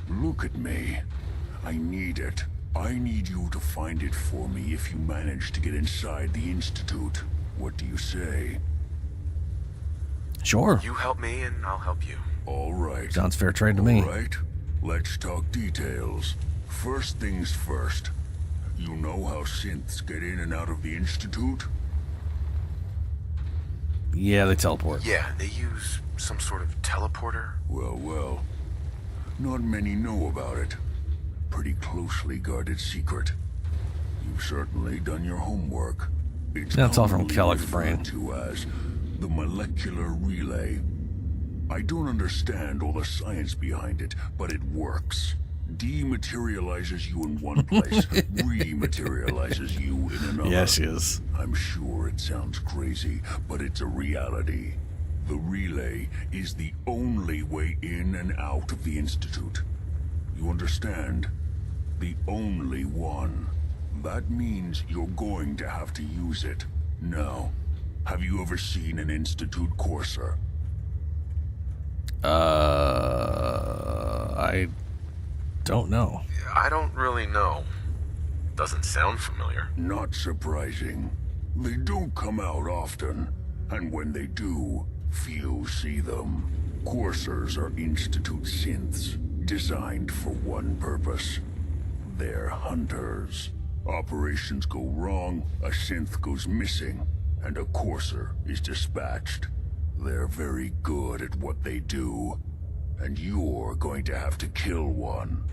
look at me. I need it. I need you to find it for me if you manage to get inside the Institute. What do you say? Sure. You help me and I'll help you. All right. Sounds fair trade to me. All right. Let's talk details. First things first. You know how synths get in and out of the Institute? Yeah, they teleport. Yeah, they use some sort of teleporter. Well. Not many know about it. Pretty closely guarded secret. You've certainly done your homework. That's all from Kellogg's brain. To as the molecular relay. I don't understand all the science behind it, but it works. Dematerializes you in one place, rematerializes you in another. Yes, yes. I'm sure it sounds crazy, but it's a reality. The relay is the only way in and out of the Institute. You understand? The only one. That means you're going to have to use it. Now, have you ever seen an Institute courser? I don't know. I don't really know. Doesn't sound familiar. Not surprising. They don't come out often, and when they do, few see them. Coursers are Institute synths, designed for one purpose. They're hunters. Operations go wrong, a synth goes missing, and a courser is dispatched. They're very good at what they do, and you're going to have to kill one.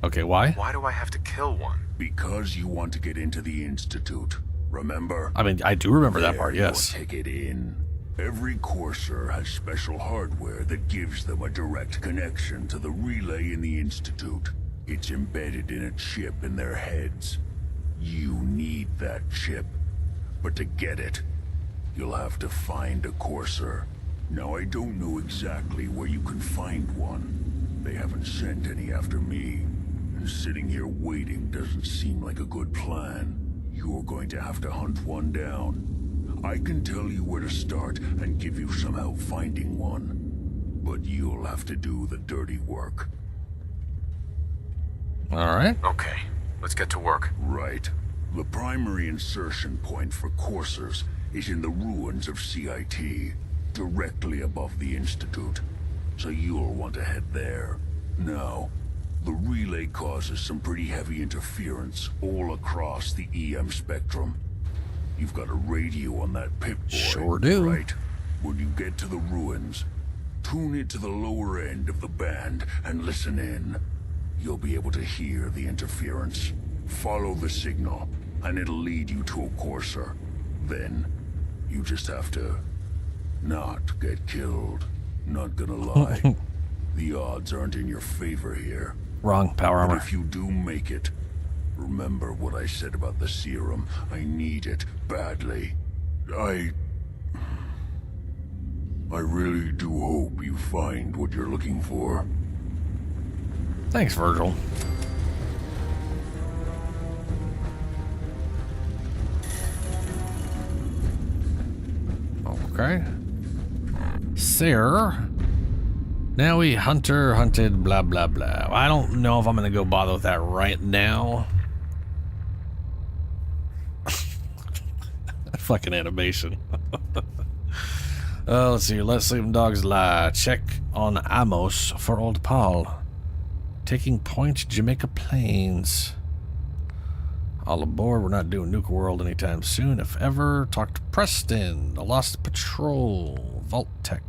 Okay, why? Why do I have to kill one? Because you want to get into the Institute, remember? I mean, I do remember that part, yes. Take it in. Every courser has special hardware that gives them a direct connection to the relay in the Institute. It's embedded in a chip in their heads. You need that chip. But to get it, you'll have to find a courser. Now, I don't know exactly where you can find one. They haven't sent any after me. And sitting here waiting doesn't seem like a good plan. You're going to have to hunt one down. I can tell you where to start and give you some help finding one. But you'll have to do the dirty work. Alright. Okay, let's get to work. Right. The primary insertion point for coursers is in the ruins of CIT, directly above the Institute. So you'll want to head there. Now, the relay causes some pretty heavy interference all across the EM spectrum. You've got a radio on that Pip-Boy. Sure do. Right. When you get to the ruins, tune it to the lower end of the band and listen in. You'll be able to hear the interference. Follow the signal, and it'll lead you to a courser. Then, you just have to not get killed. Not gonna lie. The odds aren't in your favor here. Wrong, power armor. But if you do make it, remember what I said about the serum. I need it badly. I really do hope you find what you're looking for. Thanks, Virgil. Okay. Sir. Now we hunted, blah, blah, blah. I don't know if I'm going to go bother with that right now. Fucking animation. Let's see. Let sleeping dogs lie. Check on Amos for old Paul. Taking point, Jamaica Plains. All aboard. We're not doing Nuke World anytime soon. If ever, talk to Preston. The Lost Patrol. Vault Tech.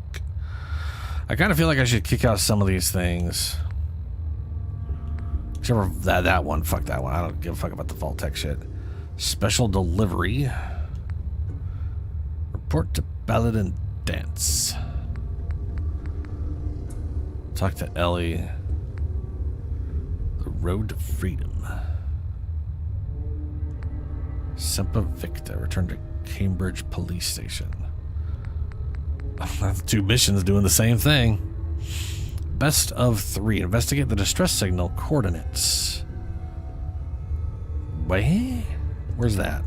I kind of feel like I should kick out some of these things. Except for that one. Fuck that one. I don't give a fuck about the Vault Tech shit. Special delivery. Report to Ballad and Dance. Talk to Ellie. The Road to Freedom. Semper Victa. Return to Cambridge Police Station. The two missions doing the same thing. Best of 3. Investigate the distress signal coordinates. Wait, where's that?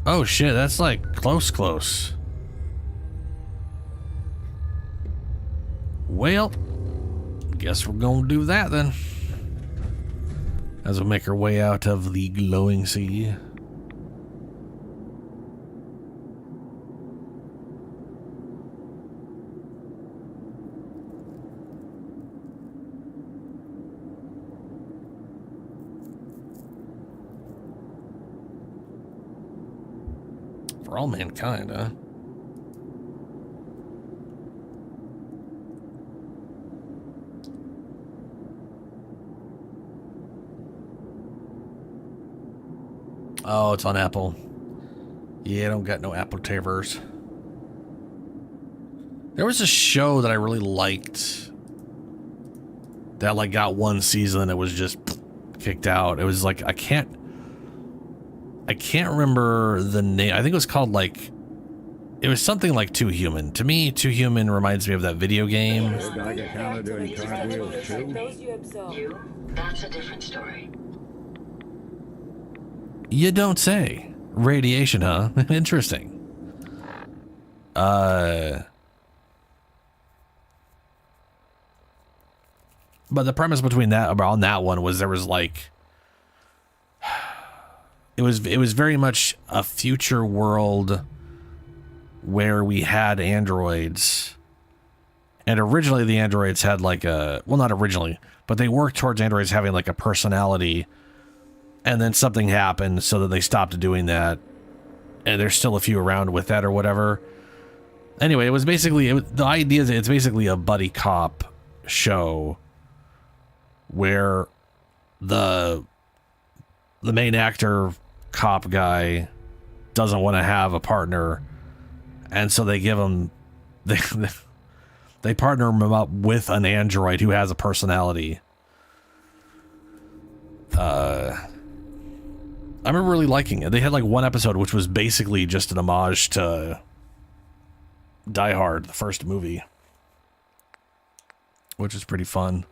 Oh shit, that's like close. Well, guess we're gonna do that then. As we make our way out of the glowing sea. For all mankind, huh? Oh, it's on Apple. Yeah, I don't got no Apple TVs. There was a show that I really liked that like got one season and it was just kicked out. It was like I can't remember the name. I think it was called like, it was something like Too Human. To me, Too Human reminds me of that video game. You? That's a different story. You don't say. Radiation, huh? Interesting. But the premise between that, on that one, was there was like, it was very much a future world where we had androids, and originally the androids had like a, well, not originally, but they worked towards androids having like a personality, and then something happened so that they stopped doing that, and there's still a few around with that or whatever. Anyway, it was basically, the idea is it's basically a buddy cop show where the main actor cop guy doesn't want to have a partner, and so they give him, they partner him up with an android who has a personality. I remember really liking it. They had like one episode which was basically just an homage to Die Hard, the first movie, which is pretty fun.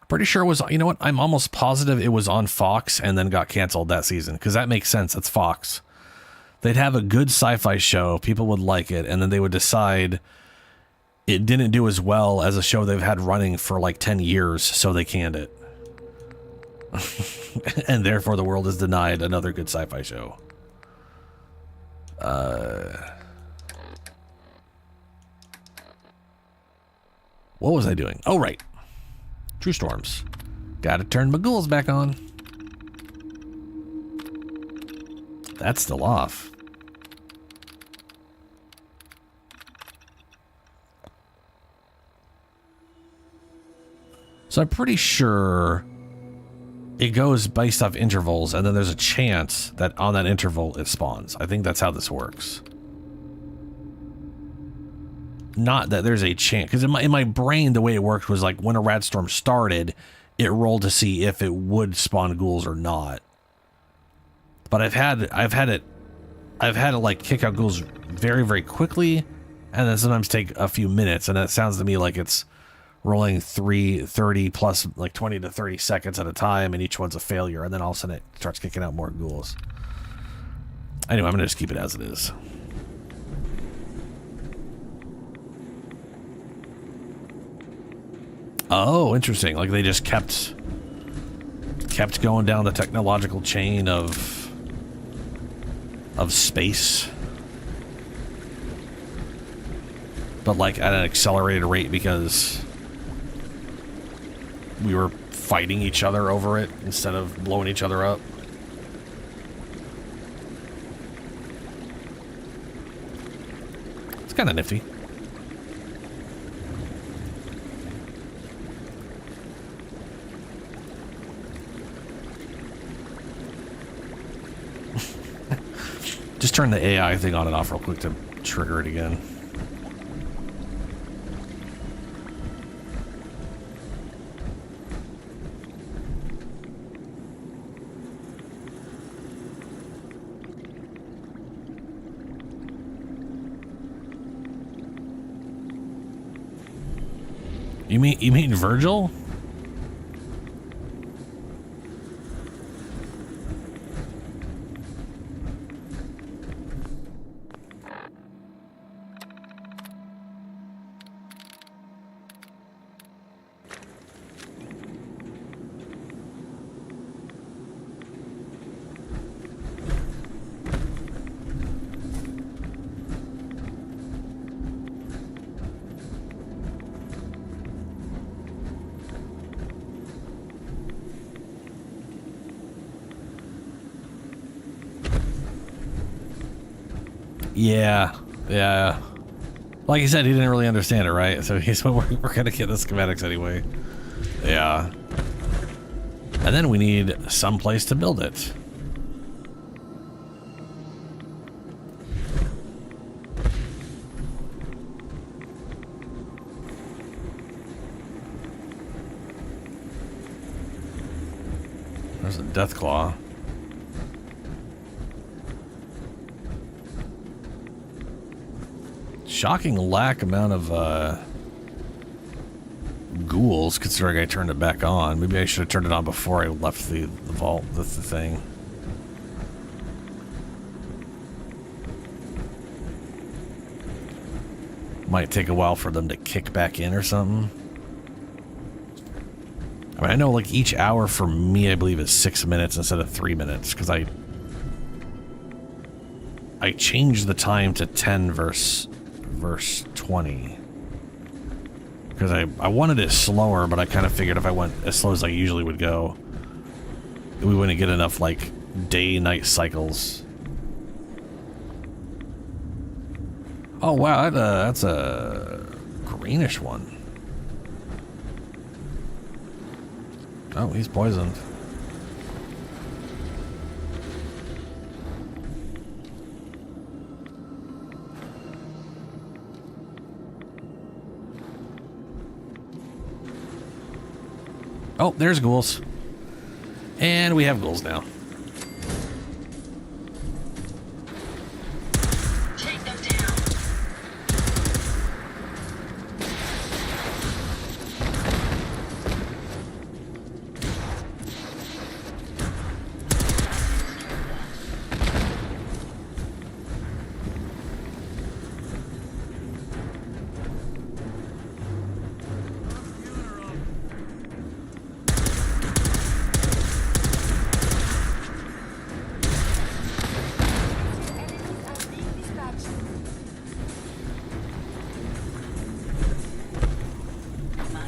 Pretty sure it was, you know what, I'm almost positive it was on Fox and then got canceled that season, because that makes sense. It's Fox. They'd have a good sci-fi show, people would like it, and then they would decide it didn't do as well as a show they've had running for like 10 years, so they canned it. And therefore the world is denied another good sci-fi show. What was I doing? Oh, right. True Storms. Gotta turn my ghouls back on. That's still off. So I'm pretty sure it goes based off intervals, and then there's a chance that on that interval it spawns. I think that's how this works. Not that there's a chance, because in my brain the way it worked was like when a rad storm started, it rolled to see if it would spawn ghouls or not. But I've had it like kick out ghouls very, very quickly, and then sometimes take a few minutes, and it sounds to me like it's rolling 30 plus like 20 to 30 seconds at a time, and each one's a failure, and then all of a sudden it starts kicking out more ghouls. Anyway, I'm gonna just keep it as it is. Oh, interesting. Like they just kept going down the technological chain of space, but like at an accelerated rate because we were fighting each other over it instead of blowing each other up. It's kind of nifty. Just turn the AI thing on and off real quick to trigger it again. You mean Virgil? Yeah. Like he said, he didn't really understand it, right? So we're gonna get the schematics anyway. Yeah. And then we need some place to build it. There's a death claw. Shocking lack amount of ghouls, considering I turned it back on. Maybe I should have turned it on before I left the vault. That's the thing. Might take a while for them to kick back in or something. I mean, I know like each hour for me, I believe, is 6 minutes instead of 3 minutes, because I changed the time to 10 verse 20. Because I wanted it slower, but I kind of figured if I went as slow as I usually would go, we wouldn't get enough like day-night cycles. Oh wow, that's a greenish one. Oh, he's poisoned. Oh, there's ghouls. And we have ghouls now.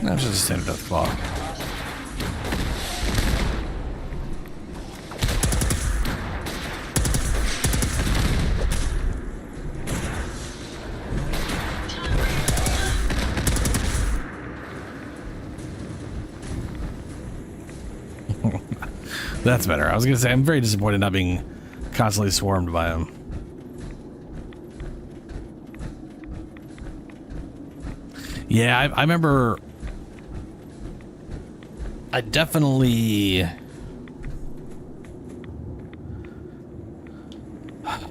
That's just a standard death claw. That's better. I was gonna say I'm very disappointed not being constantly swarmed by him. Yeah, I remember. I definitely.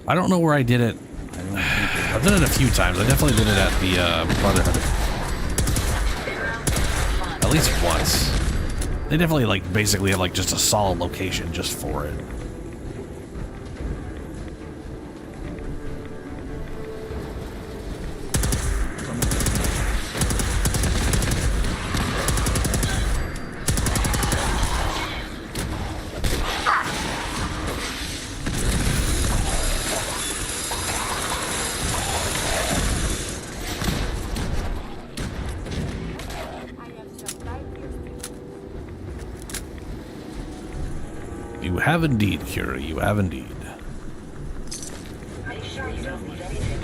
I don't know where I did it. I've done it a few times. I definitely did it at the Brotherhood. At least once. They definitely like basically have like just a solid location just for it. You have indeed, Curie. You have indeed. Make sure you don't leave anything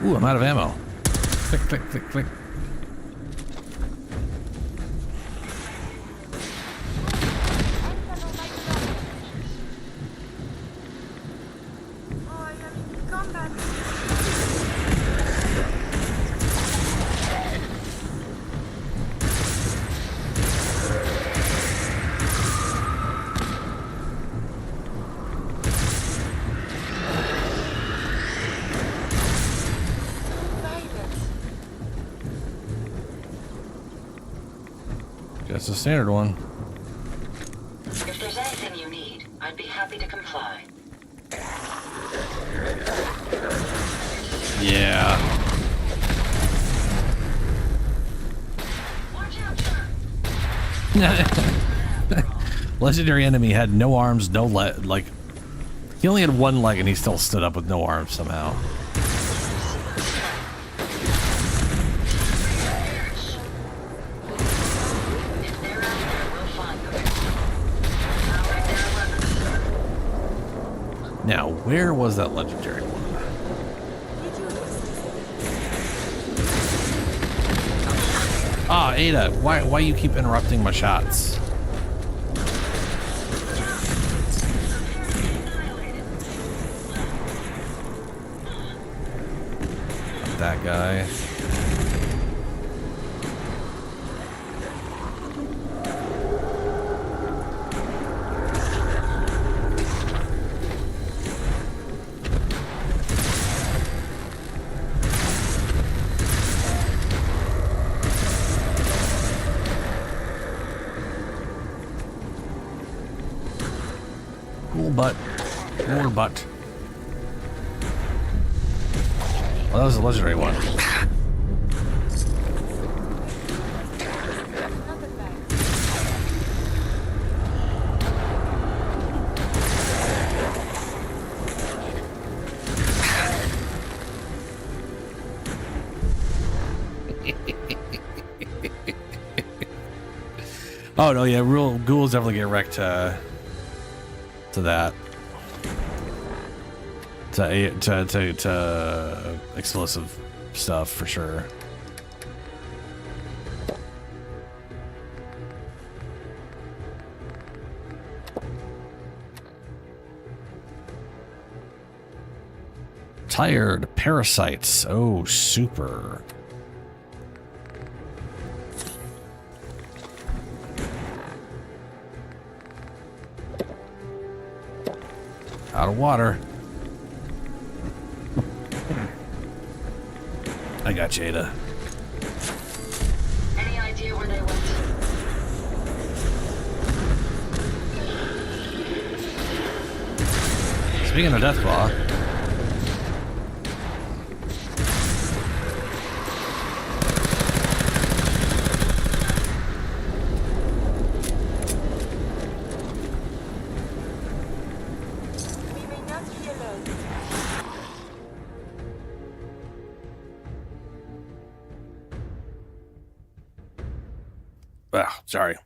Ooh, I'm out of ammo. Click, click, click, click. That's the standard one. If there's anything you need, I'd be happy to comply. Yeah. Watch out, sir. Legendary enemy had no arms, no leg. Like, he only had one leg and he still stood up with no arms somehow. Now, where was that legendary one? Ah, Ada, why you keep interrupting my shots? that guy. Cool butt. More butt. Well, that was a legendary one. Oh no, yeah, real ghouls definitely get wrecked to that. To explosive stuff for sure. Tired parasites. Oh, super. Out of water. I got Jada. Any idea where they went? Speaking of Deathclaw, We may not be alone. sorry.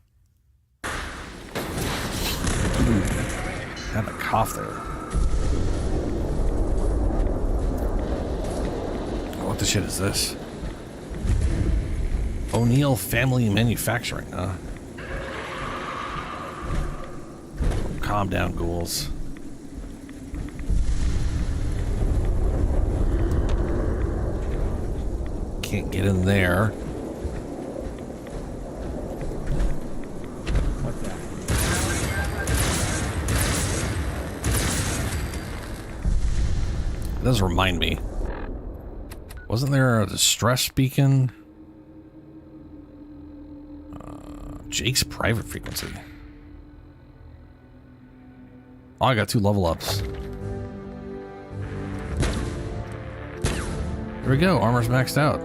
Had a cough there. What the shit is this? O'Neill Family Manufacturing, huh? Calm down, ghouls. Can't get in there. What's that? It does remind me. Wasn't there a distress beacon? Jake's private frequency. Oh, I got 2 level ups. There we go. Armor's maxed out.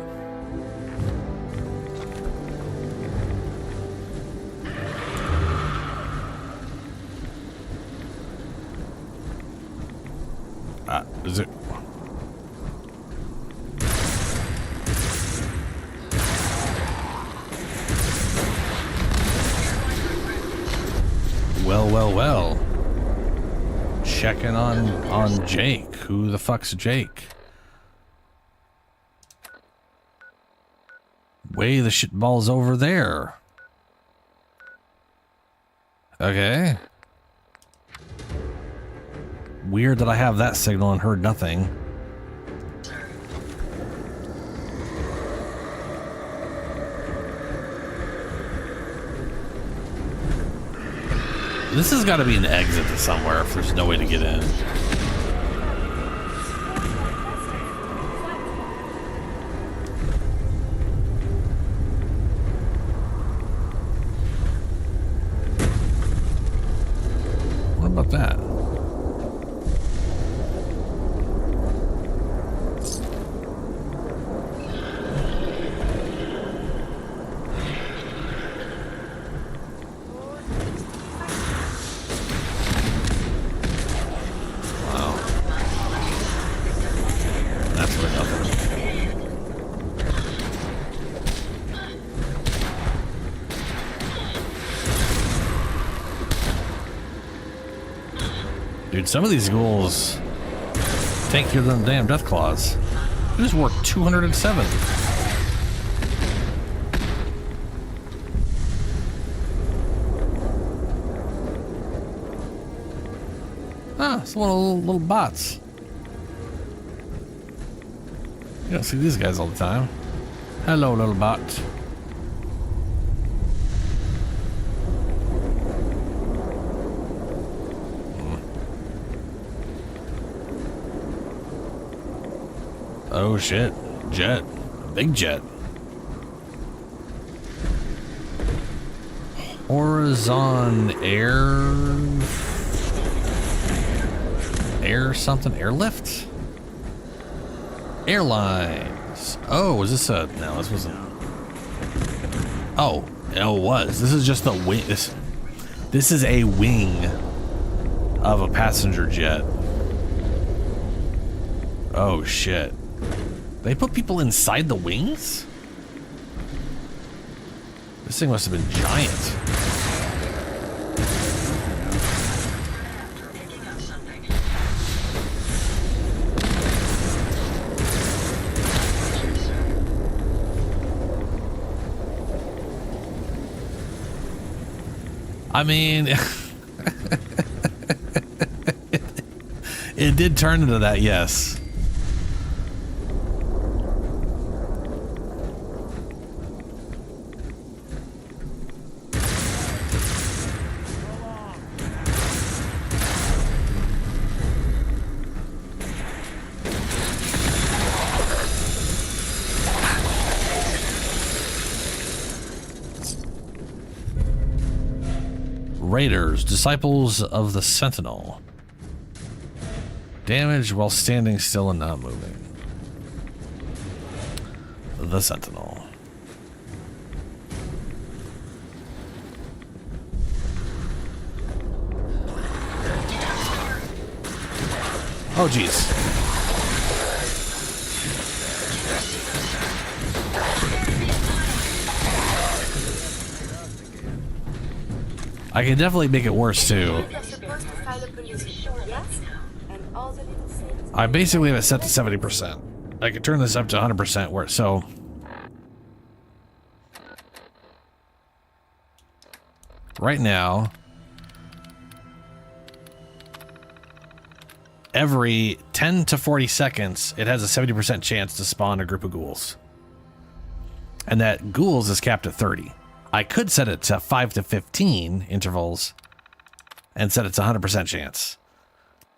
Is it? Well. Checking on Jake. Who the fuck's Jake? Way the shitball's over there. Okay. Weird that I have that signal and heard nothing. This has got to be an exit to somewhere if there's no way to get in. What about that? Dude, some of these ghouls tankier than the damn death claws. It just worked 207. Ah, it's little bots. You don't see these guys all the time. Hello, little bot. Oh shit. Jet. Big jet. Horizon air something? Airlift? Airlines. Oh, was this a... No, this wasn't... Oh, it was. This is just the wing. This is a wing of a passenger jet. Oh, shit. They put people inside the wings? This thing must have been giant. I mean, it did turn into that, yes. Raiders, disciples of the Sentinel. Damage while standing still and not moving. The Sentinel. Oh, geez. I can definitely make it worse too. I basically have it set to 70%. I could turn this up to 100% where so. Right now, every 10 to 40 seconds, it has a 70% chance to spawn a group of ghouls. And that ghouls is capped at 30. I could set it to 5 to 15 intervals and set it to 100% chance.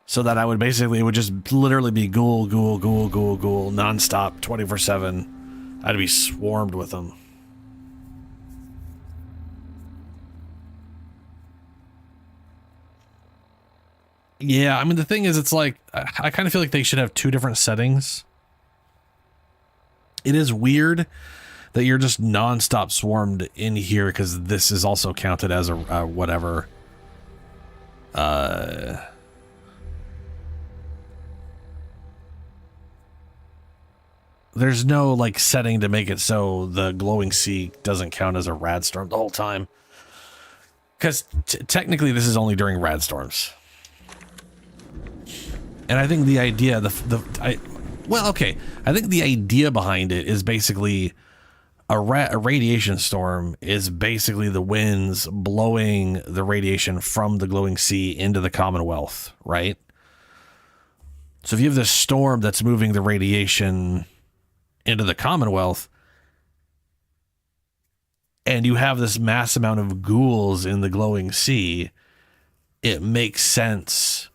So that I would basically, it would just literally be ghoul, ghoul, ghoul, ghoul, ghoul, nonstop, 24/7. I'd be swarmed with them. Yeah, I mean, the thing is, it's like, I kind of feel like they should have two different settings. It is weird that you're just non-stop swarmed in here because this is also counted as a whatever. There's no like setting to make it so the glowing sea doesn't count as a rad storm the whole time. Because technically this is only during rad storms. And I think the idea, I think the idea behind it is basically a radiation storm is basically the winds blowing the radiation from the glowing sea into the Commonwealth, right? So if you have this storm that's moving the radiation into the Commonwealth, and you have this mass amount of ghouls in the glowing sea, it makes sense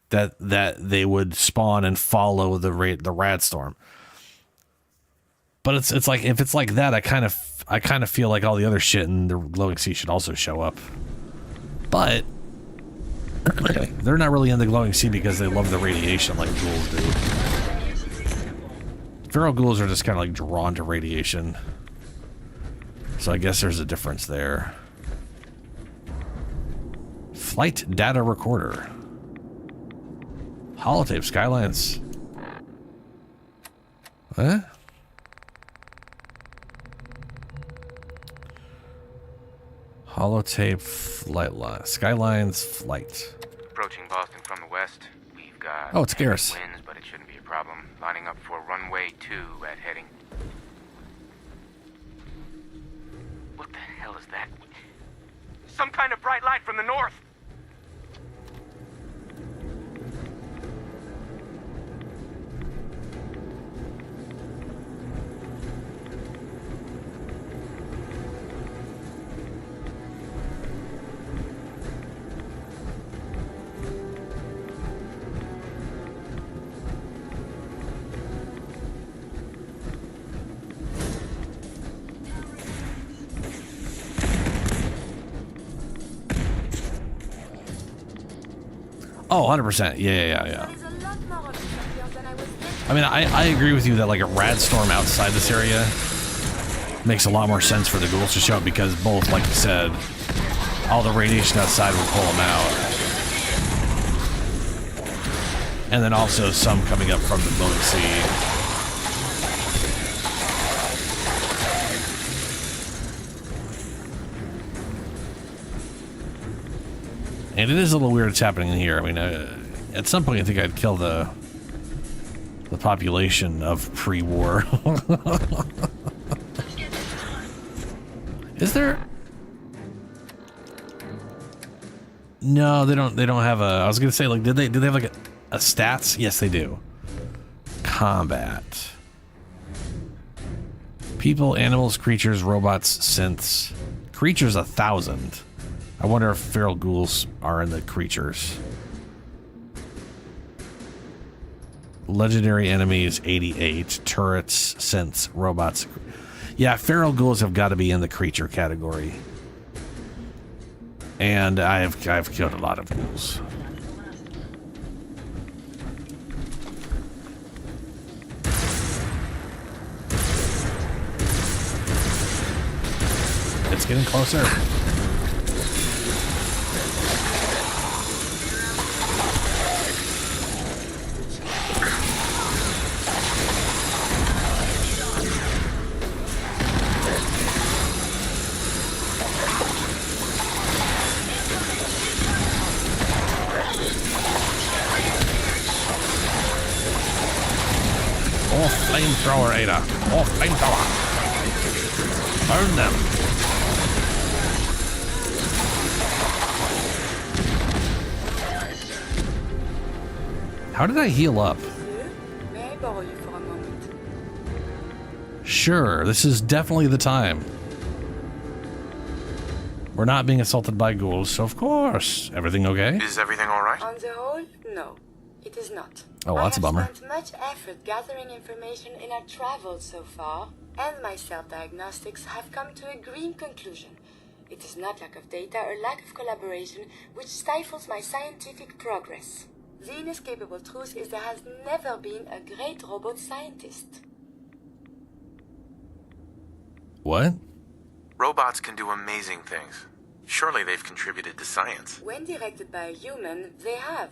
that they would spawn and follow the rad storm. But it's like, if it's like that, I kind of feel like all the other shit in the glowing sea should also show up. But they're not really in the glowing sea because they love the radiation like ghouls do. Feral ghouls are just kind of like drawn to radiation. So I guess there's a difference there. Flight data recorder. Holotape Skylines. What? Holotape flight line. Skylines flight. Approaching Boston from the west. We've got... Oh, it's Garrus. Winds, but it shouldn't be a problem. Lining up for runway 2 at heading. What the hell is that? Some kind of bright light from the north! Oh, 100%. Yeah. I mean, I agree with you that like a rad storm outside this area makes a lot more sense for the ghouls to show up because both, like you said, all the radiation outside will pull them out. And then also some coming up from the moon sea. And it is a little weird it's happening here. I mean, at some point I think I'd kill the population of pre-war. Is there? No, they don't have a, I was gonna say, like, do they have like a stats? Yes, they do. Combat. People, animals, creatures, robots, synths. Creatures 1,000. I wonder if feral ghouls are in the creatures. Legendary enemies 88. Turrets, synths, robots. Yeah, feral ghouls have got to be in the creature category. And I've killed a lot of ghouls. It's getting closer. Flamethrower, Ada. Oh, flamethrower. Burn them. How did I heal up? May I borrow you for a moment? Sure, this is definitely the time. We're not being assaulted by ghouls, so of course. Everything okay? Is everything alright? On the whole, no. It is not. Oh, well, that's a bummer. I have spent much effort gathering information in our travels so far, and my self-diagnostics have come to a grim conclusion. It is not lack of data or lack of collaboration which stifles my scientific progress. The inescapable truth is there has never been a great robot scientist. What? Robots can do amazing things. Surely they've contributed to science. When directed by a human, they have.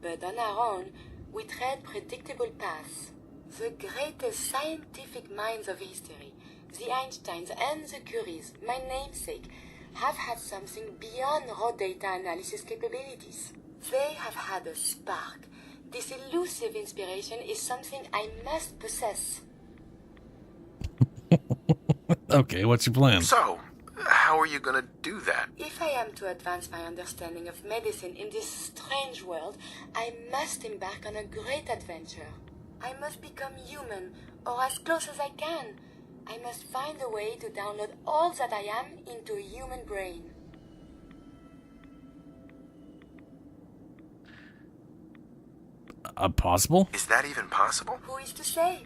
But on our own, we tread predictable paths. The greatest scientific minds of history, the Einsteins and the Curies, my namesake, have had something beyond raw data analysis capabilities. They have had a spark. This elusive inspiration is something I must possess. Okay, what's your plan? So, how are you gonna do that? If I am to advance my understanding of medicine in this strange world, I must embark on a great adventure. I must become human, or as close as I can. I must find a way to download all that I am into a human brain. Possible? Is that even possible? Who is to say?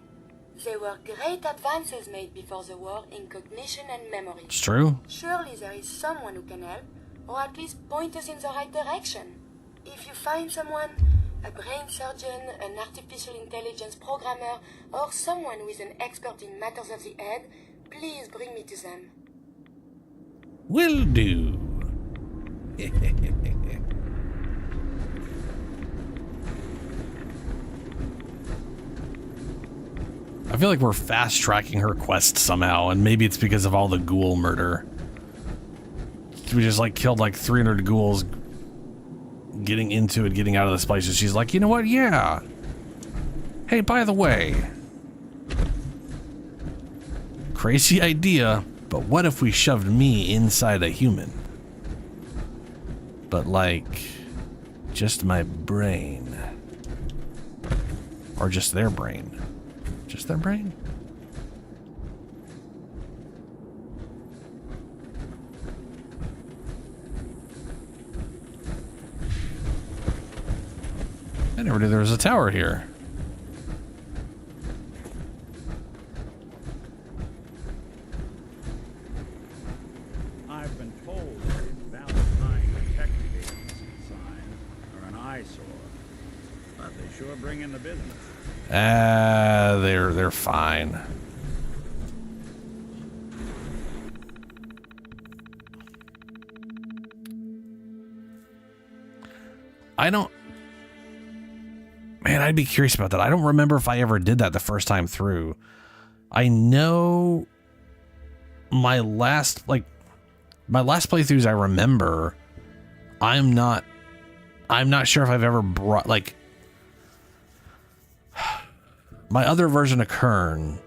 There were great advances made before the war in cognition and memory. It's true. Surely there is someone who can help, or at least point us in the right direction. If you find someone, a brain surgeon, an artificial intelligence programmer, or someone who is an expert in matters of the head, please bring me to them. Will do. I feel like we're fast-tracking her quest somehow, and maybe it's because of all the ghoul murder. We just, like, killed, like, 300 ghouls getting into it, getting out of this place, and she's like, you know what, yeah. Hey, by the way. Crazy idea, but what if we shoved me inside a human? But, like, just my brain. Or just their brain. Just their brain? I never knew there was a tower here. I've been told there is Valentine Detective Agency sign, or an eyesore. But they sure bring in the business. They're fine. I don't... Man, I'd be curious about that. I don't remember if I ever did that the first time through. I know my last playthroughs I remember, I'm not sure if I've ever brought, like, my other version of Kern,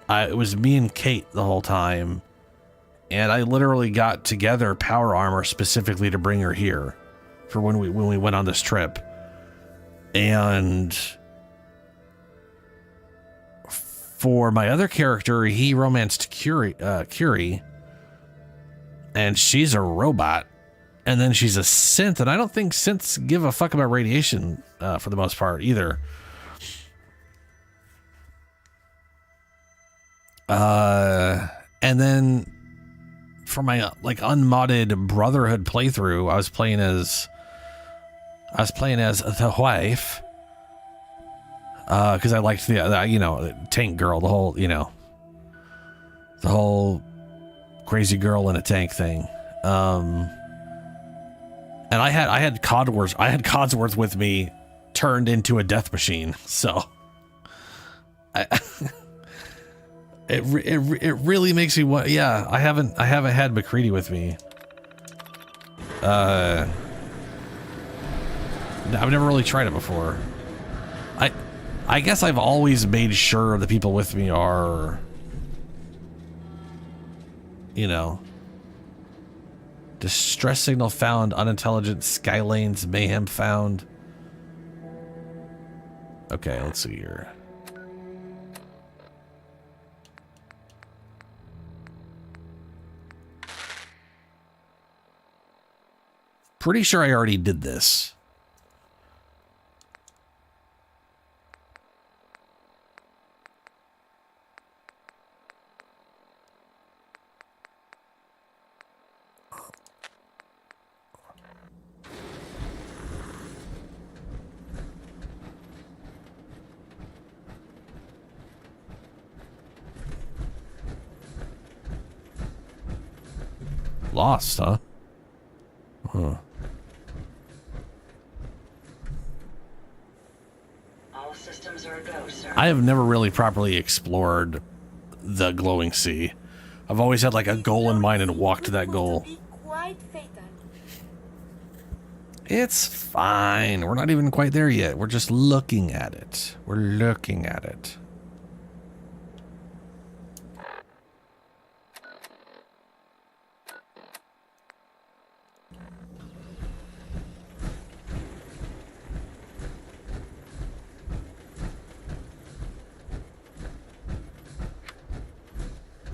it was me and Kate the whole time, and I literally got together power armor specifically to bring her here for when we went on this trip. And for my other character, he romanced Curie, and she's a robot, and then she's a synth, and I don't think synths give a fuck about radiation for the most part either. And then for my like unmodded Brotherhood playthrough, I was playing as the wife, because I liked the tank girl, the whole crazy girl in a tank thing. And I had Codsworth with me, turned into a death machine. So it really makes me want. Yeah, I haven't had McCready with me. I've never really tried it before. I guess I've always made sure the people with me are, distress signal found, unintelligent, Skylanes, mayhem found. Okay, let's see here. Pretty sure I already did this. Lost, huh? Huh. All systems are a go, sir. I have never really properly explored the glowing sea. I've always had like a goal in mind and walked to that goal. Quite fatal. It's fine. We're not even quite there yet. We're just looking at it. We're looking at it.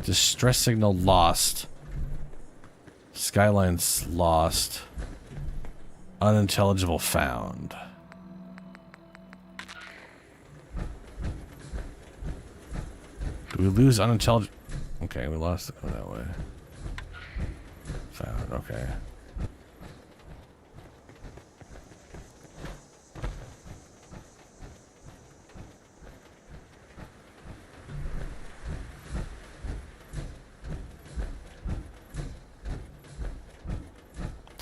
Distress signal lost. Skylines lost. Unintelligible found. Do we lose unintelligible? Okay, we lost it that way. Found, okay.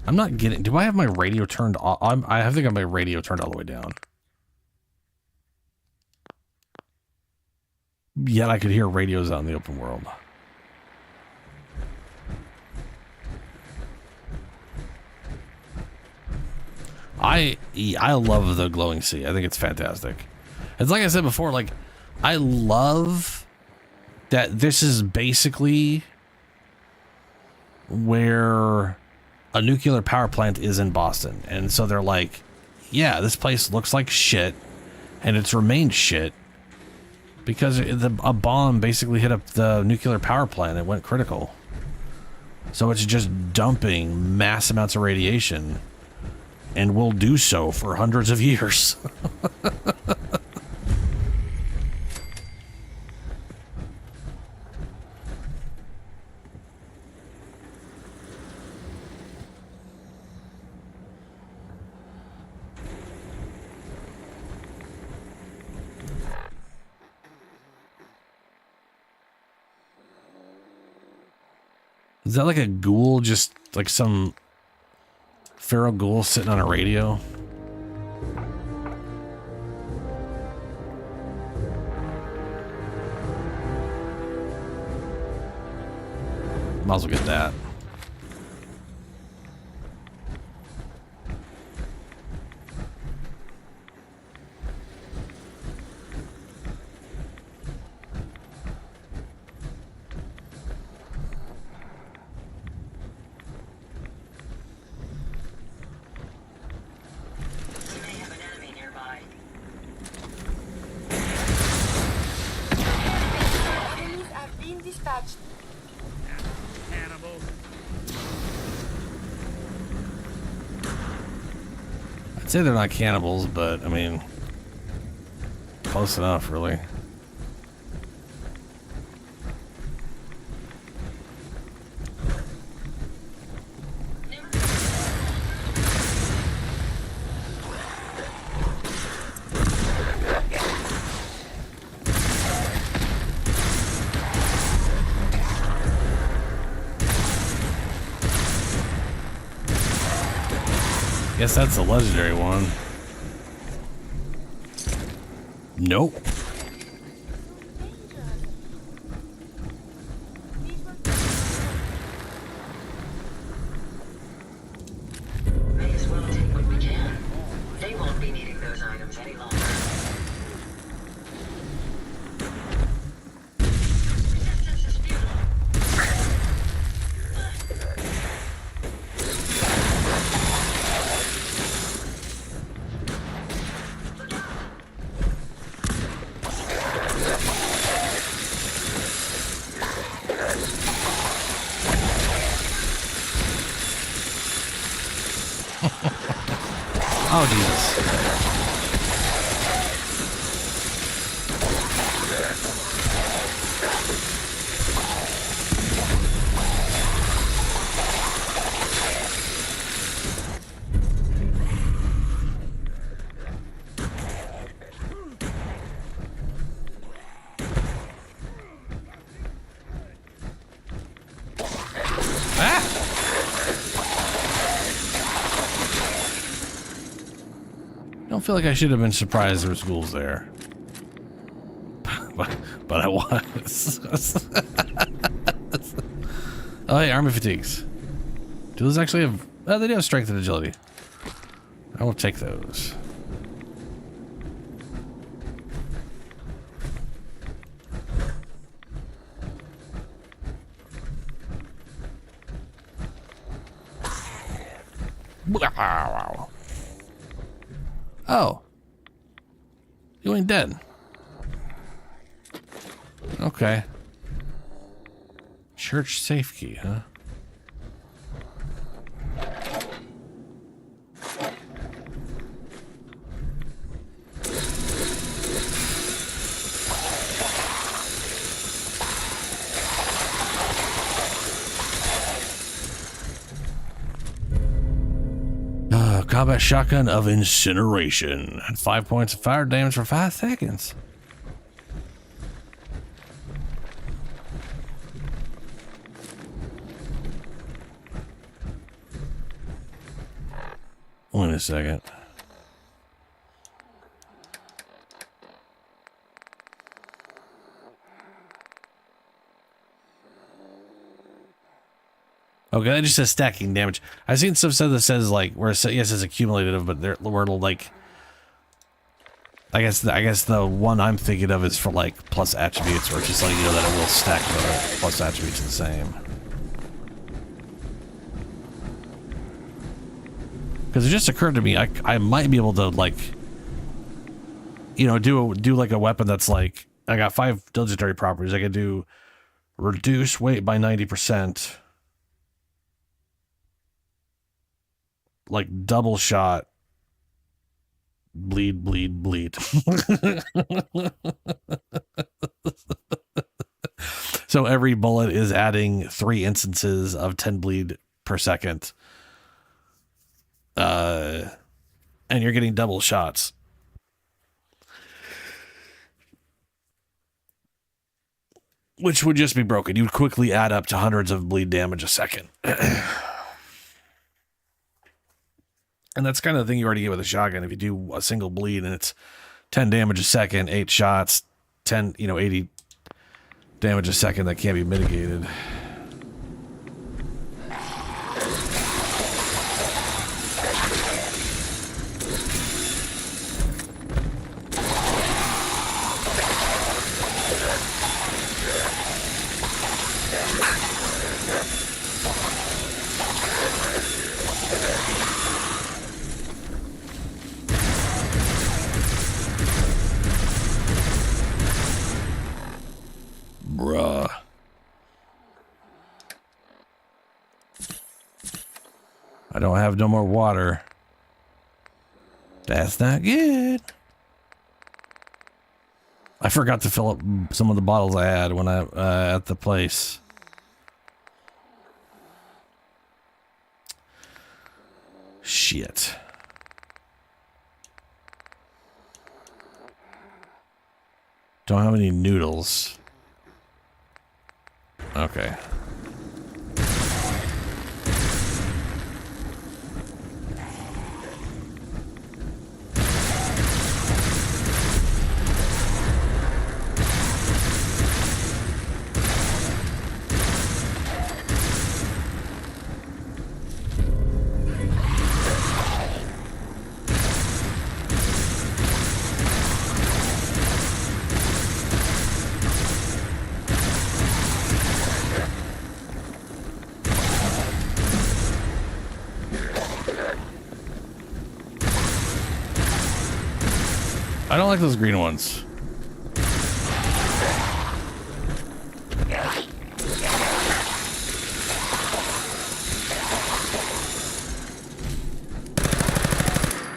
I'm not getting... Do I have my radio turned off? I think I have my radio turned all the way down. Yet I could hear radios out in the open world. I love the glowing sea. I think it's fantastic. It's like I said before, like, I love that this is basically where a nuclear power plant is in Boston. And so they're like, yeah, this place looks like shit, and it's remained shit because a bomb basically hit up the nuclear power plant. It went critical. So it's just dumping mass amounts of radiation, and will do so for hundreds of years. Is that like a ghoul, just like some feral ghoul sitting on a radio? Might as well get that. Enemies have been dispatched. I'd say they're not cannibals, but I mean, close enough, really. Guess that's a legendary one. Nope. May as well take what we can. They won't be needing those items any longer. Resistance is futile. Oh, Jesus. I don't feel like I should have been surprised there was ghouls there. but I was. Oh, hey, army fatigues. Do those actually have... Oh, they do have strength and agility. I will take those. Oh. You ain't dead. Okay. Church safe key, huh? Combat shotgun of incineration. And 5 points of fire damage for 5 seconds. Wait a second. Okay, that just says stacking damage. I've seen stuff that says like where it yes, it's accumulative, but they're where it'll like. I guess the one I'm thinking of is for like plus attributes, or just like you know that it will stack the plus attributes the same. Because it just occurred to me I might be able to like, you know, do like a weapon that's like I got 5 legendary properties. I could do reduce weight by 90%. Like double shot, bleed. So every bullet is adding 3 instances of 10 bleed per second. And you're getting double shots. which would just be broken. You would quickly add up to hundreds of bleed damage a second. And that's kind of the thing you already get with a shotgun. If you do a single bleed and it's 10 damage a second, 8 shots, 10, 80 damage a second, that can't be mitigated. Bruh. I don't have no more water. That's not good. I forgot to fill up some of the bottles I had when I at the place. Shit. Don't have any noodles. Okay. I don't like those green ones.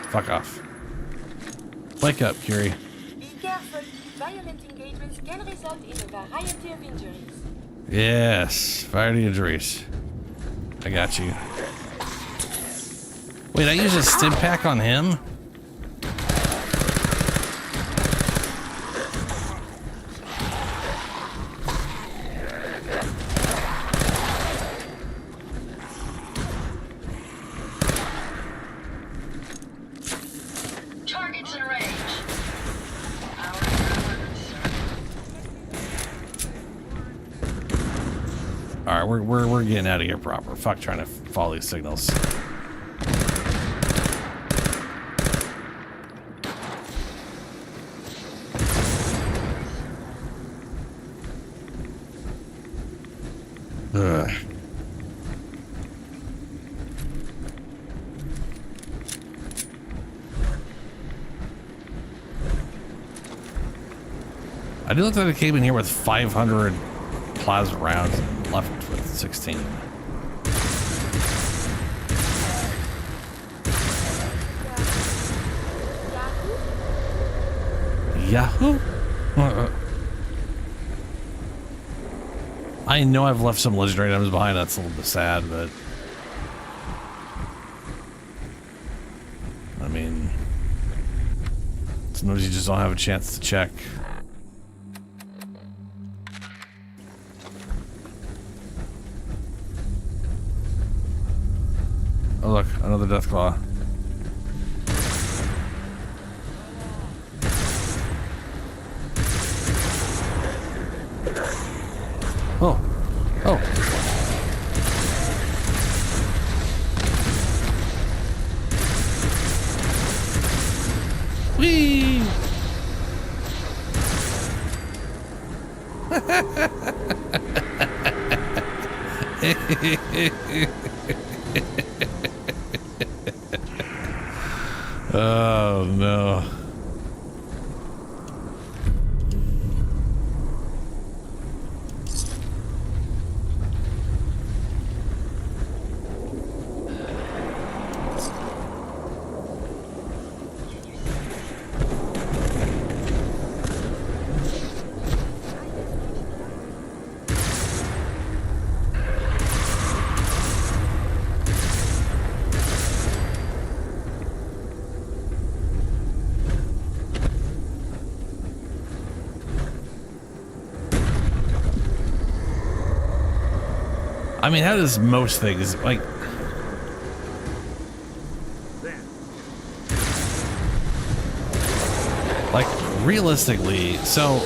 Fuck off. Wake up, Curie. Be careful. Violent engagements can result in a variety of injuries. Yes, variety injuries. I got you. Wait, I used a stim pack on him? Targets in range. All right, we're getting out of here proper. Fuck trying to follow these signals. Ugh. I do look like I came in here with 500 plasma rounds and left with 16. Yahoo? I know I've left some legendary items behind. That's a little bit sad, but I mean, sometimes you just don't have a chance to check. Oh look, another death claw. Oh. Oh. Whee! Oh no. I mean, how does most things, like... Like, realistically, so...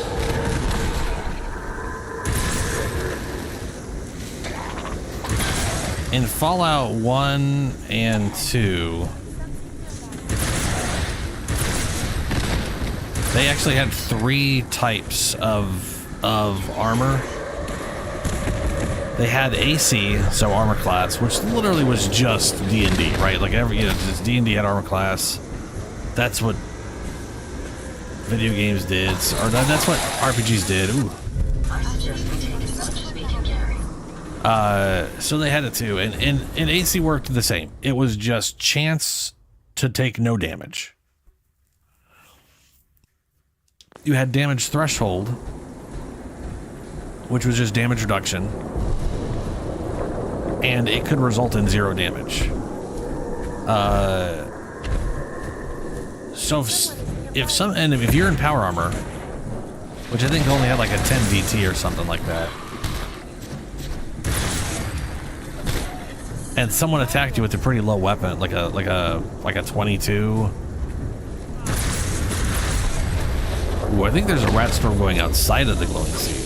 In Fallout 1 and 2... They actually had 3 types of armor. They had AC, so armor class, which literally was just D&D, right? Like just D&D had armor class. That's what video games did, or that's what RPGs did. Ooh. So they had it too, and AC worked the same. It was just chance to take no damage. You had damage threshold, which was just damage reduction, and it could result in 0 damage. So if you're in power armor, which I think only had like a 10 VT or something like that, and someone attacked you with a pretty low weapon, like a 22. Ooh, I think there's a rat storm going outside of the glowing sea.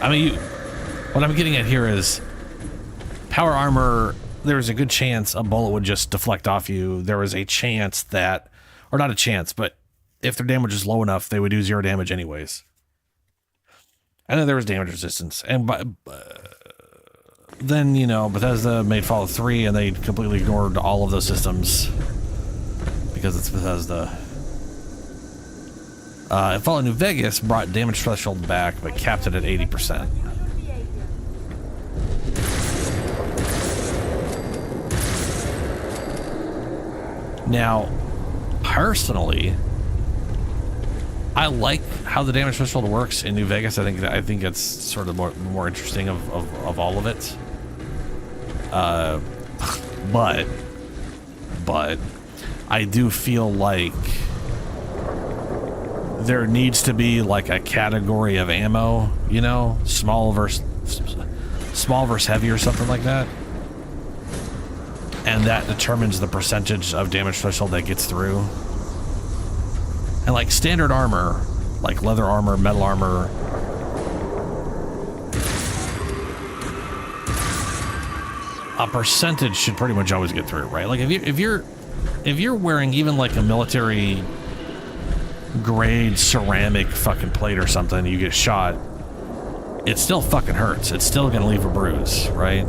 I mean, what I'm getting at here is power armor. There was a good chance a bullet would just deflect off you. There was a chance that, or not a chance, but if their damage is low enough, they would do 0 damage anyways. And then there was damage resistance. And then, you know, Bethesda made Fallout 3 and they completely ignored all of those systems because it's Bethesda. Fallout New Vegas brought damage threshold back, but capped it at 80%. Now, personally, I like how the damage threshold works in New Vegas. I think it's sort of more interesting of all of it. But I do feel like there needs to be like a category of ammo, you know, small versus heavy or something like that. And that determines the percentage of damage threshold that gets through. And like standard armor, like leather armor, metal armor, a percentage should pretty much always get through, right? Like if you're wearing even like a military grade ceramic fucking plate or something, you get shot, it still fucking hurts. It's still gonna leave a bruise, right?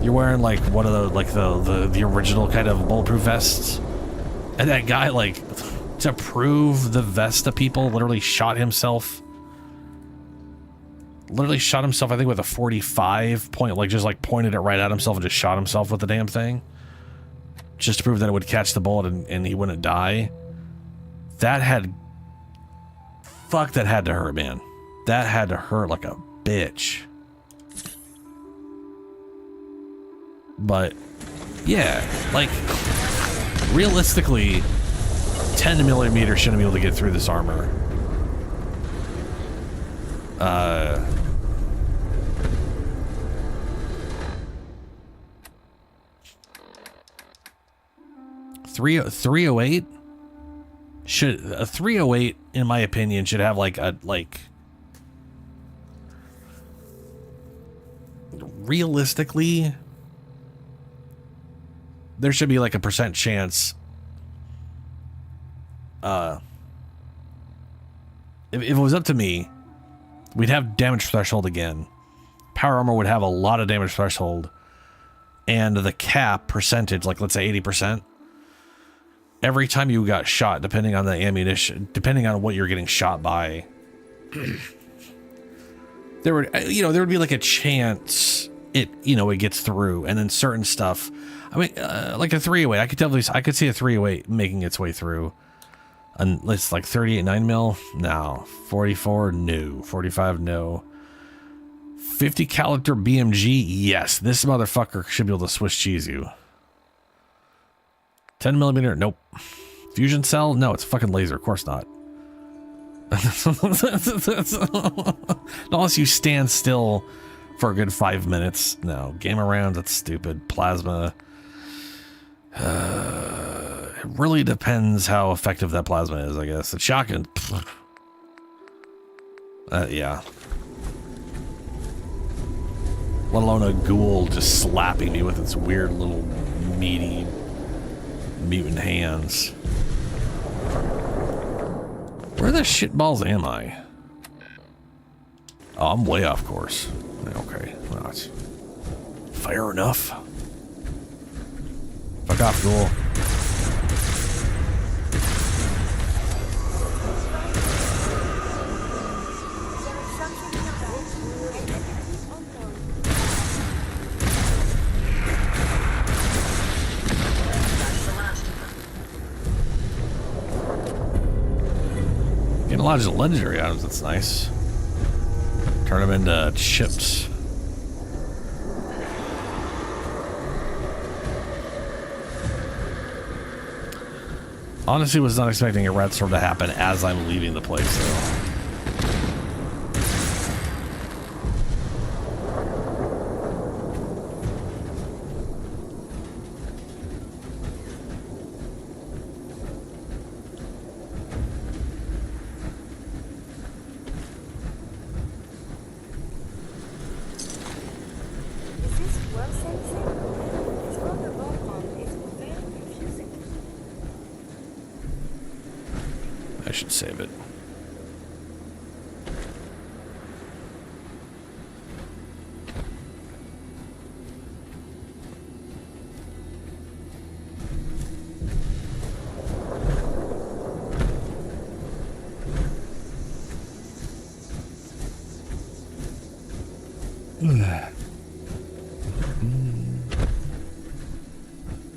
You're wearing like one of the original kind of bulletproof vests, and that guy, like, to prove the vest to people, literally shot himself. I think with a 45 point, like just like pointed it right at himself and just shot himself with the damn thing, just to prove that it would catch the bullet and he wouldn't die. That had to hurt, man. That had to hurt like a bitch. But yeah, like realistically, 10mm shouldn't be able to get through this armor. 308 a 308 in my opinion should have like realistically there should be like a percent chance if it was up to me, we'd have damage threshold again. Power armor would have a lot of damage threshold, and the cap percentage, like let's say 80%. Every time you got shot, depending on the ammunition, depending on what you're getting shot by, there would be like a chance it gets through, and then certain stuff. I mean, like a 308, I could see a 308 making its way through. And it's like 38 9mm, no. 44, no. 45, no. 50 caliber BMG. Yes, this motherfucker should be able to Swiss cheese you. 10 millimeter. Nope. Fusion cell. No, it's a fucking laser. Of course not. Unless you stand still for a good 5 minutes. No. Game around. That's stupid. Plasma. It really depends how effective that plasma is, I guess. It's shocking. Yeah. Let alone a ghoul just slapping me with its weird little meaty mutant hands. Where the shitballs am I? Oh, I'm way off course. Okay, well, that's fair enough. Fuck off, ghoul. Getting a lot of legendary items, that's nice. Turn them into chips. Honestly, was not expecting a red storm to happen as I'm leaving the place, though. I should save it.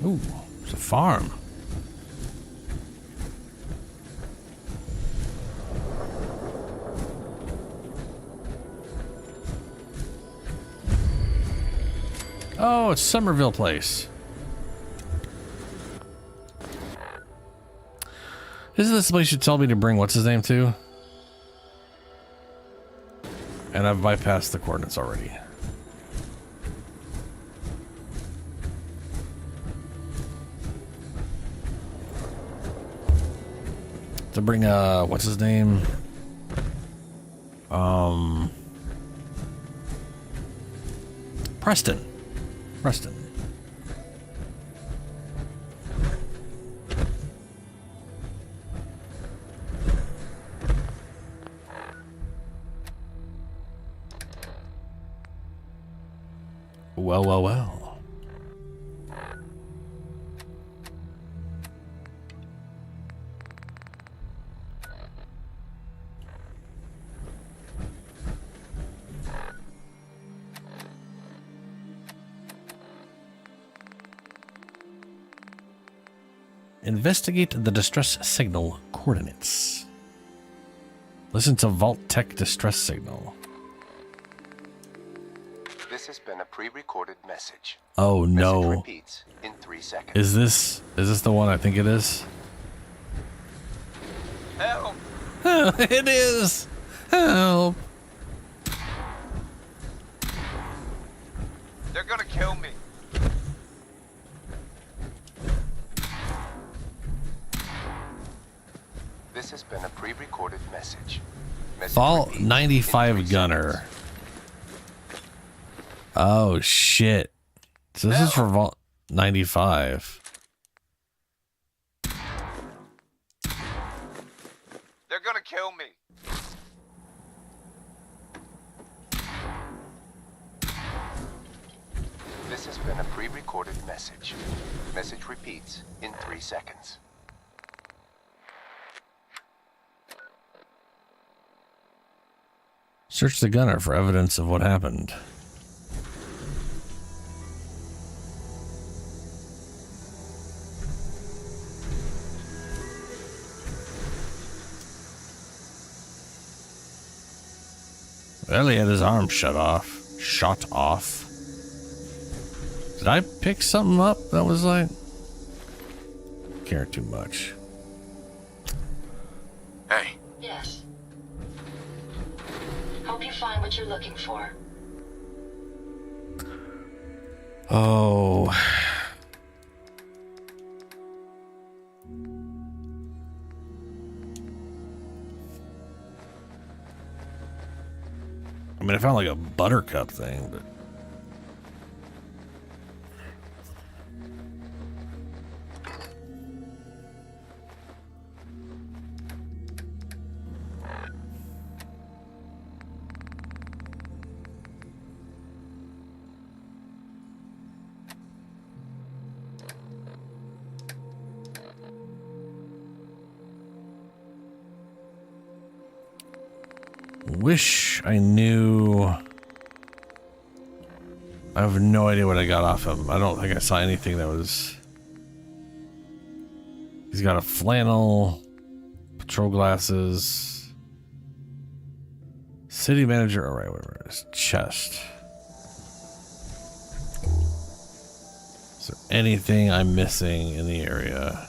Ooh, it's a farm. Oh, it's Somerville Place. Isn't this the place you told me to bring what's his name to? And I've bypassed the coordinates already. To bring what's his name? Preston. Well. Investigate the distress signal coordinates. Listen to Vault Tech distress signal. This has been a pre-recorded message. Oh no. Message repeats in 3 seconds. Is this the one I think it is? Help! It is! Help! They're gonna kill me. This has been a pre-recorded message. Vault 95 gunner. Oh shit. So this is for Vault 95. They're gonna kill me. This has been a pre-recorded message. Message repeats in 3 seconds. Search the gunner for evidence of what happened. Well, he had his arm shut off. Shot off. Did I pick something up that was like... care too much. Hey. Yes. Hope you find what you're looking for. Oh. I mean, I found like a buttercup thing, but... Wish I knew. I have no idea what I got off him. I don't think I saw anything that was... He's got a flannel, patrol glasses, city manager. All right, whatever. His chest. Is there anything I'm missing in the area?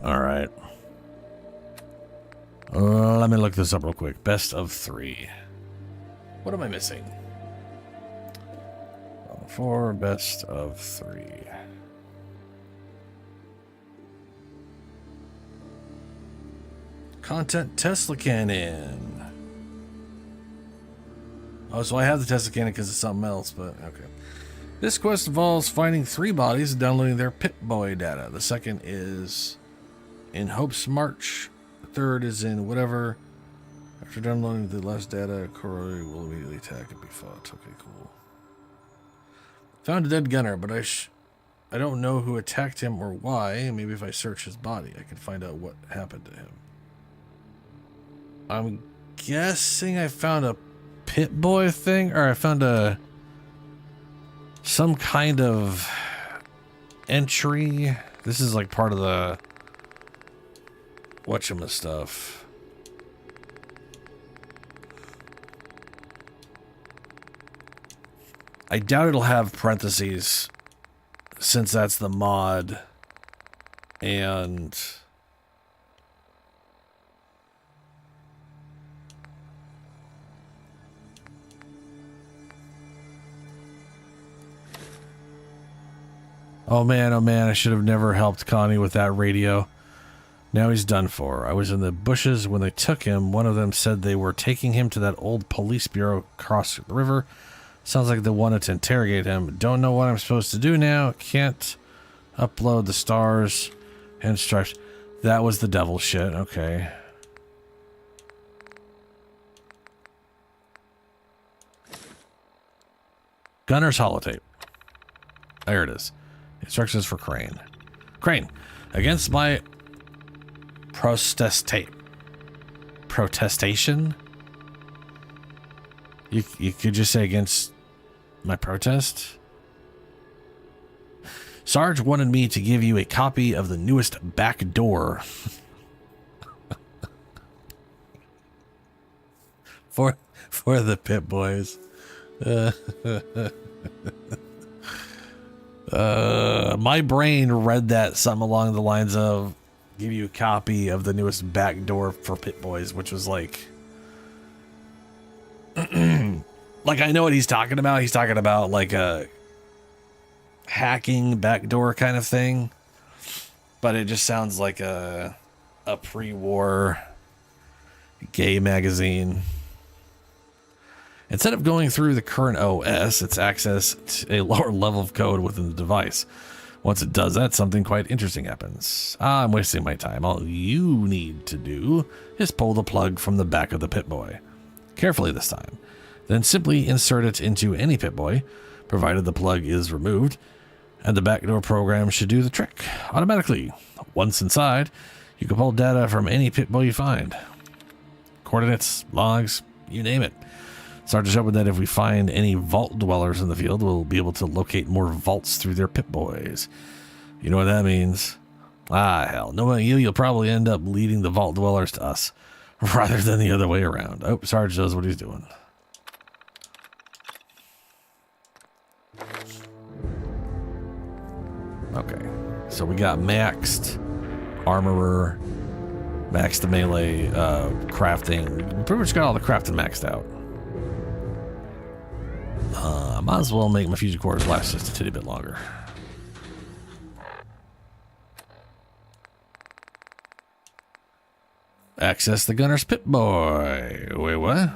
Alright. Let me look this up real quick. Best of 3. What am I missing? 4, best of 3. Content Tesla cannon. Oh, so I have the Tesla cannon because it's something else, but okay. This quest involves finding 3 bodies and downloading their Pip-Boy data. The second is in Hope's March. The third is in whatever. After downloading the last data, Curie will immediately attack and be fought. Okay, cool. Found a dead gunner, but I don't know who attacked him or why. Maybe if I search his body, I can find out what happened to him. I'm guessing I found a Pip-Boy thing, or I found some kind of entry. This is like part of the whatchama-stuff. I doubt it'll have parentheses since that's the mod. And oh man, I should have never helped Connie with that radio. Now he's done for. I was in the bushes when they took him. One of them said they were taking him to that old police bureau across the river. Sounds like they wanted to interrogate him. Don't know what I'm supposed to do now. Can't upload the stars and stripes. That was the devil shit. Okay. Gunner's holotape. There it is. Instructions for Crane. Crane, against my protestation? You could just say against my protest? Sarge wanted me to give you a copy of the newest back door for the Pit Boys. My brain read that something along the lines of give you a copy of the newest backdoor for Pit Boys, which was like like I know what he's talking about. He's talking about like a hacking backdoor kind of thing, but it just sounds like a pre-war gay magazine. Instead of going through the current OS, it's access to a lower level of code within the device. Once it does that, something quite interesting happens. I'm wasting my time. All you need to do is pull the plug from the back of the Pip-Boy. Carefully this time. Then simply insert it into any Pip-Boy, provided the plug is removed, and the backdoor program should do the trick automatically. Once inside, you can pull data from any Pip-Boy you find. Coordinates, logs, you name it. Sarge is hoping that if we find any vault dwellers in the field, we'll be able to locate more vaults through their Pip-Boys. You know what that means? Ah, hell. Knowing you'll probably end up leading the vault dwellers to us, rather than the other way around. Oh, Sarge knows what he's doing. Okay, so we got maxed armorer, maxed the melee, crafting. We pretty much got all the crafting maxed out. Might as well make my fusion cores last just a titty bit longer. Access the gunner's Pip-Boy. Wait, what?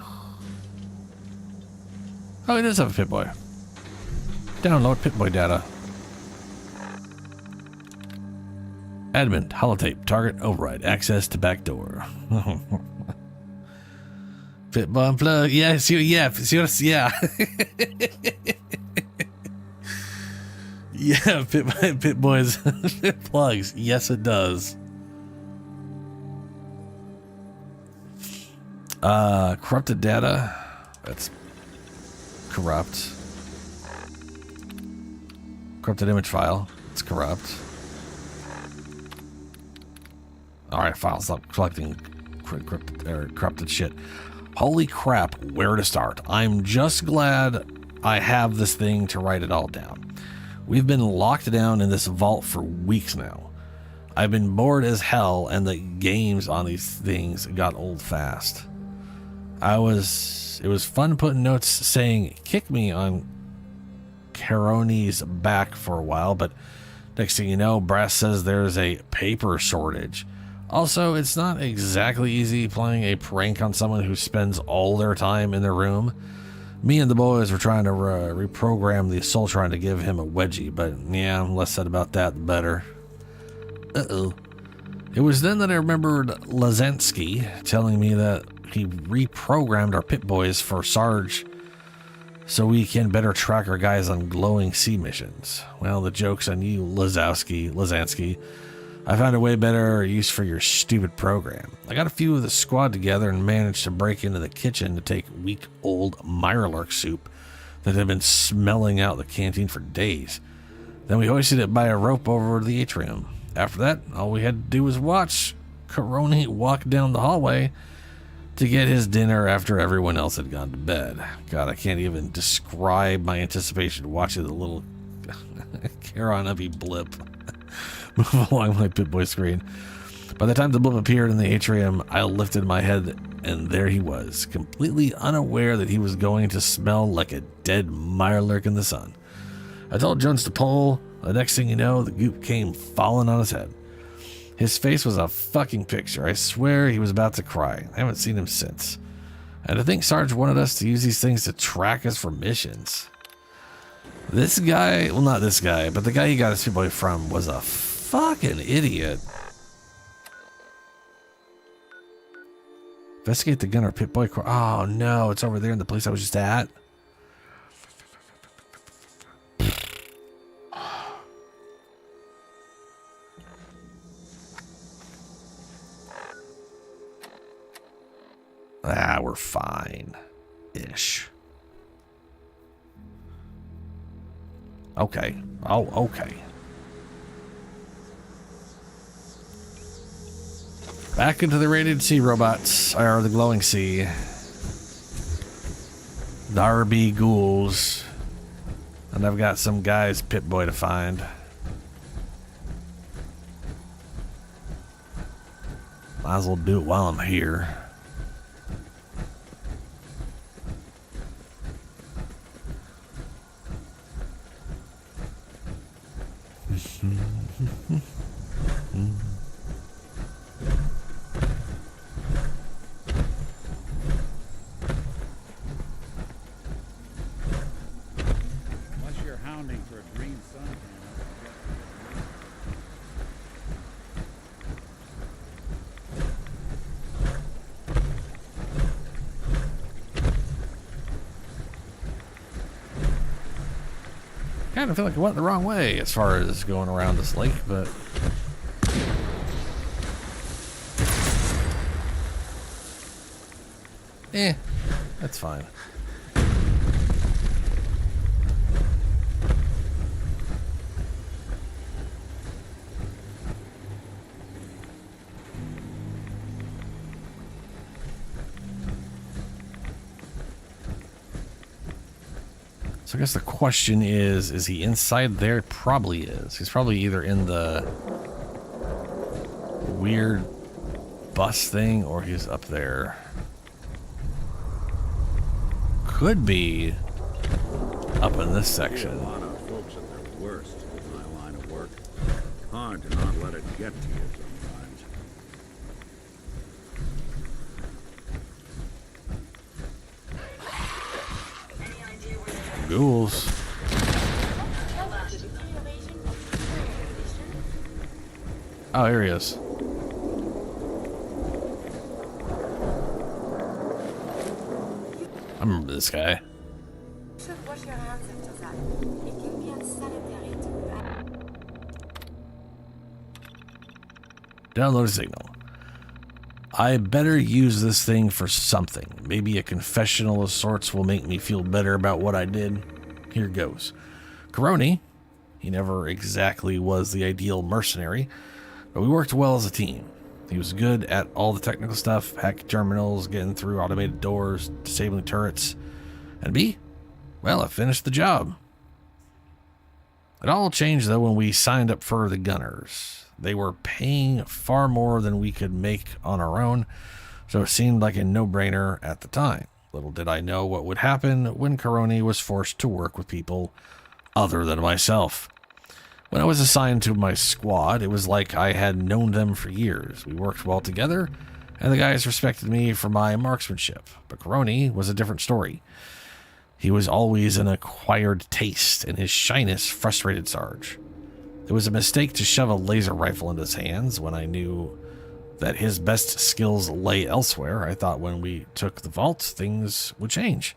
Oh, he does have a Pip-Boy. Download Pip-Boy data. Admin, holotape, target override, access to back door. Pip-Boy unplug. Yeah, see what, yeah. Yeah, Pip-Boy's plugs. Yes, it does. Corrupted data. That's corrupt. Corrupted image file. It's corrupt. Alright, file. Stop collecting corrupted shit. Holy crap, where to start? I'm just glad I have this thing to write it all down. We've been locked down in this vault for weeks now. I've been bored as hell, and the games on these things got old fast. It was fun putting notes saying, kick me on Caroni's back for a while, but next thing you know, Brass says there's a paper shortage. Also, it's not exactly easy playing a prank on someone who spends all their time in their room. Me and the boys were trying to reprogram the Soltron to give him a wedgie, but yeah, less said about that, the better. Uh-oh. It was then that I remembered Lazansky telling me that he reprogrammed our Pip-Boys for Sarge so we can better track our guys on glowing sea missions. Well, the joke's on you, Lazansky. I found a way better use for your stupid program. I got a few of the squad together and managed to break into the kitchen to take week-old Mirelurk soup that had been smelling out the canteen for days. Then we hoisted it by a rope over the atrium. After that, all we had to do was watch Caroni walk down the hallway to get his dinner after everyone else had gone to bed. God, I can't even describe my anticipation watching the little Caron-Ubby blip move along my Pip-Boy screen. By the time the blip appeared in the atrium, I lifted my head, and there he was, completely unaware that he was going to smell like a dead Mirelurk in the sun. I told Jones to pull. The next thing you know, the goop came falling on his head. His face was a fucking picture. I swear he was about to cry. I haven't seen him since. And I think Sarge wanted us to use these things to track us for missions. This guy, well, not this guy, but the guy he got his Pip-Boy from was a fucking idiot. Investigate the gunner Pip-Boy. Oh no, it's over there in the place I was just at. Ah, we're fine-ish. Okay. Oh, okay. Back into the radiant sea robots, or the glowing sea. The RB ghouls. And I've got some guy's Pip-Boy to find. Might as well do it while I'm here. Unless you're hounding for a green sun. Kind of feel like I went the wrong way as far as going around this lake, but that's fine. So I guess the question is he inside there? Probably is. He's probably either in the weird bus thing or he's up there. Could be up in this section. A lot of folks at their worst in my line of work. Hard to not let it get to you sometimes. Ghouls. Oh, here he is. I remember this guy. You should wash your hands after that. It can be unsanitary to... Download a signal. I better use this thing for something. Maybe a confessional of sorts will make me feel better about what I did. Here goes. Curie, he never exactly was the ideal mercenary, but we worked well as a team. He was good at all the technical stuff, hack terminals, getting through automated doors, disabling turrets. And me? Well, I finished the job. It all changed, though, when we signed up for the Gunners. They were paying far more than we could make on our own, so it seemed like a no-brainer at the time. Little did I know what would happen when Curie was forced to work with people other than myself. When I was assigned to my squad, it was like I had known them for years. We worked well together, and the guys respected me for my marksmanship. But Curie was a different story. He was always an acquired taste, and his shyness frustrated Sarge. It was a mistake to shove a laser rifle into his hands when I knew that his best skills lay elsewhere. I thought when we took the vault, things would change.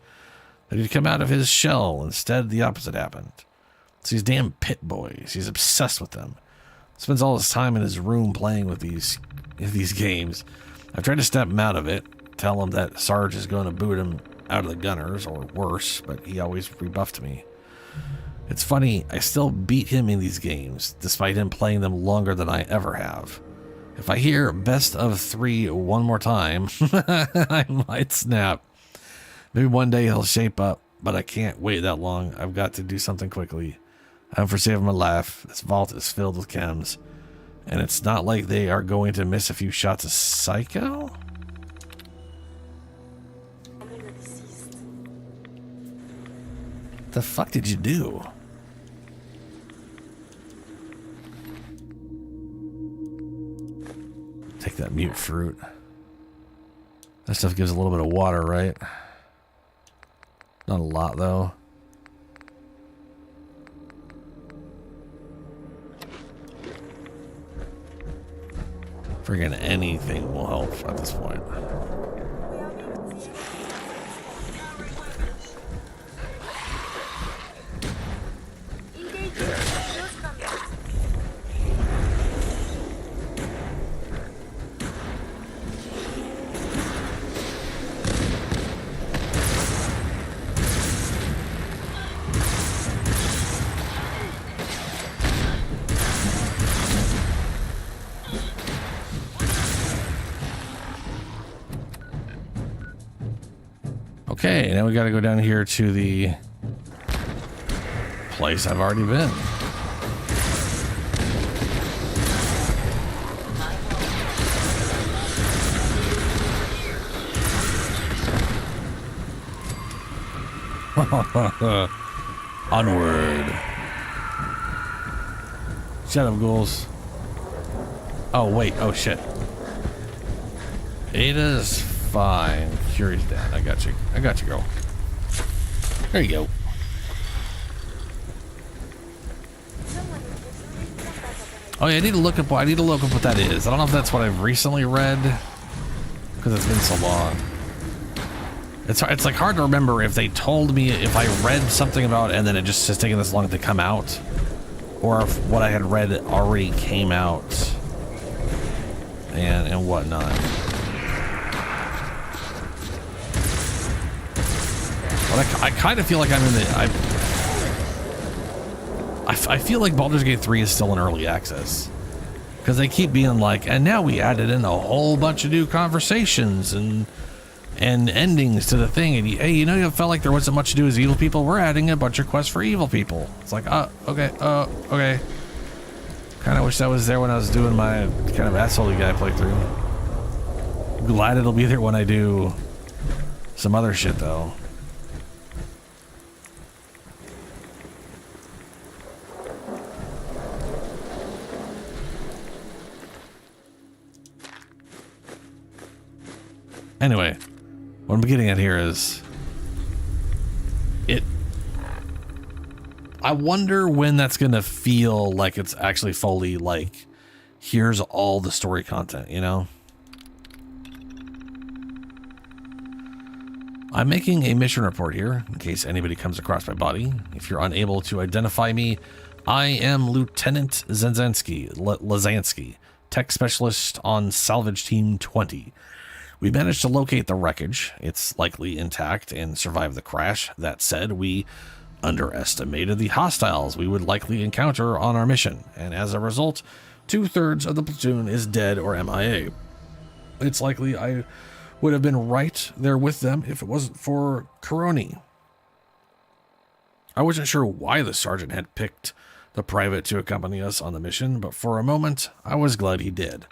That he'd come out of his shell. Instead, the opposite happened. It's these damn pit boys. He's obsessed with them. Spends all his time in his room playing with these games. I've tried to step him out of it, tell him that Sarge is going to boot him out of the Gunners, or worse, but he always rebuffed me. It's funny, I still beat him in these games, despite him playing them longer than I ever have. If I hear best of 3 one more time, I might snap. Maybe one day he'll shape up, but I can't wait that long. I've got to do something quickly. I'm for saving my life. This vault is filled with chems, and it's not like they are going to miss a few shots of Psycho? The fuck did you do? Take that mute fruit. That stuff gives a little bit of water, right? Not a lot, though. Friggin' anything will help at this point. Okay, now we gotta go down here to the place I've already been. Onward. Shut up, ghouls. Oh, wait. Oh, shit. Ada's fine. Curie's dead. I got you. I got you, girl. There you go. Oh, yeah, I need to look up what that is. I don't know if that's what I've recently read, because it's been so long. It's like hard to remember if they told me, if I read something about it and then it just has taken this long to come out, or if what I had read already came out and whatnot. But I kind of feel like I'm in the... I feel like Baldur's Gate 3 is still in early access. Because they keep being like, and now we added in a whole bunch of new conversations and and endings to the thing. And hey, you know, you felt like there wasn't much to do as evil people. We're adding a bunch of quests for evil people. It's like, okay, okay. Kind of wish that was there when I was doing my kind of asshole guy playthrough. Glad it'll be there when I do some other shit, though. Anyway, what I'm getting at here is I wonder when that's gonna feel like it's actually fully like, here's all the story content, you know? I'm making a mission report here in case anybody comes across my body. If you're unable to identify me, I am Lieutenant Lazansky, tech specialist on Salvage Team 20. We managed to locate the wreckage. It's likely intact and survived the crash. That said, we underestimated the hostiles we would likely encounter on our mission, and as a result, 2/3 of the platoon is dead or MIA. It's likely I would have been right there with them if it wasn't for Curie. I wasn't sure why the sergeant had picked the private to accompany us on the mission, but for a moment, I was glad he did.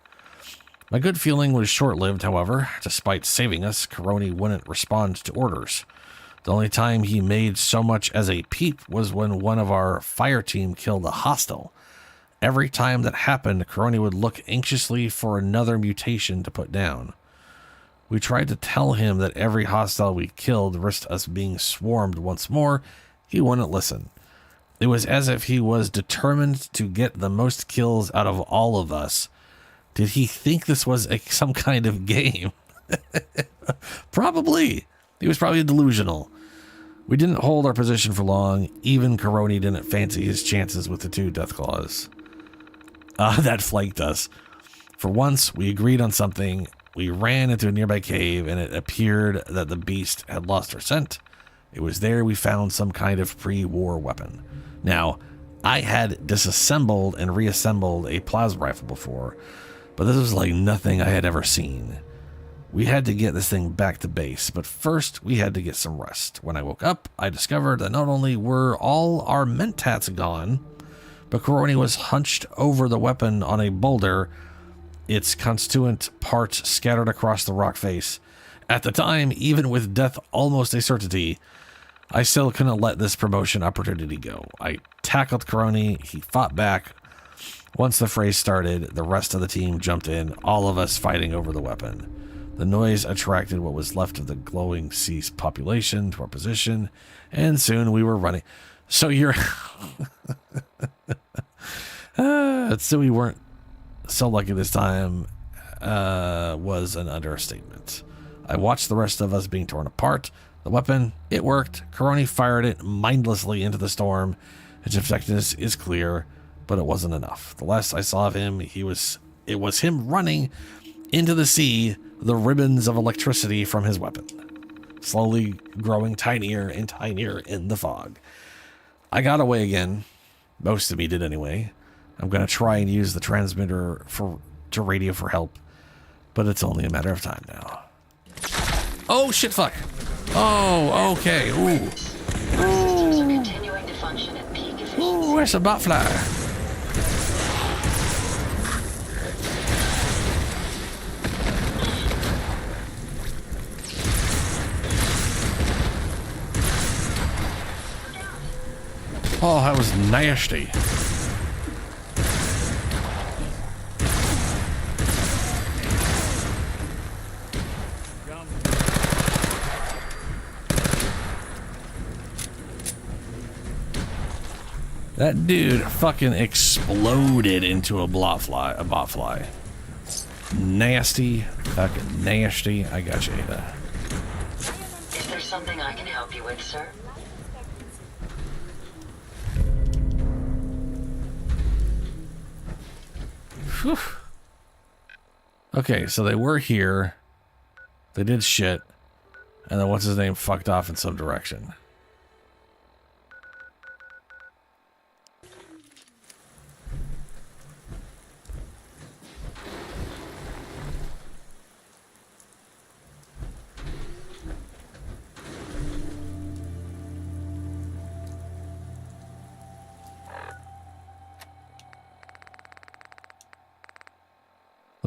My good feeling was short-lived, however. Despite saving us, Curie wouldn't respond to orders. The only time he made so much as a peep was when one of our fire team killed a hostile. Every time that happened, Curie would look anxiously for another mutation to put down. We tried to tell him that every hostile we killed risked us being swarmed once more. He wouldn't listen. It was as if he was determined to get the most kills out of all of us. Did he think this was some kind of game? Probably. He was probably delusional. We didn't hold our position for long. Even Curie didn't fancy his chances with the 2 Deathclaws. That flanked us. For once, we agreed on something. We ran into a nearby cave, and it appeared that the beast had lost her scent. It was there we found some kind of pre-war weapon. Now, I had disassembled and reassembled a plasma rifle before, but this was like nothing I had ever seen. We had to get this thing back to base, but first we had to get some rest. When I woke up, I discovered that not only were all our mentats gone, but Curie was hunched over the weapon on a boulder, its constituent parts scattered across the rock face. At the time, even with death almost a certainty, I still couldn't let this promotion opportunity go. I tackled Curie, he fought back. Once the fray started, the rest of the team jumped in, all of us fighting over the weapon. The noise attracted what was left of the glowing cease population to our position, and soon we were running. So you're... so we weren't so lucky this time was an understatement. I watched the rest of us being torn apart. The weapon, it worked. Curie fired it mindlessly into the storm. Its effectiveness is clear, but it wasn't enough. The less I saw of him, it was him running into the sea, the ribbons of electricity from his weapon, slowly growing tinier and tinier in the fog. I got away again. Most of me did anyway. I'm going to try and use the transmitter to radio for help, but it's only a matter of time now. Oh, shit, fuck. Oh, okay. Ooh. Ooh, where's a botfly? Oh, that was nasty. That dude fucking exploded into a botfly. Nasty, fucking nasty. I got you, Ada. Is there something I can help you with, sir? Whew. Okay, so they were here. They did shit. And then what's his name fucked off in some direction.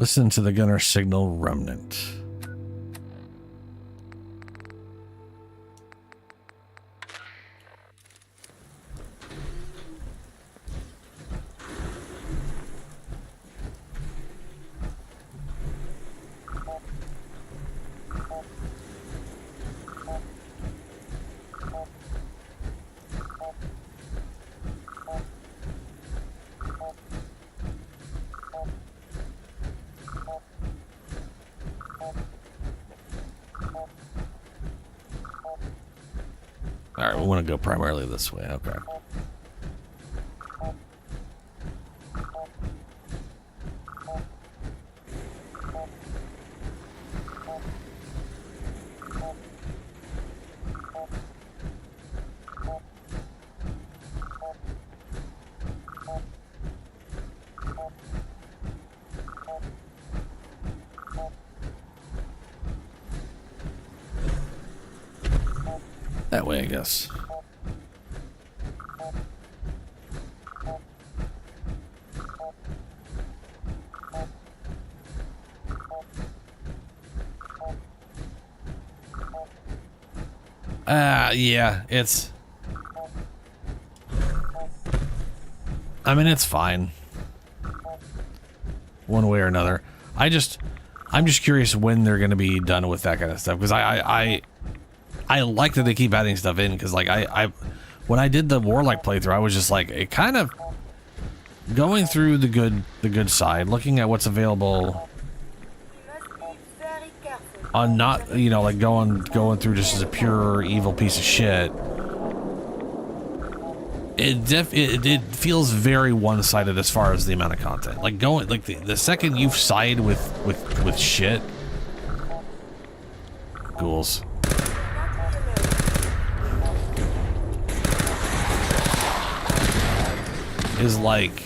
Listen to the gunner signal remnant. Alright, we want to go primarily this way. Okay. That way, I guess. Yeah, it's... I mean, it's fine. One way or another. I'm just curious when they're going to be done with that kind of stuff, because I like that they keep adding stuff in, because like when I did the Warlock playthrough, I was just like, it kind of going through the good side, looking at what's available on, not, you know, like going through just as a pure evil piece of shit. It feels very one-sided as far as the amount of content. Like going, like the second you side with shit, ghouls. Is like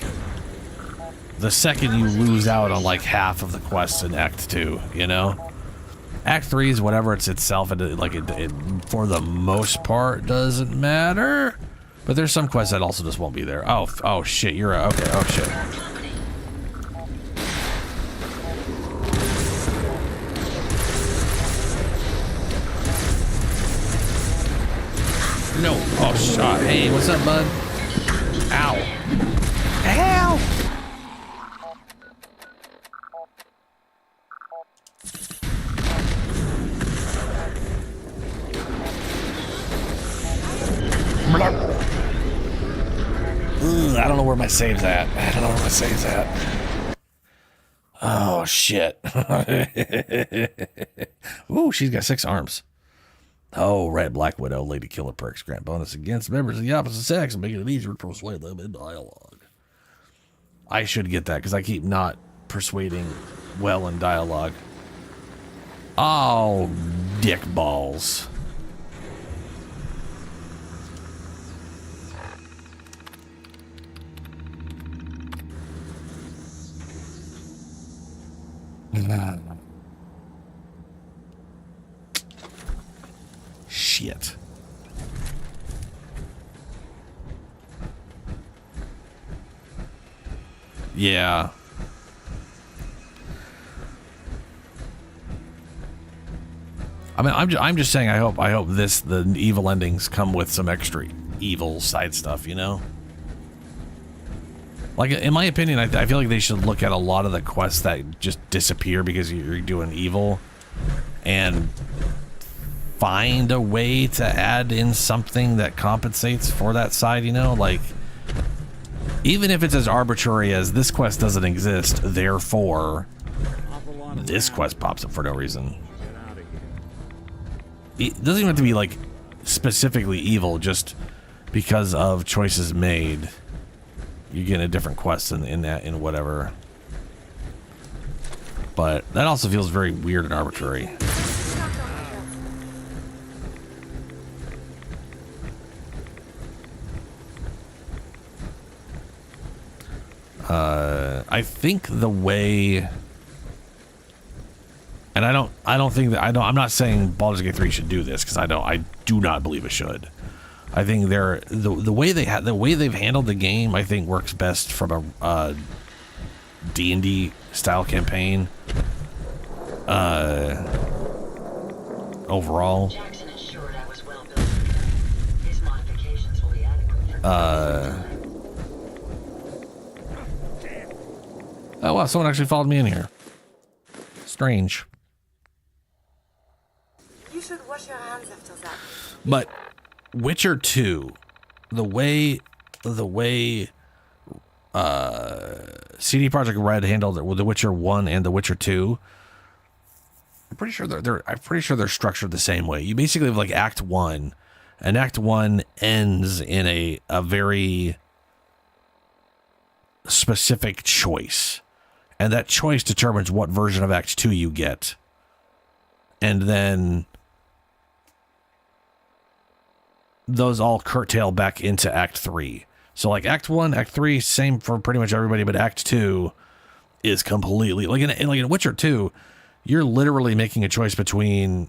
the second you lose out on like half of the quests in Act 2, you know? Act 3 is whatever it's itself, and it for the most part doesn't matter. But there's some quests that also just won't be there. Oh shit, you're okay. Oh shit. No. Oh shot. Hey, what's up, bud? Ow. Ow. I don't know where my save's at. Oh, shit. Ooh, she's got 6 arms. Oh, Red Black Widow, Lady Killer perks grant bonus against members of the opposite sex, making it easier to persuade them in dialogue. I should get that, because I keep not persuading well in dialogue. Oh, dick balls. Shit. Yeah. I mean, I'm just saying. I hope the evil endings come with some extra evil side stuff. You know. Like, in my opinion, I feel like they should look at a lot of the quests that just disappear because you're doing evil, and find a way to add in something that compensates for that side, you know? Like, even if it's as arbitrary as this quest doesn't exist, therefore this quest pops up for no reason. It doesn't even have to be, like, specifically evil, just because of choices made. You get a different quest in whatever. But that also feels very weird and arbitrary. I think the way, and I'm not saying Baldur's Gate 3 should do this, because I do not believe it should. I think the way they've handled the game, I think, works best from a D&D style campaign. Overall. Jackson ensured I was well built. His modifications will be adequate for Oh wow, someone actually followed me in here. Strange. You should wash your hands after that. But Witcher 2, the way CD Projekt Red handled it with The Witcher 1 and The Witcher 2, I'm pretty sure they're structured the same way. You basically have like Act 1, and Act 1 ends in a very specific choice. And that choice determines what version of Act 2 you get. And then those all curtail back into Act 3. So like Act 1, Act 3, same for pretty much everybody, but Act 2 is completely like in Witcher 2, you're literally making a choice between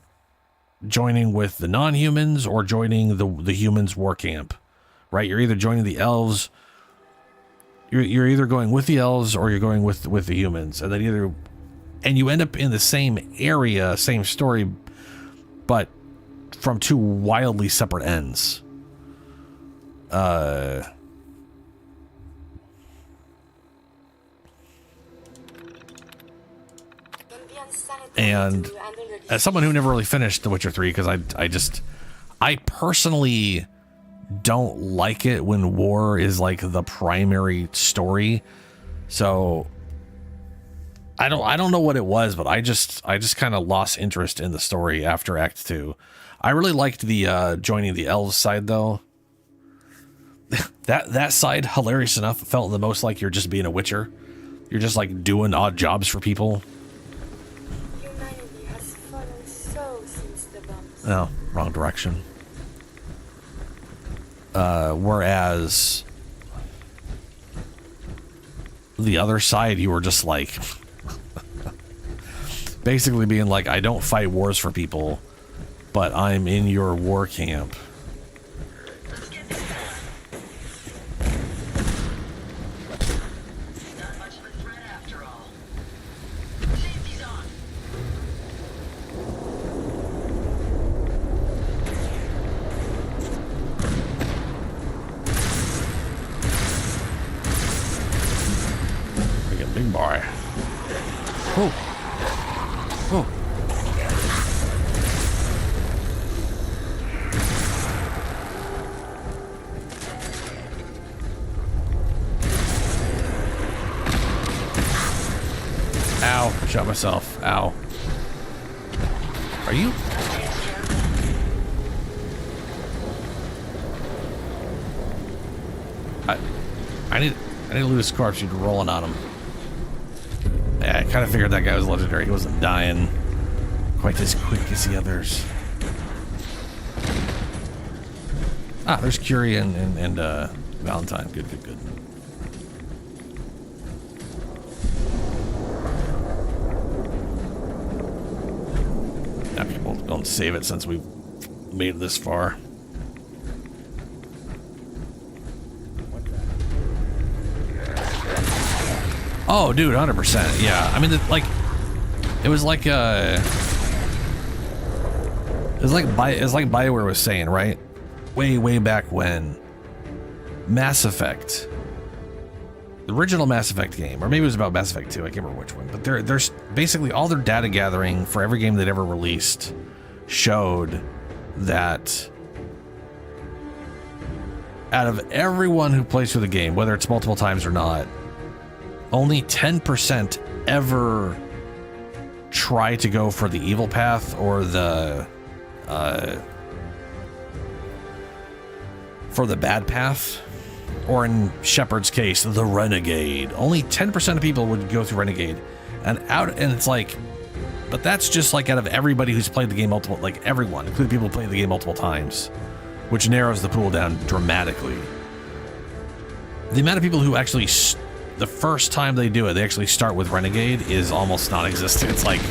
joining with the non-humans or joining the humans' war camp. Right? You're either joining the elves, you're either going with the elves or you're going with the humans, and you end up in the same area, same story, but from two wildly separate ends. And as someone who never really finished The Witcher 3, because I personally don't like it when war is like the primary story. So I don't know what it was, but I just kind of lost interest in the story after Act 2. I really liked the joining the elves side though. that side, hilarious enough, felt the most like you're just being a Witcher. You're just like doing odd jobs for people. Humanity has fallen so since the bombs. No, wrong direction. Whereas the other side, you were just like basically being like, I don't fight wars for people, but I'm in your war camp. Big boy. Oh. Oh. Ow. I shot myself. Ow. Are you? I need to loot his corpse. You're rolling on him. Yeah, I kind of figured that guy was legendary. He wasn't dying quite as quick as the others. Ah, there's Curie and Valentine. Good. Now people don't save it since we've made it this far. Oh, dude, 100%. Yeah, I mean, it was like BioWare was saying, right? Way back when Mass Effect, the original Mass Effect game, or maybe it was about Mass Effect 2, I can't remember which one, but there's basically all their data gathering for every game they'd ever released showed that out of everyone who plays through the game, whether it's multiple times or not, only 10% ever try to go for the evil path or for the bad path, or in Shepard's case, the renegade. Only 10% of people would go through renegade, and it's like, but that's just like out of everybody who's played the game multiple, like everyone, including people who played the game multiple times, which narrows the pool down dramatically. The amount of people who actually the first time they do it, they actually start with Renegade is almost non-existent. It's like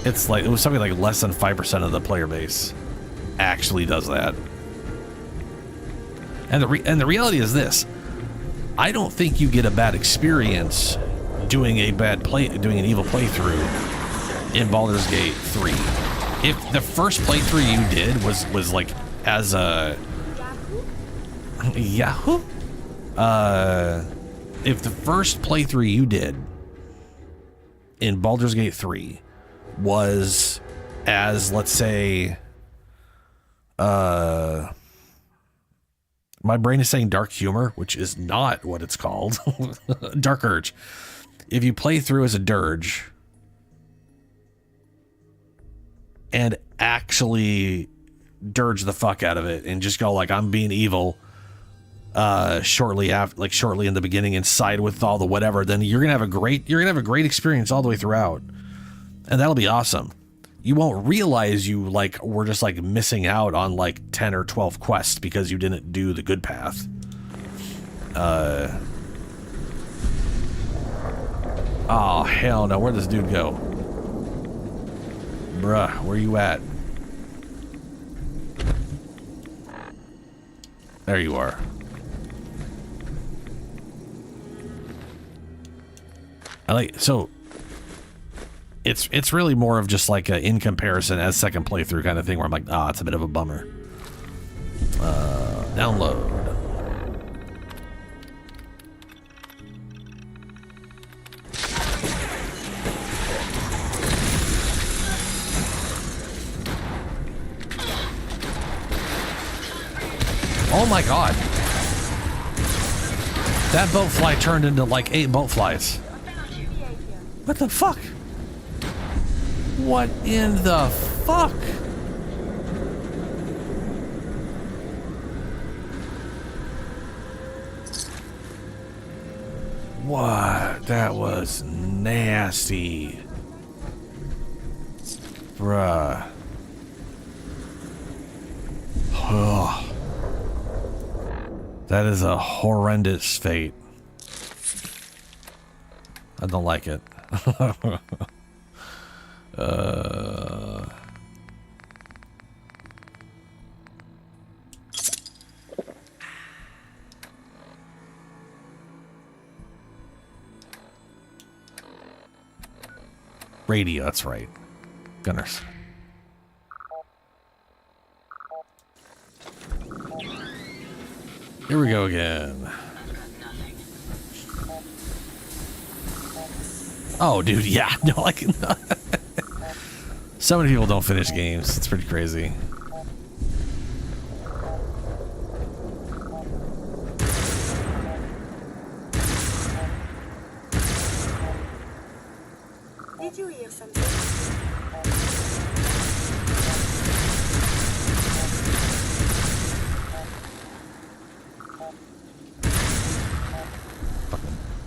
it was something like less than 5% of the player base actually does that. And the reality is this: I don't think you get a bad experience doing an evil playthrough in Baldur's Gate 3. If the first playthrough you did was like as a Yahoo, if the first playthrough you did in Baldur's Gate 3 was as, let's say, my brain is saying dark humor, which is not what it's called. Dark Urge. If you play through as a dirge and actually dirge the fuck out of it and just go like, I'm being evil, shortly in the beginning and side with all the whatever, then you're gonna have a great experience all the way throughout, and that'll be awesome. You won't realize you like were just like missing out on like 10 or 12 quests because you didn't do the good path. Oh hell no, where'd this dude go? Bruh, where you at? There you are. So it's really more of just like a in comparison as second playthrough kind of thing where I'm like, it's a bit of a bummer. Download. Oh my god. That boat fly turned into like 8 boat flies. What the fuck? What in the fuck? What? That was nasty. Bruh. Oh. That is a horrendous fate. I don't like it. Radio, that's right. Gunners. Here we go again. Oh, dude, yeah. No, I can. So many people don't finish games. It's pretty crazy. Did you hear something?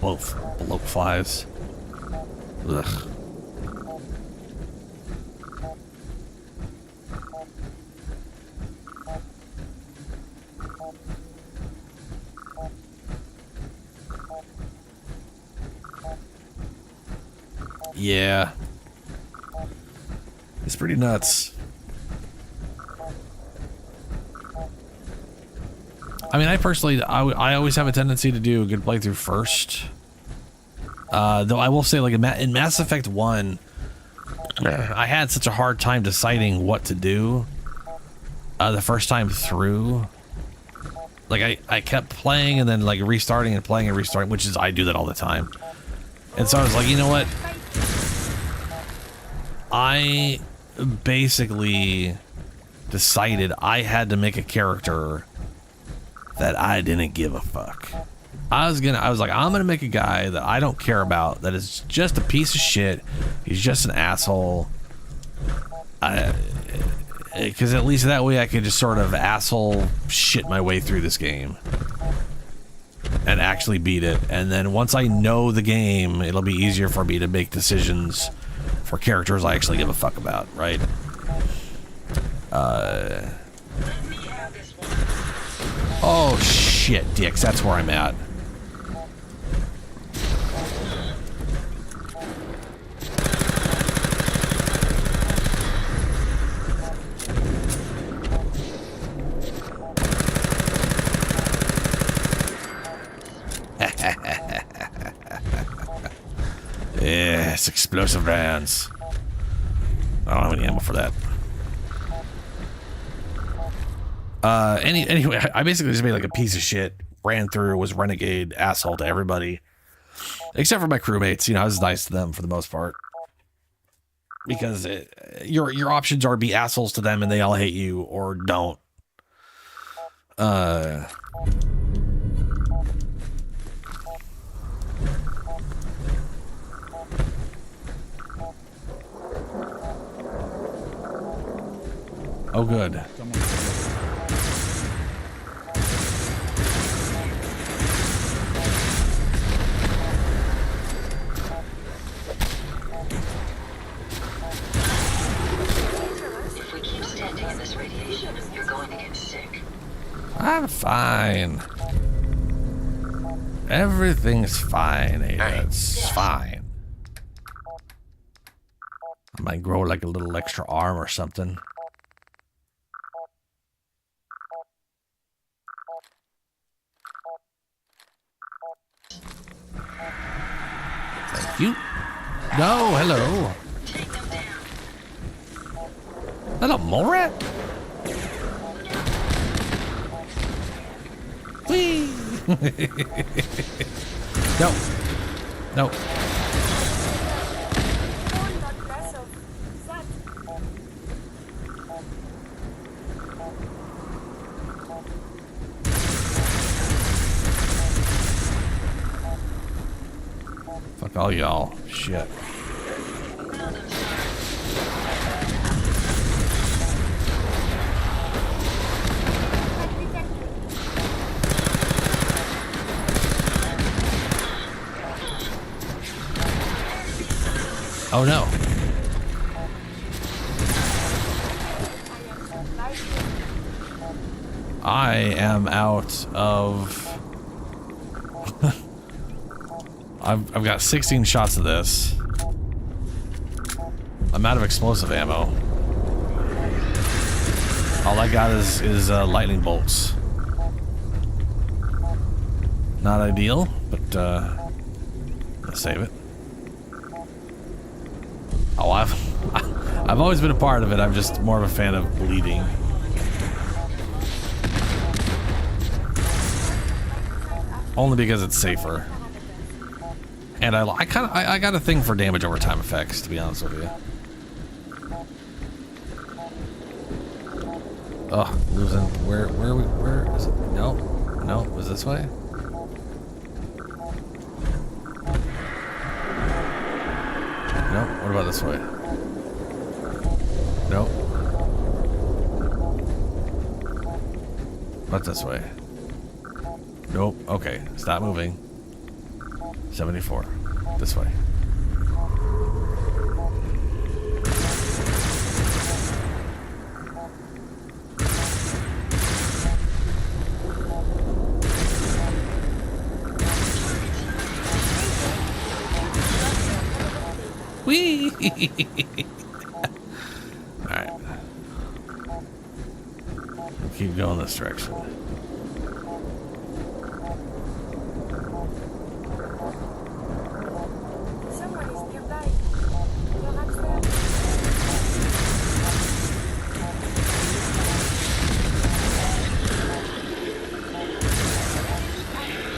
Fucking bloat flies. Ugh. Yeah. It's pretty nuts. I mean, I personally, I always have a tendency to do a good playthrough first. Though I will say, like, in Mass Effect 1, I had such a hard time deciding what to do the first time through. Like, I kept playing and then, like, restarting and playing and restarting, which is, I do that all the time. And so I was like, you know what? I basically decided I had to make a character that I didn't give a fuck. I was like, I'm gonna make a guy that I don't care about, that is just a piece of shit. He's just an asshole. Because at least that way I could just sort of asshole shit my way through this game and actually beat it. And then once I know the game, it'll be easier for me to make decisions for characters I actually give a fuck about, right? Oh shit, dicks, that's where I'm at. Yes, explosive bands. I don't have any ammo for that. Anyway, I basically just made like a piece of shit, ran through, was renegade, asshole to everybody, except for my crewmates. You know, I was nice to them for the most part, because your options are be assholes to them and they all hate you, or don't. Oh, good. If we keep standing in this radiation, you're going to get sick. I'm fine. Everything's fine, Ada. It's fine. I might grow like a little extra arm or something. Thank you. No, hello. Hello, mole rat. Whee! No. No. Fuck all y'all. Shit. Oh no. I am out of... I've got 16 shots of this. I'm out of explosive ammo. All I got is lightning bolts. Not ideal, but let's save it. Oh, I've always been a part of it. I'm just more of a fan of bleeding. Only because it's safer. And I got a thing for damage over time effects, to be honest with you. Oh, losing. Where is it? No, no, was this way? No, what about this way? No. What this way? Nope. Okay, stop moving. 74. This way. Whee! Alright. Keep going this direction.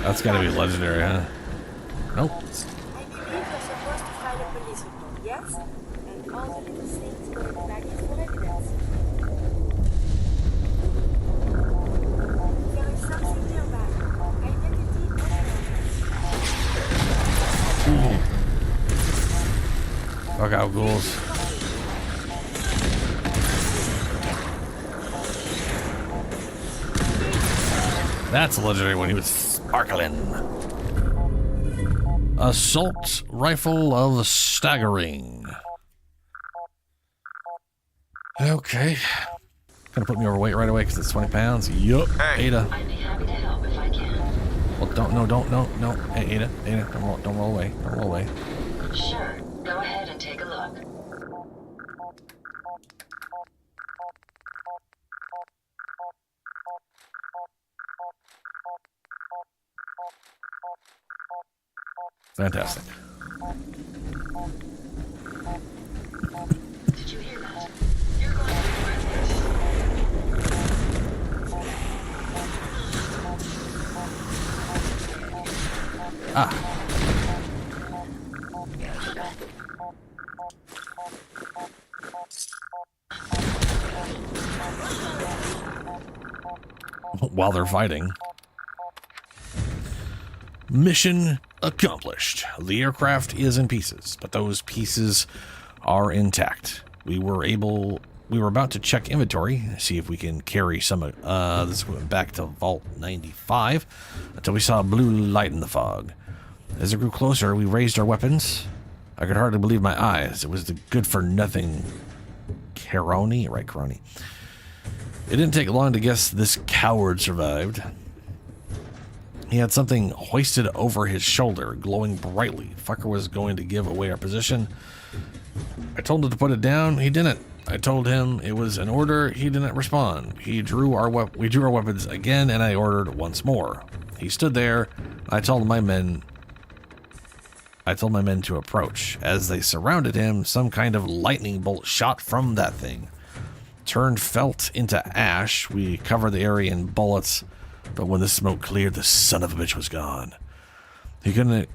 That's gotta be legendary, huh? Nope. I believe you're supposed to file a police report, yes? And all the little things going back is for evidence. There is something nearby. Identity unknown. Fuck out, ghouls. That's a legendary when he was sparkling. Assault rifle of staggering. Okay. Gonna put me overweight right away because it's 20 pounds. Yup. Hey. Ada. I'd be happy to help if I can. Well, no. Hey, Ada, don't roll away. Don't roll away. Sure. Go ahead and take a look. Fantastic. While they're fighting. Mission accomplished. The aircraft is in pieces, but those pieces are intact. We were about to check inventory, see if we can carry some. This went back to Vault 95 until we saw a blue light in the fog. As it grew closer, we raised our weapons. I could hardly believe my eyes. It was the good-for-nothing Curie, right? Curie. It didn't take long to guess this coward survived. He had something hoisted over his shoulder, glowing brightly. Fucker was going to give away our position. I told him to put it down. He didn't. I told him it was an order. He didn't respond. We drew our weapons again, and I ordered once more. He stood there. I told my men to approach. As they surrounded him, some kind of lightning bolt shot from that thing. Turned felt into ash. We covered the area in bullets, but when the smoke cleared, the son of a bitch was gone. He couldn't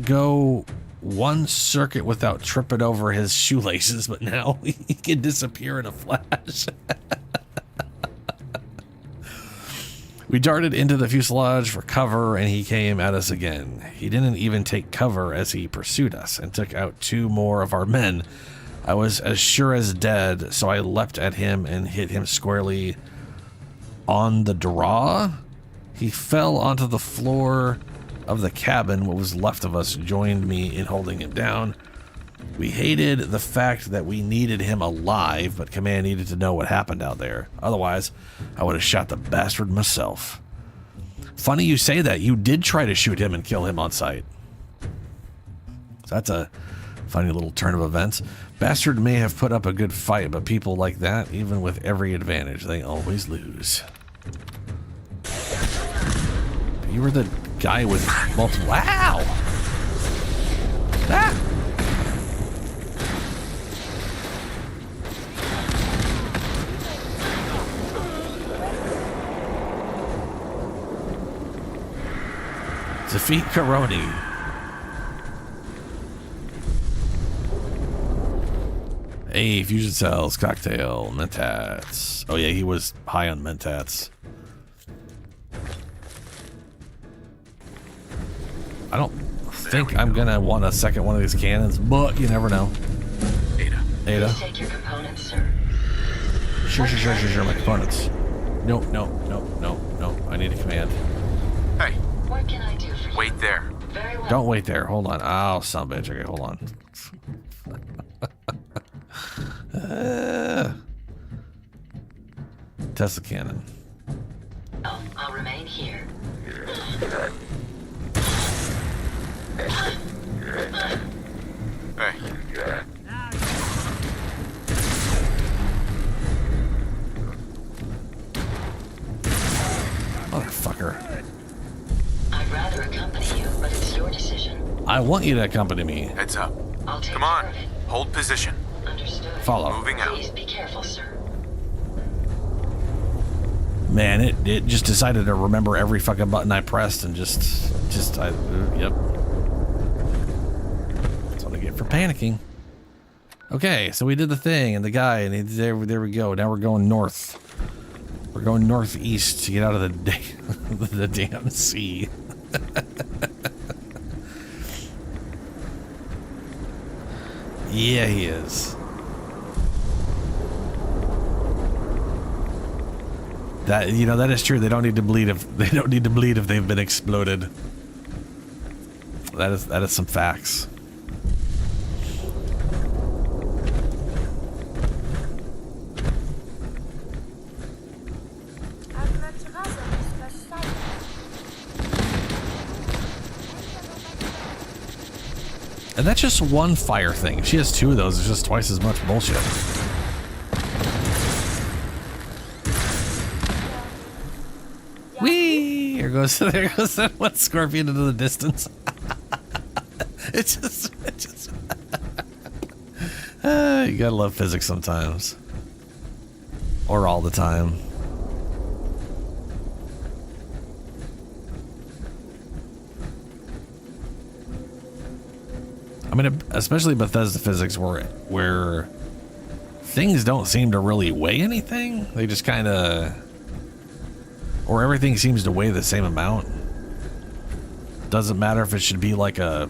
go one circuit without tripping over his shoelaces, but now he can disappear in a flash. We darted into the fuselage for cover, and he came at us again. He didn't even take cover as he pursued us and took out 2 more of our men. I was as sure as dead, so I leapt at him and hit him squarely on the draw. He fell onto the floor of the cabin. What was left of us joined me in holding him down. We hated the fact that we needed him alive, but Command needed to know what happened out there. Otherwise, I would have shot the bastard myself. Funny you say that. You did try to shoot him and kill him on sight. So that's a funny little turn of events. Bastard may have put up a good fight, but people like that, even with every advantage, they always lose. You were the guy with multiple... Wow! Ah! Defeat Curie. Hey, fusion cells, cocktail, mentats. Oh yeah, he was high on mentats. I don't think I'm gonna want a second one of these cannons, but you never know. Ada. Take your components, sir. Sure, my components. No. I need a command. Hey. What can I do for you? Wait there. Very well. Don't wait there. Hold on. Oh, son of a bitch. Okay, hold on. Test the cannon. Oh, I'll remain here. Hey. Motherfucker. I'd rather accompany you, but it's your decision. I want you to accompany me. Heads up. I'll take Come on. care of it. Hold position. Understood. Follow. Moving out. Please be careful, sir. Man, it just decided to remember every fucking button I pressed and yep. That's what I get for panicking. Okay, so we did the thing, and the guy, and there we go. Now we're going north. We're going northeast to get out of the damn sea. Yeah, he is. That that is true. They don't need to bleed if they've been exploded. That is some facts. And that's just one fire thing. If she has 2 of those, it's just twice as much bullshit. Whee! There goes that one scorpion into the distance. It's just you gotta love physics sometimes. Or all the time. I mean, especially Bethesda physics where things don't seem to really weigh anything. They just kind of... Or everything seems to weigh the same amount. Doesn't matter if it should be like a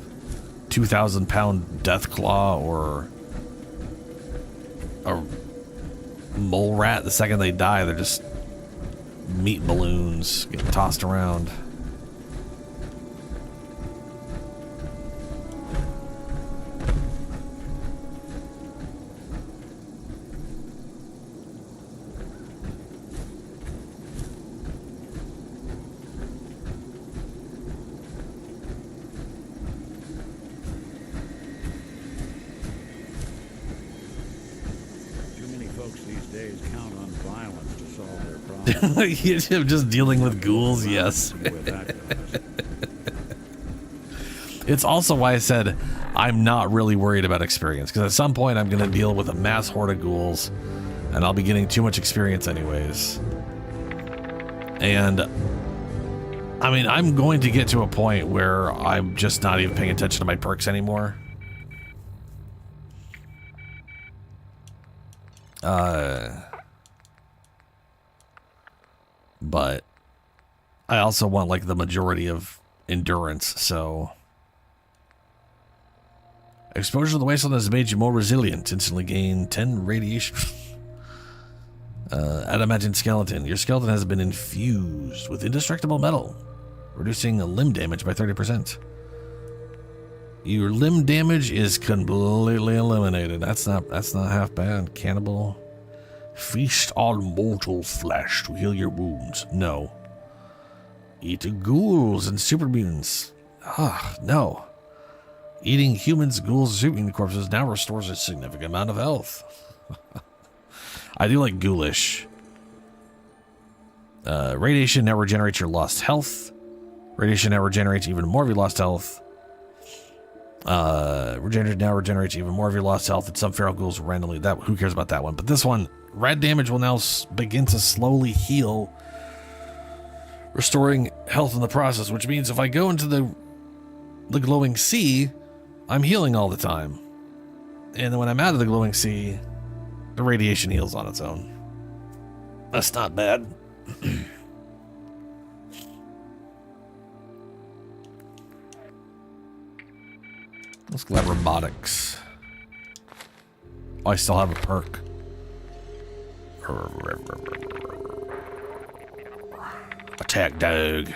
2,000-pound death claw or a mole rat. The second they die, they're just meat balloons getting tossed around. You're just dealing with ghouls, yes. It's also why I said I'm not really worried about experience, because at some point I'm going to deal with a mass horde of ghouls, and I'll be getting too much experience anyways. And I mean, I'm going to get to a point where I'm just not even paying attention to my perks anymore. But I also want like the majority of endurance, so exposure to the wasteland has made you more resilient. Instantly gain 10 radiation. Adamantine skeleton. Your skeleton has been infused with indestructible metal, reducing limb damage by 30%. Your limb damage is completely eliminated. That's not half bad. Cannibal. Feast on mortal flesh to heal your wounds. No. Eat ghouls and super mutants. Ah, no. Eating humans, ghouls, and super mutant corpses now restores a significant amount of health. I do like ghoulish. Radiation now regenerates your lost health. Radiation now regenerates even more of your lost health. Regenerate now regenerates even more of your lost health, and some feral ghouls randomly. That, who cares about that one? But this one, red damage will now begin to slowly heal, restoring health in the process, which means if I go into the glowing sea, I'm healing all the time. And then when I'm out of the glowing sea, the radiation heals on its own. That's not bad. Let's grab robotics. Oh, I still have a perk. Attack dog.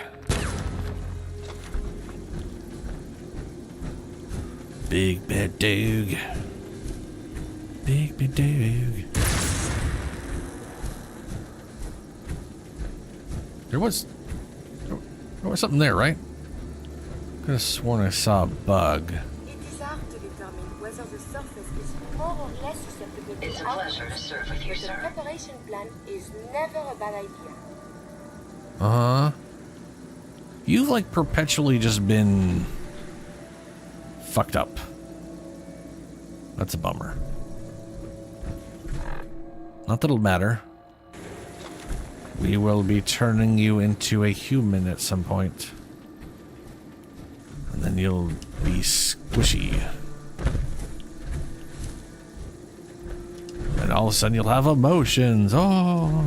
Big bad dog. Big bad dog. There was something there, right? Could have sworn I saw a bug. Whether the surface is more or less susceptible to it's a pleasure to serve with you, sir. The preparation plan is never a bad idea. You've like perpetually just been fucked up. That's a bummer. Not that it'll matter. We will be turning you into a human at some point. And then you'll be squishy. And all of a sudden you'll have emotions. Oh.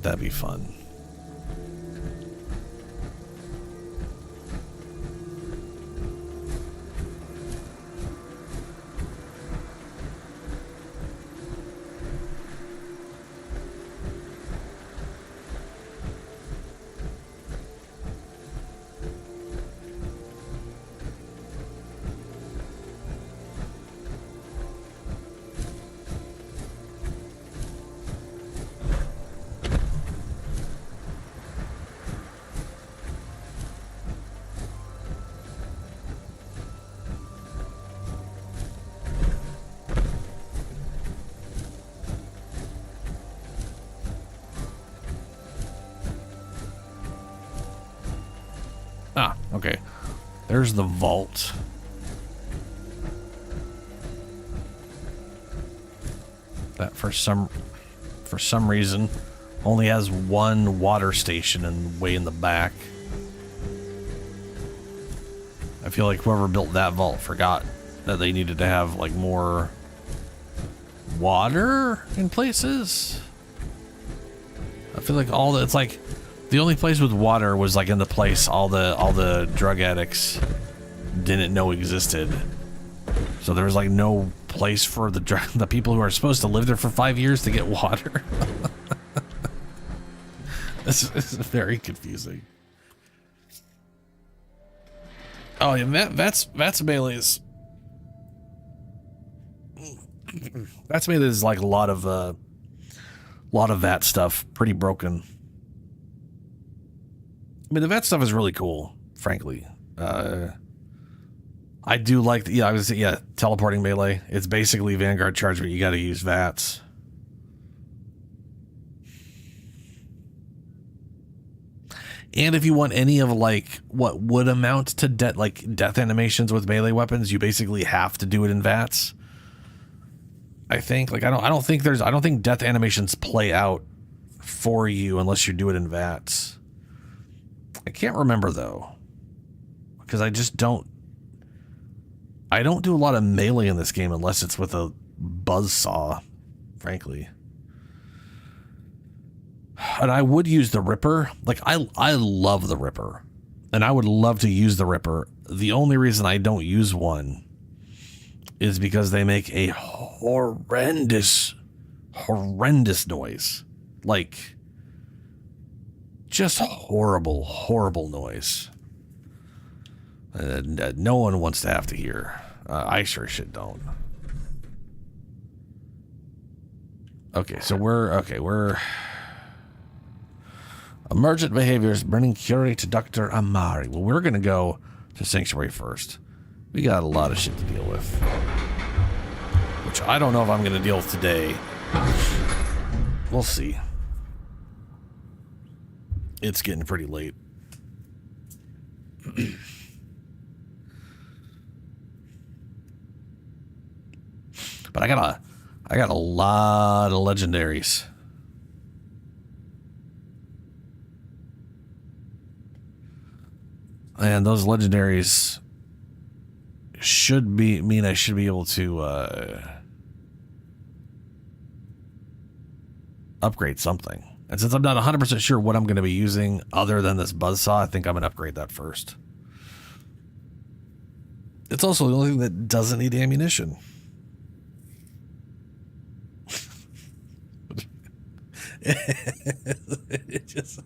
That'd be fun. Okay, there's the vault. That for some reason only has one water station and way in the back. feel like whoever built that vault forgot that they needed to have like more water in places. I feel like it's like the only place with water was like in the place all the drug addicts didn't know existed. So there was like no place for the people who are supposed to live there for 5 years to get water. This is very confusing. Oh yeah, that's Melee's. That's Melee's like a lot of that stuff pretty broken. I mean, the vet stuff is really cool, frankly. I do like teleporting melee. It's basically Vanguard charge, but you got to use VATS. And if you want any of like what would amount to death animations with melee weapons, you basically have to do it in VATS. I think I don't think death animations play out for you unless you do it in VATS. I can't remember though, because I don't do a lot of melee in this game unless it's with a buzzsaw, frankly. And I would use the Ripper. Like, I love the Ripper. And I would love to use the Ripper. The only reason I don't use one is because they make a horrendous noise. Like, just horrible noise. No one wants to have to hear. I sure shit don't. Okay, so we're... Emergent behaviors, bringing Curie to Dr. Amari. Well, we're going to go to Sanctuary first. We got a lot of shit to deal with. Which I don't know if I'm going to deal with today. We'll see. It's getting pretty late. But I got a lot of legendaries. And those legendaries mean I should be able to upgrade something. And since I'm not 100% sure what I'm going to be using other than this buzzsaw, I think I'm going to upgrade that first. It's also the only thing that doesn't need ammunition. It just...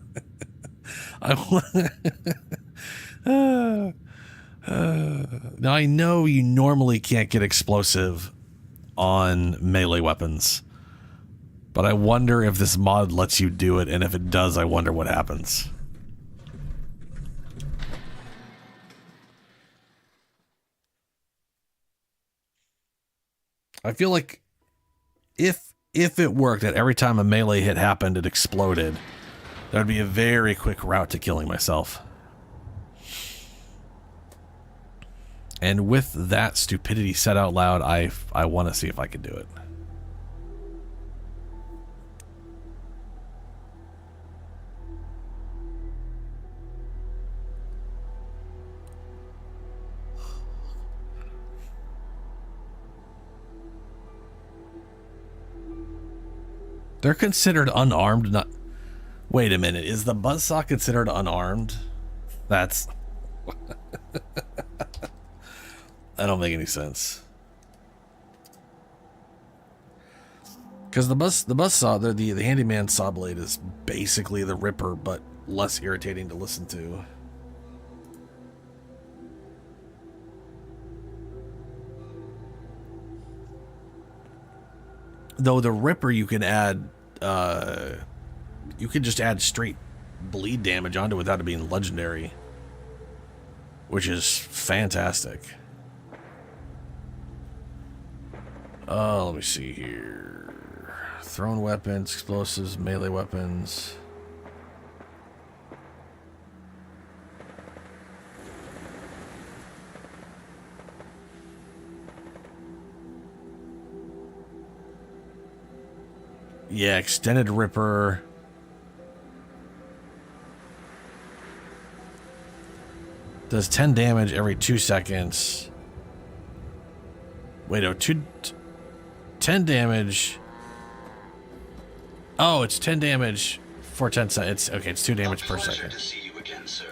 Now I know you normally can't get explosive on melee weapons, but I wonder if this mod lets you do it, and if it does, I wonder what happens. I feel like if it worked, that every time a melee hit happened, it exploded, that would be a very quick route to killing myself. And with that stupidity said out loud, I want to see if I can do it. They're considered unarmed, not... Wait a minute, is the buzzsaw considered unarmed? That's... That don't make any sense. Because the buzzsaw, the handyman saw blade is basically the Ripper, but less irritating to listen to. Though the Ripper, you can add, you can just add straight bleed damage onto it without it being legendary, which is fantastic. Let me see here. Thrown weapons, explosives, melee weapons. Yeah, extended Ripper. Does 10 damage every 2 seconds. Wait, no, 10 damage. Oh, it's 10 damage for 10 seconds. It's okay, it's 2 damage per second. To see you again, sir.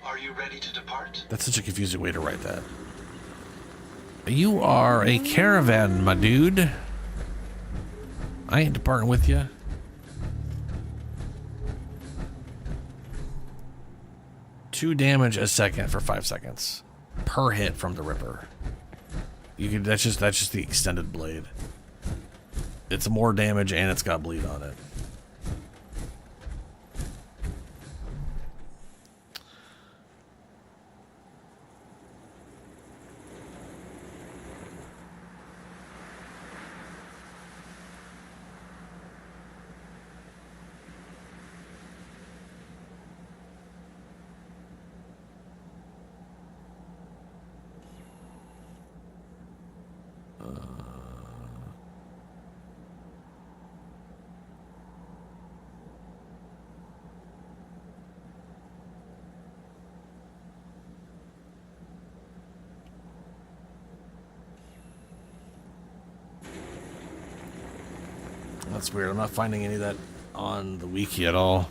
Are you ready to depart? That's such a confusing way to write that. You are a caravan, my dude. I ain't departing with you. Two damage a second for 5 seconds per hit from the Ripper. You can. That's just the extended blade. It's more damage and it's got bleed on it. That's weird. I'm not finding any of that on the wiki at all.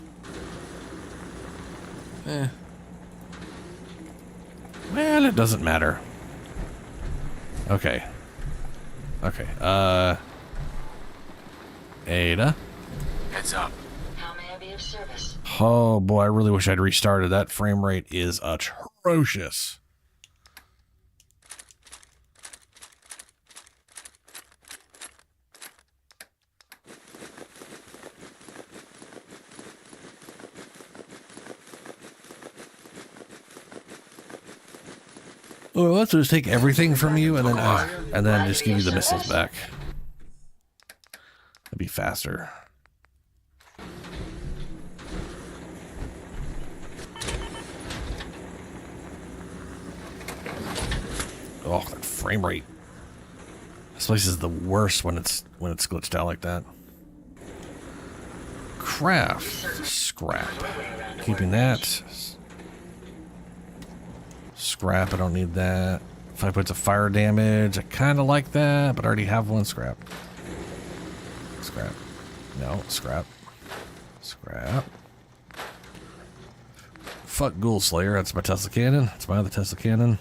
Well, it doesn't matter. Okay. Okay. Ada. Heads up. How may I be of service? Oh boy, I really wish I'd restarted. That frame rate is atrocious. Well, let's just take everything from you and then just give you the missiles back. That'd be faster. Oh, that frame rate. This place is the worst when it's glitched out like that. Craft. Scrap. Keeping that. Scrap, I don't need that. 5 points of fire damage. I kind of like that, but I already have one. Scrap. Scrap. No, scrap. Scrap. Fuck Ghoul Slayer. That's my Tesla cannon. That's my other Tesla cannon.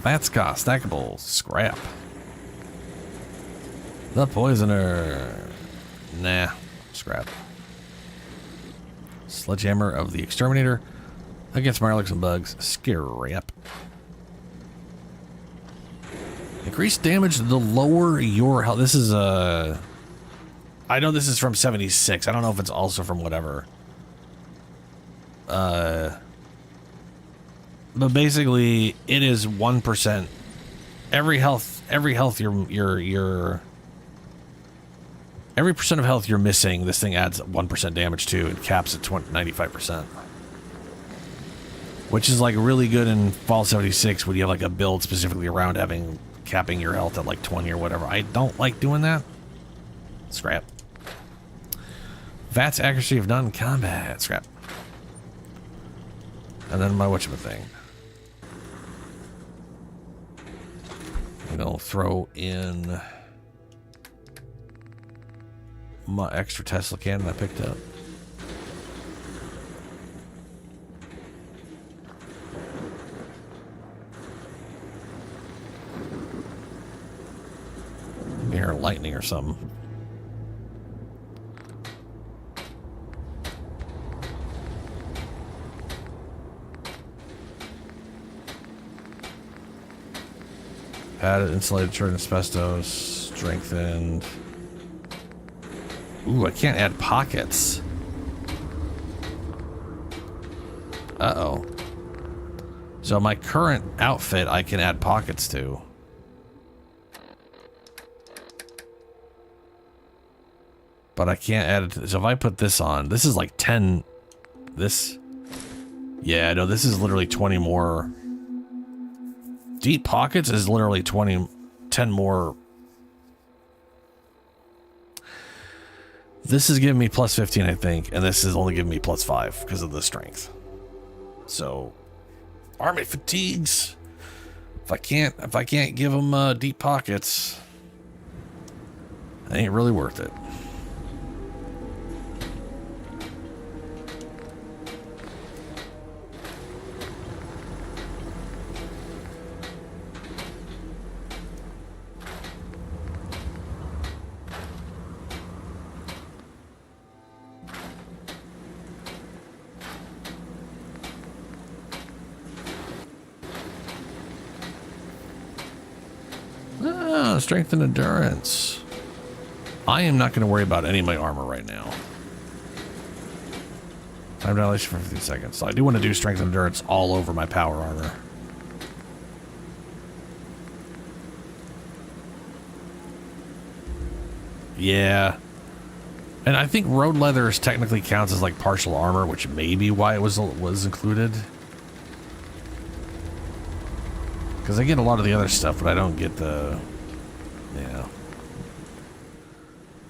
Vatska, stackable. Scrap. The Poisoner. Nah. Scrap. Sledgehammer of the Exterminator. Against Mirelix and bugs. Scrap. Increased damage the lower your health. This is I know this is from 76. I don't know if it's also from whatever. But basically it is 1%. Every percent of health you're missing, this thing adds 1% damage to and caps at 95%. Which is like really good in Fall 76 when you have like a build specifically around capping your health at like 20 or whatever. I don't like doing that. Scrap. VATS accuracy of non-combat. Scrap. And then my whatchamacallit. I'm gonna throw in my extra Tesla cannon I picked up. Air lightning or something. Padded, insulated, charged asbestos, strengthened. Ooh, I can't add pockets. Uh-oh. So my current outfit I can add pockets to. But I can't add it. So if I put this on, this is like 10. This. Yeah, no, this is literally 20 more. Deep pockets is literally 10 more. This is giving me plus 15, I think. And this is only giving me plus 5 because of the strength. So, army fatigues. If I can't give them deep pockets, it ain't really worth it. Strength and endurance. I am not going to worry about any of my armor right now. Time dilation for 15 seconds. So I do want to do strength and endurance all over my power armor. Yeah. And I think road leather technically counts as like partial armor, which may be why it was included. Because I get a lot of the other stuff, but I don't get the...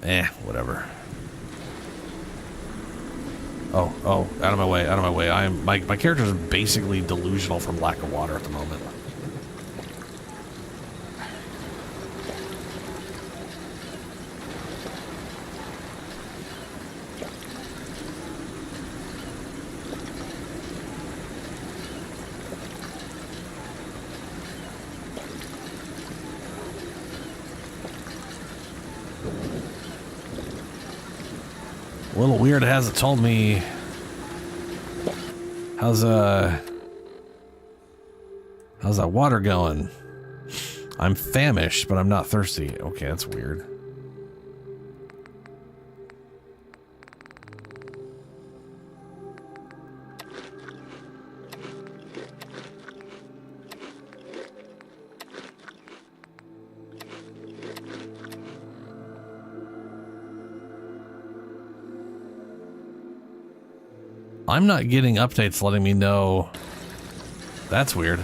Yeah. Whatever. Oh, out of my way, out of my way. My character is basically delusional from lack of water at the moment. A little weird, it hasn't told me. How's that water going? I'm famished, but I'm not thirsty. Okay, that's weird. I'm not getting updates letting me know. That's weird.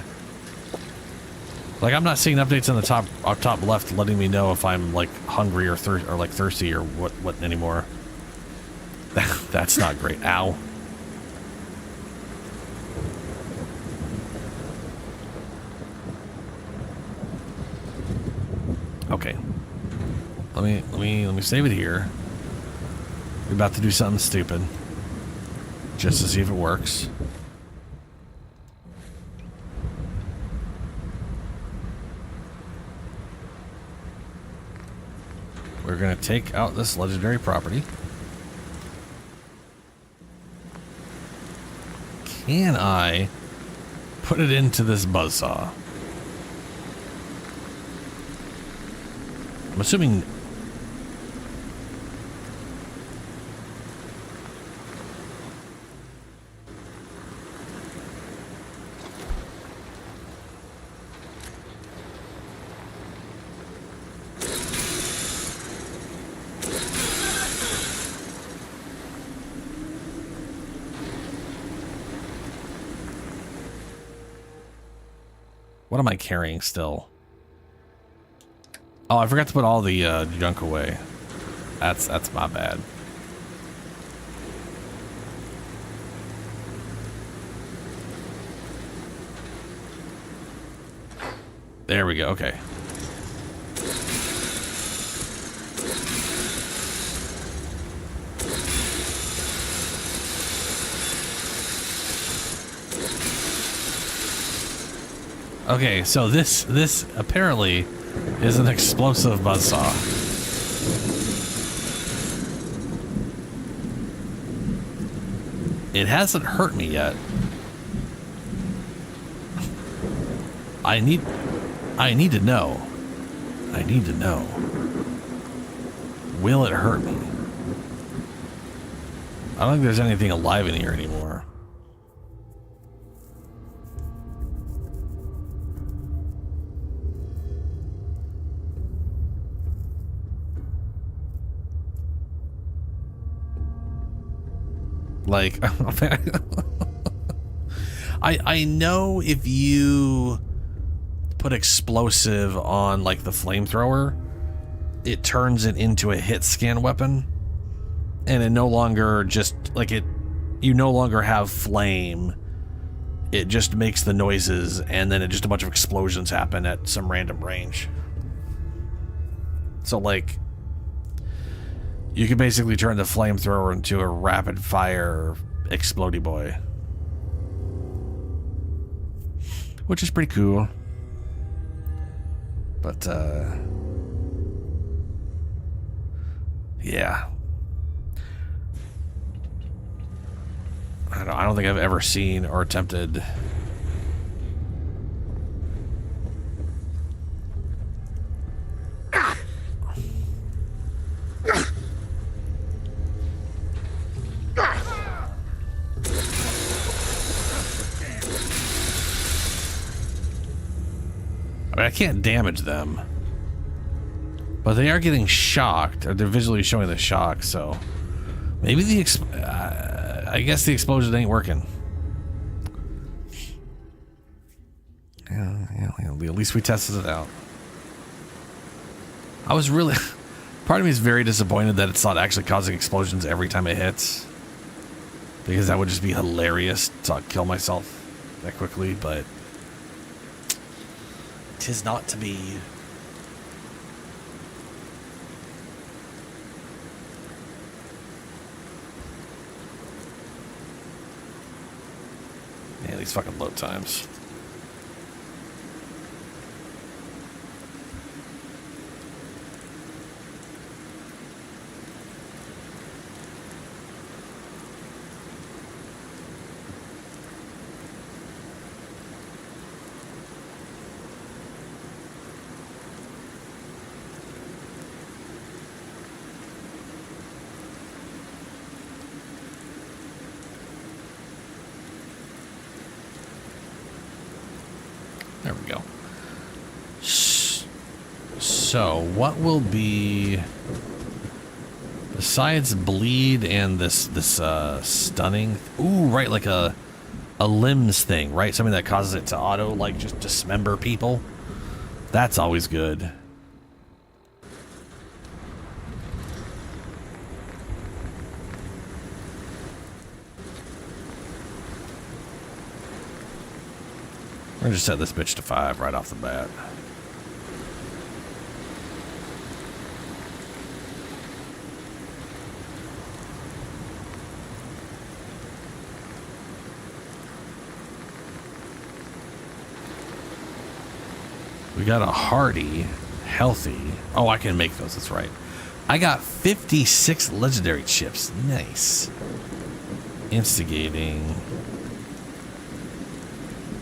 Like, I'm not seeing updates in the top left letting me know if I'm like hungry or thirsty or what anymore. That's not great. Ow. Okay. Let me save it here. We're about to do something stupid. Just to see if it works. We're going to take out this legendary property. Can I put it into this buzzsaw? I'm assuming... What am I carrying still? Oh, I forgot to put all the junk away. That's my bad. There we go. Okay. Okay, so this apparently is an explosive buzzsaw. It hasn't hurt me yet. I need to know. I need to know. Will it hurt me? I don't think there's anything alive in here anymore. Like, I know if you put explosive on like the flamethrower, it turns it into a hit scan weapon, and it no longer just like it. You no longer have flame it just makes the noises, and then just a bunch of explosions happen at some random range. So, like, you can basically turn the flamethrower into a rapid fire explodey boy, which is pretty cool. But yeah, I don't think I've ever seen or attempted. I mean, I can't damage them, but they are getting shocked, or they're visually showing the shock, so maybe I guess the explosion ain't working. Yeah, at least we tested it out. I was really... Part of me is very disappointed that it's not actually causing explosions every time it hits, because that would just be hilarious to kill myself that quickly, but 'tis not to be. Yeah, these fucking load times. There we go. So, what will be, besides bleed and this stunning? Ooh, right, like a limbs thing, right? Something that causes it to auto, like, just dismember people. That's always good. We're gonna just set this bitch to 5 right off the bat. We got a hardy, healthy. Oh, I can make those. That's right. I got 56 legendary chips. Nice. Instigating.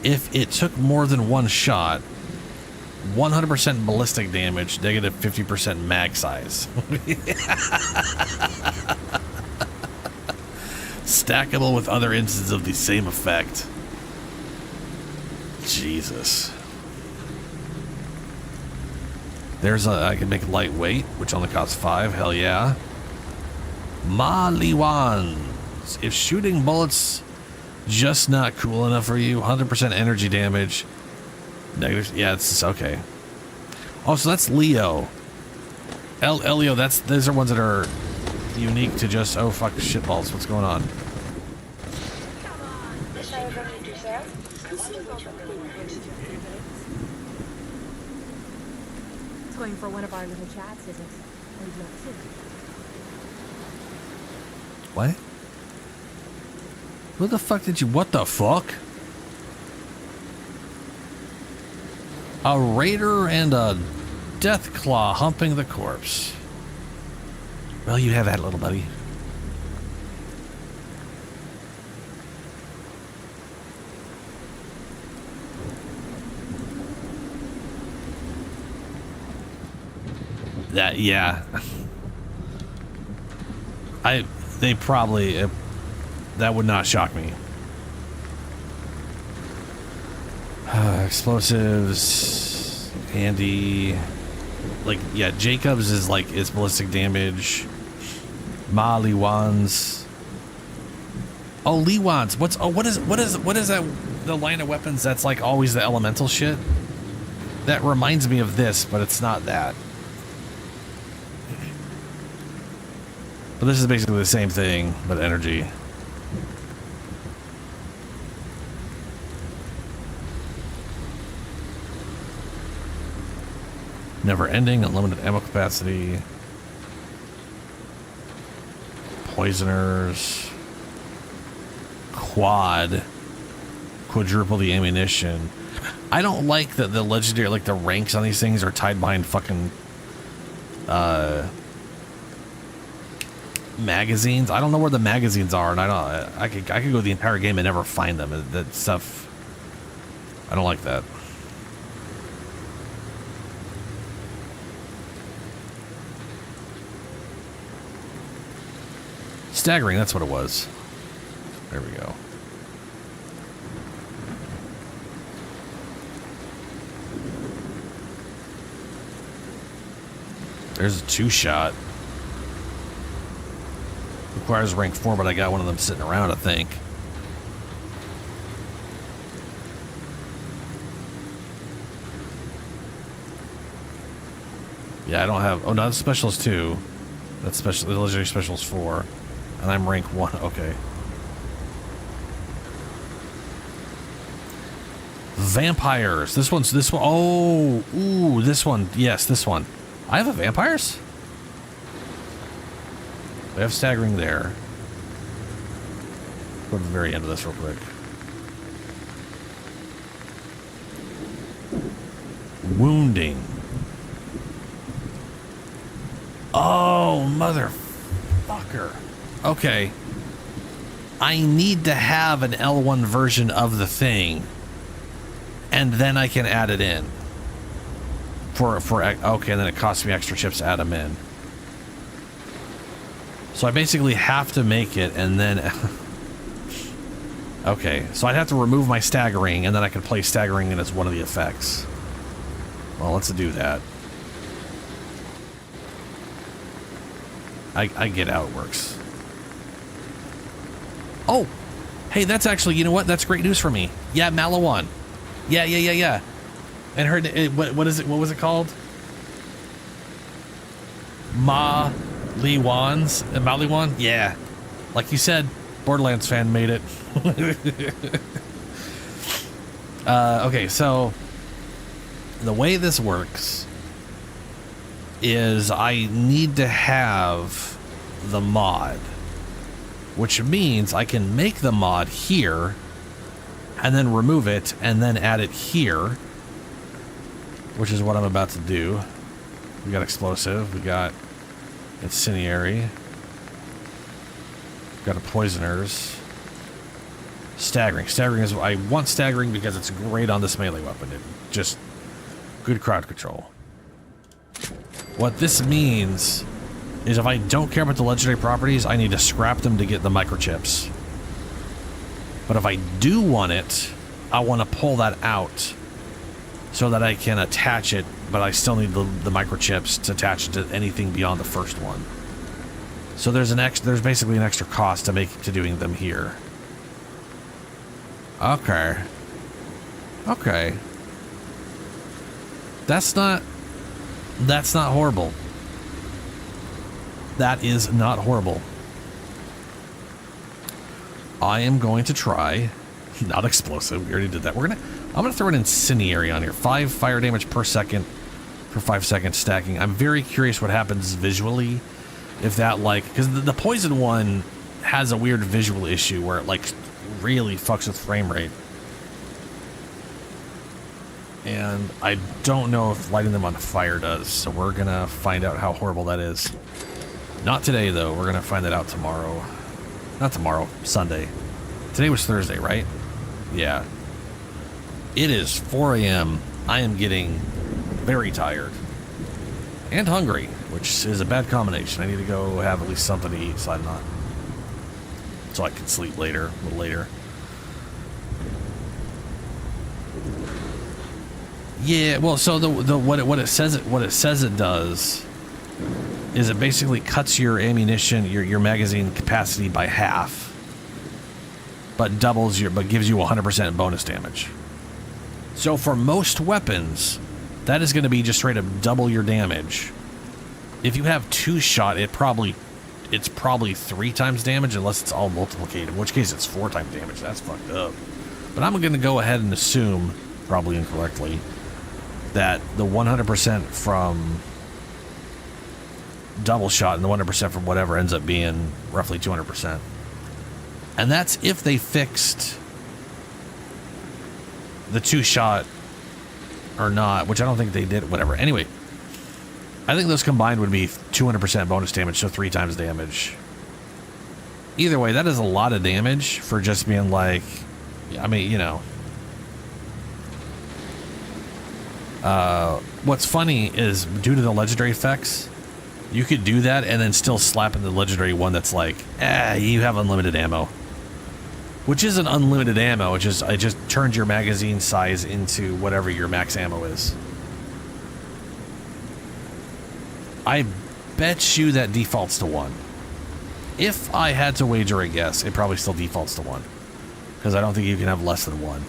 If it took more than one shot, 100% ballistic damage, negative 50% mag size. Stackable with other instances of the same effect. Jesus. I can make lightweight, which only costs 5. Hell yeah. Maliwans. If shooting bullets just not cool enough for you, 100% energy damage. Negative. Yeah, it's okay. Oh, so that's Leo. Leo, those are ones that are unique to just, oh fuck, shitballs. What's going on? It's going for one of our little chats, isn't it? We'd love to. What? Who the fuck did you... What the fuck? A raider and a death claw humping the corpse. Well, you have that, little buddy. That, yeah. They probably... that would not shock me. Explosives, handy. Like, yeah, Jacobs is like its ballistic damage. Maliwans. Oh, Liwans. What is that? The line of weapons that's like always the elemental shit. That reminds me of this, but it's not that. But this is basically the same thing, but energy. Never ending, unlimited ammo capacity. Poisoners. Quad. Quadruple the ammunition. I don't like that the legendary, like the ranks on these things are tied behind fucking magazines. I don't know where the magazines are, and I could go the entire game and never find them. That stuff, I don't like that. Staggering, that's what it was. There we go. There's a 2-shot. Requires rank 4, but I got one of them sitting around, I think. Yeah, I don't have... Oh, no, that's specialist 2. That's special. The legendary specialist 4. And I'm rank 1. Okay. Vampires. This one. Oh, ooh, this one. Yes, this one. I have a vampires? We have staggering there. Go to the very end of this real quick. Wounding. Oh, motherfucker. Okay. I need to have an L1 version of the thing, and then I can add it in. Okay, and then it costs me extra chips to add them in. So I basically have to make it, and then... Okay, so I'd have to remove my staggering, and then I can play staggering in as one of the effects. Well, let's do that. I get how it works. Oh! Hey, that's actually, you know what? That's great news for me. Yeah, Malawan. Yeah. And her, what is it? What was it called? Maliwan? Yeah. Like you said, Borderlands fan made it. Okay, so the way this works is I need to have the mod, which means I can make the mod here and then remove it and then add it here, which is what I'm about to do. We got explosive, we got incendiary, got a poisoners, staggering. Staggering is, I want staggering because it's great on this melee weapon. It just good crowd control. What this means is if I don't care about the legendary properties, I need to scrap them to get the microchips. But if I do want it, I want to pull that out so that I can attach it, but I still need the microchips to attach it to anything beyond the first one. So there's basically an extra cost to doing them here. Okay. That's not horrible. That is not horrible. I am going to try, not explosive, we already did that. I'm gonna throw an incendiary on here. 5 fire damage per second for 5 seconds stacking. I'm very curious what happens visually if that, like, because the poison one has a weird visual issue where it like really fucks with frame rate. And I don't know if lighting them on fire does, so we're gonna find out how horrible that is. Not today, though. We're gonna find that out tomorrow. Not tomorrow, Sunday. Today was Thursday, right? Yeah. It is 4 a.m. I am getting very tired. And hungry, which is a bad combination. I need to go have at least something to eat so I can sleep later, a little later. Yeah, well, so what it says it does is it basically cuts your ammunition, your magazine capacity by half, but gives you 100% bonus damage. So for most weapons, that is going to be just straight up double your damage. If you have 2-shot, it's probably 3 times damage unless it's all multiplicated, in which case it's 4 times damage. That's fucked up. But I'm going to go ahead and assume, probably incorrectly, that the 100% from double shot and the 100% from whatever ends up being roughly 200%. And that's if they fixed the 2-shot or not, which I don't think they did, whatever. Anyway, I think those combined would be 200% bonus damage, so 3 times damage. Either way, that is a lot of damage for just being like, I mean, you know. What's funny is due to the legendary effects, you could do that and then still slap in the legendary one that's like, you have unlimited ammo. Which isn't unlimited ammo, it just turns your magazine size into whatever your max ammo is. I bet you that defaults to 1. If I had to wager a guess, it probably still defaults to 1. Because I don't think you can have less than 1.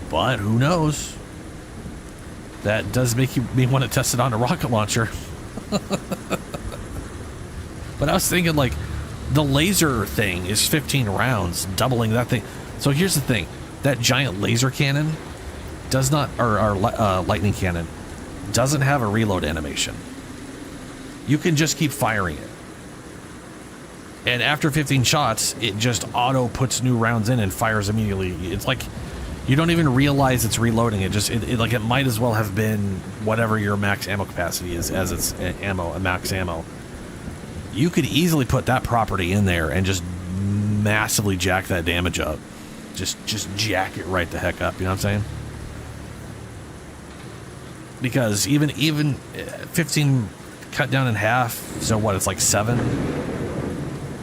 But who knows? That does make me want to test it on a rocket launcher. But I was thinking, like, the laser thing is 15 rounds, doubling that thing. So here's the thing. That giant laser cannon does not, or lightning cannon, doesn't have a reload animation. You can just keep firing it. And after 15 shots, it just auto puts new rounds in and fires immediately. It's like you don't even realize it's reloading. It might as well have been whatever your max ammo capacity is as its ammo, max ammo. You could easily put that property in there and just massively jack that damage up. Just jack it right the heck up, you know what I'm saying? Because even 15 cut down in half, so what, it's like 7?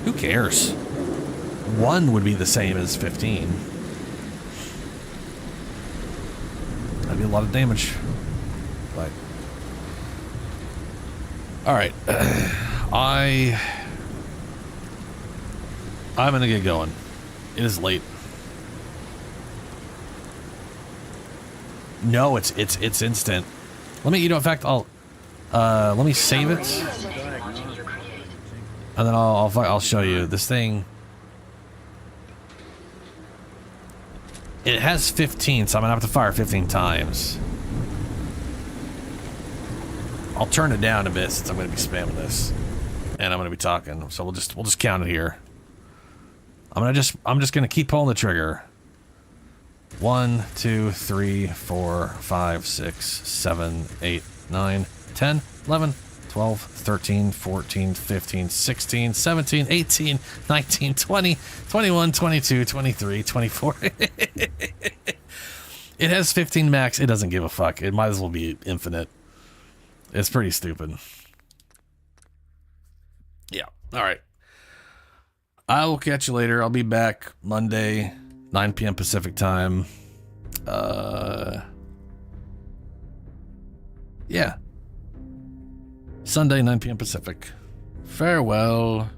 Who cares? 1 would be the same as 15. That'd be a lot of damage. But alright. I'm gonna get going. It is late. No, it's instant. Let me, in fact, let me save it, and then I'll show you this thing. It has 15, so I'm gonna have to fire 15 times. I'll turn it down a bit since I'm gonna be spamming this, and I'm gonna be talking. So we'll just count it here. I'm just gonna keep pulling the trigger. 1, 2, 3, 4, 5, 6, 7, 8, 9, 10, 11, 12, 13, 14, 15, 16, 17, 18, 19, 20, 21, 22, 23, 24. It has 15 max. It doesn't give a fuck. It might as well be infinite. It's pretty stupid. Yeah. All right. I will catch you later. I'll be back Monday, 9 p.m. Pacific time. Yeah. Sunday, 9 p.m. Pacific. Farewell.